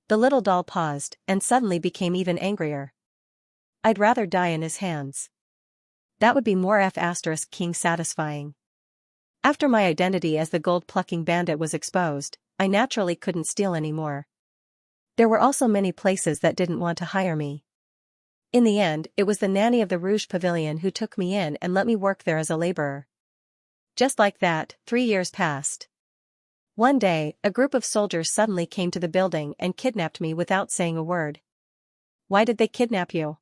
S1: The little doll paused and suddenly became even angrier. I'd rather die in his hands. That would be more King satisfying. After my identity as the gold-plucking bandit was exposed, I naturally couldn't steal anymore. There were also many places that didn't want to hire me. In the end, it was the nanny of the Rouge Pavilion who took me in and let me work there as a laborer. Just like that, 3 years passed. One day, a group of soldiers suddenly came to the building and kidnapped me without saying a word. Why did they kidnap you?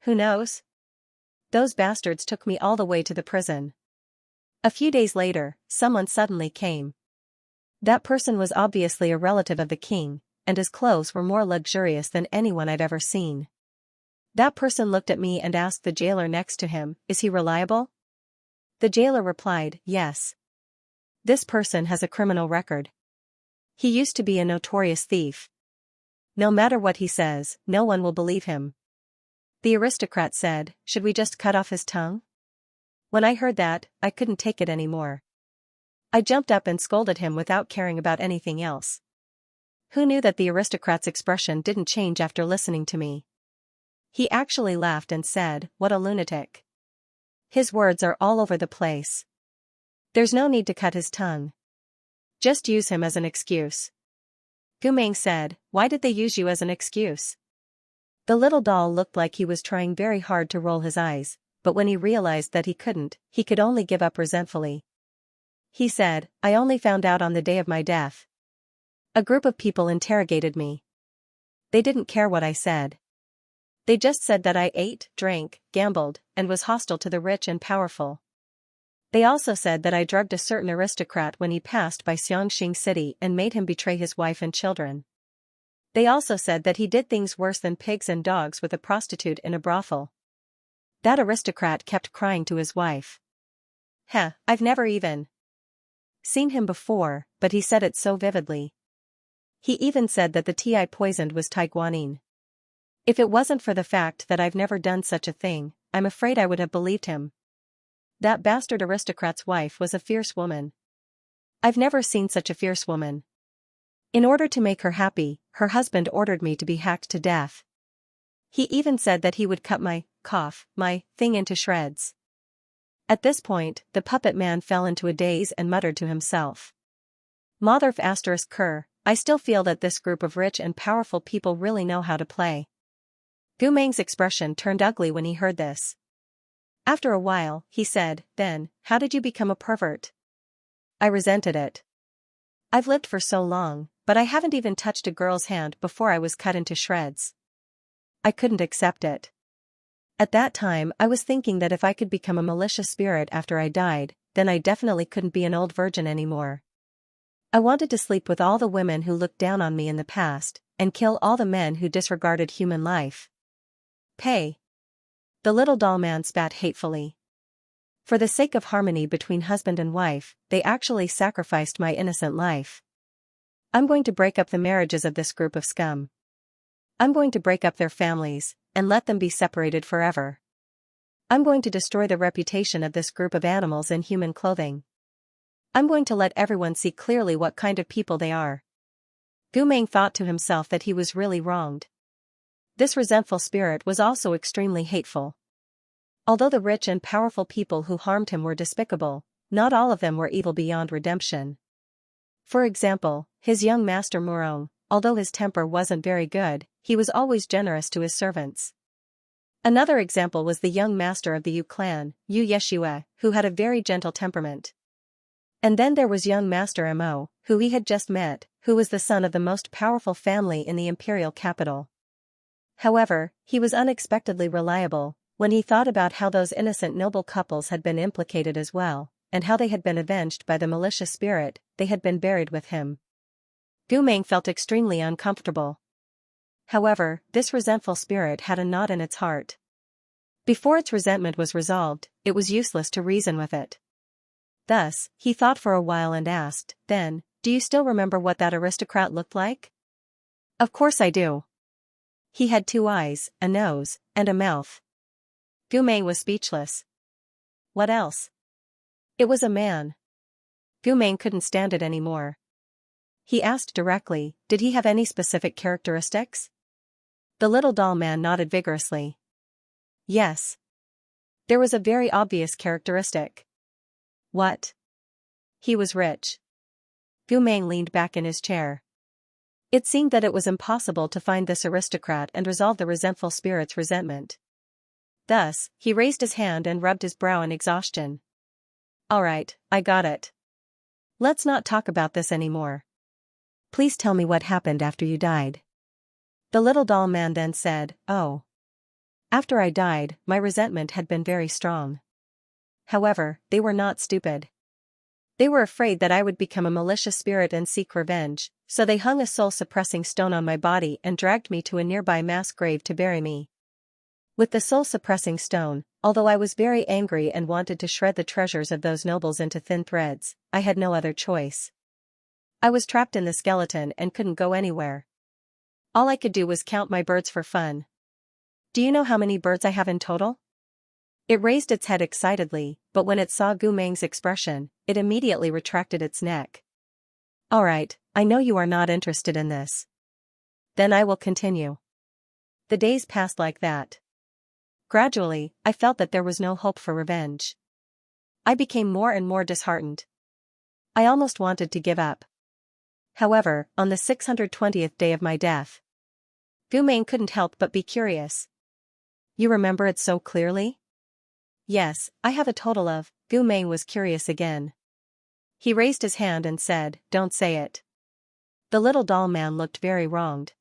S1: Who knows? Those bastards took me all the way to the prison. A few days later, someone suddenly came. That person was obviously a relative of the king, and his clothes were more luxurious than anyone I'd ever seen. That person looked at me and asked the jailer next to him, "Is he reliable?" The jailer replied, "Yes. This person has a criminal record. He used to be a notorious thief. No matter what he says, no one will believe him." The aristocrat said, "Should we just cut off his tongue?" When I heard that, I couldn't take it anymore. I jumped up and scolded him without caring about anything else. Who knew that the aristocrat's expression didn't change after listening to me? He actually laughed and said, "What a lunatic. His words are all over the place. There's no need to cut his tongue. Just use him as an excuse." Gumeng said, "Why did they use you as an excuse?" The little doll looked like he was trying very hard to roll his eyes, but when he realized that he couldn't, he could only give up resentfully. He said, "I only found out on the day of my death. A group of people interrogated me. They didn't care what I said. They just said that I ate, drank, gambled, and was hostile to the rich and powerful. They also said that I drugged a certain aristocrat when he passed by Xianxia city and made him betray his wife and children. They also said that he did things worse than pigs and dogs with a prostitute in a brothel. That aristocrat kept crying to his wife. Heh, I've never even seen him before, but he said it so vividly. He even said that the tea I poisoned was taiguanine. If it wasn't for the fact that I've never done such a thing, I'm afraid I would have believed him. That bastard aristocrat's wife was a fierce woman. I've never seen such a fierce woman. In order to make her happy, her husband ordered me to be hacked to death. He even said that he would cut my thing into shreds. At this point, the puppet man fell into a daze and muttered to himself. Motherf ***, I still feel that this group of rich and powerful people really know how to play. Gumeng's expression turned ugly when he heard this. After a while, he said, "Then, how did you become a pervert?" I resented it. I've lived for so long, but I haven't even touched a girl's hand before I was cut into shreds. I couldn't accept it. At that time I was thinking that if I could become a malicious spirit after I died, then I definitely couldn't be an old virgin anymore. I wanted to sleep with all the women who looked down on me in the past, and kill all the men who disregarded human life. Pay. The little doll man spat hatefully. For the sake of harmony between husband and wife, they actually sacrificed my innocent life. I'm going to break up the marriages of this group of scum. I'm going to break up their families, and let them be separated forever. I'm going to destroy the reputation of this group of animals in human clothing. I'm going to let everyone see clearly what kind of people they are. Gu Meng thought to himself that he was really wronged. This resentful spirit was also extremely hateful. Although the rich and powerful people who harmed him were despicable, not all of them were evil beyond redemption. For example, his young master Murong, although his temper wasn't very good, he was always generous to his servants. Another example was the young master of the Yu clan, Yu Yeshua, who had a very gentle temperament. And then there was young master Mo, who he had just met, who was the son of the most powerful family in the imperial capital. However, he was unexpectedly reliable, when he thought about how those innocent noble couples had been implicated as well, and how they had been avenged by the malicious spirit, they had been buried with him. Gu Meng felt extremely uncomfortable. However, this resentful spirit had a knot in its heart. Before its resentment was resolved, it was useless to reason with it. Thus, he thought for a while and asked, "Then, do you still remember what that aristocrat looked like?" "Of course I do. He had 2 eyes, a nose, and a mouth." Gu Meng was speechless. "What else?" "It was a man." Gu Meng couldn't stand it anymore. He asked directly, "Did he have any specific characteristics?" The little doll man nodded vigorously. "Yes. There was a very obvious characteristic." "What?" "He was rich." Gu Meng leaned back in his chair. It seemed that it was impossible to find this aristocrat and resolve the resentful spirit's resentment. Thus, he raised his hand and rubbed his brow in exhaustion. "All right, I got it. Let's not talk about this anymore. Please tell me what happened after you died." The little doll man then said, "Oh. After I died, my resentment had been very strong. However, they were not stupid. They were afraid that I would become a malicious spirit and seek revenge, so they hung a soul-suppressing stone on my body and dragged me to a nearby mass grave to bury me. With the soul-suppressing stone, although I was very angry and wanted to shred the treasures of those nobles into thin threads, I had no other choice. I was trapped in the skeleton and couldn't go anywhere. All I could do was count my birds for fun. Do you know how many birds I have in total?" It raised its head excitedly, but when it saw Gu Meng's expression, it immediately retracted its neck. "All right, I know you are not interested in this. Then I will continue." The days passed like that. Gradually, I felt that there was no hope for revenge. I became more and more disheartened. I almost wanted to give up. However, on the 620th day of my death, Gu Meng couldn't help but be curious. "You remember it so clearly?" "Yes, I have a total of." Gu Meng was curious again. He raised his hand and said, "Don't say it." The little doll man looked very wronged.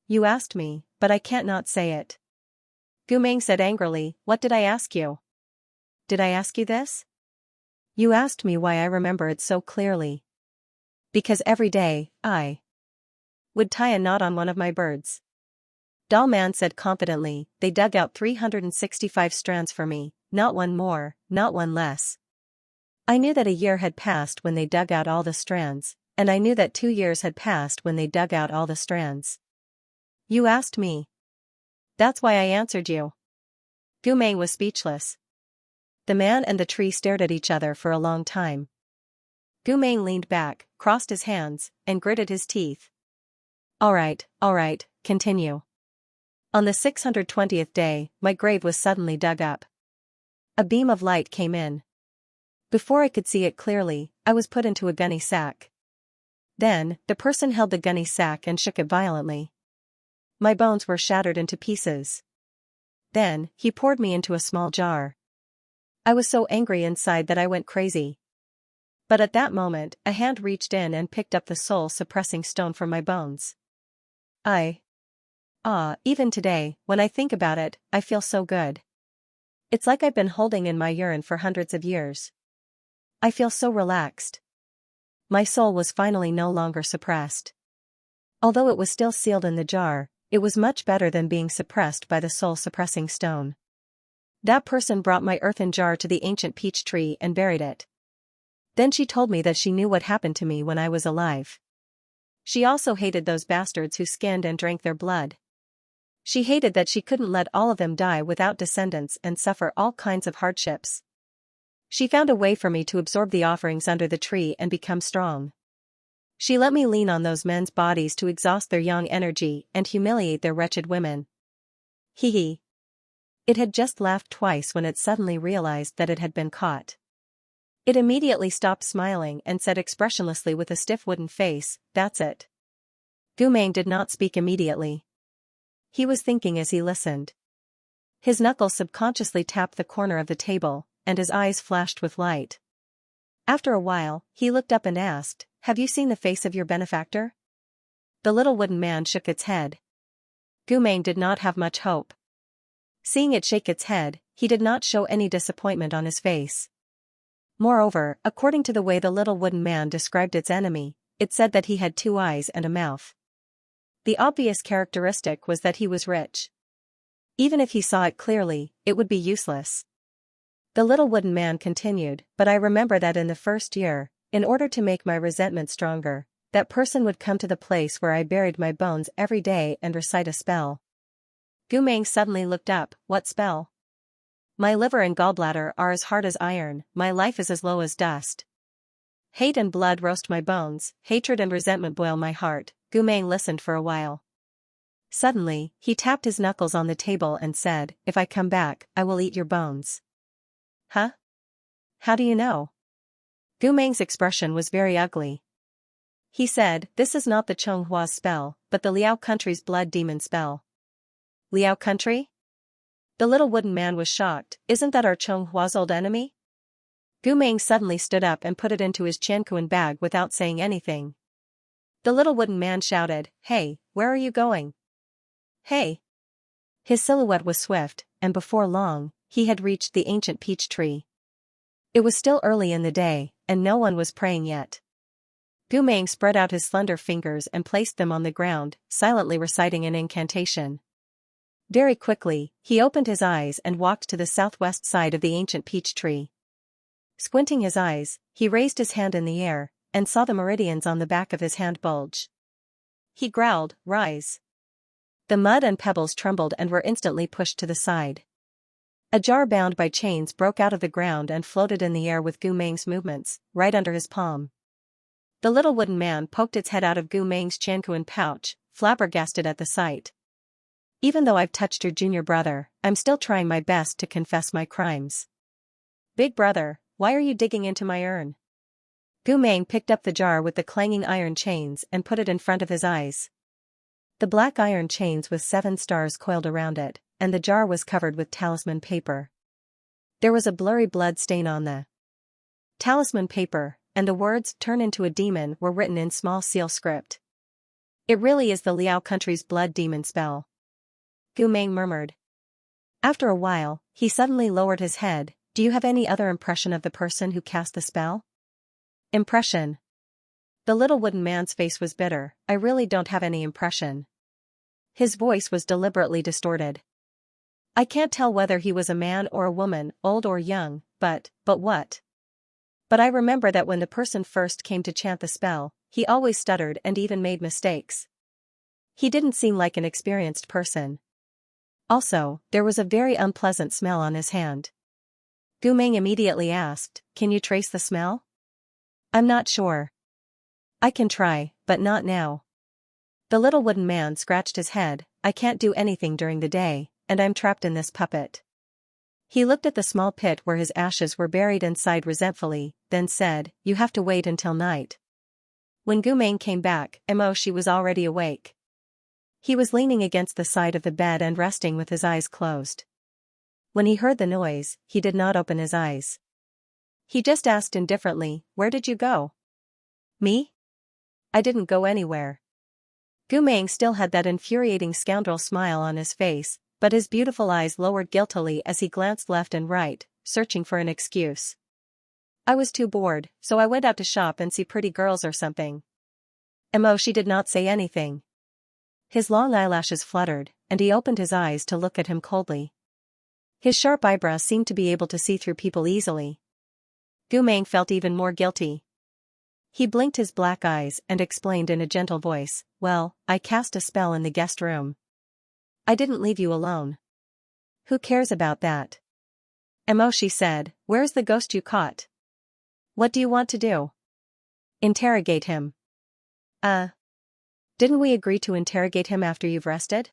S1: "You asked me, but I can't not say it." Gu Meng said angrily, "What did I ask you?" "Did I ask you this?" "You asked me why I remember it so clearly." "Because every day, I would tie a knot on one of my birds." Doll man said confidently, "They dug out 365 strands for me, not one more, not one less. I knew that a year had passed when they dug out all the strands, and I knew that 2 years had passed when they dug out all the strands. You asked me. That's why I answered you." Gu Meng was speechless. The man and the tree stared at each other for a long time. Gu Meng leaned back, crossed his hands, and gritted his teeth. All right, continue." On the 620th day, my grave was suddenly dug up. A beam of light came in. Before I could see it clearly, I was put into a gunny sack. Then, the person held the gunny sack and shook it violently. My bones were shattered into pieces. Then, he poured me into a small jar. I was so angry inside that I went crazy. But at that moment, a hand reached in and picked up the soul-suppressing stone from my bones. Even today, when I think about it, I feel so good. It's like I've been holding in my urine for hundreds of years. I feel so relaxed. My soul was finally no longer suppressed. Although it was still sealed in the jar, it was much better than being suppressed by the soul-suppressing stone. That person brought my earthen jar to the ancient peach tree and buried it. Then she told me that she knew what happened to me when I was alive. She also hated those bastards who skinned and drank their blood. She hated that she couldn't let all of them die without descendants and suffer all kinds of hardships. She found a way for me to absorb the offerings under the tree and become strong. She let me lean on those men's bodies to exhaust their young energy and humiliate their wretched women. Hee hee. It had just laughed twice when it suddenly realized that it had been caught. It immediately stopped smiling and said expressionlessly with a stiff wooden face, "That's it." Gumeng did not speak immediately. He was thinking as he listened. His knuckles subconsciously tapped the corner of the table, and his eyes flashed with light. After a while, he looked up and asked, "Have you seen the face of your benefactor?" The little wooden man shook its head. Gumeng did not have much hope. Seeing it shake its head, he did not show any disappointment on his face. Moreover, according to the way the little wooden man described its enemy, it said that he had 2 eyes and a mouth. The obvious characteristic was that he was rich. Even if he saw it clearly, it would be useless. The little wooden man continued, "But I remember that in the first year, in order to make my resentment stronger, that person would come to the place where I buried my bones every day and recite a spell." Gumeng suddenly looked up. "What spell?" "My liver and gallbladder are as hard as iron, my life is as low as dust. Hate and blood roast my bones, hatred and resentment boil my heart." Gumeng listened for a while. Suddenly, he tapped his knuckles on the table and said, "If I come back, I will eat your bones." "Huh? How do you know?" Gumeng's expression was very ugly. He said, "This is not the Chonghua's spell, but the Liao country's blood demon spell." "Liao country?" The little wooden man was shocked. "Isn't that our Chonghua's old enemy?" Gumeng suddenly stood up and put it into his Qianquan bag without saying anything. The little wooden man shouted, "Hey, where are you going? Hey!" His silhouette was swift, and before long, he had reached the ancient peach tree. It was still early in the day, and no one was praying yet. Gumeng spread out his slender fingers and placed them on the ground, silently reciting an incantation. Very quickly, he opened his eyes and walked to the southwest side of the ancient peach tree. Squinting his eyes, he raised his hand in the air, and saw the meridians on the back of his hand bulge. He growled, "Rise." The mud and pebbles trembled and were instantly pushed to the side. A jar bound by chains broke out of the ground and floated in the air with Gumeng's movements, right under his palm. The little wooden man poked its head out of Gumeng's Qianquan pouch, flabbergasted at the sight. "Even though I've touched your junior brother, I'm still trying my best to confess my crimes. Big brother, why are you digging into my urn?" Gumeng picked up the jar with the clanging iron chains and put it in front of his eyes. The black iron chains with 7 stars coiled around it, and the jar was covered with talisman paper. There was a blurry blood stain on the talisman paper, and the words "turn into a demon" were written in small seal script. "It really is the Liao country's blood demon spell," Gumeng murmured. After a while, he suddenly lowered his head. "Do you have any other impression of the person who cast the spell?" "Impression?" The little wooden man's face was bitter. "I really don't have any impression." His voice was deliberately distorted. "I can't tell whether he was a man or a woman, old or young, but what? But I remember that when the person first came to chant the spell, he always stuttered and even made mistakes. He didn't seem like an experienced person. Also, there was a very unpleasant smell on his hand." Gumeng immediately asked, "Can you trace the smell?" "I'm not sure. I can try, but not now." The little wooden man scratched his head. "I can't do anything during the day, and I'm trapped in this puppet." He looked at the small pit where his ashes were buried and sighed resentfully, then said, "You have to wait until night." When Gumeng came back, she was already awake. He was leaning against the side of the bed and resting with his eyes closed. When he heard the noise, he did not open his eyes. He just asked indifferently, "Where did you go?" "Me? I didn't go anywhere." Gumeng still had that infuriating scoundrel smile on his face, but his beautiful eyes lowered guiltily as he glanced left and right, searching for an excuse. "I was too bored, so I went out to shop and see pretty girls or something." She did not say anything. His long eyelashes fluttered, and he opened his eyes to look at him coldly. His sharp eyebrows seemed to be able to see through people easily. Gu Meng felt even more guilty. He blinked his black eyes and explained in a gentle voice, "Well, I cast a spell in the guest room. I didn't leave you alone." "Who cares about that?" Emoshi said, "Where's the ghost you caught? What do you want to do?" "Interrogate him." Didn't we agree to interrogate him after you've rested?"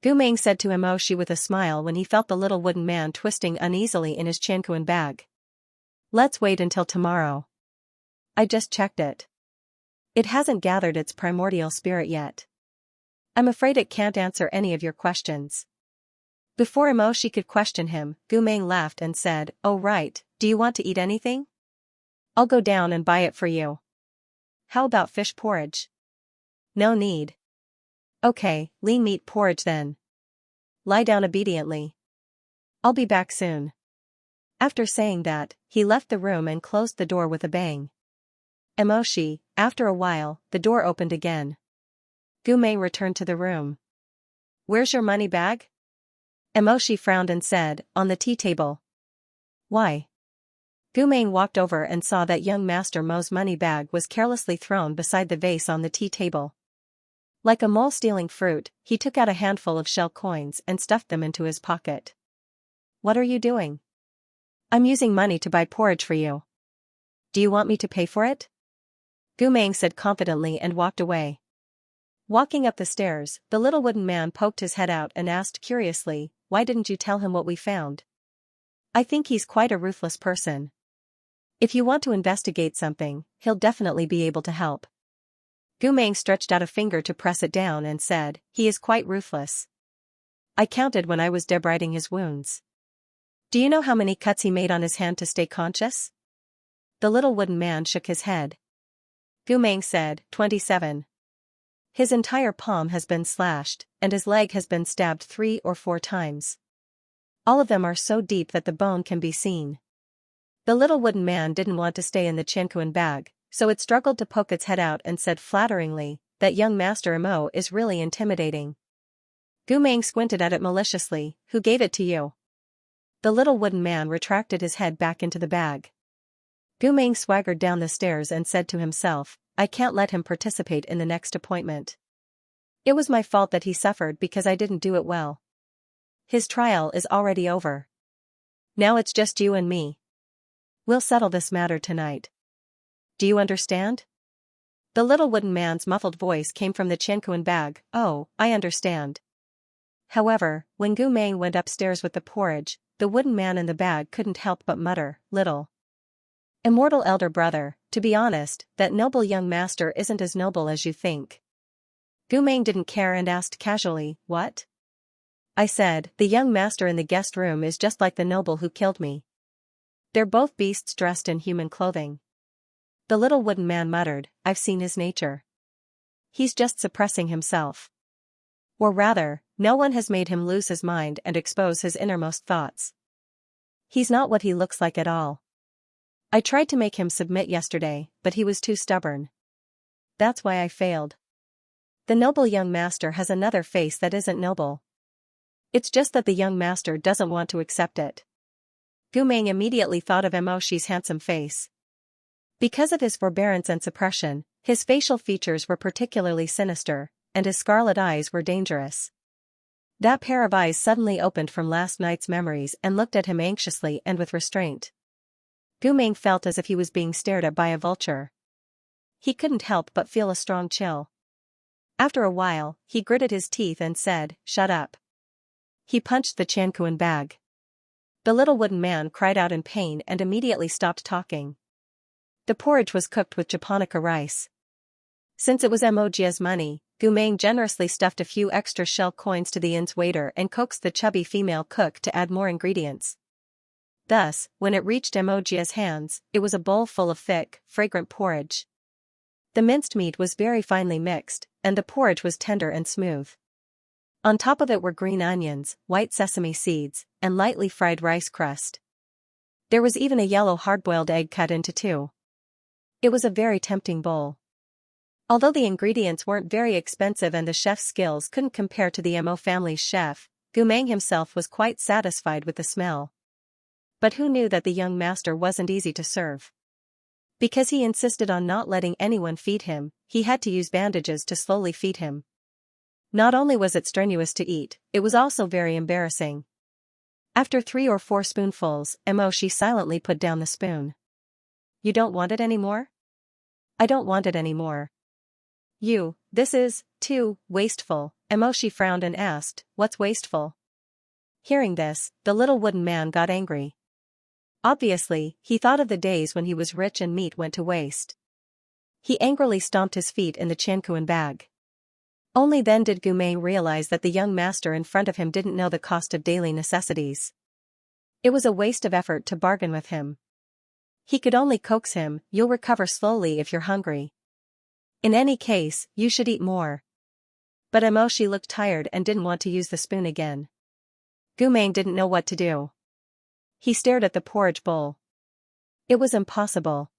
S1: Gu Meng said to Emoshi with a smile when he felt the little wooden man twisting uneasily in his Xianxia bag. "Let's wait until tomorrow. I just checked it. It hasn't gathered its primordial spirit yet. I'm afraid it can't answer any of your questions." Before Emoshi could question him, Gu Meng laughed and said, "Oh right, do you want to eat anything? I'll go down and buy it for you. How about fish porridge?" "No need." "Okay, lean meat porridge then. Lie down obediently. I'll be back soon." After saying that, he left the room and closed the door with a bang. Emoshi, after a while, the door opened again. Gu Meng returned to the room. "Where's your money bag?" Emoshi frowned and said, "On the tea table." "Why?" Gu Meng walked over and saw that young Master Mo's money bag was carelessly thrown beside the vase on the tea table. Like a mole stealing fruit, he took out a handful of shell coins and stuffed them into his pocket. "What are you doing?" "I'm using money to buy porridge for you. Do you want me to pay for it?" Gu Meng said confidently and walked away. Walking up the stairs, the little wooden man poked his head out and asked curiously, "Why didn't you tell him what we found?" "I think he's quite a ruthless person. If you want to investigate something, he'll definitely be able to help." Gu Meng stretched out a finger to press it down and said, "He is quite ruthless. I counted when I was debriding his wounds. Do you know how many cuts he made on his hand to stay conscious?" The little wooden man shook his head. Gu Meng said, 27. His entire palm has been slashed, and his leg has been stabbed 3 or 4 times. All of them are so deep that the bone can be seen. The little wooden man didn't want to stay in the Xianxia bag, so it struggled to poke its head out and said flatteringly, "That young Master Mo is really intimidating." Gu Meng squinted at it maliciously, "Who gave it to you?" The little wooden man retracted his head back into the bag. Gu Meng swaggered down the stairs and said to himself, "I can't let him participate in the next appointment. It was my fault that he suffered because I didn't do it well. His trial is already over. Now it's just you and me. We'll settle this matter tonight. Do you understand?" The little wooden man's muffled voice came from the Xianxia bag. "Oh, I understand." However, when Gu Meng went upstairs with the porridge, the wooden man in the bag couldn't help but mutter, "Little immortal elder brother, to be honest, that noble young master isn't as noble as you think." Gu Meng didn't care and asked casually, "What?" "I said, the young master in the guest room is just like the noble who killed me. They're both beasts dressed in human clothing." The little wooden man muttered, "I've seen his nature. He's just suppressing himself. Or rather, no one has made him lose his mind and expose his innermost thoughts. He's not what he looks like at all. I tried to make him submit yesterday, but he was too stubborn. That's why I failed. The noble young master has another face that isn't noble. It's just that the young master doesn't want to accept it." Gu Meng immediately thought of Emoshi's handsome face. Because of his forbearance and suppression, his facial features were particularly sinister, and his scarlet eyes were dangerous. That pair of eyes suddenly opened from last night's memories and looked at him anxiously and with restraint. Gu Meng felt as if he was being stared at by a vulture. He couldn't help but feel a strong chill. After a while, he gritted his teeth and said, "Shut up." He punched the Xianxia bag. The little wooden man cried out in pain and immediately stopped talking. The porridge was cooked with japonica rice. Since it was Emojia's money, Gu Meng generously stuffed a few extra shell coins to the inn's waiter and coaxed the chubby female cook to add more ingredients. Thus, when it reached Emojia's hands, it was a bowl full of thick, fragrant porridge. The minced meat was very finely mixed, and the porridge was tender and smooth. On top of it were green onions, white sesame seeds, and lightly fried rice crust. There was even a yellow hard-boiled egg cut into 2. It was a very tempting bowl. Although the ingredients weren't very expensive and the chef's skills couldn't compare to the Mo family's chef, Gu Meng himself was quite satisfied with the smell. But who knew that the young master wasn't easy to serve? Because he insisted on not letting anyone feed him, he had to use bandages to slowly feed him. Not only was it strenuous to eat, it was also very embarrassing. After 3 or 4 spoonfuls, she silently put down the spoon. You don't want it anymore? I don't want it anymore. This is, too, wasteful. She frowned and asked, what's wasteful? Hearing this, the little wooden man got angry. Obviously, he thought of the days when he was rich and meat went to waste. He angrily stomped his feet in the Xianxia bag. Only then did Gu Meng realize that the young master in front of him didn't know the cost of daily necessities. It was a waste of effort to bargain with him. He could only coax him, you'll recover slowly if you're hungry. In any case, you should eat more. But she looked tired and didn't want to use the spoon again. Gu Meng didn't know what to do. He stared at the porridge bowl. It was impossible.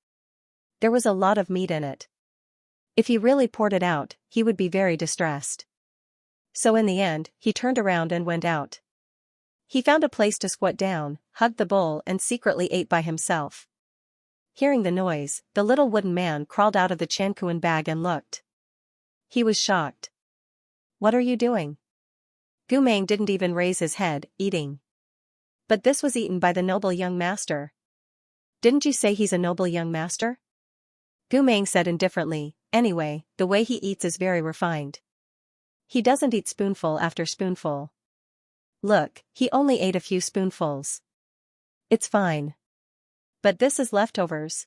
S1: There was a lot of meat in it. If he really poured it out, he would be very distressed. So in the end, he turned around and went out. He found a place to squat down, hugged the bowl and secretly ate by himself. Hearing the noise, the little wooden man crawled out of the Xianxia bag and looked. He was shocked. What are you doing? Gu Meng didn't even raise his head, eating. But this was eaten by the noble young master. Didn't you say he's a noble young master? Gu Meng said indifferently, anyway, the way he eats is very refined. He doesn't eat spoonful after spoonful. Look, he only ate a few spoonfuls. It's fine. But this is leftovers.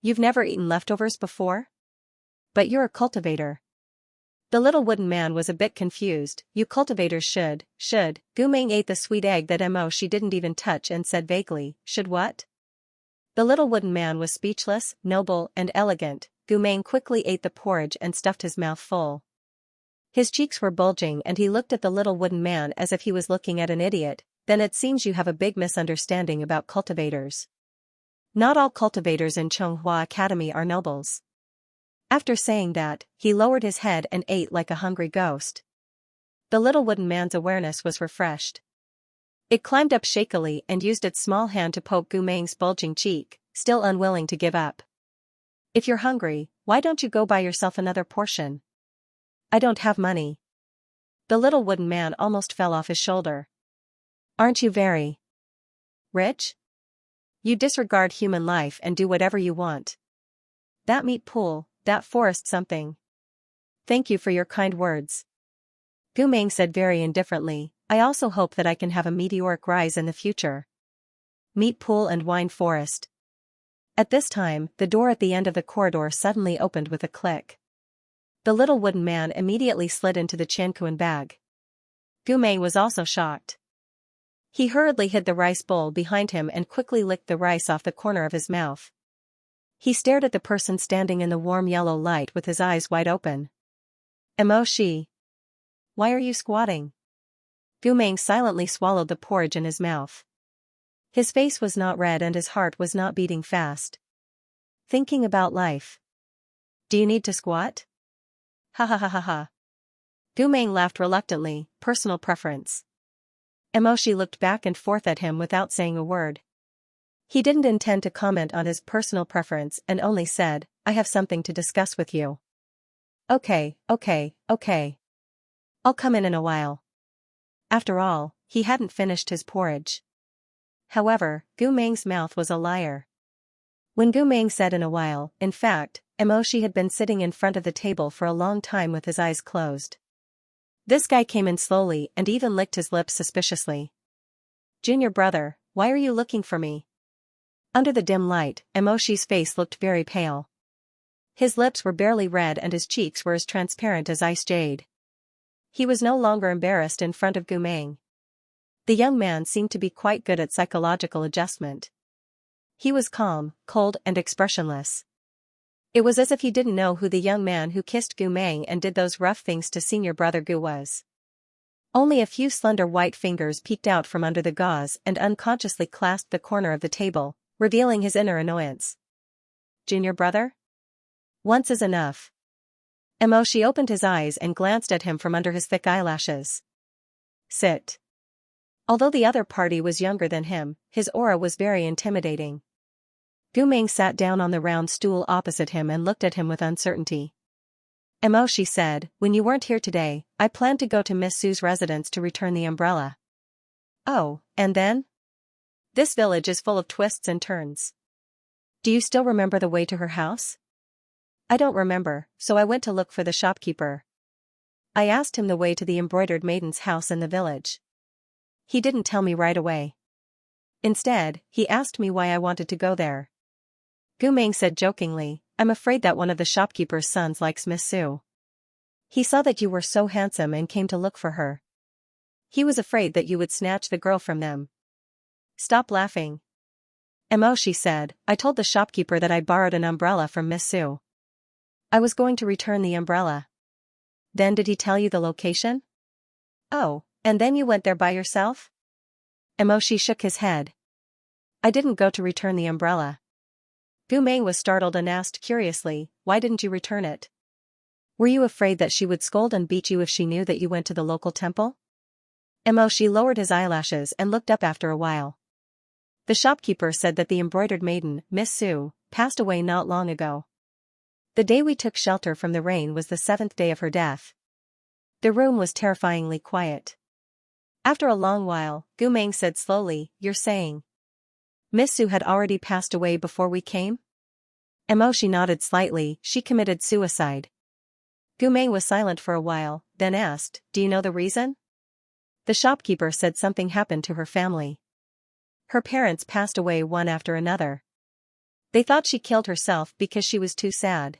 S1: You've never eaten leftovers before? But you're a cultivator. The little wooden man was a bit confused. You cultivators should. Gu Meng ate the sweet egg that she didn't even touch and said vaguely, should what? The little wooden man was speechless, noble and elegant. Gu Meng quickly ate the porridge and stuffed his mouth full. His cheeks were bulging and he looked at the little wooden man as if he was looking at an idiot. Then it seems you have a big misunderstanding about cultivators. Not all cultivators in Xianxia Academy are nobles. After saying that, he lowered his head and ate like a hungry ghost. The little wooden man's awareness was refreshed. It climbed up shakily and used its small hand to poke Gu Meng's bulging cheek, still unwilling to give up. If you're hungry, why don't you go buy yourself another portion? I don't have money. The little wooden man almost fell off his shoulder. Aren't you very rich? You disregard human life and do whatever you want. That meat pool, that forest something. Thank you for your kind words. Gu Meng said very indifferently, I also hope that I can have a meteoric rise in the future. Meat pool and wine forest. At this time, the door at the end of the corridor suddenly opened with a click. The little wooden man immediately slid into the Xianxia bag. Gu Meng was also shocked. He hurriedly hid the rice bowl behind him and quickly licked the rice off the corner of his mouth. He stared at the person standing in the warm yellow light with his eyes wide open. She. Why are you squatting? Gu Meng silently swallowed the porridge in his mouth. His face was not red and his heart was not beating fast. Thinking about life. Do you need to squat? Ha ha ha ha ha. Gu Meng laughed reluctantly, personal preference. She looked back and forth at him without saying a word. He didn't intend to comment on his personal preference and only said, I have something to discuss with you. Okay. I'll come in a while. After all, he hadn't finished his porridge. However, Gu Meng's mouth was a liar. When Gu Meng said in a while, in fact, She had been sitting in front of the table for a long time with his eyes closed. This guy came in slowly and even licked his lips suspiciously. Junior brother, why are you looking for me? Under the dim light, She's face looked very pale. His lips were barely red and his cheeks were as transparent as ice jade. He was no longer embarrassed in front of Gu Meng. The young man seemed to be quite good at psychological adjustment. He was calm, cold and expressionless. It was as if he didn't know who the young man who kissed Gu Meng and did those rough things to senior brother Gu was. Only a few slender white fingers peeked out from under the gauze and unconsciously clasped the corner of the table, revealing his inner annoyance. Junior brother? Once is enough. She opened his eyes and glanced at him from under his thick eyelashes. Sit. Although the other party was younger than him, his aura was very intimidating. Gumeng sat down on the round stool opposite him and looked at him with uncertainty. She said, when you weren't here today, I planned to go to Miss Sue's residence to return the umbrella. Oh, and then? This village is full of twists and turns. Do you still remember the way to her house? I don't remember, so I went to look for the shopkeeper. I asked him the way to the embroidered maiden's house in the village. He didn't tell me right away. Instead, he asked me why I wanted to go there. Gumeng said jokingly, I'm afraid that one of the shopkeeper's sons likes Miss Sue. He saw that you were so handsome and came to look for her. He was afraid that you would snatch the girl from them. Stop laughing. She said, I told the shopkeeper that I'd borrowed an umbrella from Miss Sue. I was going to return the umbrella. Then did he tell you the location? Oh, and then you went there by yourself? She shook his head. I didn't go to return the umbrella. Gumeng was startled and asked curiously, why didn't you return it? Were you afraid that she would scold and beat you if she knew that you went to the local temple? She lowered his eyelashes and looked up after a while. The shopkeeper said that the embroidered maiden, Miss Sue, passed away not long ago. The day we took shelter from the rain was the 7th day of her death. The room was terrifyingly quiet. After a long while, Gumeng said slowly, you're saying Miss Sue had already passed away before we came? She nodded slightly, she committed suicide. Gumeng was silent for a while, then asked, do you know the reason? The shopkeeper said something happened to her family. Her parents passed away one after another. They thought she killed herself because she was too sad.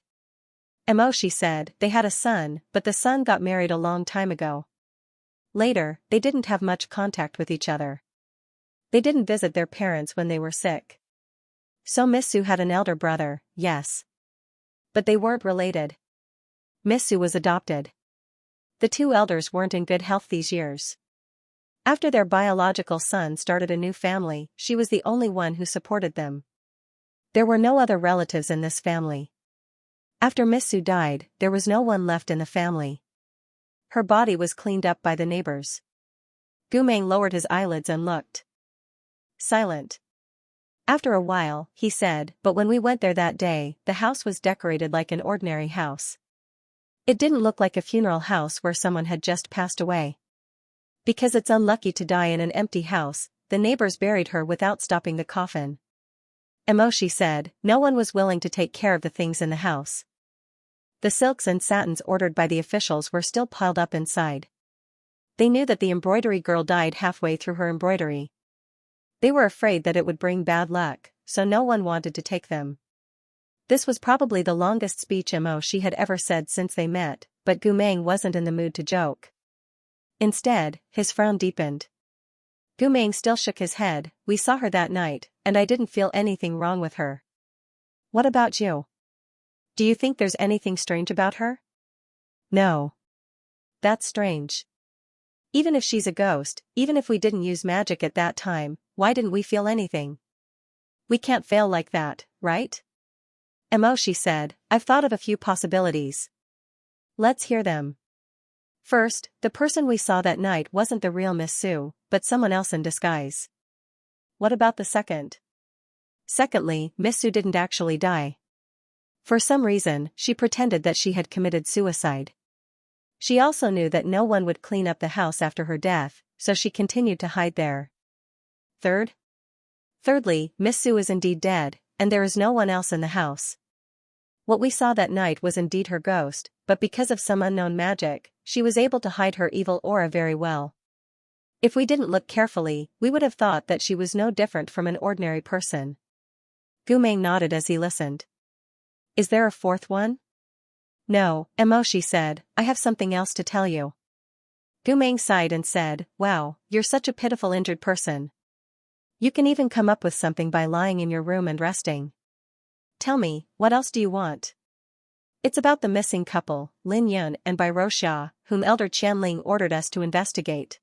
S1: She said, they had a son, but the son got married a long time ago. Later, they didn't have much contact with each other. They didn't visit their parents when they were sick. So Miss Sue had an elder brother, yes. But they weren't related. Miss Sue was adopted. The two elders weren't in good health these years. After their biological son started a new family, she was the only one who supported them. There were no other relatives in this family. After Miss Sue died, there was no one left in the family. Her body was cleaned up by the neighbors. Gumeng lowered his eyelids and looked silent. After a while, he said, but when we went there that day, the house was decorated like an ordinary house. It didn't look like a funeral house where someone had just passed away. Because it's unlucky to die in an empty house, the neighbors buried her without stopping the coffin. She said, no one was willing to take care of the things in the house. The silks and satins ordered by the officials were still piled up inside. They knew that the embroidery girl died halfway through her embroidery. They were afraid that it would bring bad luck, so no one wanted to take them. This was probably the longest speech she had ever said since they met, but Gumeng wasn't in the mood to joke. Instead, his frown deepened. Gumeng still shook his head, we saw her that night, and I didn't feel anything wrong with her. What about you? Do you think there's anything strange about her? No. That's strange. Even if she's a ghost, even if we didn't use magic at that time, why didn't we feel anything? We can't fail like that, right? She said, I've thought of a few possibilities. Let's hear them. First, the person we saw that night wasn't the real Miss Sue, but someone else in disguise. What about the second? Secondly, Miss Sue didn't actually die. For some reason, she pretended that she had committed suicide. She also knew that no one would clean up the house after her death, so she continued to hide there. Thirdly, Miss Sue is indeed dead, and there is no one else in the house. What we saw that night was indeed her ghost, but because of some unknown magic, she was able to hide her evil aura very well. If we didn't look carefully, we would have thought that she was no different from an ordinary person. Gumeng nodded as he listened. Is there a fourth one? No, she said, I have something else to tell you. Gumeng sighed and said, wow, you're such a pitiful injured person. You can even come up with something by lying in your room and resting. Tell me, what else do you want? It's about the missing couple, Lin Yun and Bai Roxia, whom Elder Qianling ordered us to investigate.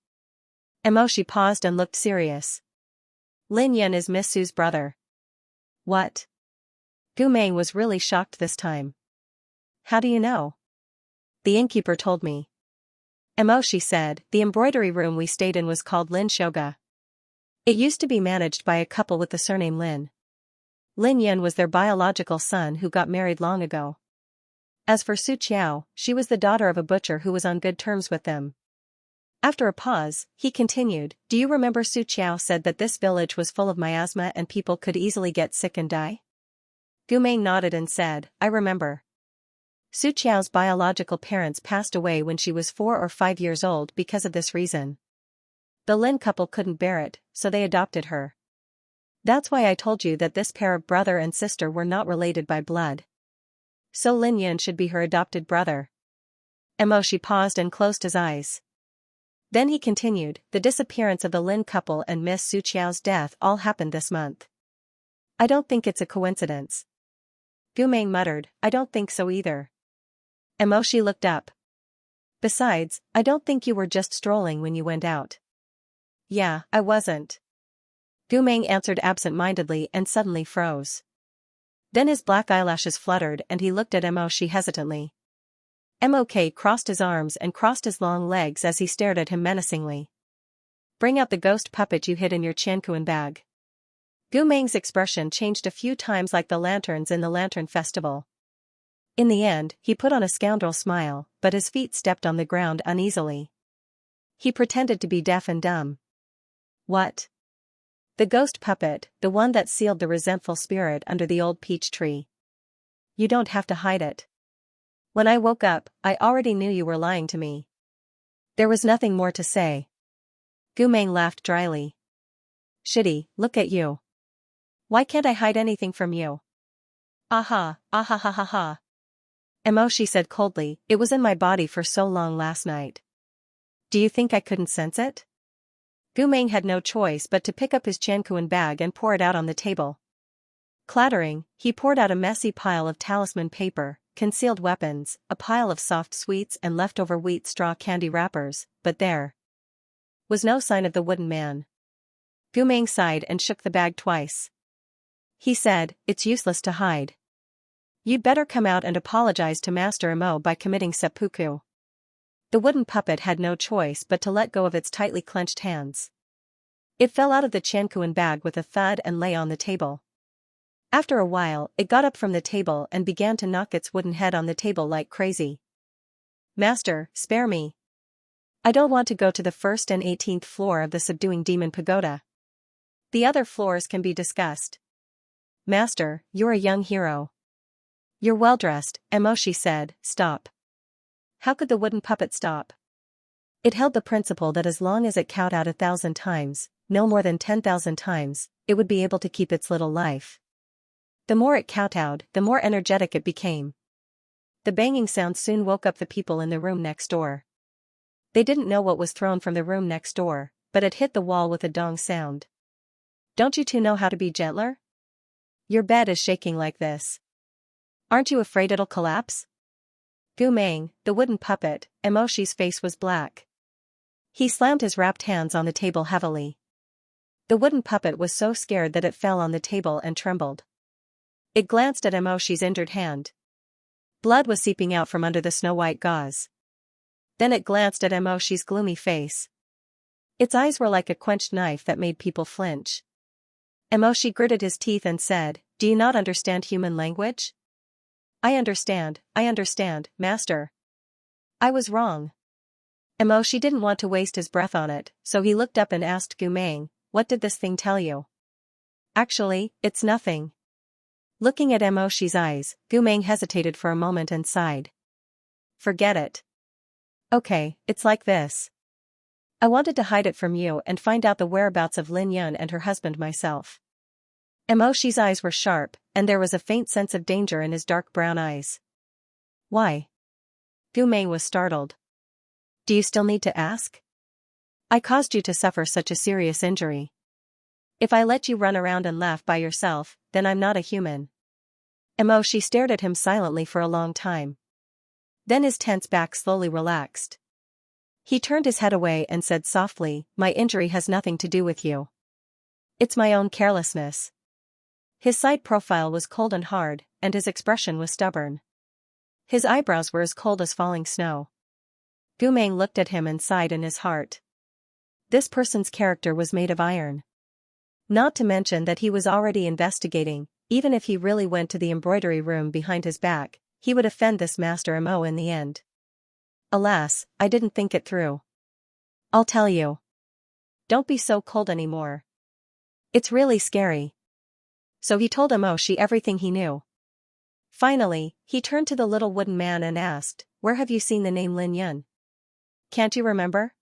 S1: She paused and looked serious. Lin Yun is Miss Sue's brother. What? Gumeng was really shocked this time. How do you know? The innkeeper told me. She said, the embroidery room we stayed in was called Lin Shoga. It used to be managed by a couple with the surname Lin. Lin Yun was their biological son who got married long ago. As for Su Qiao, she was the daughter of a butcher who was on good terms with them. After a pause, he continued, do you remember Su Qiao said that this village was full of miasma and people could easily get sick and die? Gu Meng nodded and said, I remember. Su Qiao's biological parents passed away when she was 4 or 5 years old because of this reason. The Lin couple couldn't bear it, so they adopted her. That's why I told you that this pair of brother and sister were not related by blood. So Lin Yun should be her adopted brother. She paused and closed his eyes. Then he continued, the disappearance of the Lin couple and Miss Su Qiao's death all happened this month. I don't think it's a coincidence. Gu Meng muttered, I don't think so either. She looked up. Besides, I don't think you were just strolling when you went out. Yeah, I wasn't. Gu Meng answered absent-mindedly and suddenly froze. Then his black eyelashes fluttered and he looked at She hesitantly. Mok crossed his arms and crossed his long legs as he stared at him menacingly. Bring out the ghost puppet you hid in your Qianquan bag. Gu Meng's expression changed a few times like the lanterns in the Lantern Festival. In the end, he put on a scoundrel smile, but his feet stepped on the ground uneasily. He pretended to be deaf and dumb. What? The ghost puppet, the one that sealed the resentful spirit under the old peach tree. You don't have to hide it. When I woke up, I already knew you were lying to me. There was nothing more to say. Gu Meng laughed dryly. Shitty, look at you. Why can't I hide anything from you? Aha, aha ha ha ha. She said coldly, it was in my body for so long last night. Do you think I couldn't sense it? Gu Meng had no choice but to pick up his Qianquan bag and pour it out on the table. Clattering, he poured out a messy pile of talisman paper, concealed weapons, a pile of soft sweets and leftover wheat straw candy wrappers, but there was no sign of the wooden man. Gu Meng sighed and shook the bag twice. He said, it's useless to hide. You'd better come out and apologize to Master Mo by committing seppuku. The wooden puppet had no choice but to let go of its tightly clenched hands. It fell out of the Qianquan bag with a thud and lay on the table. After a while, it got up from the table and began to knock its wooden head on the table like crazy. Master, spare me. I don't want to go to the 1st and 18th floor of the Subduing Demon Pagoda. The other floors can be discussed. Master, you're a young hero. You're well-dressed, She said, stop. How could the wooden puppet stop? It held the principle that as long as it cowed out 1,000 times, no more than 10,000 times, it would be able to keep its little life. The more it kowtowed, the more energetic it became. The banging sound soon woke up the people in the room next door. They didn't know what was thrown from the room next door, but it hit the wall with a dong sound. Don't you two know how to be gentler? Your bed is shaking like this. Aren't you afraid it'll collapse? Gu Meng, the wooden puppet, She's face was black. He slammed his wrapped hands on the table heavily. The wooden puppet was so scared that it fell on the table and trembled. It glanced at She's injured hand. Blood was seeping out from under the snow-white gauze. Then it glanced at She's gloomy face. Its eyes were like a quenched knife that made people flinch. She gritted his teeth and said, do you not understand human language? I understand, master. I was wrong. She didn't want to waste his breath on it, so he looked up and asked Gu Meng, what did this thing tell you? Actually, it's nothing. Looking at She's eyes, Gu Meng hesitated for a moment and sighed. Forget it. Okay, it's like this. I wanted to hide it from you and find out the whereabouts of Lin Yun and her husband myself. She's eyes were sharp, and there was a faint sense of danger in his dark brown eyes. Why? Gu Meng was startled. Do you still need to ask? I caused you to suffer such a serious injury. If I let you run around and laugh by yourself, then I'm not a human. She stared at him silently for a long time. Then his tense back slowly relaxed. He turned his head away and said softly, my injury has nothing to do with you. It's my own carelessness. His side profile was cold and hard, and his expression was stubborn. His eyebrows were as cold as falling snow. Gu Meng looked at him and sighed in his heart. This person's character was made of iron. Not to mention that he was already investigating, even if he really went to the embroidery room behind his back, he would offend this Master Mo in the end. Alas, I didn't think it through. I'll tell you. Don't be so cold anymore. It's really scary. So he told Mo everything he knew. Finally, he turned to the little wooden man and asked, "Where have you seen the name Lin Yun? Can't you remember?"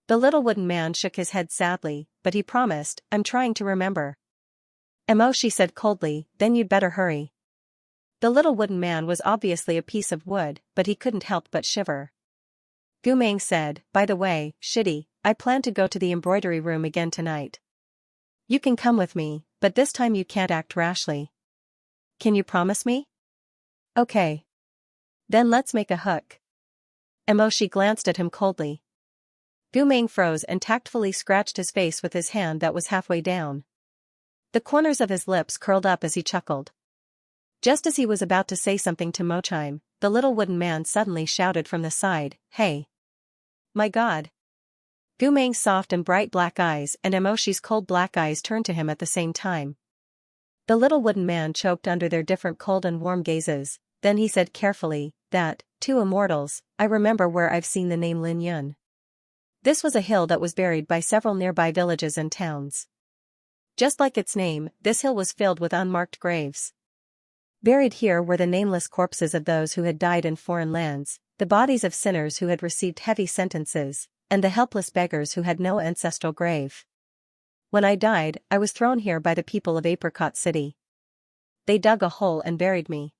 S1: The little wooden man shook his head sadly, but he promised, "I'm trying to remember." Mo said coldly, "Then you'd better hurry." The little wooden man was obviously a piece of wood, but he couldn't help but shiver. Gu Meng said, "By the way, Shitty, I plan to go to the embroidery room again tonight. You can come with me, but this time you can't act rashly. Can you promise me?" "Okay. Then let's make a hook." Mo glanced at him coldly. Gu Meng froze and tactfully scratched his face with his hand that was halfway down. The corners of his lips curled up as he chuckled. Just as he was about to say something to Mochime, the little wooden man suddenly shouted from the side, "Hey! My God!" Gu Meng's soft and bright black eyes and Moshi's cold black eyes turned to him at the same time. The little wooden man choked under their different cold and warm gazes, then he said carefully, "That, two immortals, I remember where I've seen the name Lin Yun." This was a hill that was buried by several nearby villages and towns. Just like its name, this hill was filled with unmarked graves. Buried here were the nameless corpses of those who had died in foreign lands, the bodies of sinners who had received heavy sentences, and the helpless beggars who had no ancestral grave. When I died, I was thrown here by the people of Apricot City. They dug a hole and buried me.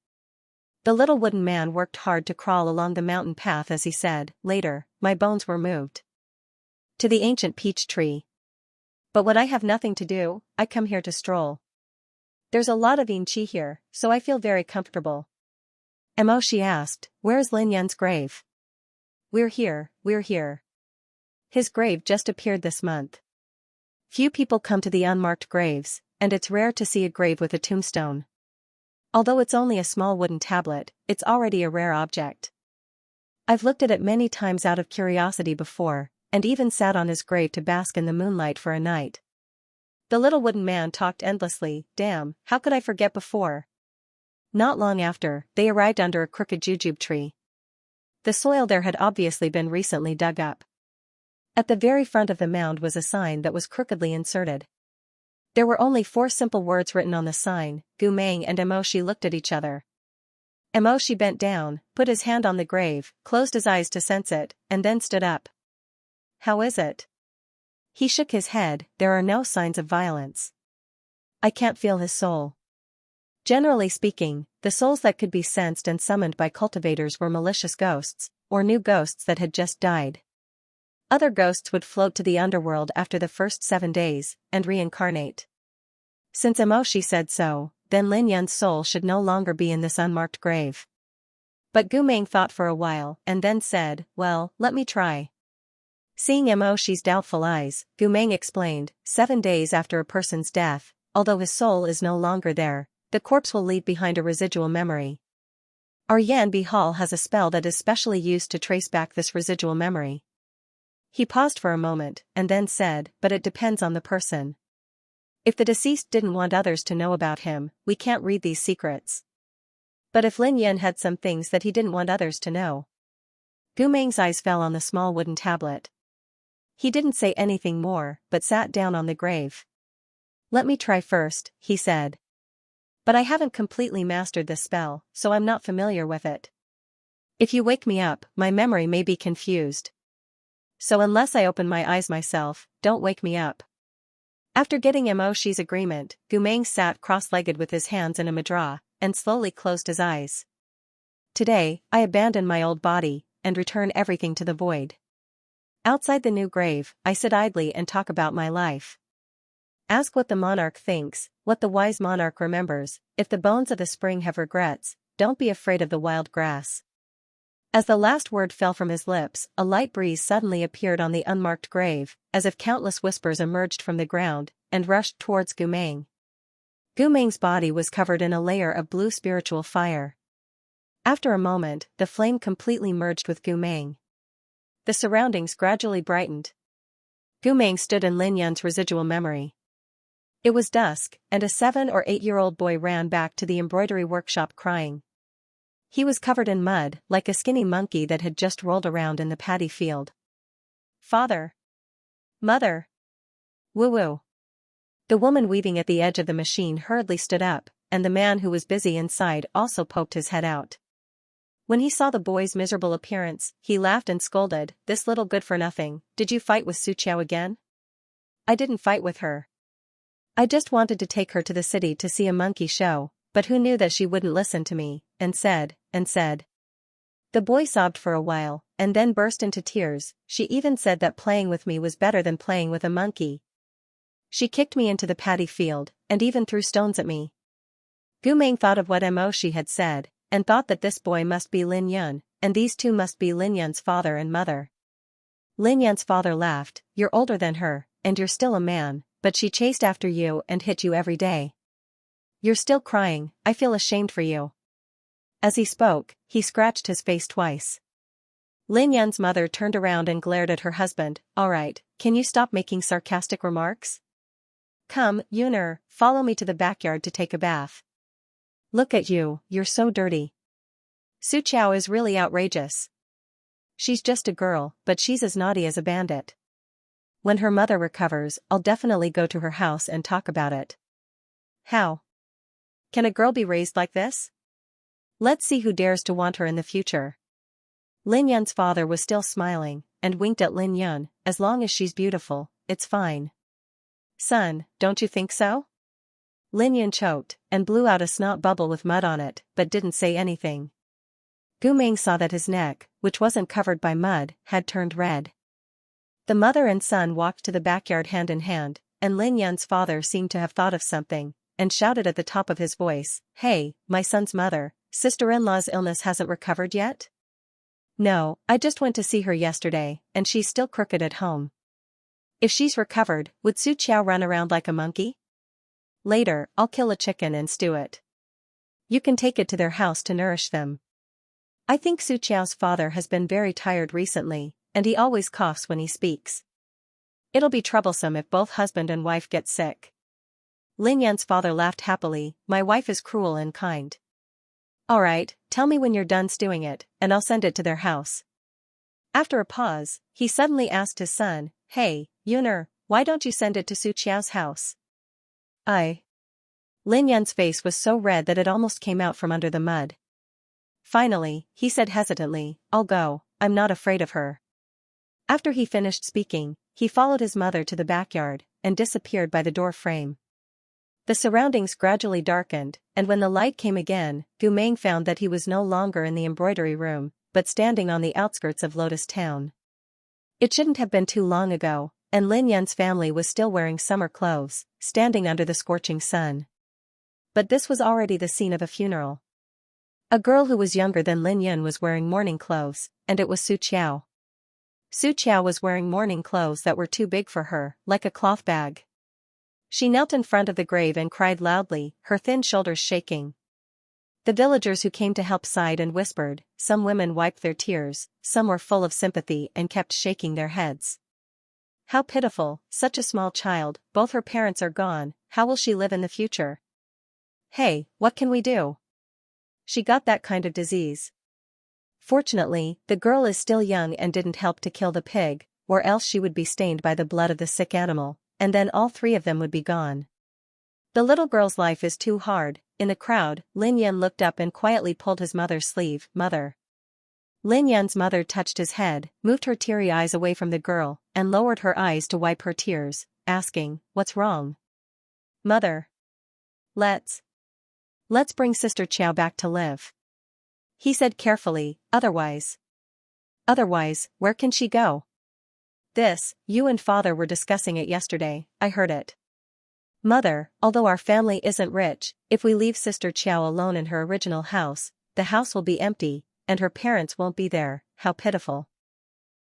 S1: The little wooden man worked hard to crawl along the mountain path as he said, "Later, my bones were moved to the ancient peach tree. But when I have nothing to do, I come here to stroll. There's a lot of Yin Chi here, so I feel very comfortable." Mo asked, "Where's Lin Yun's grave?" We're here. His grave just appeared this month. Few people come to the unmarked graves, and it's rare to see a grave with a tombstone. Although it's only a small wooden tablet, it's already a rare object. I've looked at it many times out of curiosity before, and even sat on his grave to bask in the moonlight for a night." The little wooden man talked endlessly. "Damn, how could I forget before?" Not long after, they arrived under a crooked jujube tree. The soil there had obviously been recently dug up. At the very front of the mound was a sign that was crookedly inserted. There were only 4 simple words written on the sign. Gu Meng and Mo looked at each other. Mo bent down, put his hand on the grave, closed his eyes to sense it, and then stood up. "How is it?" He shook his head. "There are no signs of violence. I can't feel his soul." Generally speaking, the souls that could be sensed and summoned by cultivators were malicious ghosts, or new ghosts that had just died. Other ghosts would float to the underworld after the first 7 days, and reincarnate. Since Mo said so, then Lin Yun's soul should no longer be in this unmarked grave. But Gu Meng thought for a while and then said, "Well, let me try." Seeing Mo's doubtful eyes, Gu Meng explained, 7 days after a person's death, although his soul is no longer there, the corpse will leave behind a residual memory. Our Yanbi Hall has a spell that is specially used to trace back this residual memory. He paused for a moment, and then said, "But it depends on the person. If the deceased didn't want others to know about him, we can't read these secrets. But if Lin Yun had some things that he didn't want others to know." Gu Meng's eyes fell on the small wooden tablet. He didn't say anything more, but sat down on the grave. "Let me try first," he said. "But I haven't completely mastered this spell, so I'm not familiar with it. If you wake me up, my memory may be confused. So unless I open my eyes myself, don't wake me up." After getting Mo's agreement, Gu Meng sat cross-legged with his hands in a mudra, and slowly closed his eyes. "Today, I abandon my old body, and return everything to the void. Outside the new grave, I sit idly and talk about my life. Ask what the monarch thinks, what the wise monarch remembers. If the bones of the spring have regrets, don't be afraid of the wild grass." As the last word fell from his lips, a light breeze suddenly appeared on the unmarked grave, as if countless whispers emerged from the ground, and rushed towards Gu Meng. Gu Meng's body was covered in a layer of blue spiritual fire. After a moment, the flame completely merged with Gu Meng. The surroundings gradually brightened. Gu Meng stood in Lin Yun's residual memory. It was dusk, and a 7 or 8-year-old boy ran back to the embroidery workshop crying. He was covered in mud, like a skinny monkey that had just rolled around in the paddy field. Father! Mother! Woo-woo! The woman weaving at the edge of the machine hurriedly stood up, and the man who was busy inside also poked his head out. When he saw the boy's miserable appearance, he laughed and scolded, "This little good-for-nothing, did you fight with Xianxia again?" "I didn't fight with her. I just wanted to take her to the city to see a monkey show, but who knew that she wouldn't listen to me, and said. The boy sobbed for a while, and then burst into tears. "She even said that playing with me was better than playing with a monkey. She kicked me into the paddy field, and even threw stones at me." Gu Meng thought of what she had said, and thought that this boy must be Lin Yun, and these two must be Lin Yun's father and mother. Lin Yun's father laughed, "You're older than her, and you're still a man, but she chased after you and hit you every day. You're still crying, I feel ashamed for you." As he spoke, he scratched his face twice. Lin Yun's mother turned around and glared at her husband. "All right, can you stop making sarcastic remarks? Come, Yuner, follow me to the backyard to take a bath. Look at you, you're so dirty. Xianxia is really outrageous. She's just a girl, but she's as naughty as a bandit. When her mother recovers, I'll definitely go to her house and talk about it." "How? Can a girl be raised like this? Let's see who dares to want her in the future." Lin Yun's father was still smiling, and winked at Lin Yun. "As long as she's beautiful, it's fine." "Son, don't you think so?" Lin Yun choked, and blew out a snot bubble with mud on it, but didn't say anything. Gu Meng saw that his neck, which wasn't covered by mud, had turned red. The mother and son walked to the backyard hand in hand, and Lin Yun's father seemed to have thought of something, and shouted at the top of his voice, "Hey, my son's mother, sister-in-law's illness hasn't recovered yet?" "No, I just went to see her yesterday, and she's still crooked at home." "If she's recovered, would Xianxia run around like a monkey?" "Later, I'll kill a chicken and stew it. You can take it to their house to nourish them." "I think Xiao's father has been very tired recently, and he always coughs when he speaks. It'll be troublesome if both husband and wife get sick." Lin Yun's father laughed happily. "My wife is cruel and kind. All right, tell me when you're done stewing it, and I'll send it to their house." After a pause, he suddenly asked his son, "Hey, Yuner, why don't you send it to Xiao's house?" Lin Yun's face was so red that it almost came out from under the mud. Finally, he said hesitantly, "I'll go, I'm not afraid of her." After he finished speaking, he followed his mother to the backyard, and disappeared by the door frame. The surroundings gradually darkened, and when the light came again, Gu Meng found that he was no longer in the embroidery room, but standing on the outskirts of Lotus Town. It shouldn't have been too long ago, and Lin Yun's family was still wearing summer clothes, standing under the scorching sun. But this was already the scene of a funeral. A girl who was younger than Lin Yun was wearing mourning clothes, and it was Xianxia. Xianxia was wearing mourning clothes that were too big for her, like a cloth bag. She knelt in front of the grave and cried loudly, her thin shoulders shaking. The villagers who came to help sighed and whispered, some women wiped their tears, some were full of sympathy and kept shaking their heads. "How pitiful, such a small child, both her parents are gone, how will she live in the future? Hey, what can we do? She got that kind of disease." Fortunately, the girl is still young and didn't help to kill the pig, or else she would be stained by the blood of the sick animal, and then all three of them would be gone. The little girl's life is too hard. In the crowd, Lin Yun looked up and quietly pulled his mother's sleeve. "Mother." Lin Yun's mother touched his head, moved her teary eyes away from the girl, and lowered her eyes to wipe her tears, asking, "What's wrong?" "Mother. Let's bring Sister Xiao back to live," he said carefully. Otherwise, where can she go?" You and father were discussing it yesterday, I heard it." "Mother, although our family isn't rich, if we leave Sister Xiao alone in her original house, the house will be empty, and her parents won't be there, how pitiful."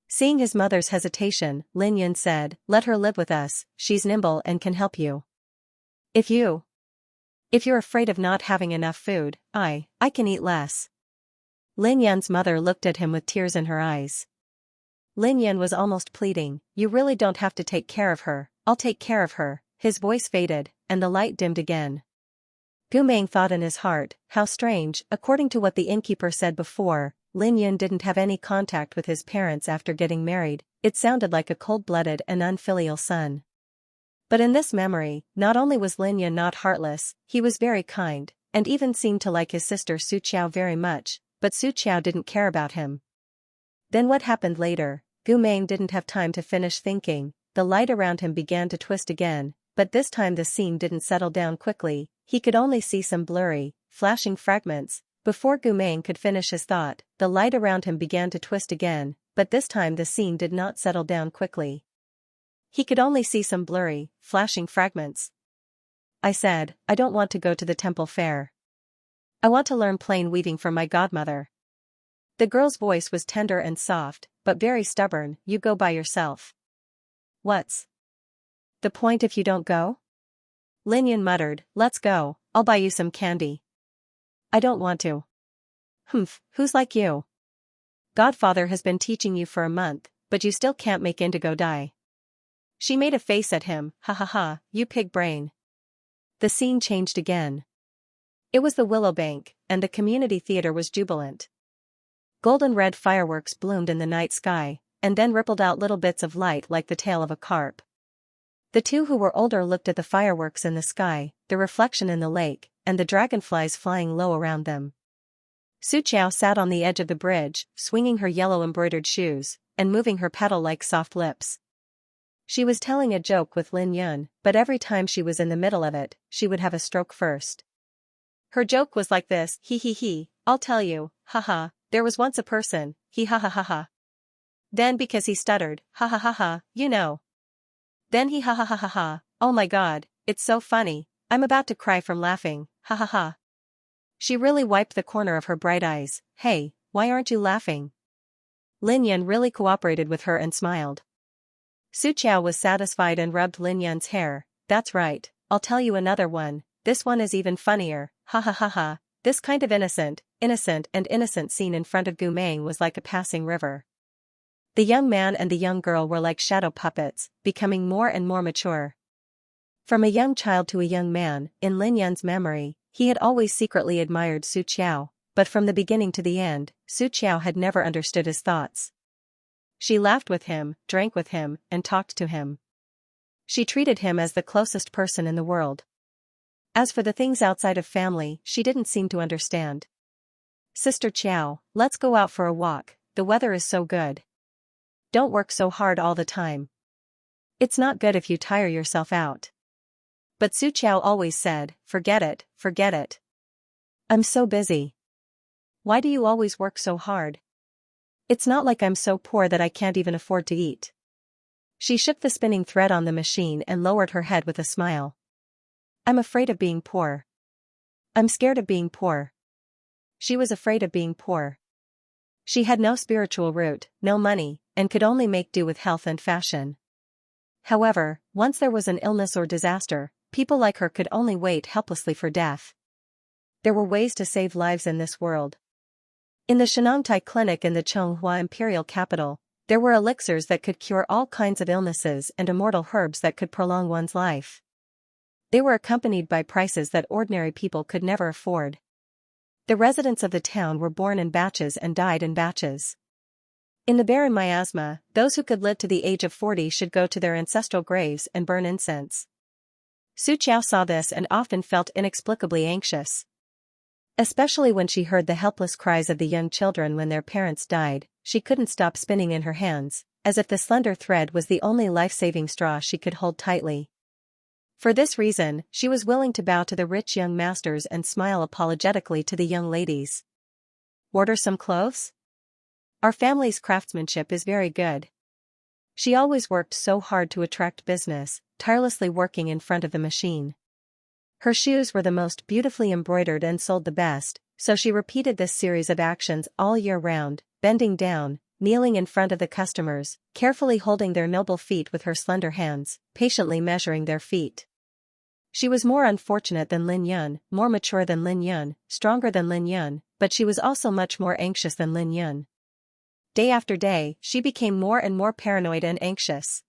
S1: Seeing his mother's hesitation, Lin Yun said, "Let her live with us, she's nimble and can help you. If you're afraid of not having enough food, I can eat less." Lin Yan's mother looked at him with tears in her eyes. Lin Yan was almost pleading, "You really don't have to take care of her, I'll take care of her." His voice faded, and the light dimmed again. Gu Meng thought in his heart, how strange. According to what the innkeeper said before, Lin Yan didn't have any contact with his parents after getting married. It sounded like a cold-blooded and unfilial son. But in this memory, not only was Lin Yan not heartless, he was very kind, and even seemed to like his sister Su Qiao very much, but Su Qiao didn't care about him. Then what happened later? Gu Meng didn't have time to finish thinking. The light around him began to twist again, but this time the scene didn't settle down quickly. He could only see some blurry, flashing fragments. Before Gu Meng could finish his thought, the light around him began to twist again, but this time the scene did not settle down quickly. He could only see some blurry, flashing fragments. I said, I don't want to go to the temple fair. I want to learn plain weaving from my godmother. The girl's voice was tender and soft, but very stubborn. You go by yourself. What's the point if you don't go? Lin Yan muttered, let's go, I'll buy you some candy. I don't want to. Humph, who's like you? Godfather has been teaching you for a month, but you still can't make indigo dye. She made a face at him, ha ha ha, you pig brain. The scene changed again. It was the Willow Bank, and the community theater was jubilant. Golden red fireworks bloomed in the night sky, and then rippled out little bits of light like the tail of a carp. The two who were older looked at the fireworks in the sky, the reflection in the lake, and the dragonflies flying low around them. Su Qiao sat on the edge of the bridge, swinging her yellow embroidered shoes, and moving her petal-like soft lips. She was telling a joke with Lin Yan, but every time she was in the middle of it, she would have a stroke first. Her joke was like this, he, I'll tell you, ha, there was once a person, he ha. Then because he stuttered, ha, you know. Then he ha, oh my god, it's so funny, I'm about to cry from laughing, ha. She really wiped the corner of her bright eyes. Hey, why aren't you laughing? Lin Yan really cooperated with her and smiled. Su Qiao was satisfied and rubbed Lin Yan's hair. That's right, I'll tell you another one, this one is even funnier, ha. This kind of innocent scene in front of Gu Meng was like a passing river. The young man and the young girl were like shadow puppets, becoming more and more mature. From a young child to a young man, in Lin Yan's memory, he had always secretly admired Su Qiao, but from the beginning to the end, Su Qiao had never understood his thoughts. She laughed with him, drank with him, and talked to him. She treated him as the closest person in the world. As for the things outside of family, she didn't seem to understand. Sister Qiao, let's go out for a walk, the weather is so good. Don't work so hard all the time. It's not good if you tire yourself out. But Su Qiao always said, forget it. I'm so busy. Why do you always work so hard? It's not like I'm so poor that I can't even afford to eat. She shook the spinning thread on the machine and lowered her head with a smile. I'm afraid of being poor. I'm scared of being poor. She was afraid of being poor. She had no spiritual root, no money, and could only make do with health and fashion. However, once there was an illness or disaster, people like her could only wait helplessly for death. There were ways to save lives in this world. In the Xianxia clinic in the Xianxia imperial capital, there were elixirs that could cure all kinds of illnesses and immortal herbs that could prolong one's life. They were accompanied by prices that ordinary people could never afford. The residents of the town were born in batches and died in batches. In the barren miasma, those who could live to the age of 40 should go to their ancestral graves and burn incense. Su Qiao saw this and often felt inexplicably anxious. Especially when she heard the helpless cries of the young children when their parents died, she couldn't stop spinning in her hands, as if the slender thread was the only life-saving straw she could hold tightly. For this reason, she was willing to bow to the rich young masters and smile apologetically to the young ladies. Order some clothes? Our family's craftsmanship is very good. She always worked so hard to attract business, tirelessly working in front of the machine. Her shoes were the most beautifully embroidered and sold the best, so she repeated this series of actions all year round, bending down, kneeling in front of the customers, carefully holding their noble feet with her slender hands, patiently measuring their feet. She was more unfortunate than Lin Yan, more mature than Lin Yan, stronger than Lin Yan, but she was also much more anxious than Lin Yun. Day after day, she became more and more paranoid and anxious.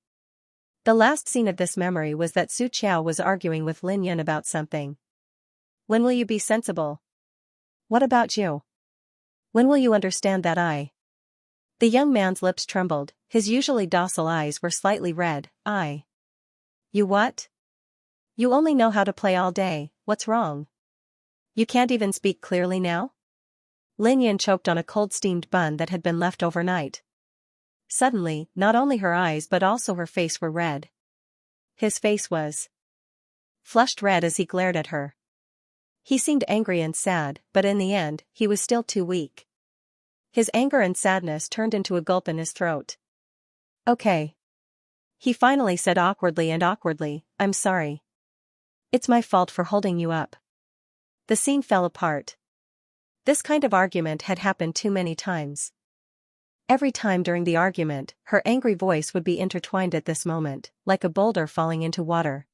S1: The last scene of this memory was that Su Qiao was arguing with Lin Yun about something. When will you be sensible? What about you? When will you understand that I? The young man's lips trembled, his usually docile eyes were slightly red. You what? You only know how to play all day, what's wrong? You can't even speak clearly now? Lin Yun choked on a cold steamed bun that had been left overnight. Suddenly, not only her eyes but also her face were red. His face was flushed red as he glared at her. He seemed angry and sad, but in the end, he was still too weak. His anger and sadness turned into a gulp in his throat. Okay. He finally said awkwardly, I'm sorry. It's my fault for holding you up. The scene fell apart. This kind of argument had happened too many times. Every time during the argument, her angry voice would be intertwined at this moment, like a boulder falling into water.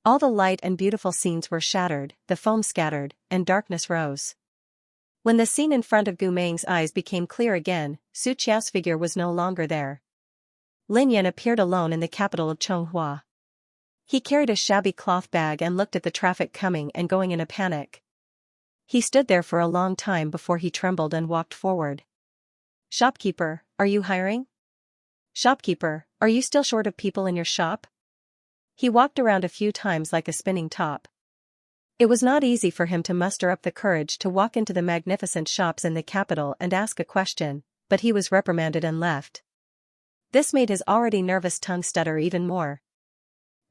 S1: All the light and beautiful scenes were shattered, the foam scattered, and darkness rose. When the scene in front of Gu Meng's eyes became clear again, Su Qiao's figure was no longer there. Lin Yun appeared alone in the capital of Chonghua. He carried a shabby cloth bag and looked at the traffic coming and going in a panic. He stood there for a long time before he trembled and walked forward. Shopkeeper, are you hiring? Shopkeeper, are you still short of people in your shop? He walked around a few times like a spinning top. It was not easy for him to muster up the courage to walk into the magnificent shops in the capital and ask a question, but he was reprimanded and left. This made his already nervous tongue stutter even more.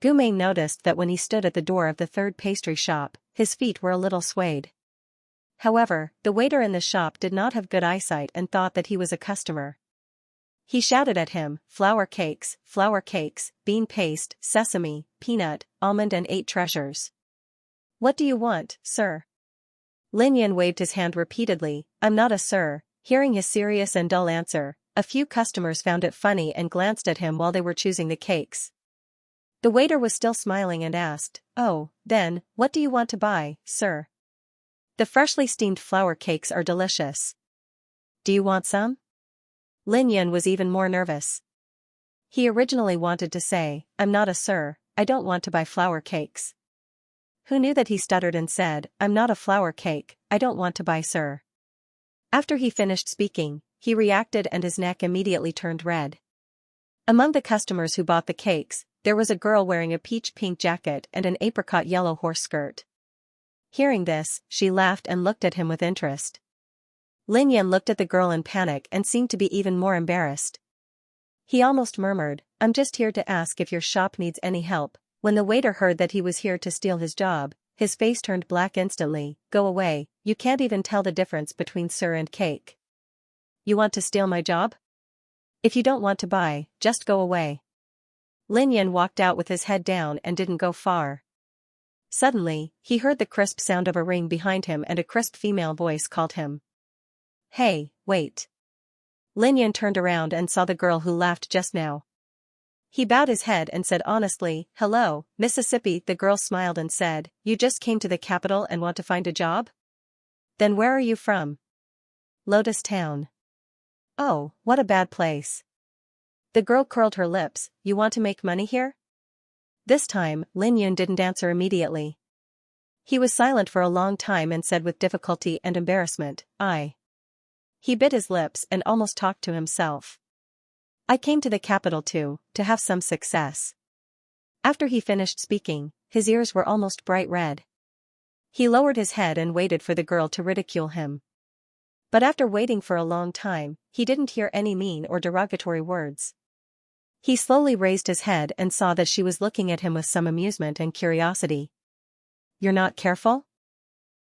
S1: Gu Meng noticed that when he stood at the door of the third pastry shop, his feet were a little swayed. However, the waiter in the shop did not have good eyesight and thought that he was a customer. He shouted at him, flour cakes, bean paste, sesame, peanut, almond and 8 treasures. What do you want, sir? Lin Yun waved his hand repeatedly, I'm not a sir. Hearing his serious and dull answer, a few customers found it funny and glanced at him while they were choosing the cakes. The waiter was still smiling and asked, oh, then, what do you want to buy, sir? The freshly steamed flour cakes are delicious. Do you want some? Lin Yun was even more nervous. He originally wanted to say, I'm not a sir, I don't want to buy flour cakes. Who knew that he stuttered and said, I'm not a flour cake, I don't want to buy sir. After he finished speaking, he reacted and his neck immediately turned red. Among the customers who bought the cakes, there was a girl wearing a peach-pink jacket and an apricot-yellow horse skirt. Hearing this, she laughed and looked at him with interest. Lin Yun looked at the girl in panic and seemed to be even more embarrassed. He almost murmured, I'm just here to ask if your shop needs any help. When the waiter heard that he was here to steal his job, his face turned black instantly. Go away, you can't even tell the difference between sir and cake. You want to steal my job? If you don't want to buy, just go away. Lin Yun walked out with his head down and didn't go far. Suddenly, he heard the crisp sound of a ring behind him and a crisp female voice called him. Hey, wait. Lin Yun turned around and saw the girl who laughed just now. He bowed his head and said honestly, hello, Mississippi. The girl smiled and said, you just came to the capital and want to find a job? Then where are you from? Lotus Town. Oh, what a bad place. The girl curled her lips, you want to make money here? This time, Lin Yun didn't answer immediately. He was silent for a long time and said with difficulty and embarrassment, I. He bit his lips and almost talked to himself. I came to the capital to have some success. After he finished speaking, his ears were almost bright red. He lowered his head and waited for the girl to ridicule him. But after waiting for a long time, he didn't hear any mean or derogatory words. He slowly raised his head and saw that she was looking at him with some amusement and curiosity. You're not careful?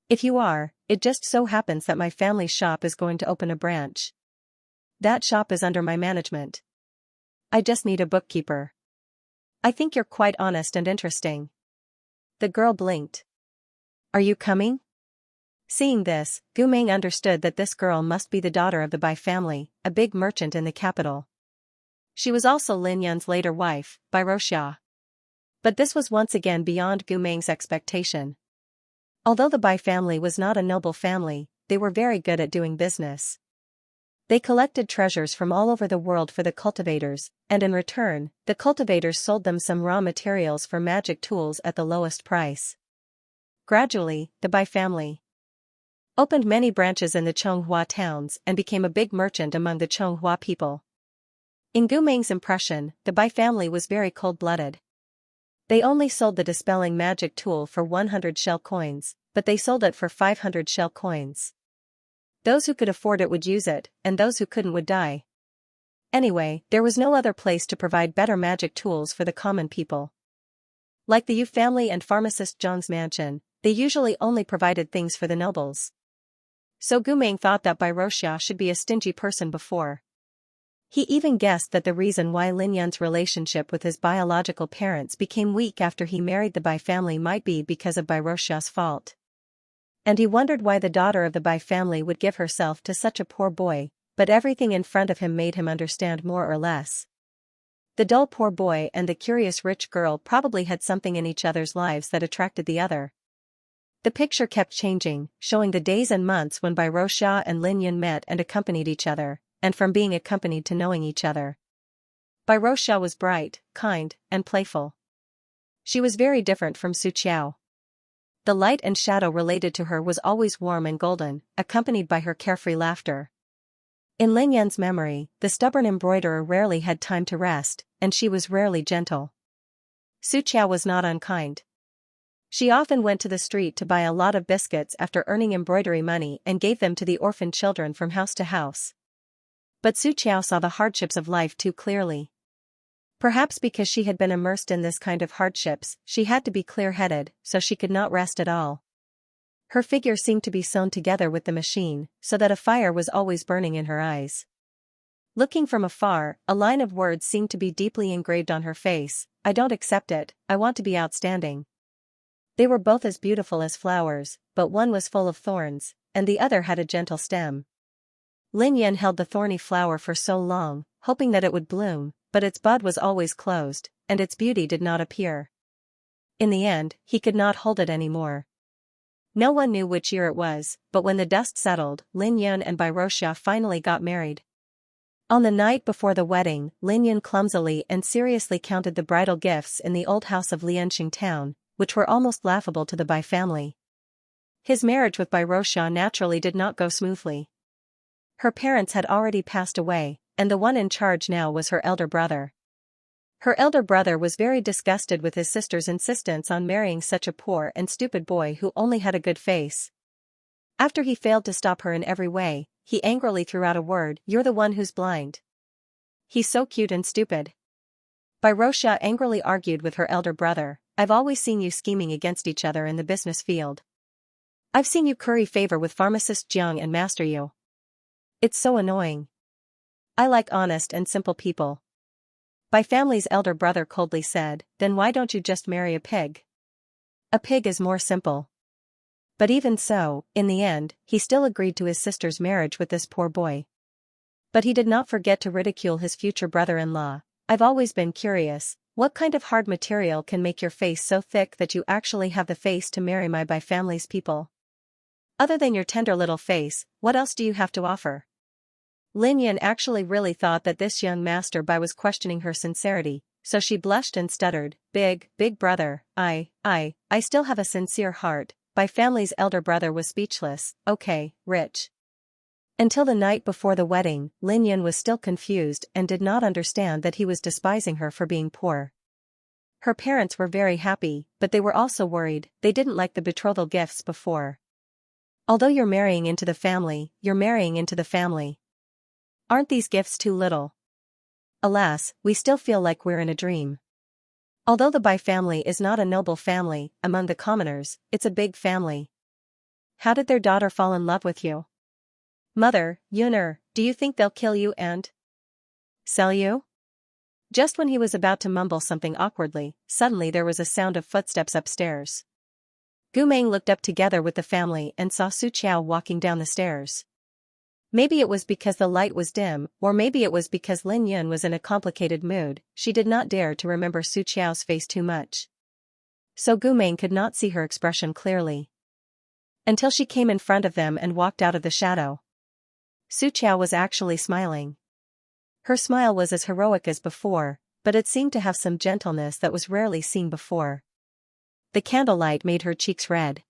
S1: If you are, it just so happens that my family's shop is going to open a branch. That shop is under my management. I just need a bookkeeper. I think you're quite honest and interesting. The girl blinked. Are you coming? Seeing this, Gu Meng understood that this girl must be the daughter of the Bai family, a big merchant in the capital. She was also Lin Yun's later wife, Bai Roxia. But this was once again beyond Gu Meng's expectation. Although the Bai family was not a noble family, they were very good at doing business. They collected treasures from all over the world for the cultivators, and in return, the cultivators sold them some raw materials for magic tools at the lowest price. Gradually, the Bai family opened many branches in the Chonghua towns and became a big merchant among the Chonghua people. In Gu Meng's impression, the Bai family was very cold-blooded. They only sold the dispelling magic tool for 100 shell coins, but they sold it for 500 shell coins. Those who could afford it would use it, and those who couldn't would die. Anyway, there was no other place to provide better magic tools for the common people. Like the Yu family and pharmacist Zhang's mansion, they usually only provided things for the nobles. So Gu Meng thought that Bai Roxia should be a stingy person before. He even guessed that the reason why Lin Yun's relationship with his biological parents became weak after he married the Bai family might be because of Bai Roxia's fault. And he wondered why the daughter of the Bai family would give herself to such a poor boy, but everything in front of him made him understand more or less. The dull poor boy and the curious rich girl probably had something in each other's lives that attracted the other. The picture kept changing, showing the days and months when Bai Roxia and Lin Yun met and accompanied each other, and from being accompanied to knowing each other. Bai Roxia was bright, kind, and playful. She was very different from Su Qiao. The light and shadow related to her was always warm and golden, accompanied by her carefree laughter. In Lin Yun's memory, the stubborn embroiderer rarely had time to rest, and she was rarely gentle. Su Qiao was not unkind. She often went to the street to buy a lot of biscuits after earning embroidery money and gave them to the orphan children from house to house. But Su Qiao saw the hardships of life too clearly. Perhaps because she had been immersed in this kind of hardships, she had to be clear-headed, so she could not rest at all. Her figure seemed to be sewn together with the machine, so that a fire was always burning in her eyes. Looking from afar, a line of words seemed to be deeply engraved on her face: "I don't accept it, I want to be outstanding." They were both as beautiful as flowers, but one was full of thorns, and the other had a gentle stem. Lin Yun held the thorny flower for so long, hoping that it would bloom, but its bud was always closed, and its beauty did not appear. In the end, he could not hold it anymore. No one knew which year it was, but when the dust settled, Lin Yun and Bai Roxia finally got married. On the night before the wedding, Lin Yun clumsily and seriously counted the bridal gifts in the old house of Lianxing town, which were almost laughable to the Bai family. His marriage with Bai Roxia naturally did not go smoothly. Her parents had already passed away, and the one in charge now was her elder brother. Her elder brother was very disgusted with his sister's insistence on marrying such a poor and stupid boy who only had a good face. After he failed to stop her in every way, he angrily threw out a word: "You're the one who's blind. He's so cute and stupid." Bai Roxia angrily argued with her elder brother: "I've always seen you scheming against each other in the business field. I've seen you curry favor with pharmacist Jiang and Master Yu. It's so annoying. I like honest and simple people." Bai family's elder brother coldly said: "Then why don't you just marry a pig? A pig is more simple." But even so, in the end, he still agreed to his sister's marriage with this poor boy. But he did not forget to ridicule his future brother-in-law. "I've always been curious, what kind of hard material can make your face so thick that you actually have the face to marry my Bai family's people? Other than your tender little face, what else do you have to offer?" Lin Yun actually really thought that this young master Bai was questioning her sincerity, so she blushed and stuttered: Big brother, I still have a sincere heart." Bai family's elder brother was speechless. "Okay, rich." Until the night before the wedding, Lin Yun was still confused and did not understand that he was despising her for being poor. Her parents were very happy, but they were also worried. They didn't like the betrothal gifts before. "Although you're marrying into the family, you're marrying into the family. Aren't these gifts too little? Alas, we still feel like we're in a dream." Although the Bai family is not a noble family, among the commoners, it's a big family. "How did their daughter fall in love with you? Mother, Yuner, do you think they'll kill you and sell you?" Just when he was about to mumble something awkwardly, suddenly there was a sound of footsteps upstairs. Gu Meng looked up together with the family and saw Su Qiao walking down the stairs. Maybe it was because the light was dim, or maybe it was because Lin Yun was in a complicated mood. She did not dare to remember Su Qiao's face too much. So Gu Meng could not see her expression clearly. Until she came in front of them and walked out of the shadow. Xianxia was actually smiling. Her smile was as heroic as before, but it seemed to have some gentleness that was rarely seen before. The candlelight made her cheeks red.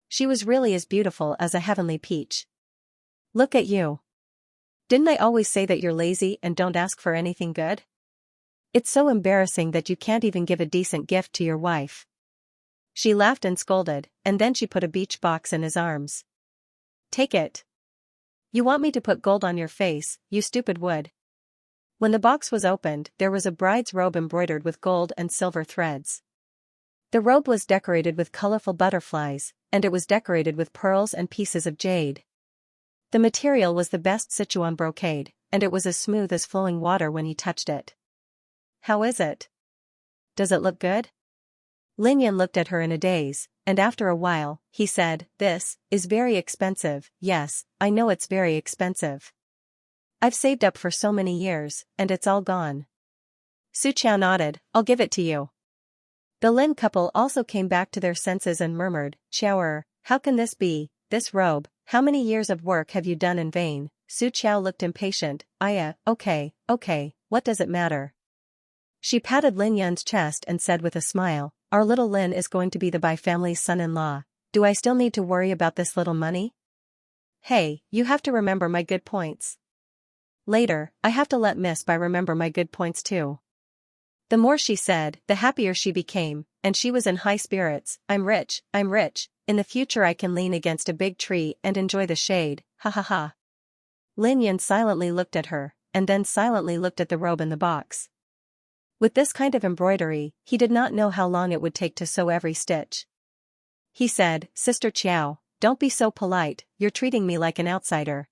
S1: She was really as beautiful as a heavenly peach. Look at you. Didn't I always say that you're lazy and don't ask for anything good? It's so embarrassing that you can't even give a decent gift to your wife. She laughed and scolded, and then she put a beach box in his arms. Take it. You want me to put gold on your face, you stupid wood. When the box was opened, there was a bride's robe embroidered with gold and silver threads. The robe was decorated with colorful butterflies, and it was decorated with pearls and pieces of jade. The material was the best Sichuan brocade, and it was as smooth as flowing water when you touched it. How is it? Does it look good? Lin Yan looked at her in a daze, and after a while, he said, "This is very expensive." "Yes, I know it's very expensive. I've saved up for so many years, and it's all gone." Xianxia nodded, "I'll give it to you." The Lin couple also came back to their senses and murmured, "Xiao, how can this be, this robe, how many years of work have you done in vain?" Xiao looked impatient, Okay, what does it matter?" She patted Lin Yan's chest and said with a smile, "Our little Lin is going to be the Bai family's son-in-law. Do I still need to worry about this little money? Hey, you have to remember my good points. Later, I have to let Miss Bai remember my good points too." The more she said, the happier she became, and she was in high spirits. I'm rich, in the future I can lean against a big tree and enjoy the shade, ha ha ha." Lin Yan silently looked at her, and then silently looked at the robe in the box. With this kind of embroidery, he did not know how long it would take to sew every stitch. He said, "Sister Qiao, don't be so polite, you're treating me like an outsider."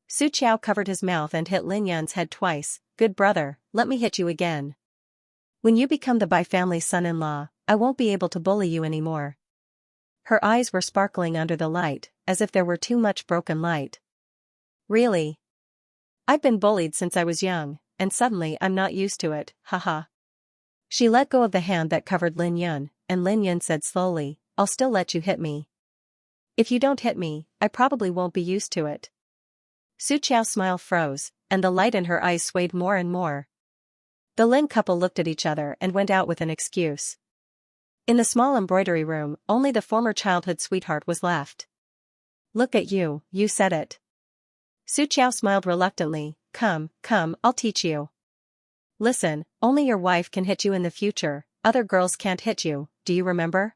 S1: Xianxia covered his mouth and hit Lin Yan's head twice. "Good brother, let me hit you again. When you become the Bai family's son-in-law, I won't be able to bully you anymore." Her eyes were sparkling under the light, as if there were too much broken light. "Really? I've been bullied since I was young, and suddenly I'm not used to it, haha." She let go of the hand that covered Lin Yan, and Lin Yan said slowly, "I'll still let you hit me. If you don't hit me, I probably won't be used to it." Xiao's smile froze, and the light in her eyes swayed more and more. The Lin couple looked at each other and went out with an excuse. In the small embroidery room, only the former childhood sweetheart was left. "Look at you, you said it." Xiao smiled reluctantly, Come, I'll teach you. Listen, only your wife can hit you in the future, other girls can't hit you, do you remember?"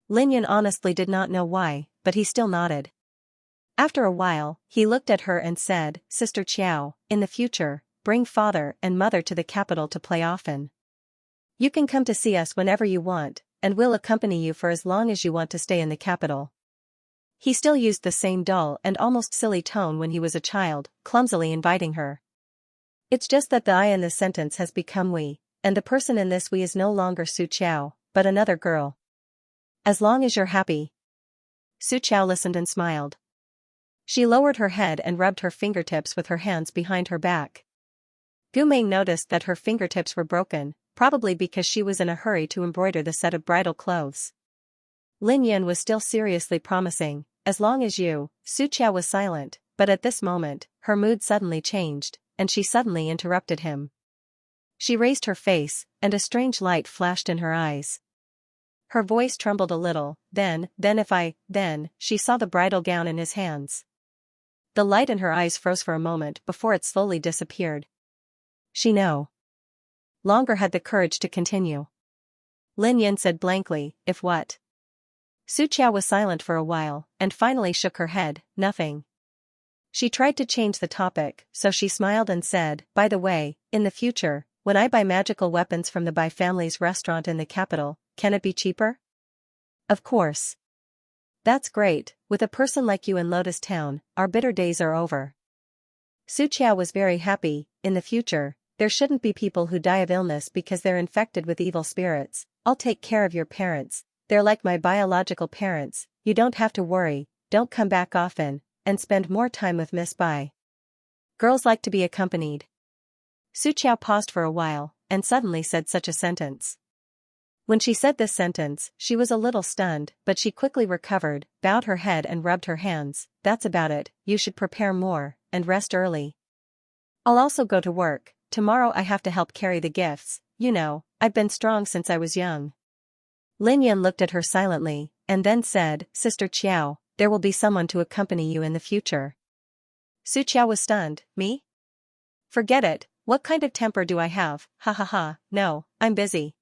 S1: Lin Yan honestly did not know why, but he still nodded. After a while, he looked at her and said, "Sister Qiao, in the future, bring father and mother to the capital to play often. You can come to see us whenever you want, and we'll accompany you for as long as you want to stay in the capital." He still used the same dull and almost silly tone when he was a child, clumsily inviting her. It's just that the I in this sentence has become we, and the person in this we is no longer Xiao, but another girl. As long as you're happy. Xiao listened and smiled. She lowered her head and rubbed her fingertips with her hands behind her back. Gu Meng noticed that her fingertips were broken, probably because she was in a hurry to embroider the set of bridal clothes. Lin Yan was still seriously promising, "As long as you." Xiao was silent, but at this moment, her mood suddenly changed, and she suddenly interrupted him. She raised her face, and a strange light flashed in her eyes. Her voice trembled a little, then she saw the bridal gown in his hands. The light in her eyes froze for a moment before it slowly disappeared. She no longer had the courage to continue. Lin Yan said blankly, "If what?" Xiao was silent for a while, and finally shook her head, "Nothing." She tried to change the topic, so she smiled and said, "By the way, in the future, when I buy magical weapons from the Bai family's restaurant in the capital, can it be cheaper?" "Of course." "That's great, with a person like you in Lotus Town, our bitter days are over." Xiao was very happy. "In the future, there shouldn't be people who die of illness because they're infected with evil spirits. I'll take care of your parents, they're like my biological parents, you don't have to worry, don't come back often, and spend more time with Miss Bai. Girls like to be accompanied." Xiao paused for a while, and suddenly said such a sentence. When she said this sentence, she was a little stunned, but she quickly recovered, bowed her head and rubbed her hands. That's about it, you should prepare more, and rest early. I'll also go to work. Tomorrow I have to help carry the gifts. You know, I've been strong since I was young. Lin Yun looked at her silently, and then said, Sister Qiao, there will be someone to accompany you in the future. Su Qiao was stunned. Me? Forget it, what kind of temper do I have? Ha ha ha, no, I'm busy.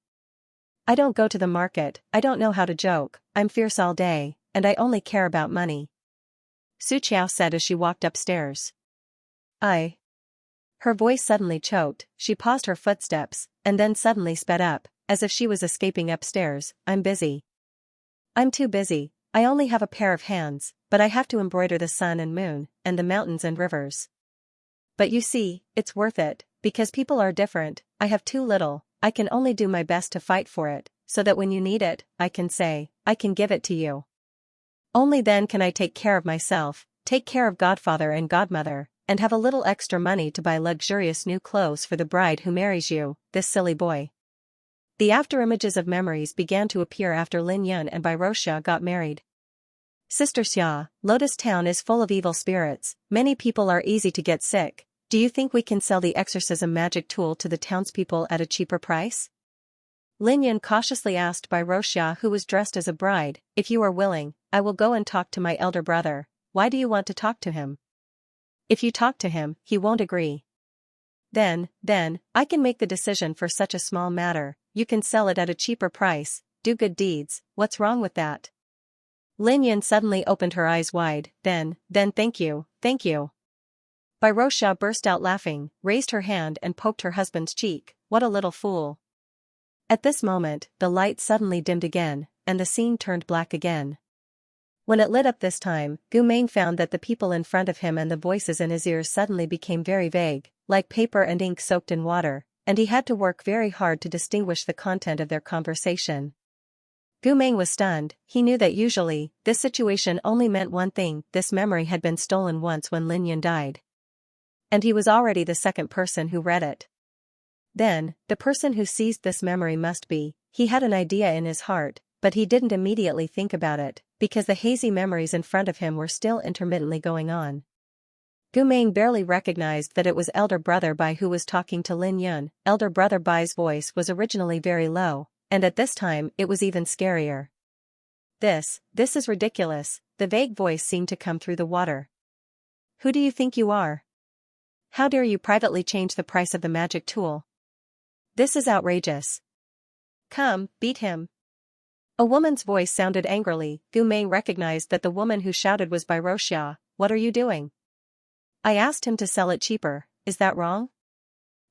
S1: I don't go to the market, I don't know how to joke, I'm fierce all day, and I only care about money. Su Qiao said as she walked upstairs. Her voice suddenly choked, she paused her footsteps, and then suddenly sped up, as if she was escaping upstairs. I'm busy. I'm too busy, I only have a pair of hands, but I have to embroider the sun and moon, and the mountains and rivers. But you see, it's worth it, because people are different, I have too little, I can only do my best to fight for it, so that when you need it, I can say, I can give it to you. Only then can I take care of myself, take care of godfather and godmother, and have a little extra money to buy luxurious new clothes for the bride who marries you, this silly boy. The afterimages of memories began to appear after Lin Yun and Bairosha got married. Sister Xia, Lotus Town is full of evil spirits, many people are easy to get sick. Do you think we can sell the exorcism magic tool to the townspeople at a cheaper price? Lin Yun cautiously asked Bairosha, who was dressed as a bride. If you are willing, I will go and talk to my elder brother. Why do you want to talk to him? If you talk to him, he won't agree. Then, I can make the decision for such a small matter. You can sell it at a cheaper price, do good deeds, what's wrong with that? Lin Yun suddenly opened her eyes wide. Then thank you. Bairosha burst out laughing, raised her hand and poked her husband's cheek. What a little fool. At this moment, the light suddenly dimmed again, and the scene turned black again. When it lit up this time, Gu Meng found that the people in front of him and the voices in his ears suddenly became very vague, like paper and ink soaked in water, and he had to work very hard to distinguish the content of their conversation. Gu Meng was stunned. He knew that usually, this situation only meant one thing: this memory had been stolen once when Lin Yun died. And he was already the second person who read it. Then, the person who seized this memory must be, he had an idea in his heart, but he didn't immediately think about it, because the hazy memories in front of him were still intermittently going on. Gu Meng barely recognized that it was elder brother Bai who was talking to Lin Yun. Elder brother Bai's voice was originally very low, and at this time it was even scarier. This is ridiculous, the vague voice seemed to come through the water. Who do you think you are? How dare you privately change the price of the magic tool? This is outrageous. Come, beat him. A woman's voice sounded angrily. Gu Meng recognized that the woman who shouted was Bairosha. What are you doing? I asked him to sell it cheaper, is that wrong?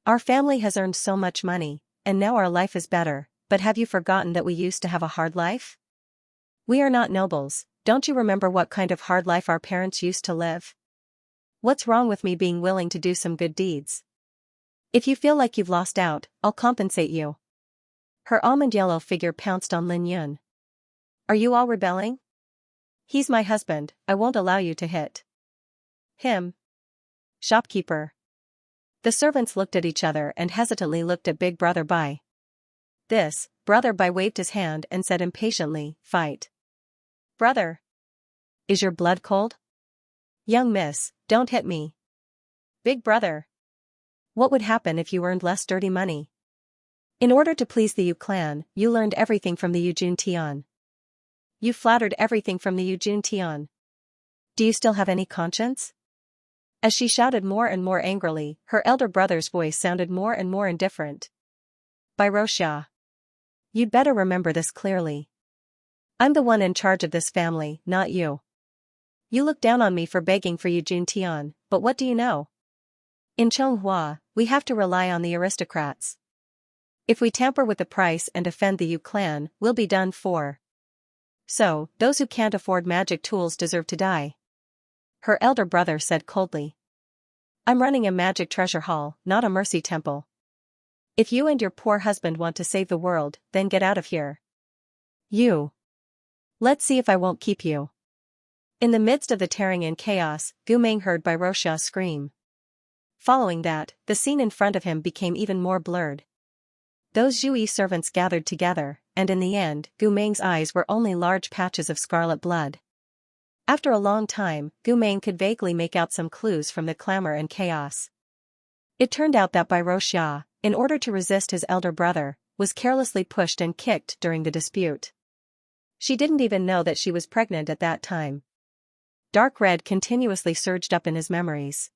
S1: Our family has earned so much money, and now our life is better, but have you forgotten that we used to have a hard life? We are not nobles, don't you remember what kind of hard life our parents used to live? What's wrong with me being willing to do some good deeds? If you feel like you've lost out, I'll compensate you. Her almond yellow figure pounced on Lin Yun. Are you all rebelling? He's my husband, I won't allow you to hit him. Shopkeeper. The servants looked at each other and hesitantly looked at Big Brother Bai. Brother Bai waved his hand and said impatiently, fight. Brother. Is your blood cold? Young miss, don't hit me. Big brother. What would happen if you earned less dirty money? In order to please the Yu clan, you learned everything from the Yujun Tian. You flattered everything from the Yujun Tian. Do you still have any conscience? As she shouted more and more angrily, her elder brother's voice sounded more and more indifferent. Bairosha. You'd better remember this clearly. I'm the one in charge of this family, not you. You look down on me for begging for Yujun Tian, but what do you know? In Chonghua, we have to rely on the aristocrats. If we tamper with the price and offend the Yu clan, we'll be done for. So, those who can't afford magic tools deserve to die. Her elder brother said coldly. I'm running a magic treasure hall, not a mercy temple. If you and your poor husband want to save the world, then get out of here. You. Let's see if I won't keep you. In the midst of the tearing and chaos, Gu Meng heard Bairosha scream. Following that, the scene in front of him became even more blurred. Those Zhui servants gathered together, and in the end, Gu Meng's eyes were only large patches of scarlet blood. After a long time, Gu Meng could vaguely make out some clues from the clamor and chaos. It turned out that Bai Roxia, in order to resist his elder brother, was carelessly pushed and kicked during the dispute. She didn't even know that she was pregnant at that time. Dark red continuously surged up in his memories.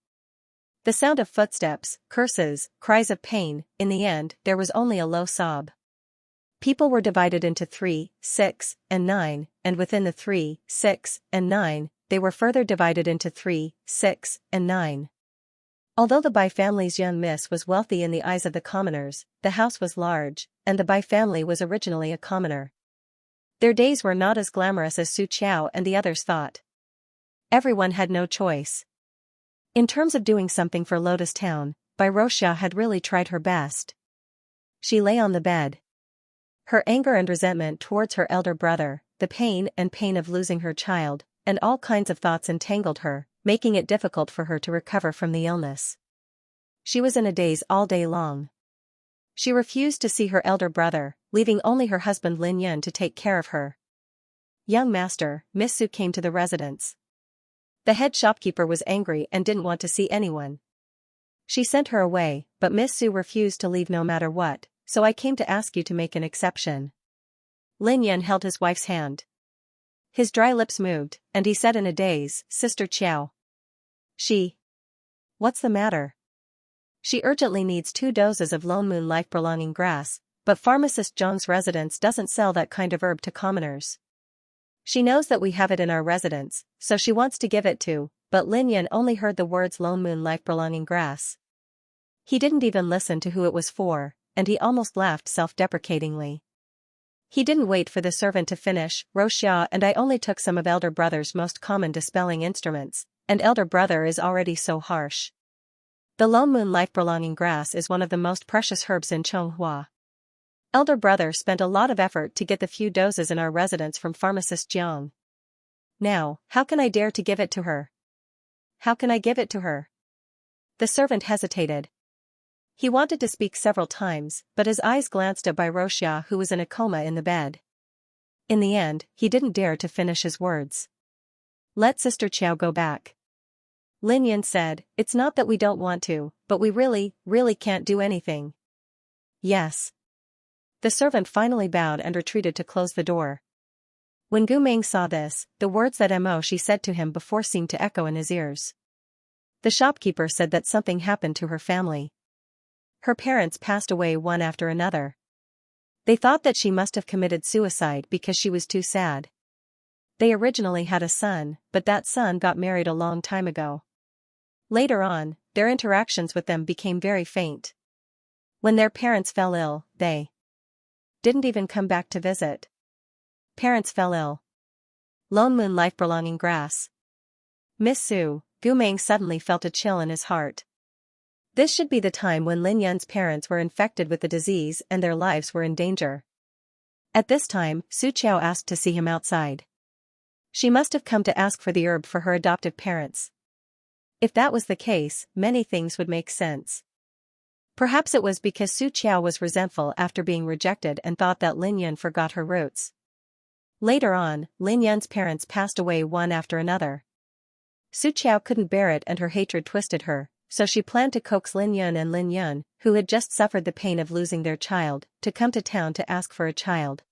S1: The sound of footsteps, curses, cries of pain. In the end, there was only a low sob. People were divided into 3, 6, and 9, and within the 3, 6, and 9, they were further divided into 3, 6, and 9. Although the Bai family's young miss was wealthy in the eyes of the commoners, the house was large, and the Bai family was originally a commoner. Their days were not as glamorous as Su Qiao and the others thought. Everyone had no choice. In terms of doing something for Lotus Town, Bai Roxia had really tried her best. She lay on the bed. Her anger and resentment towards her elder brother, the pain of losing her child, and all kinds of thoughts entangled her, making it difficult for her to recover from the illness. She was in a daze all day long. She refused to see her elder brother, leaving only her husband Lin Yun to take care of her. Young master, Miss Su came to the residence. The head shopkeeper was angry and didn't want to see anyone. She sent her away, but Miss Su refused to leave no matter what, so I came to ask you to make an exception. Lin Yun held his wife's hand. His dry lips moved, and he said in a daze, Sister Qiao. What's the matter? She urgently needs 2 doses of Lone Moon life-prolonging grass, but pharmacist Zhang's residence doesn't sell that kind of herb to commoners. She knows that we have it in our residence, so she wants to give it to, but Lin Yun only heard the words Lone Moon life-prolonging grass. He didn't even listen to who it was for, and he almost laughed self-deprecatingly. He didn't wait for the servant to finish. Roxia and I only took some of elder brother's most common dispelling instruments, and elder brother is already so harsh. The Lone Moon life-prolonging grass is one of the most precious herbs in Chonghua. Elder brother spent a lot of effort to get the few doses in our residence from pharmacist Jiang. Now, how can I dare to give it to her? How can I give it to her? The servant hesitated. He wanted to speak several times, but his eyes glanced at Bai Roxia, who was in a coma in the bed. In the end, he didn't dare to finish his words. Let Sister Qiao go back. Lin Yun said, it's not that we don't want to, but we really can't do anything. Yes. The servant finally bowed and retreated to close the door. When Gu Meng saw this, the words that she said to him before seemed to echo in his ears. The shopkeeper said that something happened to her family. Her parents passed away one after another. They thought that she must have committed suicide because she was too sad. They originally had a son, but that son got married a long time ago. Later on, their interactions with them became very faint. When their parents fell ill, they didn't even come back to visit. Parents fell ill. Lone Moon life-prolonging grass. Miss Su, Gu Meng suddenly felt a chill in his heart. This should be the time when Lin Yun's parents were infected with the disease and their lives were in danger. At this time, Su Qiao asked to see him outside. She must have come to ask for the herb for her adoptive parents. If that was the case, many things would make sense. Perhaps it was because Su Qiao was resentful after being rejected and thought that Lin Yun forgot her roots. Later on, Lin Yun's parents passed away one after another. Su Qiao couldn't bear it and her hatred twisted her, so she planned to coax Lin Yun, who had just suffered the pain of losing their child, to come to town to ask for a child.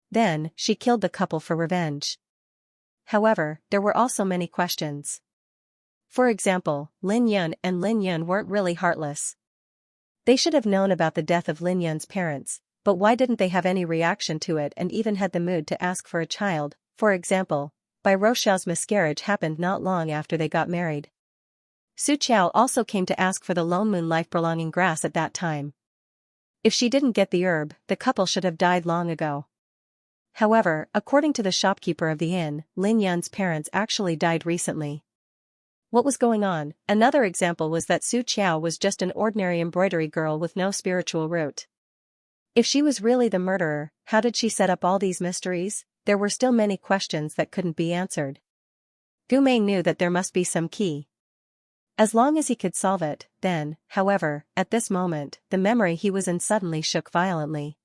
S1: Then, she killed the couple for revenge. However, there were also many questions. For example, Lin Yun weren't really heartless. They should have known about the death of Lin Yun's parents, but why didn't they have any reaction to it and even had the mood to ask for a child? For example, Bai Roxia's miscarriage happened not long after they got married. Su Qiao also came to ask for the Lone Moon life-prolonging grass at that time. If she didn't get the herb, the couple should have died long ago. However, according to the shopkeeper of the inn, Lin Yun's parents actually died recently. What was going on? Another example was that Su Qiao was just an ordinary embroidery girl with no spiritual root. If she was really the murderer, how did she set up all these mysteries? There were still many questions that couldn't be answered. Gu Meng knew that there must be some key. As long as he could solve it, then, however, at this moment, the memory he was in suddenly shook violently.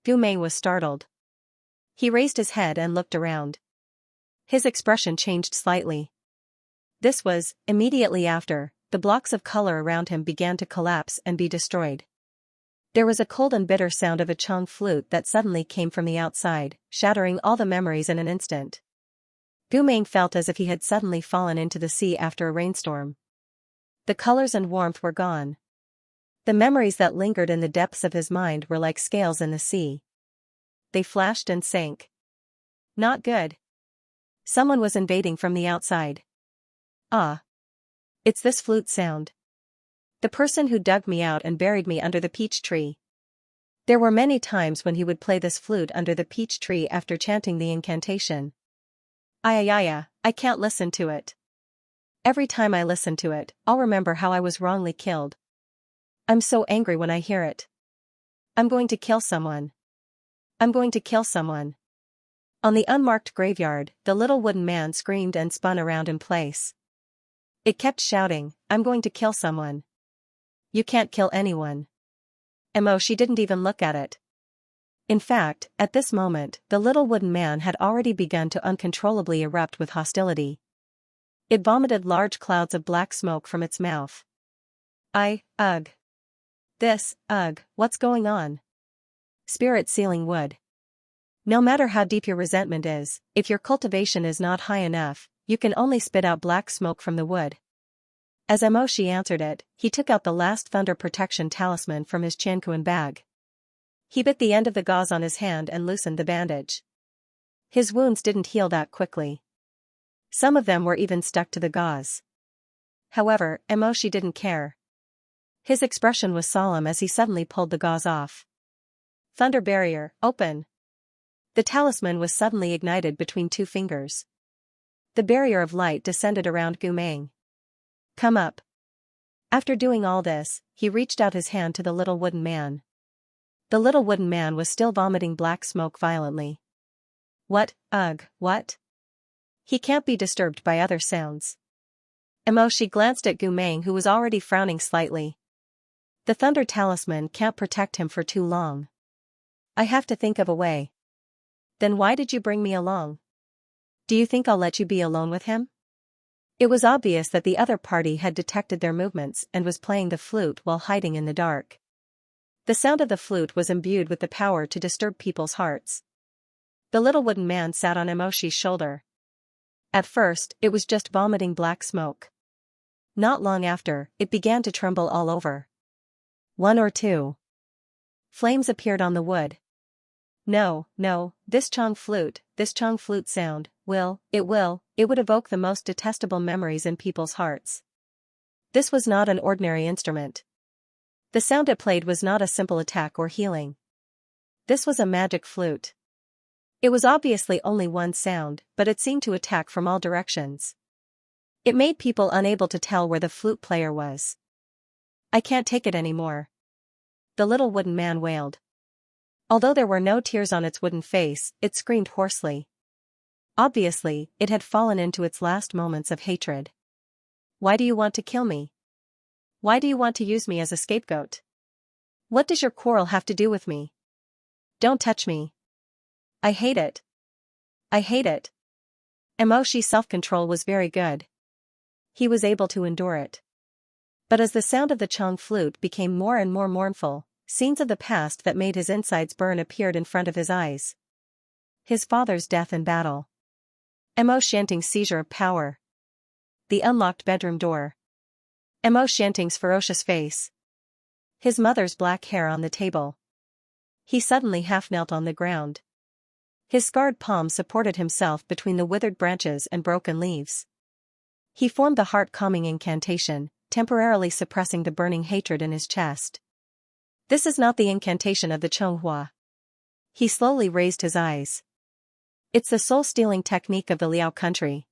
S1: Gu Mei was startled. He raised his head and looked around. His expression changed slightly. This was, immediately after, the blocks of color around him began to collapse and be destroyed. There was a cold and bitter sound of a chung flute that suddenly came from the outside, shattering all the memories in an instant. Gu Mei felt as if he had suddenly fallen into the sea after a rainstorm. The colors and warmth were gone. The memories that lingered in the depths of his mind were like scales in the sea. They flashed and sank. Not good. Someone was invading from the outside. Ah. It's this flute sound. The person who dug me out and buried me under the peach tree. There were many times when he would play this flute under the peach tree after chanting the incantation. I can't listen to it. Every time I listen to it, I'll remember how I was wrongly killed. I'm so angry when I hear it. I'm going to kill someone. I'm going to kill someone. On the unmarked graveyard, the little wooden man screamed and spun around in place. It kept shouting, I'm going to kill someone. You can't kill anyone. She didn't even look at it. In fact, at this moment, the little wooden man had already begun to uncontrollably erupt with hostility. It vomited large clouds of black smoke from its mouth. Ugh. What's going on? Spirit sealing wood. No matter how deep your resentment is, if your cultivation is not high enough, you can only spit out black smoke from the wood. As Emoshi answered it, he took out the last thunder protection talisman from his Qianquan bag. He bit the end of the gauze on his hand and loosened the bandage. His wounds didn't heal that quickly. Some of them were even stuck to the gauze. However, Emoshi didn't care. His expression was solemn as he suddenly pulled the gauze off. Thunder barrier, open. The talisman was suddenly ignited between two fingers. The barrier of light descended around Gu Mei. Come up. After doing all this, he reached out his hand to the little wooden man. The little wooden man was still vomiting black smoke violently. What? He can't be disturbed by other sounds. Emoshi glanced at Gu Mei, who was already frowning slightly. The thunder talisman can't protect him for too long. I have to think of a way. Then why did you bring me along? Do you think I'll let you be alone with him? It was obvious that the other party had detected their movements and was playing the flute while hiding in the dark. The sound of the flute was imbued with the power to disturb people's hearts. The little wooden man sat on Emoshi's shoulder. At first, it was just vomiting black smoke. Not long after, it began to tremble all over. 1 or 2 flames appeared on the wood. No, this chung flute sound, it would evoke the most detestable memories in people's hearts. This was not an ordinary instrument. The sound it played was not a simple attack or healing. This was a magic flute. It was obviously only one sound, but it seemed to attack from all directions. It made people unable to tell where the flute player was. I can't take it anymore. The little wooden man wailed. Although there were no tears on its wooden face, it screamed hoarsely. Obviously, it had fallen into its last moments of hatred. Why do you want to kill me? Why do you want to use me as a scapegoat? What does your quarrel have to do with me? Don't touch me. I hate it. Emoshi's self-control was very good. He was able to endure it. But as the sound of the chung flute became more and more mournful, scenes of the past that made his insides burn appeared in front of his eyes. His father's death in battle. Shanting's seizure of power. The unlocked bedroom door. Shanting's ferocious face. His mother's black hair on the table. He suddenly half knelt on the ground. His scarred palm supported himself between the withered branches and broken leaves. He formed the heart-calming incantation, temporarily suppressing the burning hatred in his chest. This is not the incantation of the Chonghua. He slowly raised his eyes. It's the soul-stealing technique of the Liao country.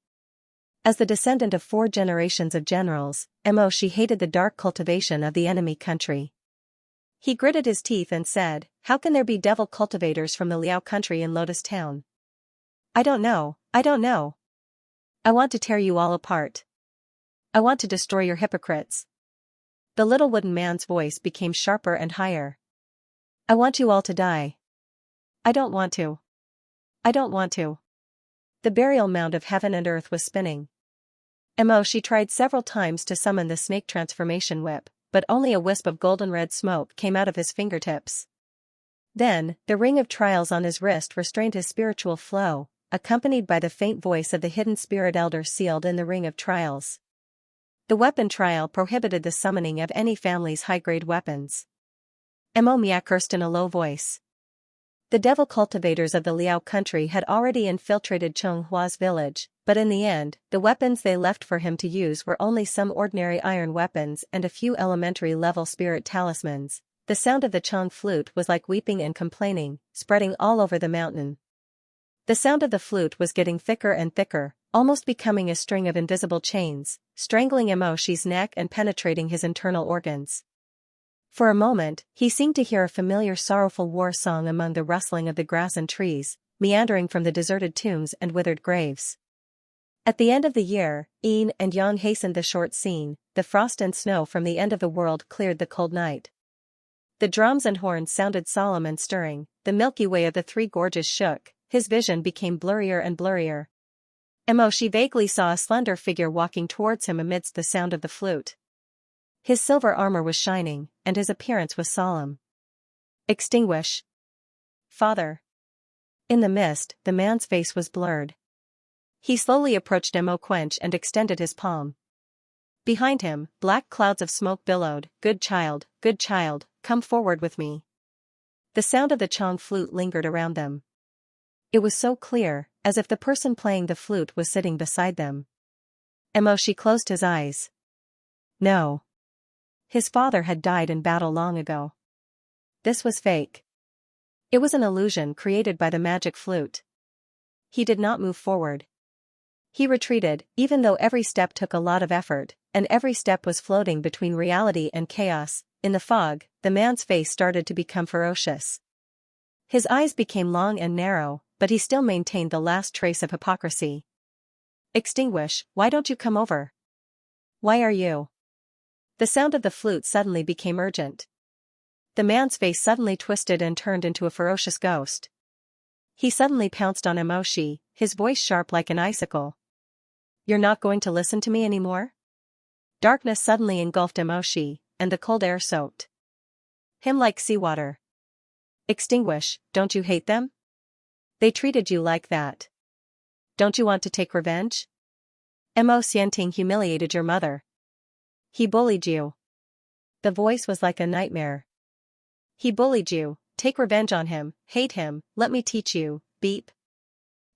S1: As the descendant of 4 generations of generals, Emoshi hated the dark cultivation of the enemy country. He gritted his teeth and said, how can there be devil cultivators from the Liao country in Lotus Town? I don't know. I want to tear you all apart. I want to destroy your hypocrites. The little wooden man's voice became sharper and higher. I want you all to die. I don't want to. I don't want to. The burial mound of heaven and earth was spinning. She tried several times to summon the snake transformation whip, but only a wisp of golden red smoke came out of his fingertips. Then, the ring of trials on his wrist restrained his spiritual flow, accompanied by the faint voice of the hidden spirit elder sealed in the ring of trials. The weapon trial prohibited the summoning of any family's high-grade weapons. Mia cursed in a low voice. The devil cultivators of the Liao country had already infiltrated Chonghua's village, but in the end, the weapons they left for him to use were only some ordinary iron weapons and a few elementary-level spirit talismans. The sound of the Chong flute was like weeping and complaining, spreading all over the mountain. The sound of the flute was getting thicker and thicker, almost becoming a string of invisible chains, strangling Moshi's neck and penetrating his internal organs. For a moment, he seemed to hear a familiar sorrowful war song among the rustling of the grass and trees, meandering from the deserted tombs and withered graves. At the end of the year, Yin and Yang hastened the short scene, the frost and snow from the end of the world cleared the cold night. The drums and horns sounded solemn and stirring, the Milky Way of the Three Gorges shook, his vision became blurrier and blurrier. She vaguely saw a slender figure walking towards him amidst the sound of the flute. His silver armor was shining, and his appearance was solemn. Extinguish. Father. In the mist, the man's face was blurred. He slowly approached Quench and extended his palm. Behind him, black clouds of smoke billowed, good child, come forward with me. The sound of the Chong flute lingered around them. It was so clear, as if the person playing the flute was sitting beside them. She closed his eyes. No. His father had died in battle long ago. This was fake. It was an illusion created by the magic flute. He did not move forward. He retreated, even though every step took a lot of effort, and every step was floating between reality and chaos. In the fog, the man's face started to become ferocious. His eyes became long and narrow, but he still maintained the last trace of hypocrisy. Extinguish, why don't you come over? Why are you? The sound of the flute suddenly became urgent. The man's face suddenly twisted and turned into a ferocious ghost. He suddenly pounced on Emoshi, his voice sharp like an icicle. You're not going to listen to me anymore? Darkness suddenly engulfed Emoshi, and the cold air soaked him like seawater. Extinguish, don't you hate them? They treated you like that. Don't you want to take revenge? Xianting humiliated your mother. He bullied you. The voice was like a nightmare. He bullied you, take revenge on him, hate him, let me teach you, beep.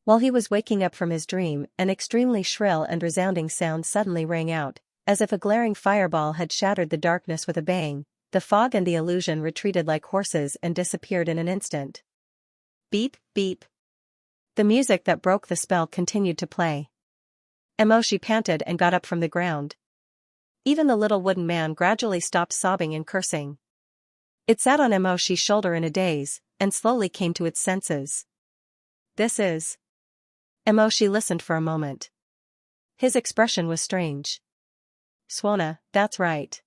S1: While he was waking up from his dream, an extremely shrill and resounding sound suddenly rang out, as if a glaring fireball had shattered the darkness with a bang. The fog and the illusion retreated like horses and disappeared in an instant. Beep, beep. The music that broke the spell continued to play. Emoshi panted and got up from the ground. Even the little wooden man gradually stopped sobbing and cursing. It sat on Emoshi's shoulder in a daze, and slowly came to its senses. This is... Emoshi listened for a moment. His expression was strange. Swana, that's right.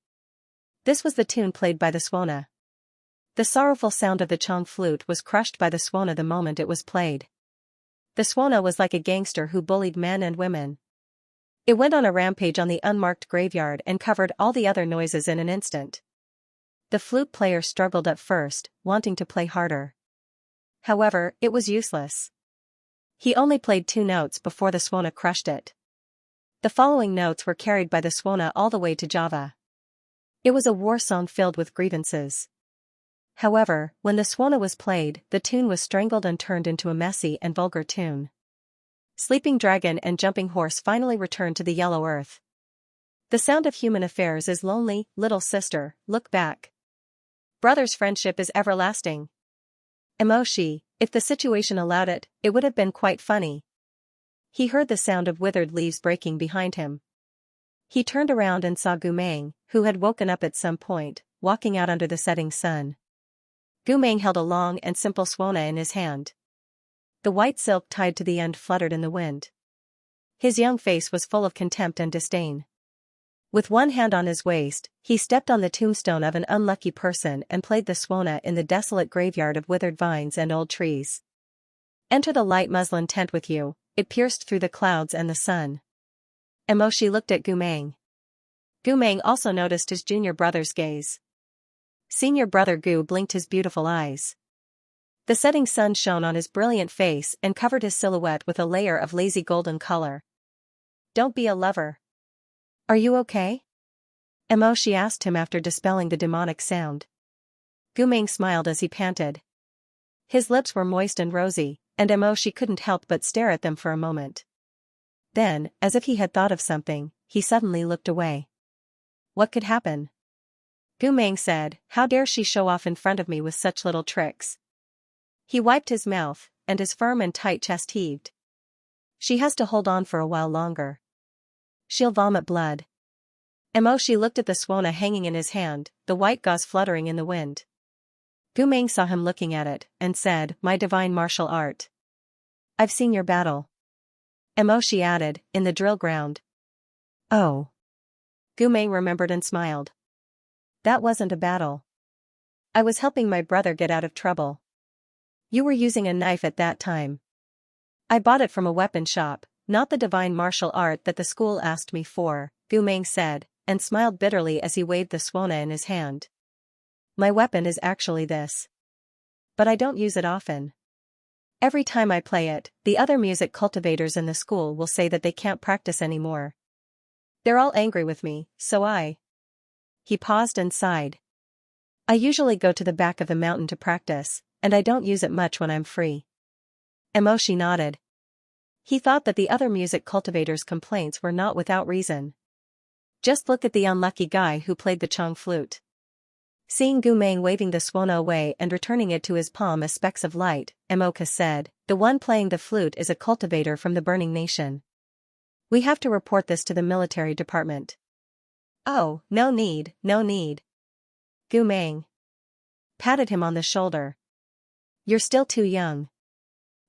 S1: This was the tune played by the Swana. The sorrowful sound of the Chong flute was crushed by the Swana the moment it was played. The Swana was like a gangster who bullied men and women. It went on a rampage on the unmarked graveyard and covered all the other noises in an instant. The flute player struggled at first, wanting to play harder. However, it was useless. He only played 2 notes before the Swana crushed it. The following notes were carried by the Swana all the way to Java. It was a war song filled with grievances. However, when the Swana was played, the tune was strangled and turned into a messy and vulgar tune. Sleeping Dragon and Jumping Horse finally returned to the yellow earth. The sound of human affairs is lonely, little sister, look back. Brother's friendship is everlasting. Emoshi, if the situation allowed it, it would have been quite funny. He heard the sound of withered leaves breaking behind him. He turned around and saw Gumeng, who had woken up at some point, walking out under the setting sun. Gumeng held a long and simple Swana in his hand. The white silk tied to the end fluttered in the wind. His young face was full of contempt and disdain. With one hand on his waist, he stepped on the tombstone of an unlucky person and played the suona in the desolate graveyard of withered vines and old trees. Enter the light muslin tent with you, it pierced through the clouds and the sun. Emoshi looked at Gumeng. Gumeng also noticed his junior brother's gaze. Senior brother Gu blinked his beautiful eyes. The setting sun shone on his brilliant face and covered his silhouette with a layer of lazy golden color. Don't be a lover. Are you okay? Emoshi asked him after dispelling the demonic sound. Gumeng smiled as he panted. His lips were moist and rosy, and Emoshi couldn't help but stare at them for a moment. Then, as if he had thought of something, he suddenly looked away. What could happen? Gumeng said, how dare she show off in front of me with such little tricks? He wiped his mouth, and his firm and tight chest heaved. She has to hold on for a while longer. She'll vomit blood. Emoshi looked at the suona hanging in his hand, the white gauze fluttering in the wind. Gumeng saw him looking at it, and said, my divine martial art. I've seen your battle. Emoshi added, in the drill ground. Oh. Gumeng remembered and smiled. That wasn't a battle. I was helping my brother get out of trouble. You were using a knife at that time. I bought it from a weapon shop, not the divine martial art that the school asked me for, Gumeng said, and smiled bitterly as he waved the suona in his hand. My weapon is actually this. But I don't use it often. Every time I play it, the other music cultivators in the school will say that they can't practice anymore. They're all angry with me, so He paused and sighed. I usually go to the back of the mountain to practice, and I don't use it much when I'm free. Emoshi nodded. He thought that the other music cultivators' complaints were not without reason. Just look at the unlucky guy who played the chong flute. Seeing Gumeng waving the suona away and returning it to his palm as specks of light, Emoka said, the one playing the flute is a cultivator from the Burning Nation. We have to report this to the military department. Oh, no need, no need. Gumeng patted him on the shoulder. You're still too young.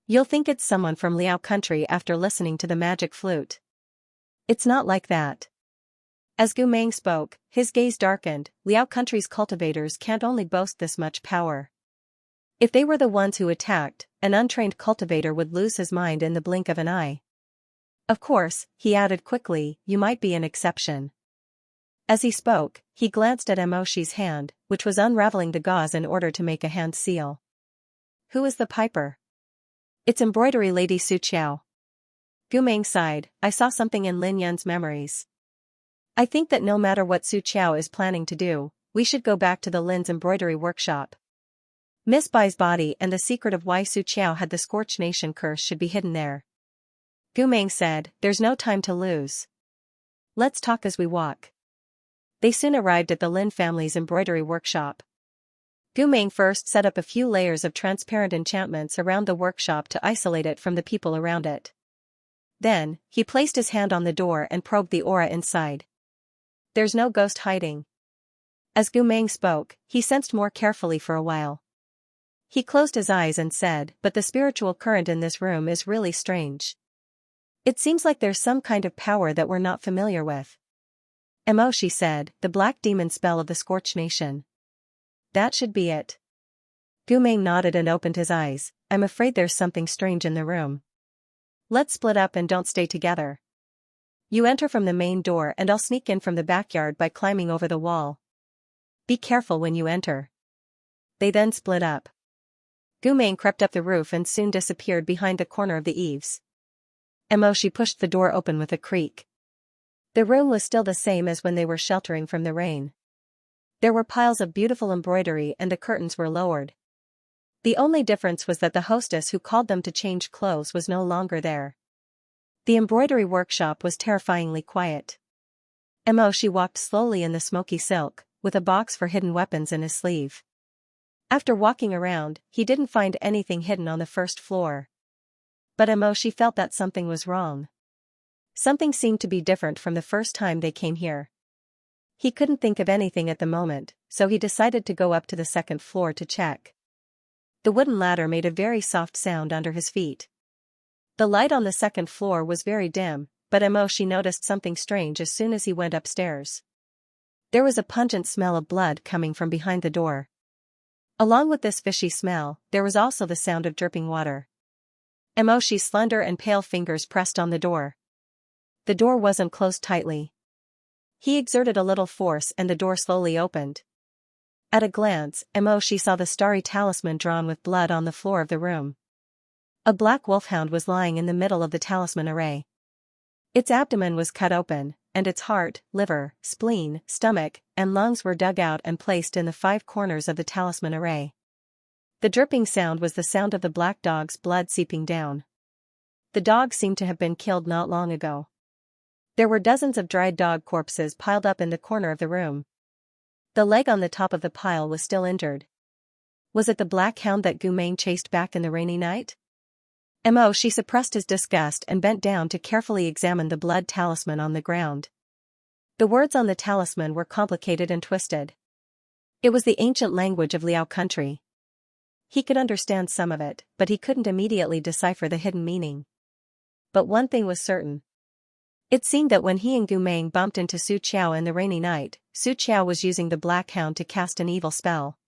S1: You'll think it's someone from Liao country after listening to the magic flute. It's not like that. As Gumeng spoke, his gaze darkened. Liao country's cultivators can't only boast this much power. If they were the ones who attacked, an untrained cultivator would lose his mind in the blink of an eye. Of course, he added quickly, you might be an exception. As he spoke, he glanced at Emoshi's hand, which was unraveling the gauze in order to make a hand seal. Who is the piper? It's embroidery lady Su Qiao. Gumeng sighed, I saw something in Lin Yun's memories. I think that no matter what Su Qiao is planning to do, we should go back to the Lin's embroidery workshop. Miss Bai's body and the secret of why Su Qiao had the Scorched Nation curse should be hidden there. Gumeng said, there's no time to lose. Let's talk as we walk. They soon arrived at the Lin family's embroidery workshop. Gumeng first set up a few layers of transparent enchantments around the workshop to isolate it from the people around it. Then, he placed his hand on the door and probed the aura inside. There's no ghost hiding. As Gumeng spoke, he sensed more carefully for a while. He closed his eyes and said, but the spiritual current in this room is really strange. It seems like there's some kind of power that we're not familiar with. Emoshi said, the black demon spell of the Scorched Nation. That should be it. Gumeng nodded and opened his eyes. I'm afraid there's something strange in the room. Let's split up and don't stay together. You enter from the main door and I'll sneak in from the backyard by climbing over the wall. Be careful when you enter. They then split up. Gumeng crept up the roof and soon disappeared behind the corner of the eaves. Emoshi pushed the door open with a creak. The room was still the same as when they were sheltering from the rain. There were piles of beautiful embroidery and the curtains were lowered. The only difference was that the hostess who called them to change clothes was no longer there. The embroidery workshop was terrifyingly quiet. Emoshi walked slowly in the smoky silk, with a box for hidden weapons in his sleeve. After walking around, he didn't find anything hidden on the first floor. But Emoshi felt that something was wrong. Something seemed to be different from the first time they came here. He couldn't think of anything at the moment, so he decided to go up to the second floor to check. The wooden ladder made a very soft sound under his feet. The light on the second floor was very dim, but she noticed something strange as soon as he went upstairs. There was a pungent smell of blood coming from behind the door. Along with this fishy smell, there was also the sound of dripping water. Mo's slender and pale fingers pressed on the door. The door wasn't closed tightly. He exerted a little force and the door slowly opened. At a glance, she saw the starry talisman drawn with blood on the floor of the room. A black wolfhound was lying in the middle of the talisman array. Its abdomen was cut open, and its heart, liver, spleen, stomach, and lungs were dug out and placed in the 5 corners of the talisman array. The dripping sound was the sound of the black dog's blood seeping down. The dog seemed to have been killed not long ago. There were dozens of dried dog corpses piled up in the corner of the room. The leg on the top of the pile was still injured. Was it the black hound that Gu Meng chased back in the rainy night? She suppressed his disgust and bent down to carefully examine the blood talisman on the ground. The words on the talisman were complicated and twisted. It was the ancient language of Liao country. He could understand some of it, but he couldn't immediately decipher the hidden meaning. But one thing was certain. It seemed that when he and Gu Meng bumped into Su Qiao in the rainy night, Su Qiao was using the black hound to cast an evil spell.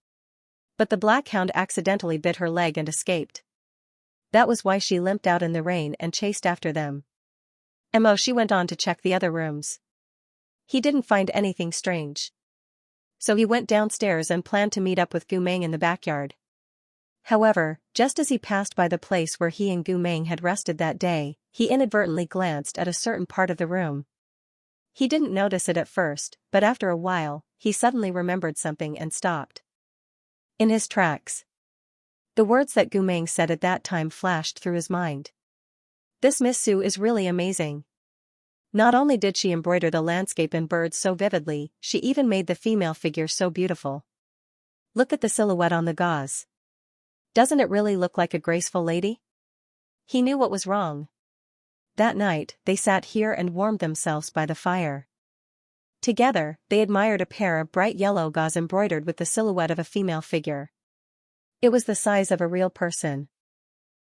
S1: But the black hound accidentally bit her leg and escaped. That was why she limped out in the rain and chased after them. She went on to check the other rooms. He didn't find anything strange. So he went downstairs and planned to meet up with Gu Meng in the backyard. However, just as he passed by the place where he and Gu Meng had rested that day, he inadvertently glanced at a certain part of the room. He didn't notice it at first, but after a while, he suddenly remembered something and stopped in his tracks. The words that Gu Meng said at that time flashed through his mind. This Miss Su is really amazing. Not only did she embroider the landscape and birds so vividly, she even made the female figure so beautiful. Look at the silhouette on the gauze. Doesn't it really look like a graceful lady? He knew what was wrong. That night, they sat here and warmed themselves by the fire. Together, they admired a pair of bright yellow gauze embroidered with the silhouette of a female figure. It was the size of a real person.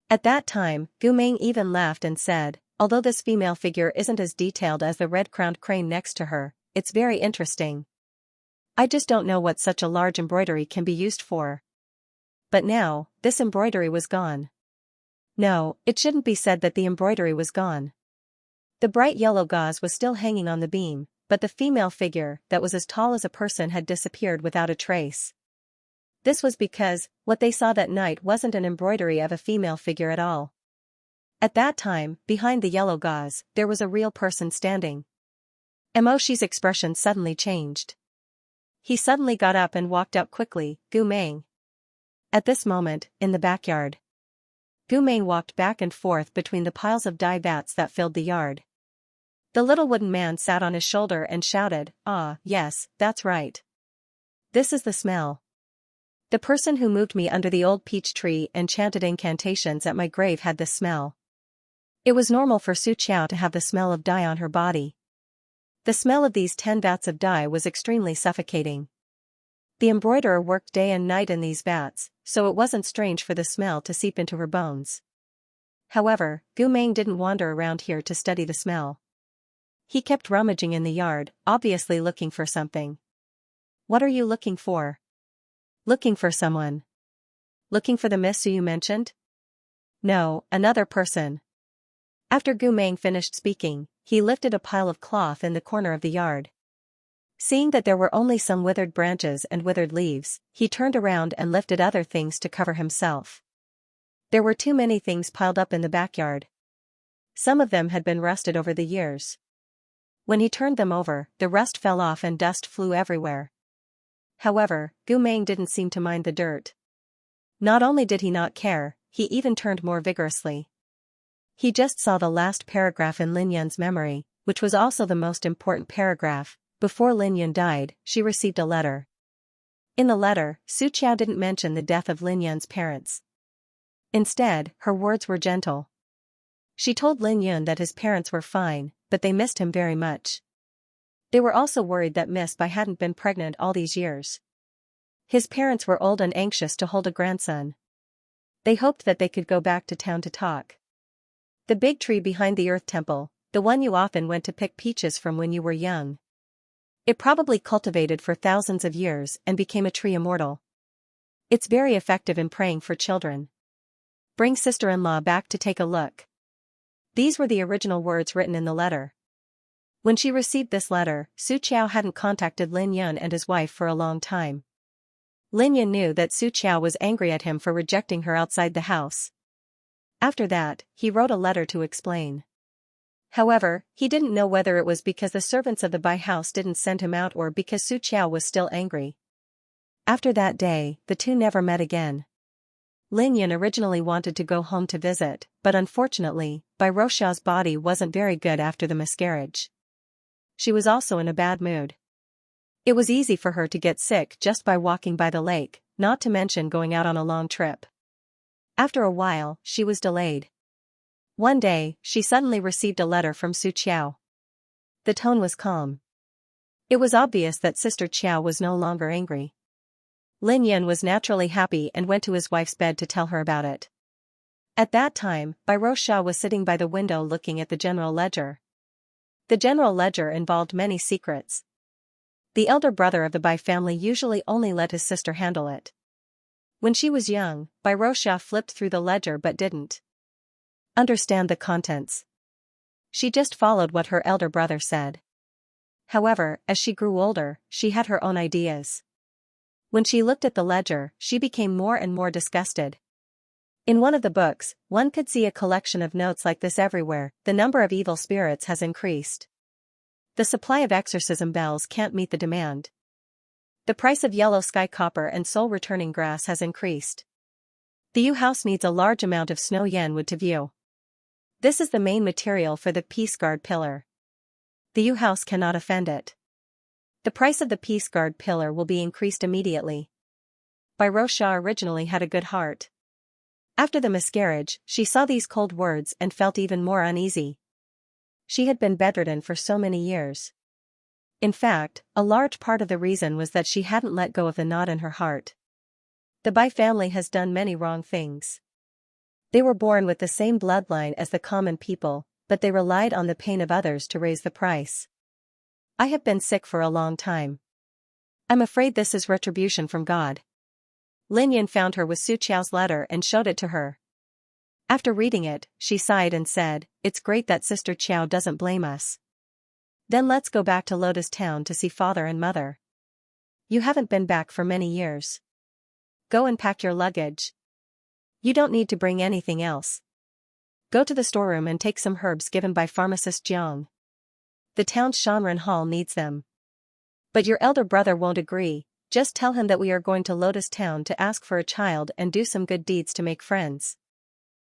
S1: At that time, Gu Meng even laughed and said, although this female figure isn't as detailed as the red-crowned crane next to her, it's very interesting. I just don't know what such a large embroidery can be used for. But now, this embroidery was gone. No, it shouldn't be said that the embroidery was gone. The bright yellow gauze was still hanging on the beam, but the female figure, that was as tall as a person, had disappeared without a trace. This was because, what they saw that night wasn't an embroidery of a female figure at all. At that time, behind the yellow gauze, there was a real person standing. Moshi's expression suddenly changed. He suddenly got up and walked out quickly. Gu Meng. At this moment, in the backyard, Gu Meng walked back and forth between the piles of dye vats that filled the yard. The little wooden man sat on his shoulder and shouted, "Ah, yes, that's right. This is the smell. The person who moved me under the old peach tree and chanted incantations at my grave had this smell." It was normal for Su Qiao to have the smell of dye on her body. The smell of these 10 vats of dye was extremely suffocating. The embroiderer worked day and night in these vats, so it wasn't strange for the smell to seep into her bones. However, Gu Meng didn't wander around here to study the smell. He kept rummaging in the yard, obviously looking for something. "What are you looking for?" "Looking for someone." "Looking for the Miss Su you mentioned?" "No, another person." After Gu Meng finished speaking, he lifted a pile of cloth in the corner of the yard. Seeing that there were only some withered branches and withered leaves, he turned around and lifted other things to cover himself. There were too many things piled up in the backyard. Some of them had been rusted over the years. When he turned them over, the rust fell off and dust flew everywhere. However, Gu Meng didn't seem to mind the dirt. Not only did he not care, he even turned more vigorously. He just saw the last paragraph in Lin Yun's memory, which was also the most important paragraph. Before Lin Yun died, she received a letter. In the letter, Su Qiao didn't mention the death of Lin Yun's parents. Instead, her words were gentle. She told Lin Yun that his parents were fine, but they missed him very much. They were also worried that Miss Bai hadn't been pregnant all these years. His parents were old and anxious to hold a grandson. They hoped that they could go back to town to talk. The big tree behind the Earth Temple, The one you often went to pick peaches from when you were young. It probably cultivated for thousands of years and became a tree immortal. It's very effective in praying for children. Bring sister-in-law back to take a look. These were the original words written in the letter. When she received this letter, Su Qiao hadn't contacted Lin Yun and his wife for a long time. Lin Yun knew that Su Qiao was angry at him for rejecting her outside the house. After that, he wrote a letter to explain. However, he didn't know whether it was because the servants of the Bai house didn't send him out or because Su Qiao was still angry. After that day, the two never met again. Lin Yun originally wanted to go home to visit, but unfortunately, Bai Roxia's body wasn't very good after the miscarriage. She was also in a bad mood. It was easy for her to get sick just by walking by the lake, not to mention going out on a long trip. After a while, she was delayed. One day, she suddenly received a letter from Su Qiao. The tone was calm. It was obvious that Sister Qiao was no longer angry. Lin Yun was naturally happy and went to his wife's bed to tell her about it. At that time, Bai Roxia was sitting by the window looking at the general ledger. The general ledger involved many secrets. The elder brother of the Bai family usually only let his sister handle it. When she was young, Bai Roxia flipped through the ledger but didn't understand the contents. She just followed what her elder brother said. However, as she grew older, she had her own ideas. When she looked at the ledger, she became more and more disgusted. In one of the books, one could see a collection of notes like this everywhere. The number of evil spirits has increased. The supply of exorcism bells can't meet the demand. The price of yellow sky copper and soul-returning grass has increased. The Yu house needs a large amount of snow yen wood to view. This is the main material for the Peace Guard pillar. The Yu house cannot offend it. The price of the Peace Guard pillar will be increased immediately. Bai Roxia originally had a good heart. After the miscarriage, she saw these cold words and felt even more uneasy. She had been bedridden for so many years. In fact, a large part of the reason was that she hadn't let go of the knot in her heart. The Bai family has done many wrong things. They were born with the same bloodline as the common people, but they relied on the pain of others to raise the price. I have been sick for a long time. I'm afraid this is retribution from God. Lin Yun found her with Su Qiao's letter and showed it to her. After reading it, she sighed and said, "It's great that Sister Qiao doesn't blame us. Then let's go back to Lotus Town to see father and mother. You haven't been back for many years. Go and pack your luggage. You don't need to bring anything else. Go to the storeroom and take some herbs given by pharmacist Jiang. The town's Shanren Hall needs them. But your elder brother won't agree. Just tell him that we are going to Lotus Town to ask for a child and do some good deeds to make friends."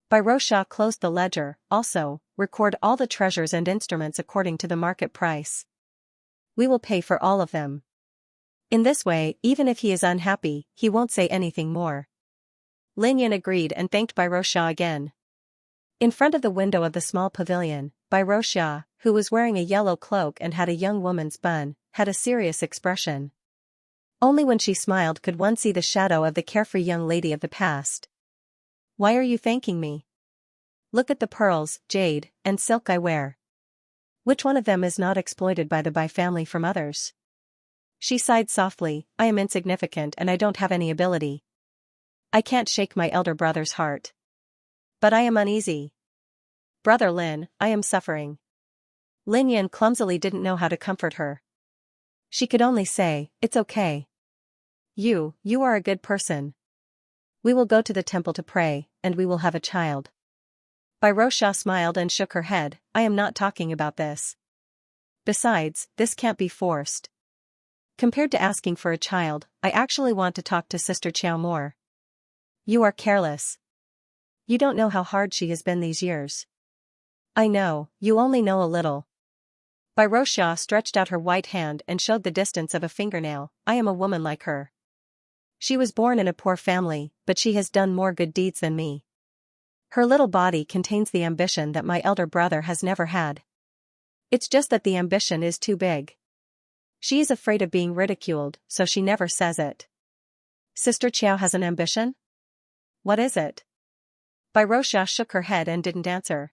S1: Bai Roxia closed the ledger. Also, record all the treasures and instruments according to the market price. We will pay for all of them. In this way, even if he is unhappy, he won't say anything more. Lin Yun agreed and thanked Bai Roxia again. In front of the window of the small pavilion, Bai Roxia, who was wearing a yellow cloak and had a young woman's bun, had a serious expression. Only when she smiled could one see the shadow of the carefree young lady of the past. "Why are you thanking me? Look at the pearls, jade, and silk I wear. Which one of them is not exploited by the Bai family from others?" She sighed softly. "I am insignificant and I don't have any ability. I can't shake my elder brother's heart. But I am uneasy. Brother Lin, I am suffering." Lin Yun clumsily didn't know how to comfort her. She could only say, "It's okay. You are a good person. We will go to the temple to pray, and we will have a child." Bai Roxia smiled and shook her head. "I am not talking about this. Besides, this can't be forced. Compared to asking for a child, I actually want to talk to Sister Qiao more. You are careless. You don't know how hard she has been these years." "I know, you only know a little." Bai Roxia stretched out her white hand and showed the distance of a fingernail. "I am a woman like her. She was born in a poor family, but she has done more good deeds than me. Her little body contains the ambition that my elder brother has never had. It's just that the ambition is too big. She is afraid of being ridiculed, so she never says it." "Sister Qiao has an ambition? What is it?" Bai Roxia shook her head and didn't answer.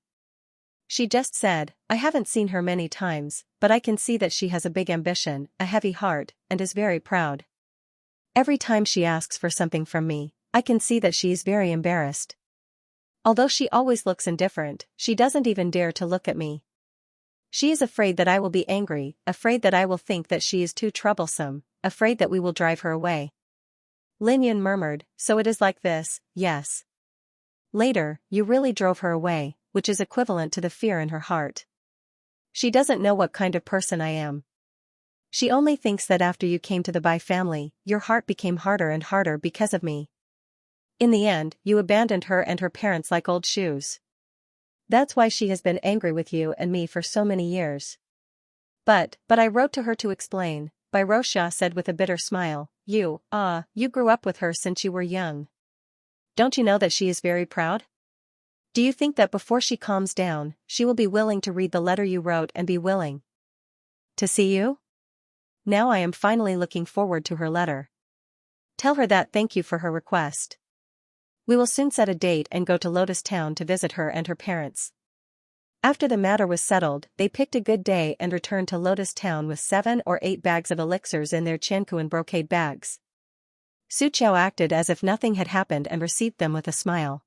S1: She just said, I haven't seen her many times, but I can see that she has a big ambition, a heavy heart, and is very proud. Every time she asks for something from me, I can see that she is very embarrassed. Although she always looks indifferent, she doesn't even dare to look at me. She is afraid that I will be angry, afraid that I will think that she is too troublesome, afraid that we will drive her away. Lin Yun murmured, so it is like this, yes. Later, you really drove her away, which is equivalent to the fear in her heart. She doesn't know what kind of person I am. She only thinks that after you came to the Bai family, your heart became harder and harder because of me. In the end, you abandoned her and her parents like old shoes. That's why she has been angry with you and me for so many years. But I wrote to her to explain, Bai Roxia said with a bitter smile, you grew up with her since you were young. Don't you know that she is very proud? Do you think that before she calms down, she will be willing to read the letter you wrote and be willing to see you? Now I am finally looking forward to her letter. Tell her that thank you for her request. We will soon set a date and go to Lotus Town to visit her and her parents. After the matter was settled, they picked a good day and returned to Lotus Town with 7 or 8 bags of elixirs in their Qianquan brocade bags. Su Qiao acted as if nothing had happened and received them with a smile.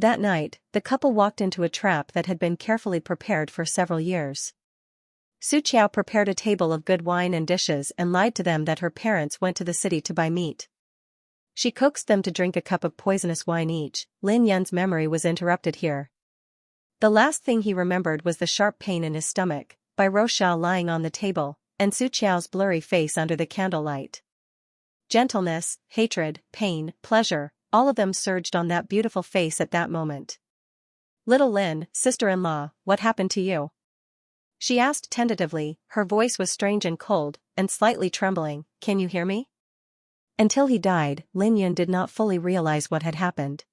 S1: That night, the couple walked into a trap that had been carefully prepared for several years. Su Qiao prepared a table of good wine and dishes and lied to them that her parents went to the city to buy meat. She coaxed them to drink a cup of poisonous wine each. Lin Yun's memory was interrupted here. The last thing he remembered was the sharp pain in his stomach, Bai Roxia lying on the table, and Su Qiao's blurry face under the candlelight. Gentleness, hatred, pain, pleasure, all of them surged on that beautiful face at that moment. Little Lin, sister-in-law, what happened to you? She asked tentatively, her voice was strange and cold, and slightly trembling, can you hear me? Until he died, Lin Yun did not fully realize what had happened.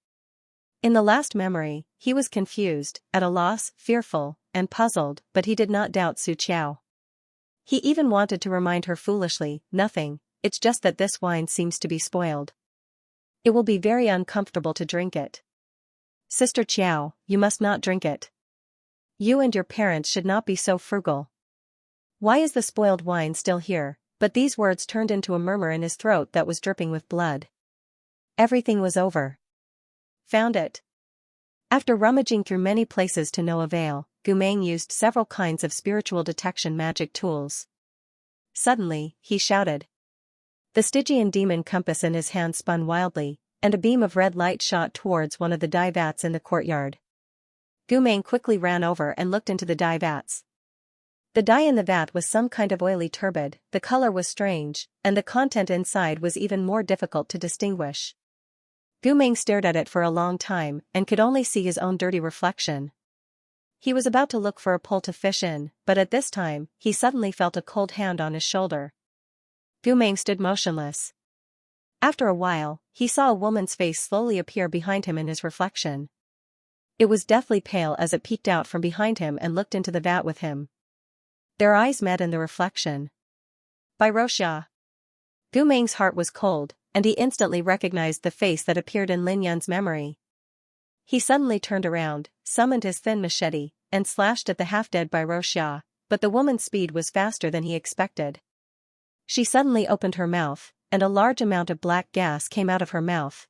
S1: In the last memory, he was confused, at a loss, fearful, and puzzled, but he did not doubt Su Qiao. He even wanted to remind her foolishly, nothing, it's just that this wine seems to be spoiled. It will be very uncomfortable to drink it. Sister Qiao, you must not drink it. You and your parents should not be so frugal. Why is the spoiled wine still here? But these words turned into a murmur in his throat that was dripping with blood. Everything was over. Found it. After rummaging through many places to no avail, Gumeng used several kinds of spiritual detection magic tools. Suddenly, he shouted. The Stygian demon compass in his hand spun wildly, and a beam of red light shot towards one of the dye vats in the courtyard. Gumeng quickly ran over and looked into the dye vats. The dye in the vat was some kind of oily turbid, the color was strange, and the content inside was even more difficult to distinguish. Gumeng stared at it for a long time and could only see his own dirty reflection. He was about to look for a pole to fish in, but at this time, he suddenly felt a cold hand on his shoulder. Gumeng stood motionless. After a while, he saw a woman's face slowly appear behind him in his reflection. It was deathly pale as it peeked out from behind him and looked into the vat with him. Their eyes met in the reflection. Bai Roxia. Gumeng's heart was cold, and he instantly recognized the face that appeared in Lin Yun's memory. He suddenly turned around, summoned his thin machete, and slashed at the half-dead Bai Roxia, but the woman's speed was faster than he expected. She suddenly opened her mouth, and a large amount of black gas came out of her mouth.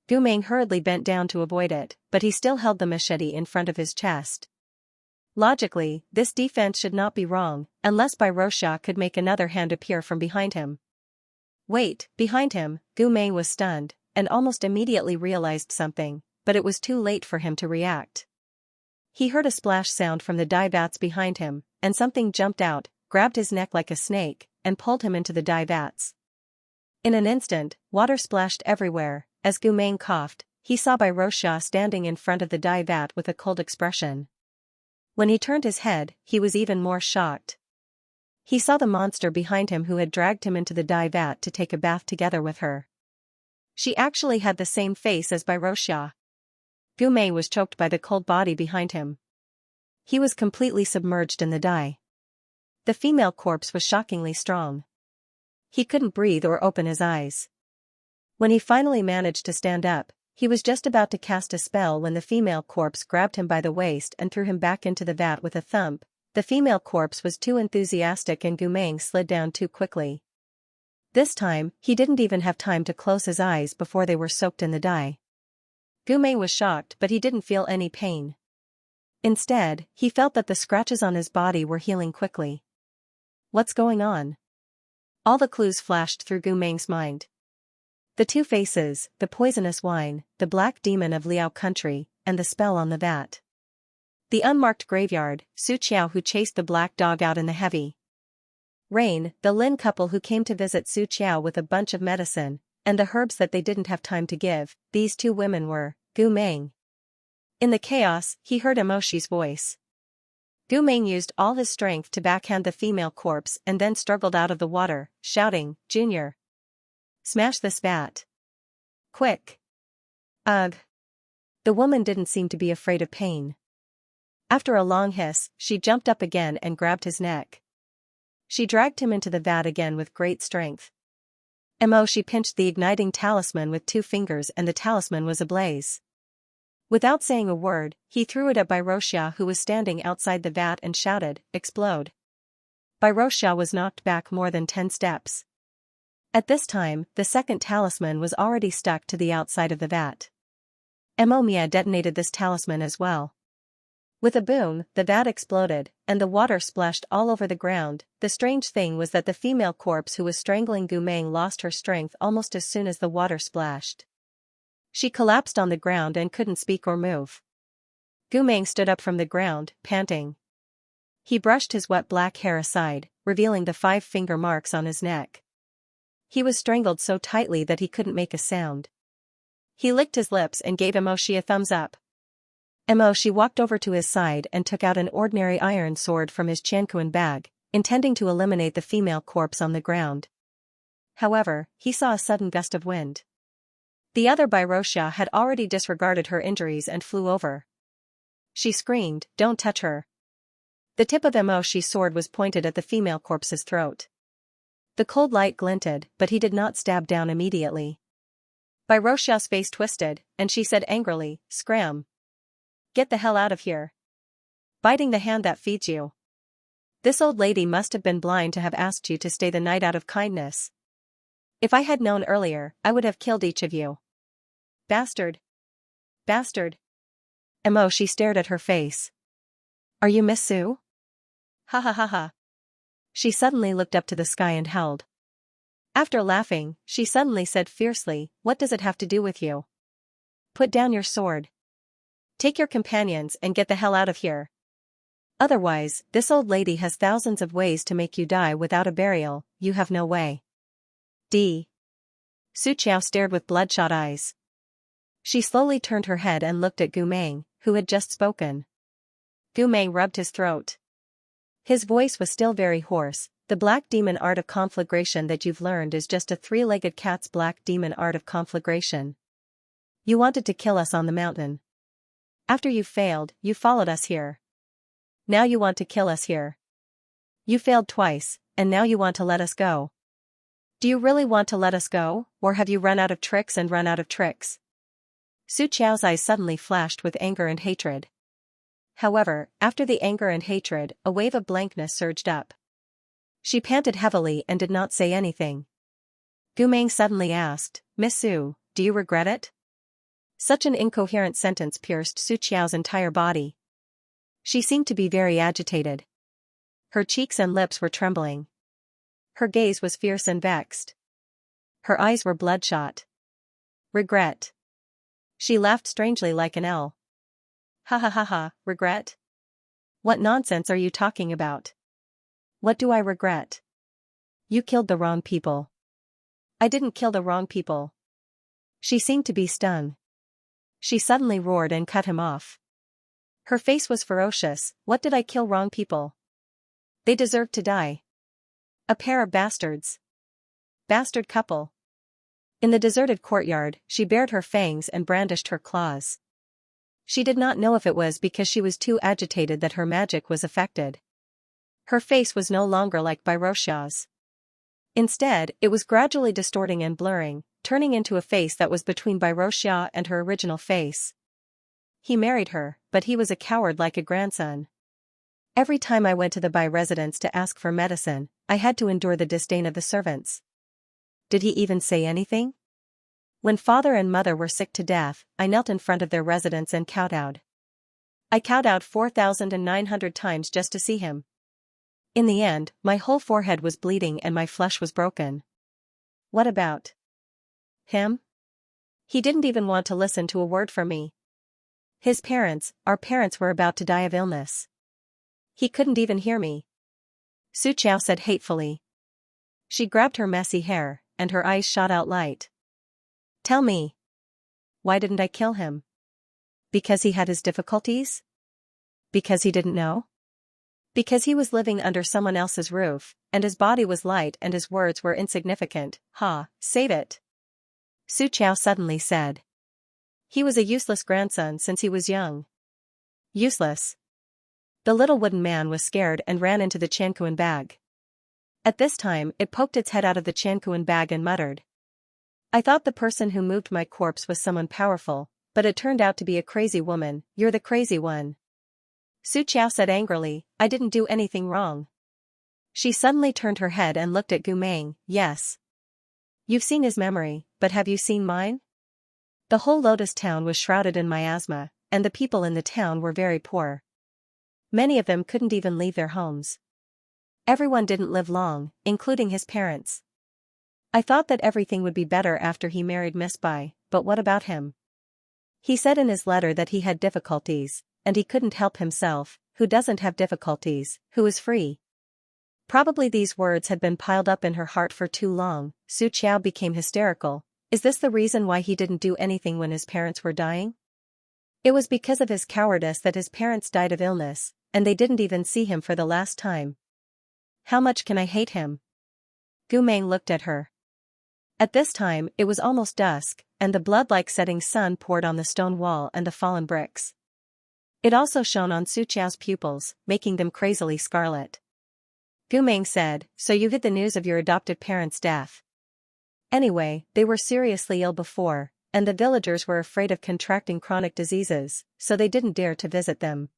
S1: Gumeng hurriedly bent down to avoid it, but he still held the machete in front of his chest. Logically, this defense should not be wrong, unless Bai Roxia could make another hand appear from behind him. Wait, behind him, Gumeng was stunned, and almost immediately realized something, but it was too late for him to react. He heard a splash sound from the dye vats behind him, and something jumped out, grabbed his neck like a snake, and pulled him into the dye vats. In an instant, water splashed everywhere. As Gumeng coughed, he saw Bai Roxia standing in front of the dye vat with a cold expression. When he turned his head, he was even more shocked. He saw the monster behind him who had dragged him into the dye vat to take a bath together with her. She actually had the same face as Bai Roxia. Gumeng was choked by the cold body behind him. He was completely submerged in the dye. The female corpse was shockingly strong. He couldn't breathe or open his eyes. When he finally managed to stand up, He was just about to cast a spell when the female corpse grabbed him by the waist and threw him back into the vat with a thump. The female corpse was too enthusiastic and Gumeng slid down too quickly. This time, he didn't even have time to close his eyes before they were soaked in the dye. Gumeng was shocked, but he didn't feel any pain. Instead, he felt that the scratches on his body were healing quickly. What's going on? All the clues flashed through Gumeng's mind. The two faces, the poisonous wine, the black demon of Liao country, and the spell on the vat. The unmarked graveyard, Su Qiao who chased the black dog out in the heavy rain, the Lin couple who came to visit Su Qiao with a bunch of medicine, and the herbs that they didn't have time to give. These two women were Gumeng. In the chaos, he heard Emoshi's voice. Gumeng used all his strength to backhand the female corpse and then struggled out of the water, shouting, "Junior! Smash this vat! Quick!" Ugh! The woman didn't seem to be afraid of pain. After a long hiss, she jumped up again and grabbed his neck. She dragged him into the vat again with great strength. Emoshi pinched the igniting talisman with 2 fingers and the talisman was ablaze. Without saying a word, he threw it at Bairoxia who was standing outside the vat and shouted, "Explode!" Bairoxia was knocked back more than 10 steps. At this time, the second talisman was already stuck to the outside of the vat. Emomia detonated this talisman as well. With a boom, the vat exploded, and the water splashed all over the ground. The strange thing was that the female corpse who was strangling Gumeng lost her strength almost as soon as the water splashed. She collapsed on the ground and couldn't speak or move. Gumeng stood up from the ground, panting. He brushed his wet black hair aside, revealing the 5 finger marks on his neck. He was strangled so tightly that he couldn't make a sound. He licked his lips and gave Emoshi a thumbs up. Emoshi walked over to his side and took out an ordinary iron sword from his Qianquan bag, intending to eliminate the female corpse on the ground. However, he saw a sudden gust of wind. The other Bairoxia had already disregarded her injuries and flew over. She screamed, "Don't touch her!" The tip of Emoshi's sword was pointed at the female corpse's throat. The cold light glinted, but he did not stab down immediately. Bairoxia's face twisted, and she said angrily, "Scram! Get the hell out of here! Biting the hand that feeds you. This old lady must have been blind to have asked you to stay the night out of kindness. If I had known earlier, I would have killed each of you. Bastard! Bastard!" Emoshi stared at her face. "Are you Miss Sue?" "Ha ha ha ha." She suddenly looked up to the sky and howled. After laughing, she suddenly said fiercely, "What does it have to do with you? Put down your sword. Take your companions and get the hell out of here. Otherwise, this old lady has thousands of ways to make you die without a burial. You have no way." Su Qiao stared with bloodshot eyes. She slowly turned her head and looked at Gumeng, who had just spoken. Gumeng rubbed his throat. His voice was still very hoarse. "The black demon art of conflagration that you've learned is just a 3-legged cat's black demon art of conflagration. You wanted to kill us on the mountain. After you failed, you followed us here. Now you want to kill us here. You failed twice, and now you want to let us go. Do you really want to let us go, or have you run out of tricks and run out of tricks?" Su Qiao's eyes suddenly flashed with anger and hatred. However, after the anger and hatred, a wave of blankness surged up. She panted heavily and did not say anything. Gumeng suddenly asked, "Miss Su, do you regret it?" Such an incoherent sentence pierced Su Qiao's entire body. She seemed to be very agitated. Her cheeks and lips were trembling. Her gaze was fierce and vexed. Her eyes were bloodshot. "Regret." She laughed strangely like an owl. "Ha ha ha ha, regret? What nonsense are you talking about? What do I regret? You killed the wrong people." "I didn't kill the wrong people." She seemed to be stung. She suddenly roared and cut him off. Her face was ferocious. "What did I kill wrong people? They deserved to die. A pair of bastards. Bastard couple." In the deserted courtyard, she bared her fangs and brandished her claws. She did not know if it was because she was too agitated that her magic was affected. Her face was no longer like Bairoxia's. Instead, it was gradually distorting and blurring, turning into a face that was between Xianxia and her original face. He married her, but he was a coward like a grandson. Every time I went to the Bai residence to ask for medicine, I had to endure the disdain of the servants. Did he even say anything? When father and mother were sick to death, I knelt in front of their residence and kowtowed. I kowtowed 4,900 times just to see him. In the end, my whole forehead was bleeding and my flesh was broken. What about him? He didn't even want to listen to a word from me. His parents, our parents, were about to die of illness. He couldn't even hear me. Xianxia said hatefully. She grabbed her messy hair, and her eyes shot out light. Tell me. Why didn't I kill him? Because he had his difficulties? Because he didn't know? Because he was living under someone else's roof, and his body was light and his words were insignificant. Save it. Xianxia suddenly said. He was a useless grandson since he was young. Useless. The little wooden man was scared and ran into the Xianxia bag. At this time, it poked its head out of the Xianxia bag and muttered. I thought the person who moved my corpse was someone powerful, but it turned out to be a crazy woman. You're the crazy one. Xianxia said angrily, I didn't do anything wrong. She suddenly turned her head and looked at Gumeng. Yes. You've seen his memory, but have you seen mine? The whole Lotus town was shrouded in miasma, and the people in the town were very poor. Many of them couldn't even leave their homes. Everyone didn't live long, including his parents. I thought that everything would be better after he married Miss Bai, but what about him? He said in his letter that he had difficulties, and he couldn't help himself. Who doesn't have difficulties, who is free? Probably these words had been piled up in her heart for too long. Xianxia became hysterical. Is this the reason why he didn't do anything when his parents were dying? It was because of his cowardice that his parents died of illness, and they didn't even see him for the last time. How much can I hate him? Gumeng looked at her. At this time, it was almost dusk, and the blood-like setting sun poured on the stone wall and the fallen bricks. It also shone on Xianxia's pupils, making them crazily scarlet. Gumeng said, so you hid the news of your adopted parents' death. Anyway, they were seriously ill before, and the villagers were afraid of contracting chronic diseases, so they didn't dare to visit them.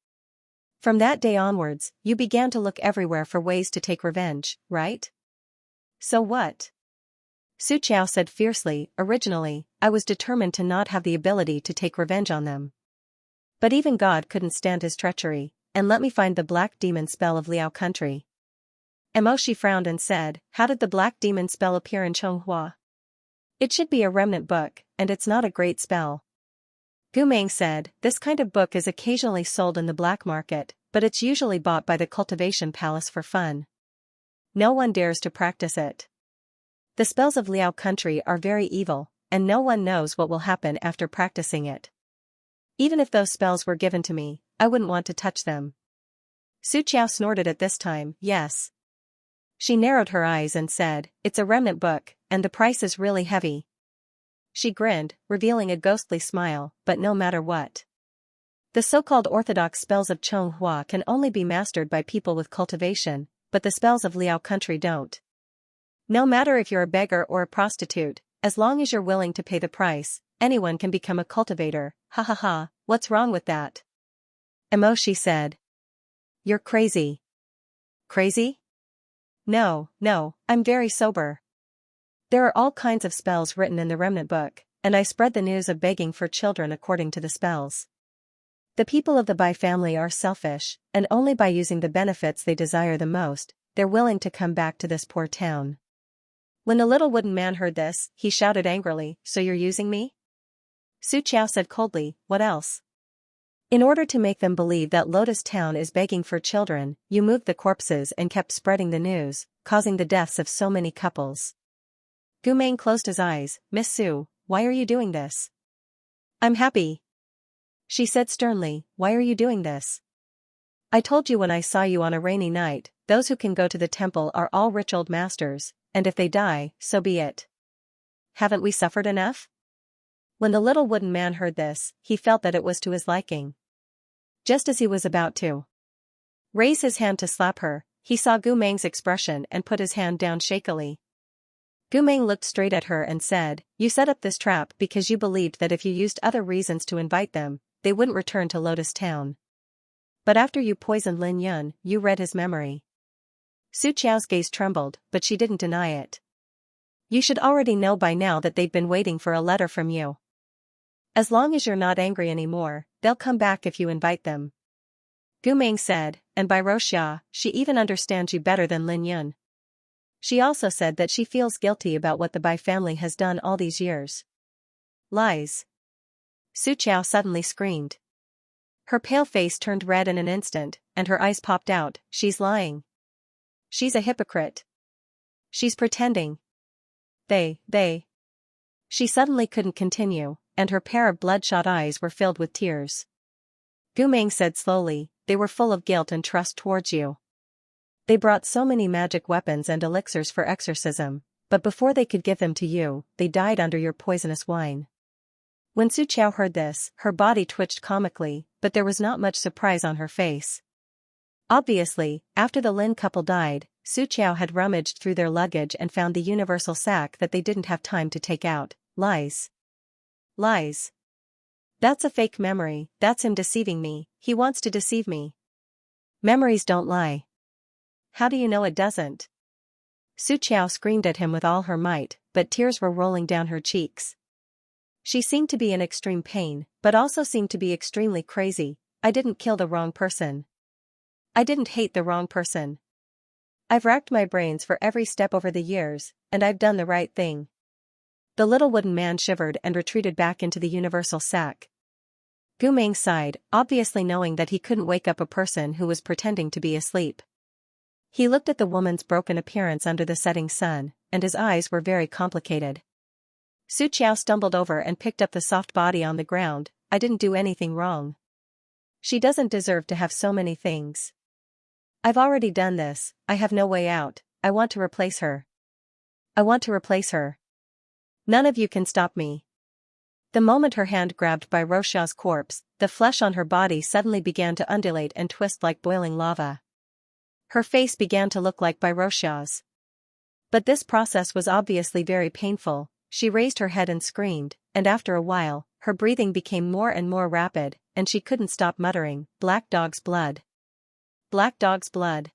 S1: From that day onwards, you began to look everywhere for ways to take revenge, right? So what? Xianxia said fiercely, originally, I was determined to not have the ability to take revenge on them. But even God couldn't stand his treachery, and let me find the black demon spell of Liao country. She frowned and said, how did the black demon spell appear in Xianxia? It should be a remnant book, and it's not a great spell. Gumeng said, this kind of book is occasionally sold in the black market, but it's usually bought by the Cultivation Palace for fun. No one dares to practice it. The spells of Liao country are very evil, and no one knows what will happen after practicing it. Even if those spells were given to me, I wouldn't want to touch them. Xianxia snorted at this time, yes. She narrowed her eyes and said, it's a remnant book, and the price is really heavy. She grinned, revealing a ghostly smile, but no matter what. The so-called orthodox spells of Xianxia can only be mastered by people with cultivation, but the spells of Liao country don't. No matter if you're a beggar or a prostitute, as long as you're willing to pay the price, anyone can become a cultivator. Ha ha ha, what's wrong with that? She said. You're crazy. Crazy? No, I'm very sober. There are all kinds of spells written in the remnant book, and I spread the news of begging for children according to the spells. The people of the Bai family are selfish, and only by using the benefits they desire the most, they're willing to come back to this poor town. When the little wooden man heard this, he shouted angrily, so you're using me? Xianxia said coldly, what else? In order to make them believe that Lotus Town is begging for children, you moved the corpses and kept spreading the news, causing the deaths of so many couples. Gumeng closed his eyes. Miss Su, why are you doing this? I'm happy. She said sternly, why are you doing this? I told you when I saw you on a rainy night, those who can go to the temple are all rich old masters, and if they die, so be it. Haven't we suffered enough? When the little wooden man heard this, he felt that it was to his liking. Just as he was about to raise his hand to slap her, he saw Gumeng's expression and put his hand down shakily. Gu Meng looked straight at her and said, "You set up this trap because you believed that if you used other reasons to invite them, they wouldn't return to Lotus Town. But after you poisoned Lin Yun, you read his memory." Su Qiao's gaze trembled, but she didn't deny it. "You should already know by now that they've been waiting for a letter from you. As long as you're not angry anymore, they'll come back if you invite them." Gu Meng said, "And by Roxia, she even understands you better than Lin Yun. She also said that she feels guilty about what the Bai family has done all these years." "Lies!" Su Qiao suddenly screamed. Her pale face turned red in an instant, and her eyes popped out. "She's lying. She's a hypocrite. She's pretending. They. She suddenly couldn't continue, and her pair of bloodshot eyes were filled with tears. Gu Meng said slowly, "They were full of guilt and trust towards you. They brought so many magic weapons and elixirs for exorcism, but before they could give them to you, they died under your poisonous wine." When Su Qiao heard this, her body twitched comically, but there was not much surprise on her face. Obviously, after the Lin couple died, Su Qiao had rummaged through their luggage and found the universal sack that they didn't have time to take out. Lies. Lies. That's a fake memory, that's him deceiving me, he wants to deceive me. Memories don't lie. How do you know it doesn't? Su Qiao screamed at him with all her might, but tears were rolling down her cheeks. She seemed to be in extreme pain, but also seemed to be extremely crazy. "I didn't kill the wrong person. I didn't hate the wrong person. I've racked my brains for every step over the years, and I've done the right thing." The little wooden man shivered and retreated back into the universal sack. Gu Meng sighed, obviously knowing that he couldn't wake up a person who was pretending to be asleep. He looked at the woman's broken appearance under the setting sun, and his eyes were very complicated. Su Qiao stumbled over and picked up the soft body on the ground. "I didn't do anything wrong. She doesn't deserve to have so many things. I've already done this, I have no way out, I want to replace her. I want to replace her. None of you can stop me." The moment her hand grabbed by Roxia's corpse, the flesh on her body suddenly began to undulate and twist like boiling lava. Her face began to look like Bai Roxia's. But this process was obviously very painful. She raised her head and screamed, and after a while, her breathing became more and more rapid, and she couldn't stop muttering, "Black dog's blood. Black dog's blood.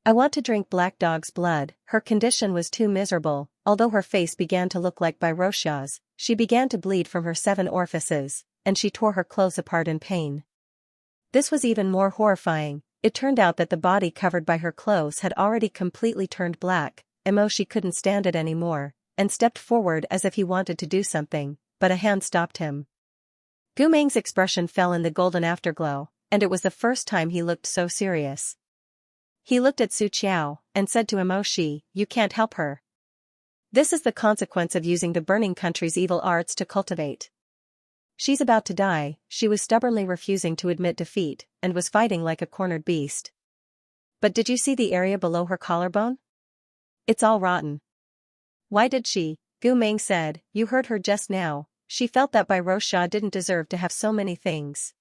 S1: I want to drink black dog's blood." Her condition was too miserable. Although her face began to look like Bai Roxia's, she began to bleed from her 7 orifices, and she tore her clothes apart in pain. This was even more horrifying. It turned out that the body covered by her clothes had already completely turned black. She couldn't stand it anymore, and stepped forward as if he wanted to do something, but a hand stopped him. Gu Meng's expression fell in the golden afterglow, and it was the first time he looked so serious. He looked at Su Qiao, and said to Emoshi, "You can't help her. This is the consequence of using the burning country's evil arts to cultivate. She's about to die." She was stubbornly refusing to admit defeat, and was fighting like a cornered beast. "But did you see the area below her collarbone? It's all rotten." "Why did she?" Gu Meng said, "You heard her just now. She felt that Bai Roxia didn't deserve to have so many things.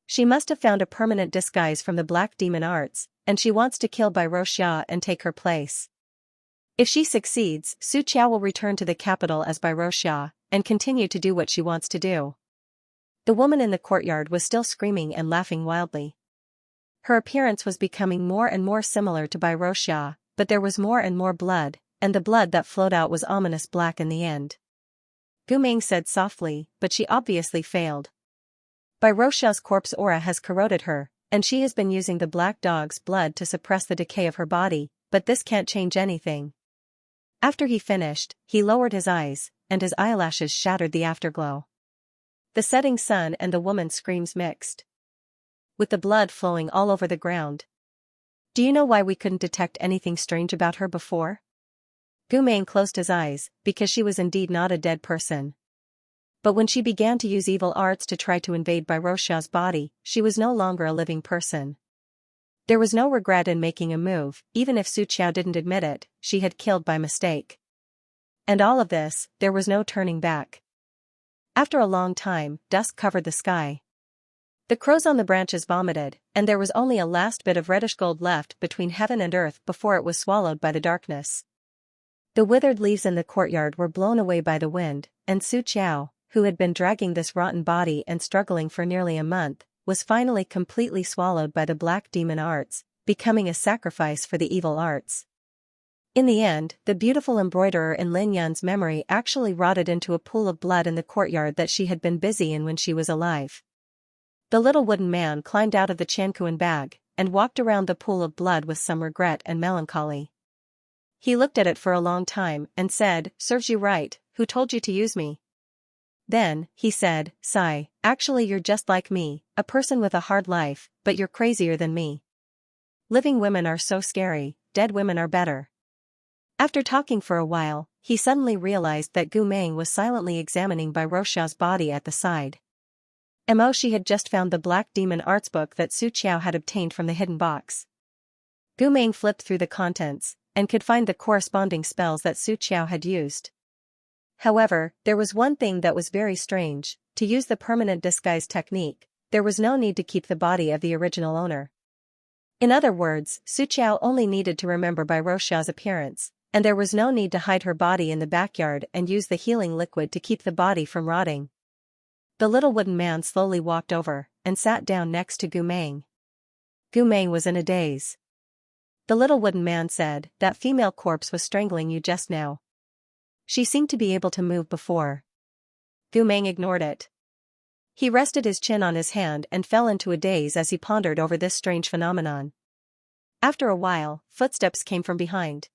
S1: She must have found a permanent disguise from the black demon arts, and she wants to kill Bai Roxia and take her place. If she succeeds, Su Qiao will return to the capital as Bai Roxia, and continue to do what she wants to do." The woman in the courtyard was still screaming and laughing wildly. Her appearance was becoming more and more similar to Bai Roxia, but there was more and more blood, and the blood that flowed out was ominous black in the end. Gu Meng said softly, "But she obviously failed. Bai Roxia's corpse aura has corroded her, and she has been using the black dog's blood to suppress the decay of her body, but this can't change anything." After he finished, he lowered his eyes, and his eyelashes shattered the afterglow. The setting sun and the woman's screams mixed, with the blood flowing all over the ground. "Do you know why we couldn't detect anything strange about her before?" Gu Meng closed his eyes, because she was indeed not a dead person. But when she began to use evil arts to try to invade Bai Roxia's body, she was no longer a living person. There was no regret in making a move. Even if Su Qiao didn't admit it, she had killed by mistake. And all of this, there was no turning back. After a long time, dusk covered the sky. The crows on the branches vomited, and there was only a last bit of reddish gold left between heaven and earth before it was swallowed by the darkness. The withered leaves in the courtyard were blown away by the wind, and Xianxia, who had been dragging this rotten body and struggling for nearly a month, was finally completely swallowed by the black demon arts, becoming a sacrifice for the evil arts. In the end, the beautiful embroiderer in Lin Yan's memory actually rotted into a pool of blood in the courtyard that she had been busy in when she was alive. The little wooden man climbed out of the Qianquan bag, and walked around the pool of blood with some regret and melancholy. He looked at it for a long time and said, "Serves you right, who told you to use me?" Then, he said, "Sigh, actually you're just like me, a person with a hard life, but you're crazier than me. Living women are so scary, dead women are better." After talking for a while, he suddenly realized that Gu Meng was silently examining Bai Roxiao's body at the side. She had just found the Black Demon Arts book that Xianxia had obtained from the hidden box. Gu Meng flipped through the contents, and could find the corresponding spells that Xianxia had used. However, there was one thing that was very strange: to use the permanent disguise technique, there was no need to keep the body of the original owner. In other words, Xianxia only needed to remember Bai Roxiao's appearance, and there was no need to hide her body in the backyard and use the healing liquid to keep the body from rotting. The little wooden man slowly walked over, and sat down next to Gu Meng. Gu Meng was in a daze. The little wooden man said, "That female corpse was strangling you just now. She seemed to be able to move before." Gu Meng ignored it. He rested his chin on his hand and fell into a daze as he pondered over this strange phenomenon. After a while, footsteps came from behind.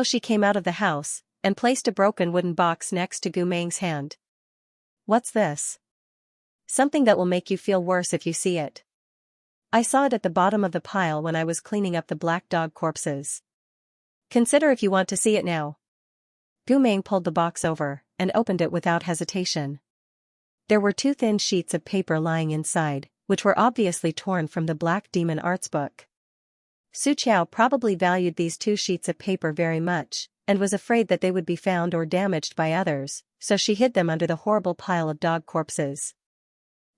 S1: She came out of the house, and placed a broken wooden box next to Gu Meng's hand. "What's this?" "Something that will make you feel worse if you see it. I saw it at the bottom of the pile when I was cleaning up the black dog corpses. Consider if you want to see it now." Gu Meng pulled the box over, and opened it without hesitation. There were 2 thin sheets of paper lying inside, which were obviously torn from the Black Demon Arts book. Xianxia probably valued these 2 sheets of paper very much, and was afraid that they would be found or damaged by others, so she hid them under the horrible pile of dog corpses.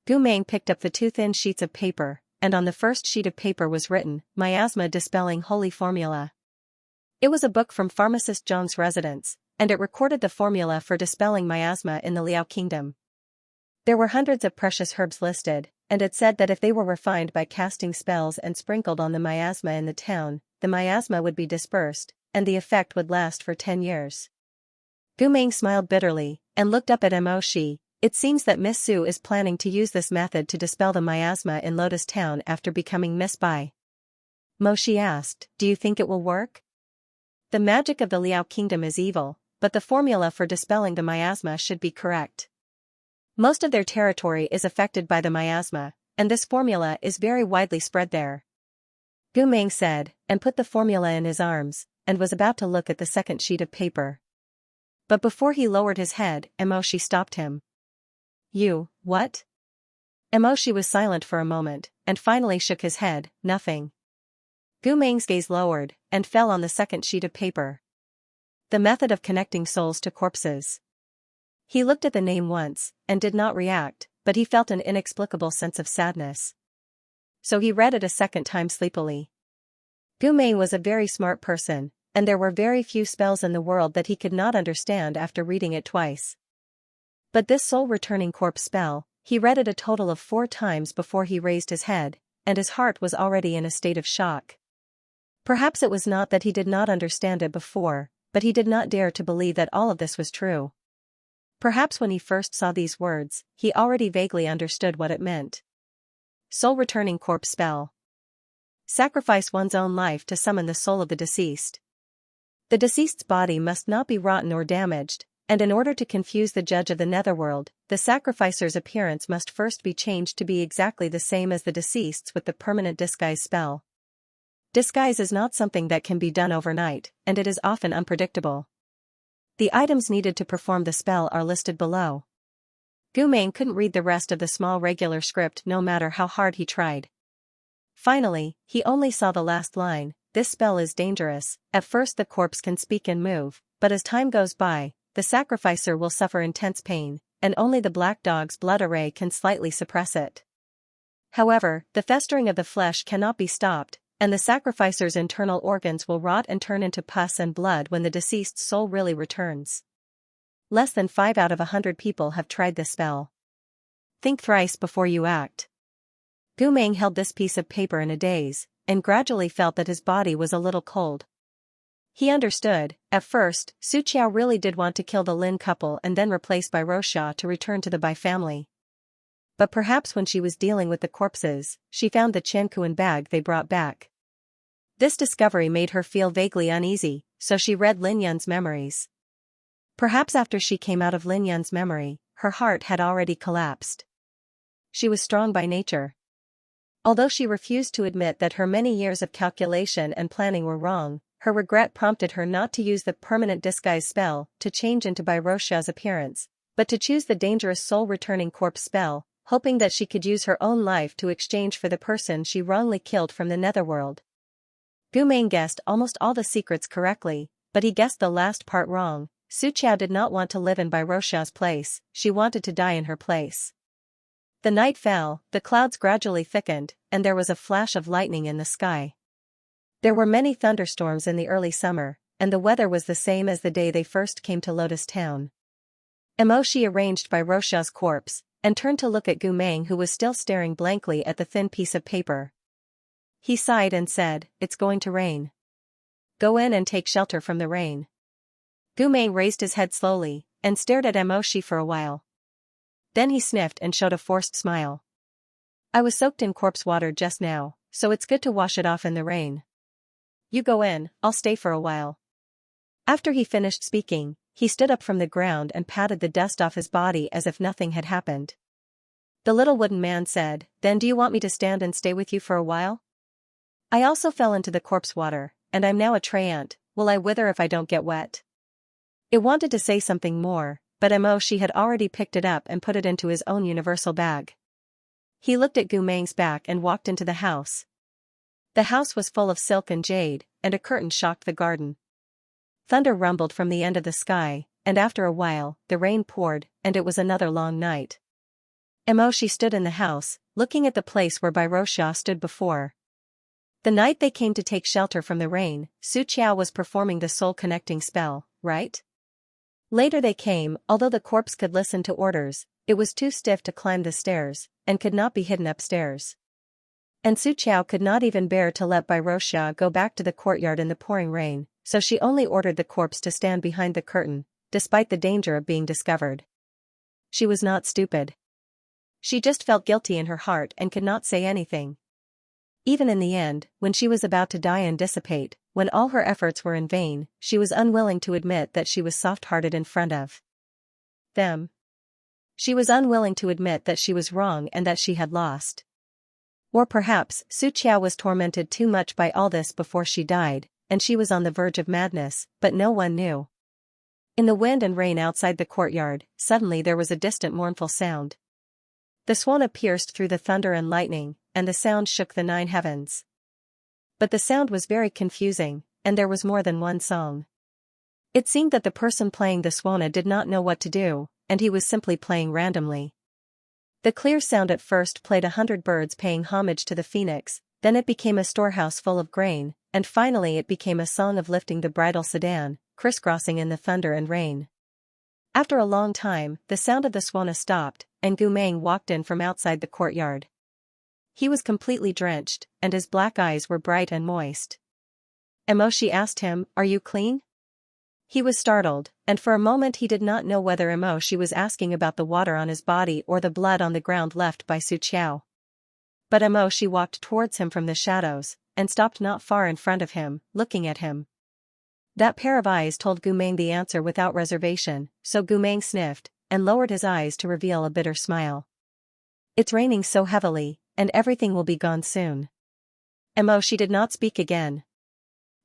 S1: Gu Meng picked up the 2 thin sheets of paper, and on the first sheet of paper was written, "Miasma Dispelling Holy Formula." It was a book from pharmacist Zhang's residence, and it recorded the formula for dispelling miasma in the Liao Kingdom. There were hundreds of precious herbs listed, and it said that if they were refined by casting spells and sprinkled on the miasma in the town, the miasma would be dispersed, and the effect would last for 10 years. Gu Meng smiled bitterly, and looked up at Shi. "It seems that Miss Su is planning to use this method to dispel the miasma in Lotus Town after becoming Miss Bai." Shi asked, "Do you think it will work?" "The magic of the Liao Kingdom is evil, but the formula for dispelling the miasma should be correct. Most of their territory is affected by the miasma, and this formula is very widely spread there." Gu Meng said, and put the formula in his arms, and was about to look at the second sheet of paper. But before he lowered his head, Shi stopped him. "You, what?" Shi was silent for a moment, and finally shook his head, "Nothing." Gu Meng's gaze lowered, and fell on the second sheet of paper. "The method of connecting souls to corpses." He looked at the name once, and did not react, but he felt an inexplicable sense of sadness. So he read it a second time sleepily. Gu Meng was a very smart person, and there were very few spells in the world that he could not understand after reading it twice. But this soul-returning corpse spell, he read it a total of 4 times before he raised his head, and his heart was already in a state of shock. Perhaps it was not that he did not understand it before, but he did not dare to believe that all of this was true. Perhaps when he first saw these words, he already vaguely understood what it meant. Soul-returning corpse spell. Sacrifice one's own life to summon the soul of the deceased. The deceased's body must not be rotten or damaged, and in order to confuse the judge of the netherworld, the sacrificer's appearance must first be changed to be exactly the same as the deceased's with the permanent disguise spell. Disguise is not something that can be done overnight, and it is often unpredictable. The items needed to perform the spell are listed below. Gu Meng couldn't read the rest of the small regular script no matter how hard he tried. Finally, he only saw the last line, "This spell is dangerous. At first the corpse can speak and move, but as time goes by, the sacrificer will suffer intense pain, and only the black dog's blood array can slightly suppress it. However, the festering of the flesh cannot be stopped, and the sacrificer's internal organs will rot and turn into pus and blood when the deceased's soul really returns. Less than 5 out of 100 people have tried this spell. Think thrice before you act. Gu Meng held this piece of paper in a daze, and gradually felt that his body was a little cold. He understood. At first, Su Qiao really did want to kill the Lin couple and then replace Bai Roxia to return to the Bai family. But perhaps when she was dealing with the corpses, she found the Qianquan bag they brought back. This discovery made her feel vaguely uneasy, so she read Lin Yun's memories. Perhaps after she came out of Lin Yun's memory, her heart had already collapsed. She was strong by nature. Although she refused to admit that her many years of calculation and planning were wrong, her regret prompted her not to use the permanent disguise spell to change into Bai Roxia's appearance, but to choose the dangerous soul-returning corpse spell, hoping that she could use her own life to exchange for the person she wrongly killed from the netherworld. Gu Meng guessed almost all the secrets correctly, but he guessed the last part wrong. Su Qiao did not want to live in Bai Roxia's place, she wanted to die in her place. The night fell, the clouds gradually thickened, and there was a flash of lightning in the sky. There were many thunderstorms in the early summer, and the weather was the same as the day they first came to Lotus Town. Emoshi arranged Bai Roxia's corpse, and turned to look at Gu Meng, who was still staring blankly at the thin piece of paper. He sighed and said, "It's going to rain. Go in and take shelter from the rain." Gu Meng raised his head slowly, and stared at Emoshi for a while. Then he sniffed and showed a forced smile. "I was soaked in corpse water just now, so it's good to wash it off in the rain. You go in, I'll stay for a while." After he finished speaking, he stood up from the ground and patted the dust off his body as if nothing had happened. The little wooden man said, "Then do you want me to stand and stay with you for a while? I also fell into the corpse water, and I'm now a treant. Will I wither if I don't get wet?" It wanted to say something more, but Emoshi had already picked it up and put it into his own universal bag. He looked at Gu Meng's back and walked into the house. The house was full of silk and jade, and a curtain shocked the garden. Thunder rumbled from the end of the sky, and after a while, the rain poured, and it was another long night. Emoshi stood in the house, looking at the place where Bai Roxia stood before. The night they came to take shelter from the rain, Su Qiao was performing the soul-connecting spell, right? Later they came, although the corpse could listen to orders, it was too stiff to climb the stairs, and could not be hidden upstairs. And Su Qiao could not even bear to let Bai Roxia go back to the courtyard in the pouring rain, so she only ordered the corpse to stand behind the curtain, despite the danger of being discovered. She was not stupid. She just felt guilty in her heart and could not say anything. Even in the end, when she was about to die and dissipate, when all her efforts were in vain, she was unwilling to admit that she was soft-hearted in front of them. She was unwilling to admit that she was wrong and that she had lost. Or perhaps Su Qiao was tormented too much by all this before she died, and she was on the verge of madness, but no one knew. In the wind and rain outside the courtyard, suddenly there was a distant mournful sound. The swana pierced through the thunder and lightning, and the sound shook the 9 heavens. But the sound was very confusing, and there was more than one song. It seemed that the person playing the swana did not know what to do, and he was simply playing randomly. The clear sound at first played 100 birds paying homage to the phoenix, then it became a storehouse full of grain, and finally it became a song of lifting the bridal sedan, crisscrossing in the thunder and rain. After a long time, the sound of the swana stopped, and Gu Meng walked in from outside the courtyard. He was completely drenched, and his black eyes were bright and moist. Emoshi asked him, "Are you clean?" He was startled, and for a moment he did not know whether Emoshi was asking about the water on his body or the blood on the ground left by Su Qiao. But Emoshi walked towards him from the shadows, and stopped not far in front of him, looking at him. That pair of eyes told Gu Meng the answer without reservation, so Gu Meng sniffed, and lowered his eyes to reveal a bitter smile. "It's raining so heavily, and everything will be gone soon." Emoshi did not speak again.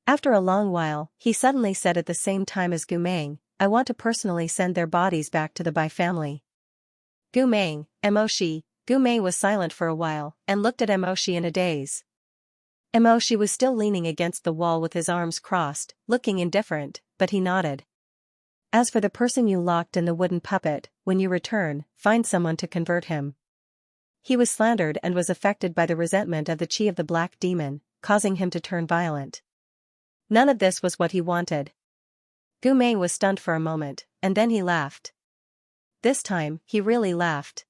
S1: After a long while, he suddenly said at the same time as Gu Meng, "I want to personally send their bodies back to the Bai family." Gu Meng, Emoshi. Gu Meng was silent for a while, and looked at Emoshi in a daze. Emoshi was still leaning against the wall with his arms crossed, looking indifferent, but he nodded. "As for the person you locked in the wooden puppet, when you return, find someone to convert him. He was slandered and was affected by the resentment of the Chi of the Black Demon, causing him to turn violent. None of this was what he wanted. Gu Meng was stunned for a moment, and then he laughed. This time, he really laughed.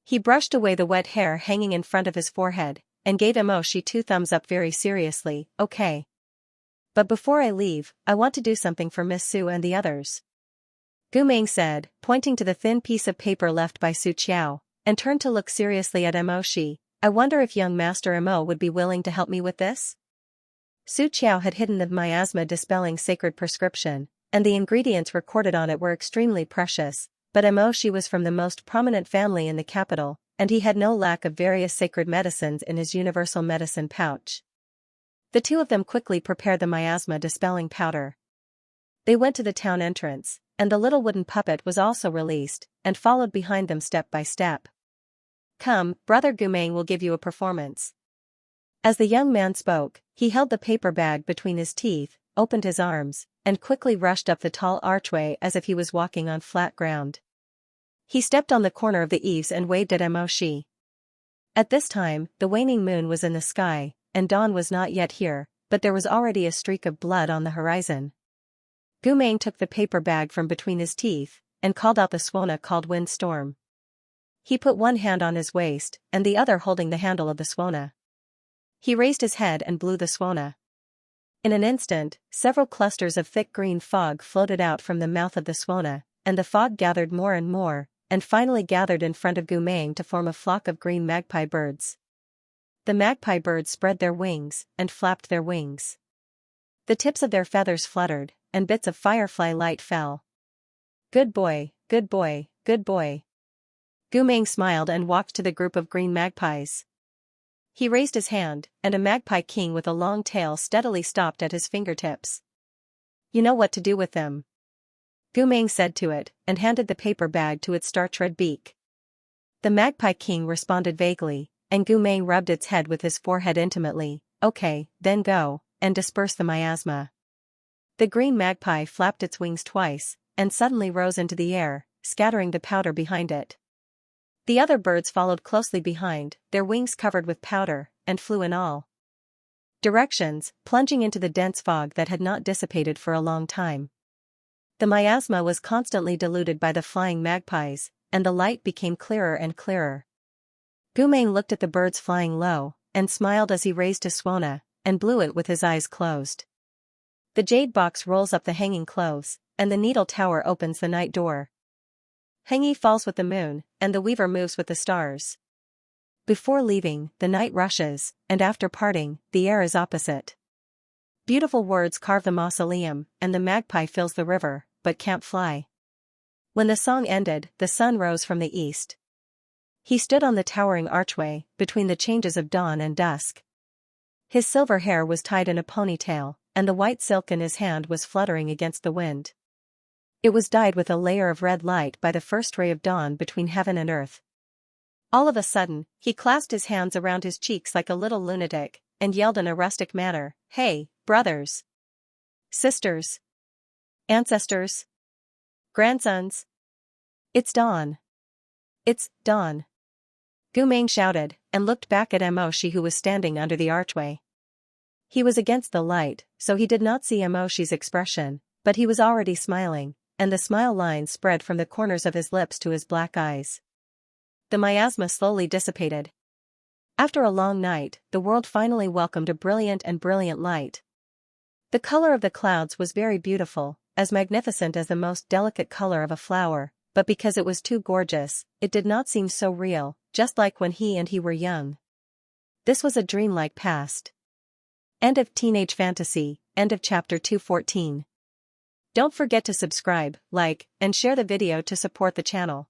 S1: He brushed away the wet hair hanging in front of his forehead, and gave Emoshi 2 thumbs up very seriously. Okay. But before I leave, I want to do something for Miss Su and the others. Gu Meng said, pointing to the thin piece of paper left by Su Qiao, and turned to look seriously at Emoshi. I wonder if young Master Emo would be willing to help me with this? Su Qiao had hidden the miasma-dispelling sacred prescription, and the ingredients recorded on it were extremely precious, but Emoshi was from the most prominent family in the capital, and he had no lack of various sacred medicines in his universal medicine pouch. The two of them quickly prepared the miasma-dispelling powder. They went to the town entrance, and the little wooden puppet was also released, and followed behind them step by step. Come, Brother Gu Meng will give you a performance. As the young man spoke, he held the paper bag between his teeth, opened his arms, and quickly rushed up the tall archway as if he was walking on flat ground. He stepped on the corner of the eaves and waved at Emoshi. At this time, the waning moon was in the sky, and dawn was not yet here, but there was already a streak of blood on the horizon. Gu Meng took the paper bag from between his teeth, and called out the suona called Windstorm. He put one hand on his waist, and the other holding the handle of the suona. He raised his head and blew the suona. In an instant, several clusters of thick green fog floated out from the mouth of the suona, and the fog gathered more and more, and finally gathered in front of Gu Meng to form a flock of green magpie birds. The magpie birds spread their wings, and flapped their wings. The tips of their feathers fluttered, and bits of firefly light fell. Good boy, good boy, good boy. Gu Meng smiled and walked to the group of green magpies. He raised his hand, and a magpie king with a long tail steadily stopped at his fingertips. You know what to do with them. Gu Meng said to it, and handed the paper bag to its starch-red beak. The magpie king responded vaguely, and Gu Meng rubbed its head with his forehead intimately. Okay, then go, and disperse the miasma. The green magpie flapped its wings twice, and suddenly rose into the air, scattering the powder behind it. The other birds followed closely behind, their wings covered with powder, and flew in all directions, plunging into the dense fog that had not dissipated for a long time. The miasma was constantly diluted by the flying magpies, and the light became clearer and clearer. Gu Meng looked at the birds flying low, and smiled as he raised his suona, and blew it with his eyes closed. The jade box rolls up the hanging clothes, and the needle tower opens the night door. Hengi falls with the moon, and the weaver moves with the stars. Before leaving, the night rushes, and after parting, the air is opposite. Beautiful words carve the mausoleum, and the magpie fills the river, but can't fly. When the song ended, the sun rose from the east. He stood on the towering archway, between the changes of dawn and dusk. His silver hair was tied in a ponytail, and the white silk in his hand was fluttering against the wind. It was dyed with a layer of red light by the first ray of dawn between heaven and earth. All of a sudden, he clasped his hands around his cheeks like a little lunatic, and yelled in a rustic manner, "Hey, brothers! Sisters! Ancestors! Grandsons! It's dawn! It's dawn!" Gu Meng shouted, and looked back at Emoshi who was standing under the archway. He was against the light, so he did not see Emoshi's expression, but he was already smiling, and the smile lines spread from the corners of his lips to his black eyes. The miasma slowly dissipated. After a long night, the world finally welcomed a brilliant light. The color of the clouds was very beautiful, as magnificent as the most delicate color of a flower, but because it was too gorgeous, it did not seem so real, just like when he and he were young. This was a dreamlike past. End of Teenage Fantasy, end of chapter 214. Don't forget to subscribe, like, and share the video to support the channel.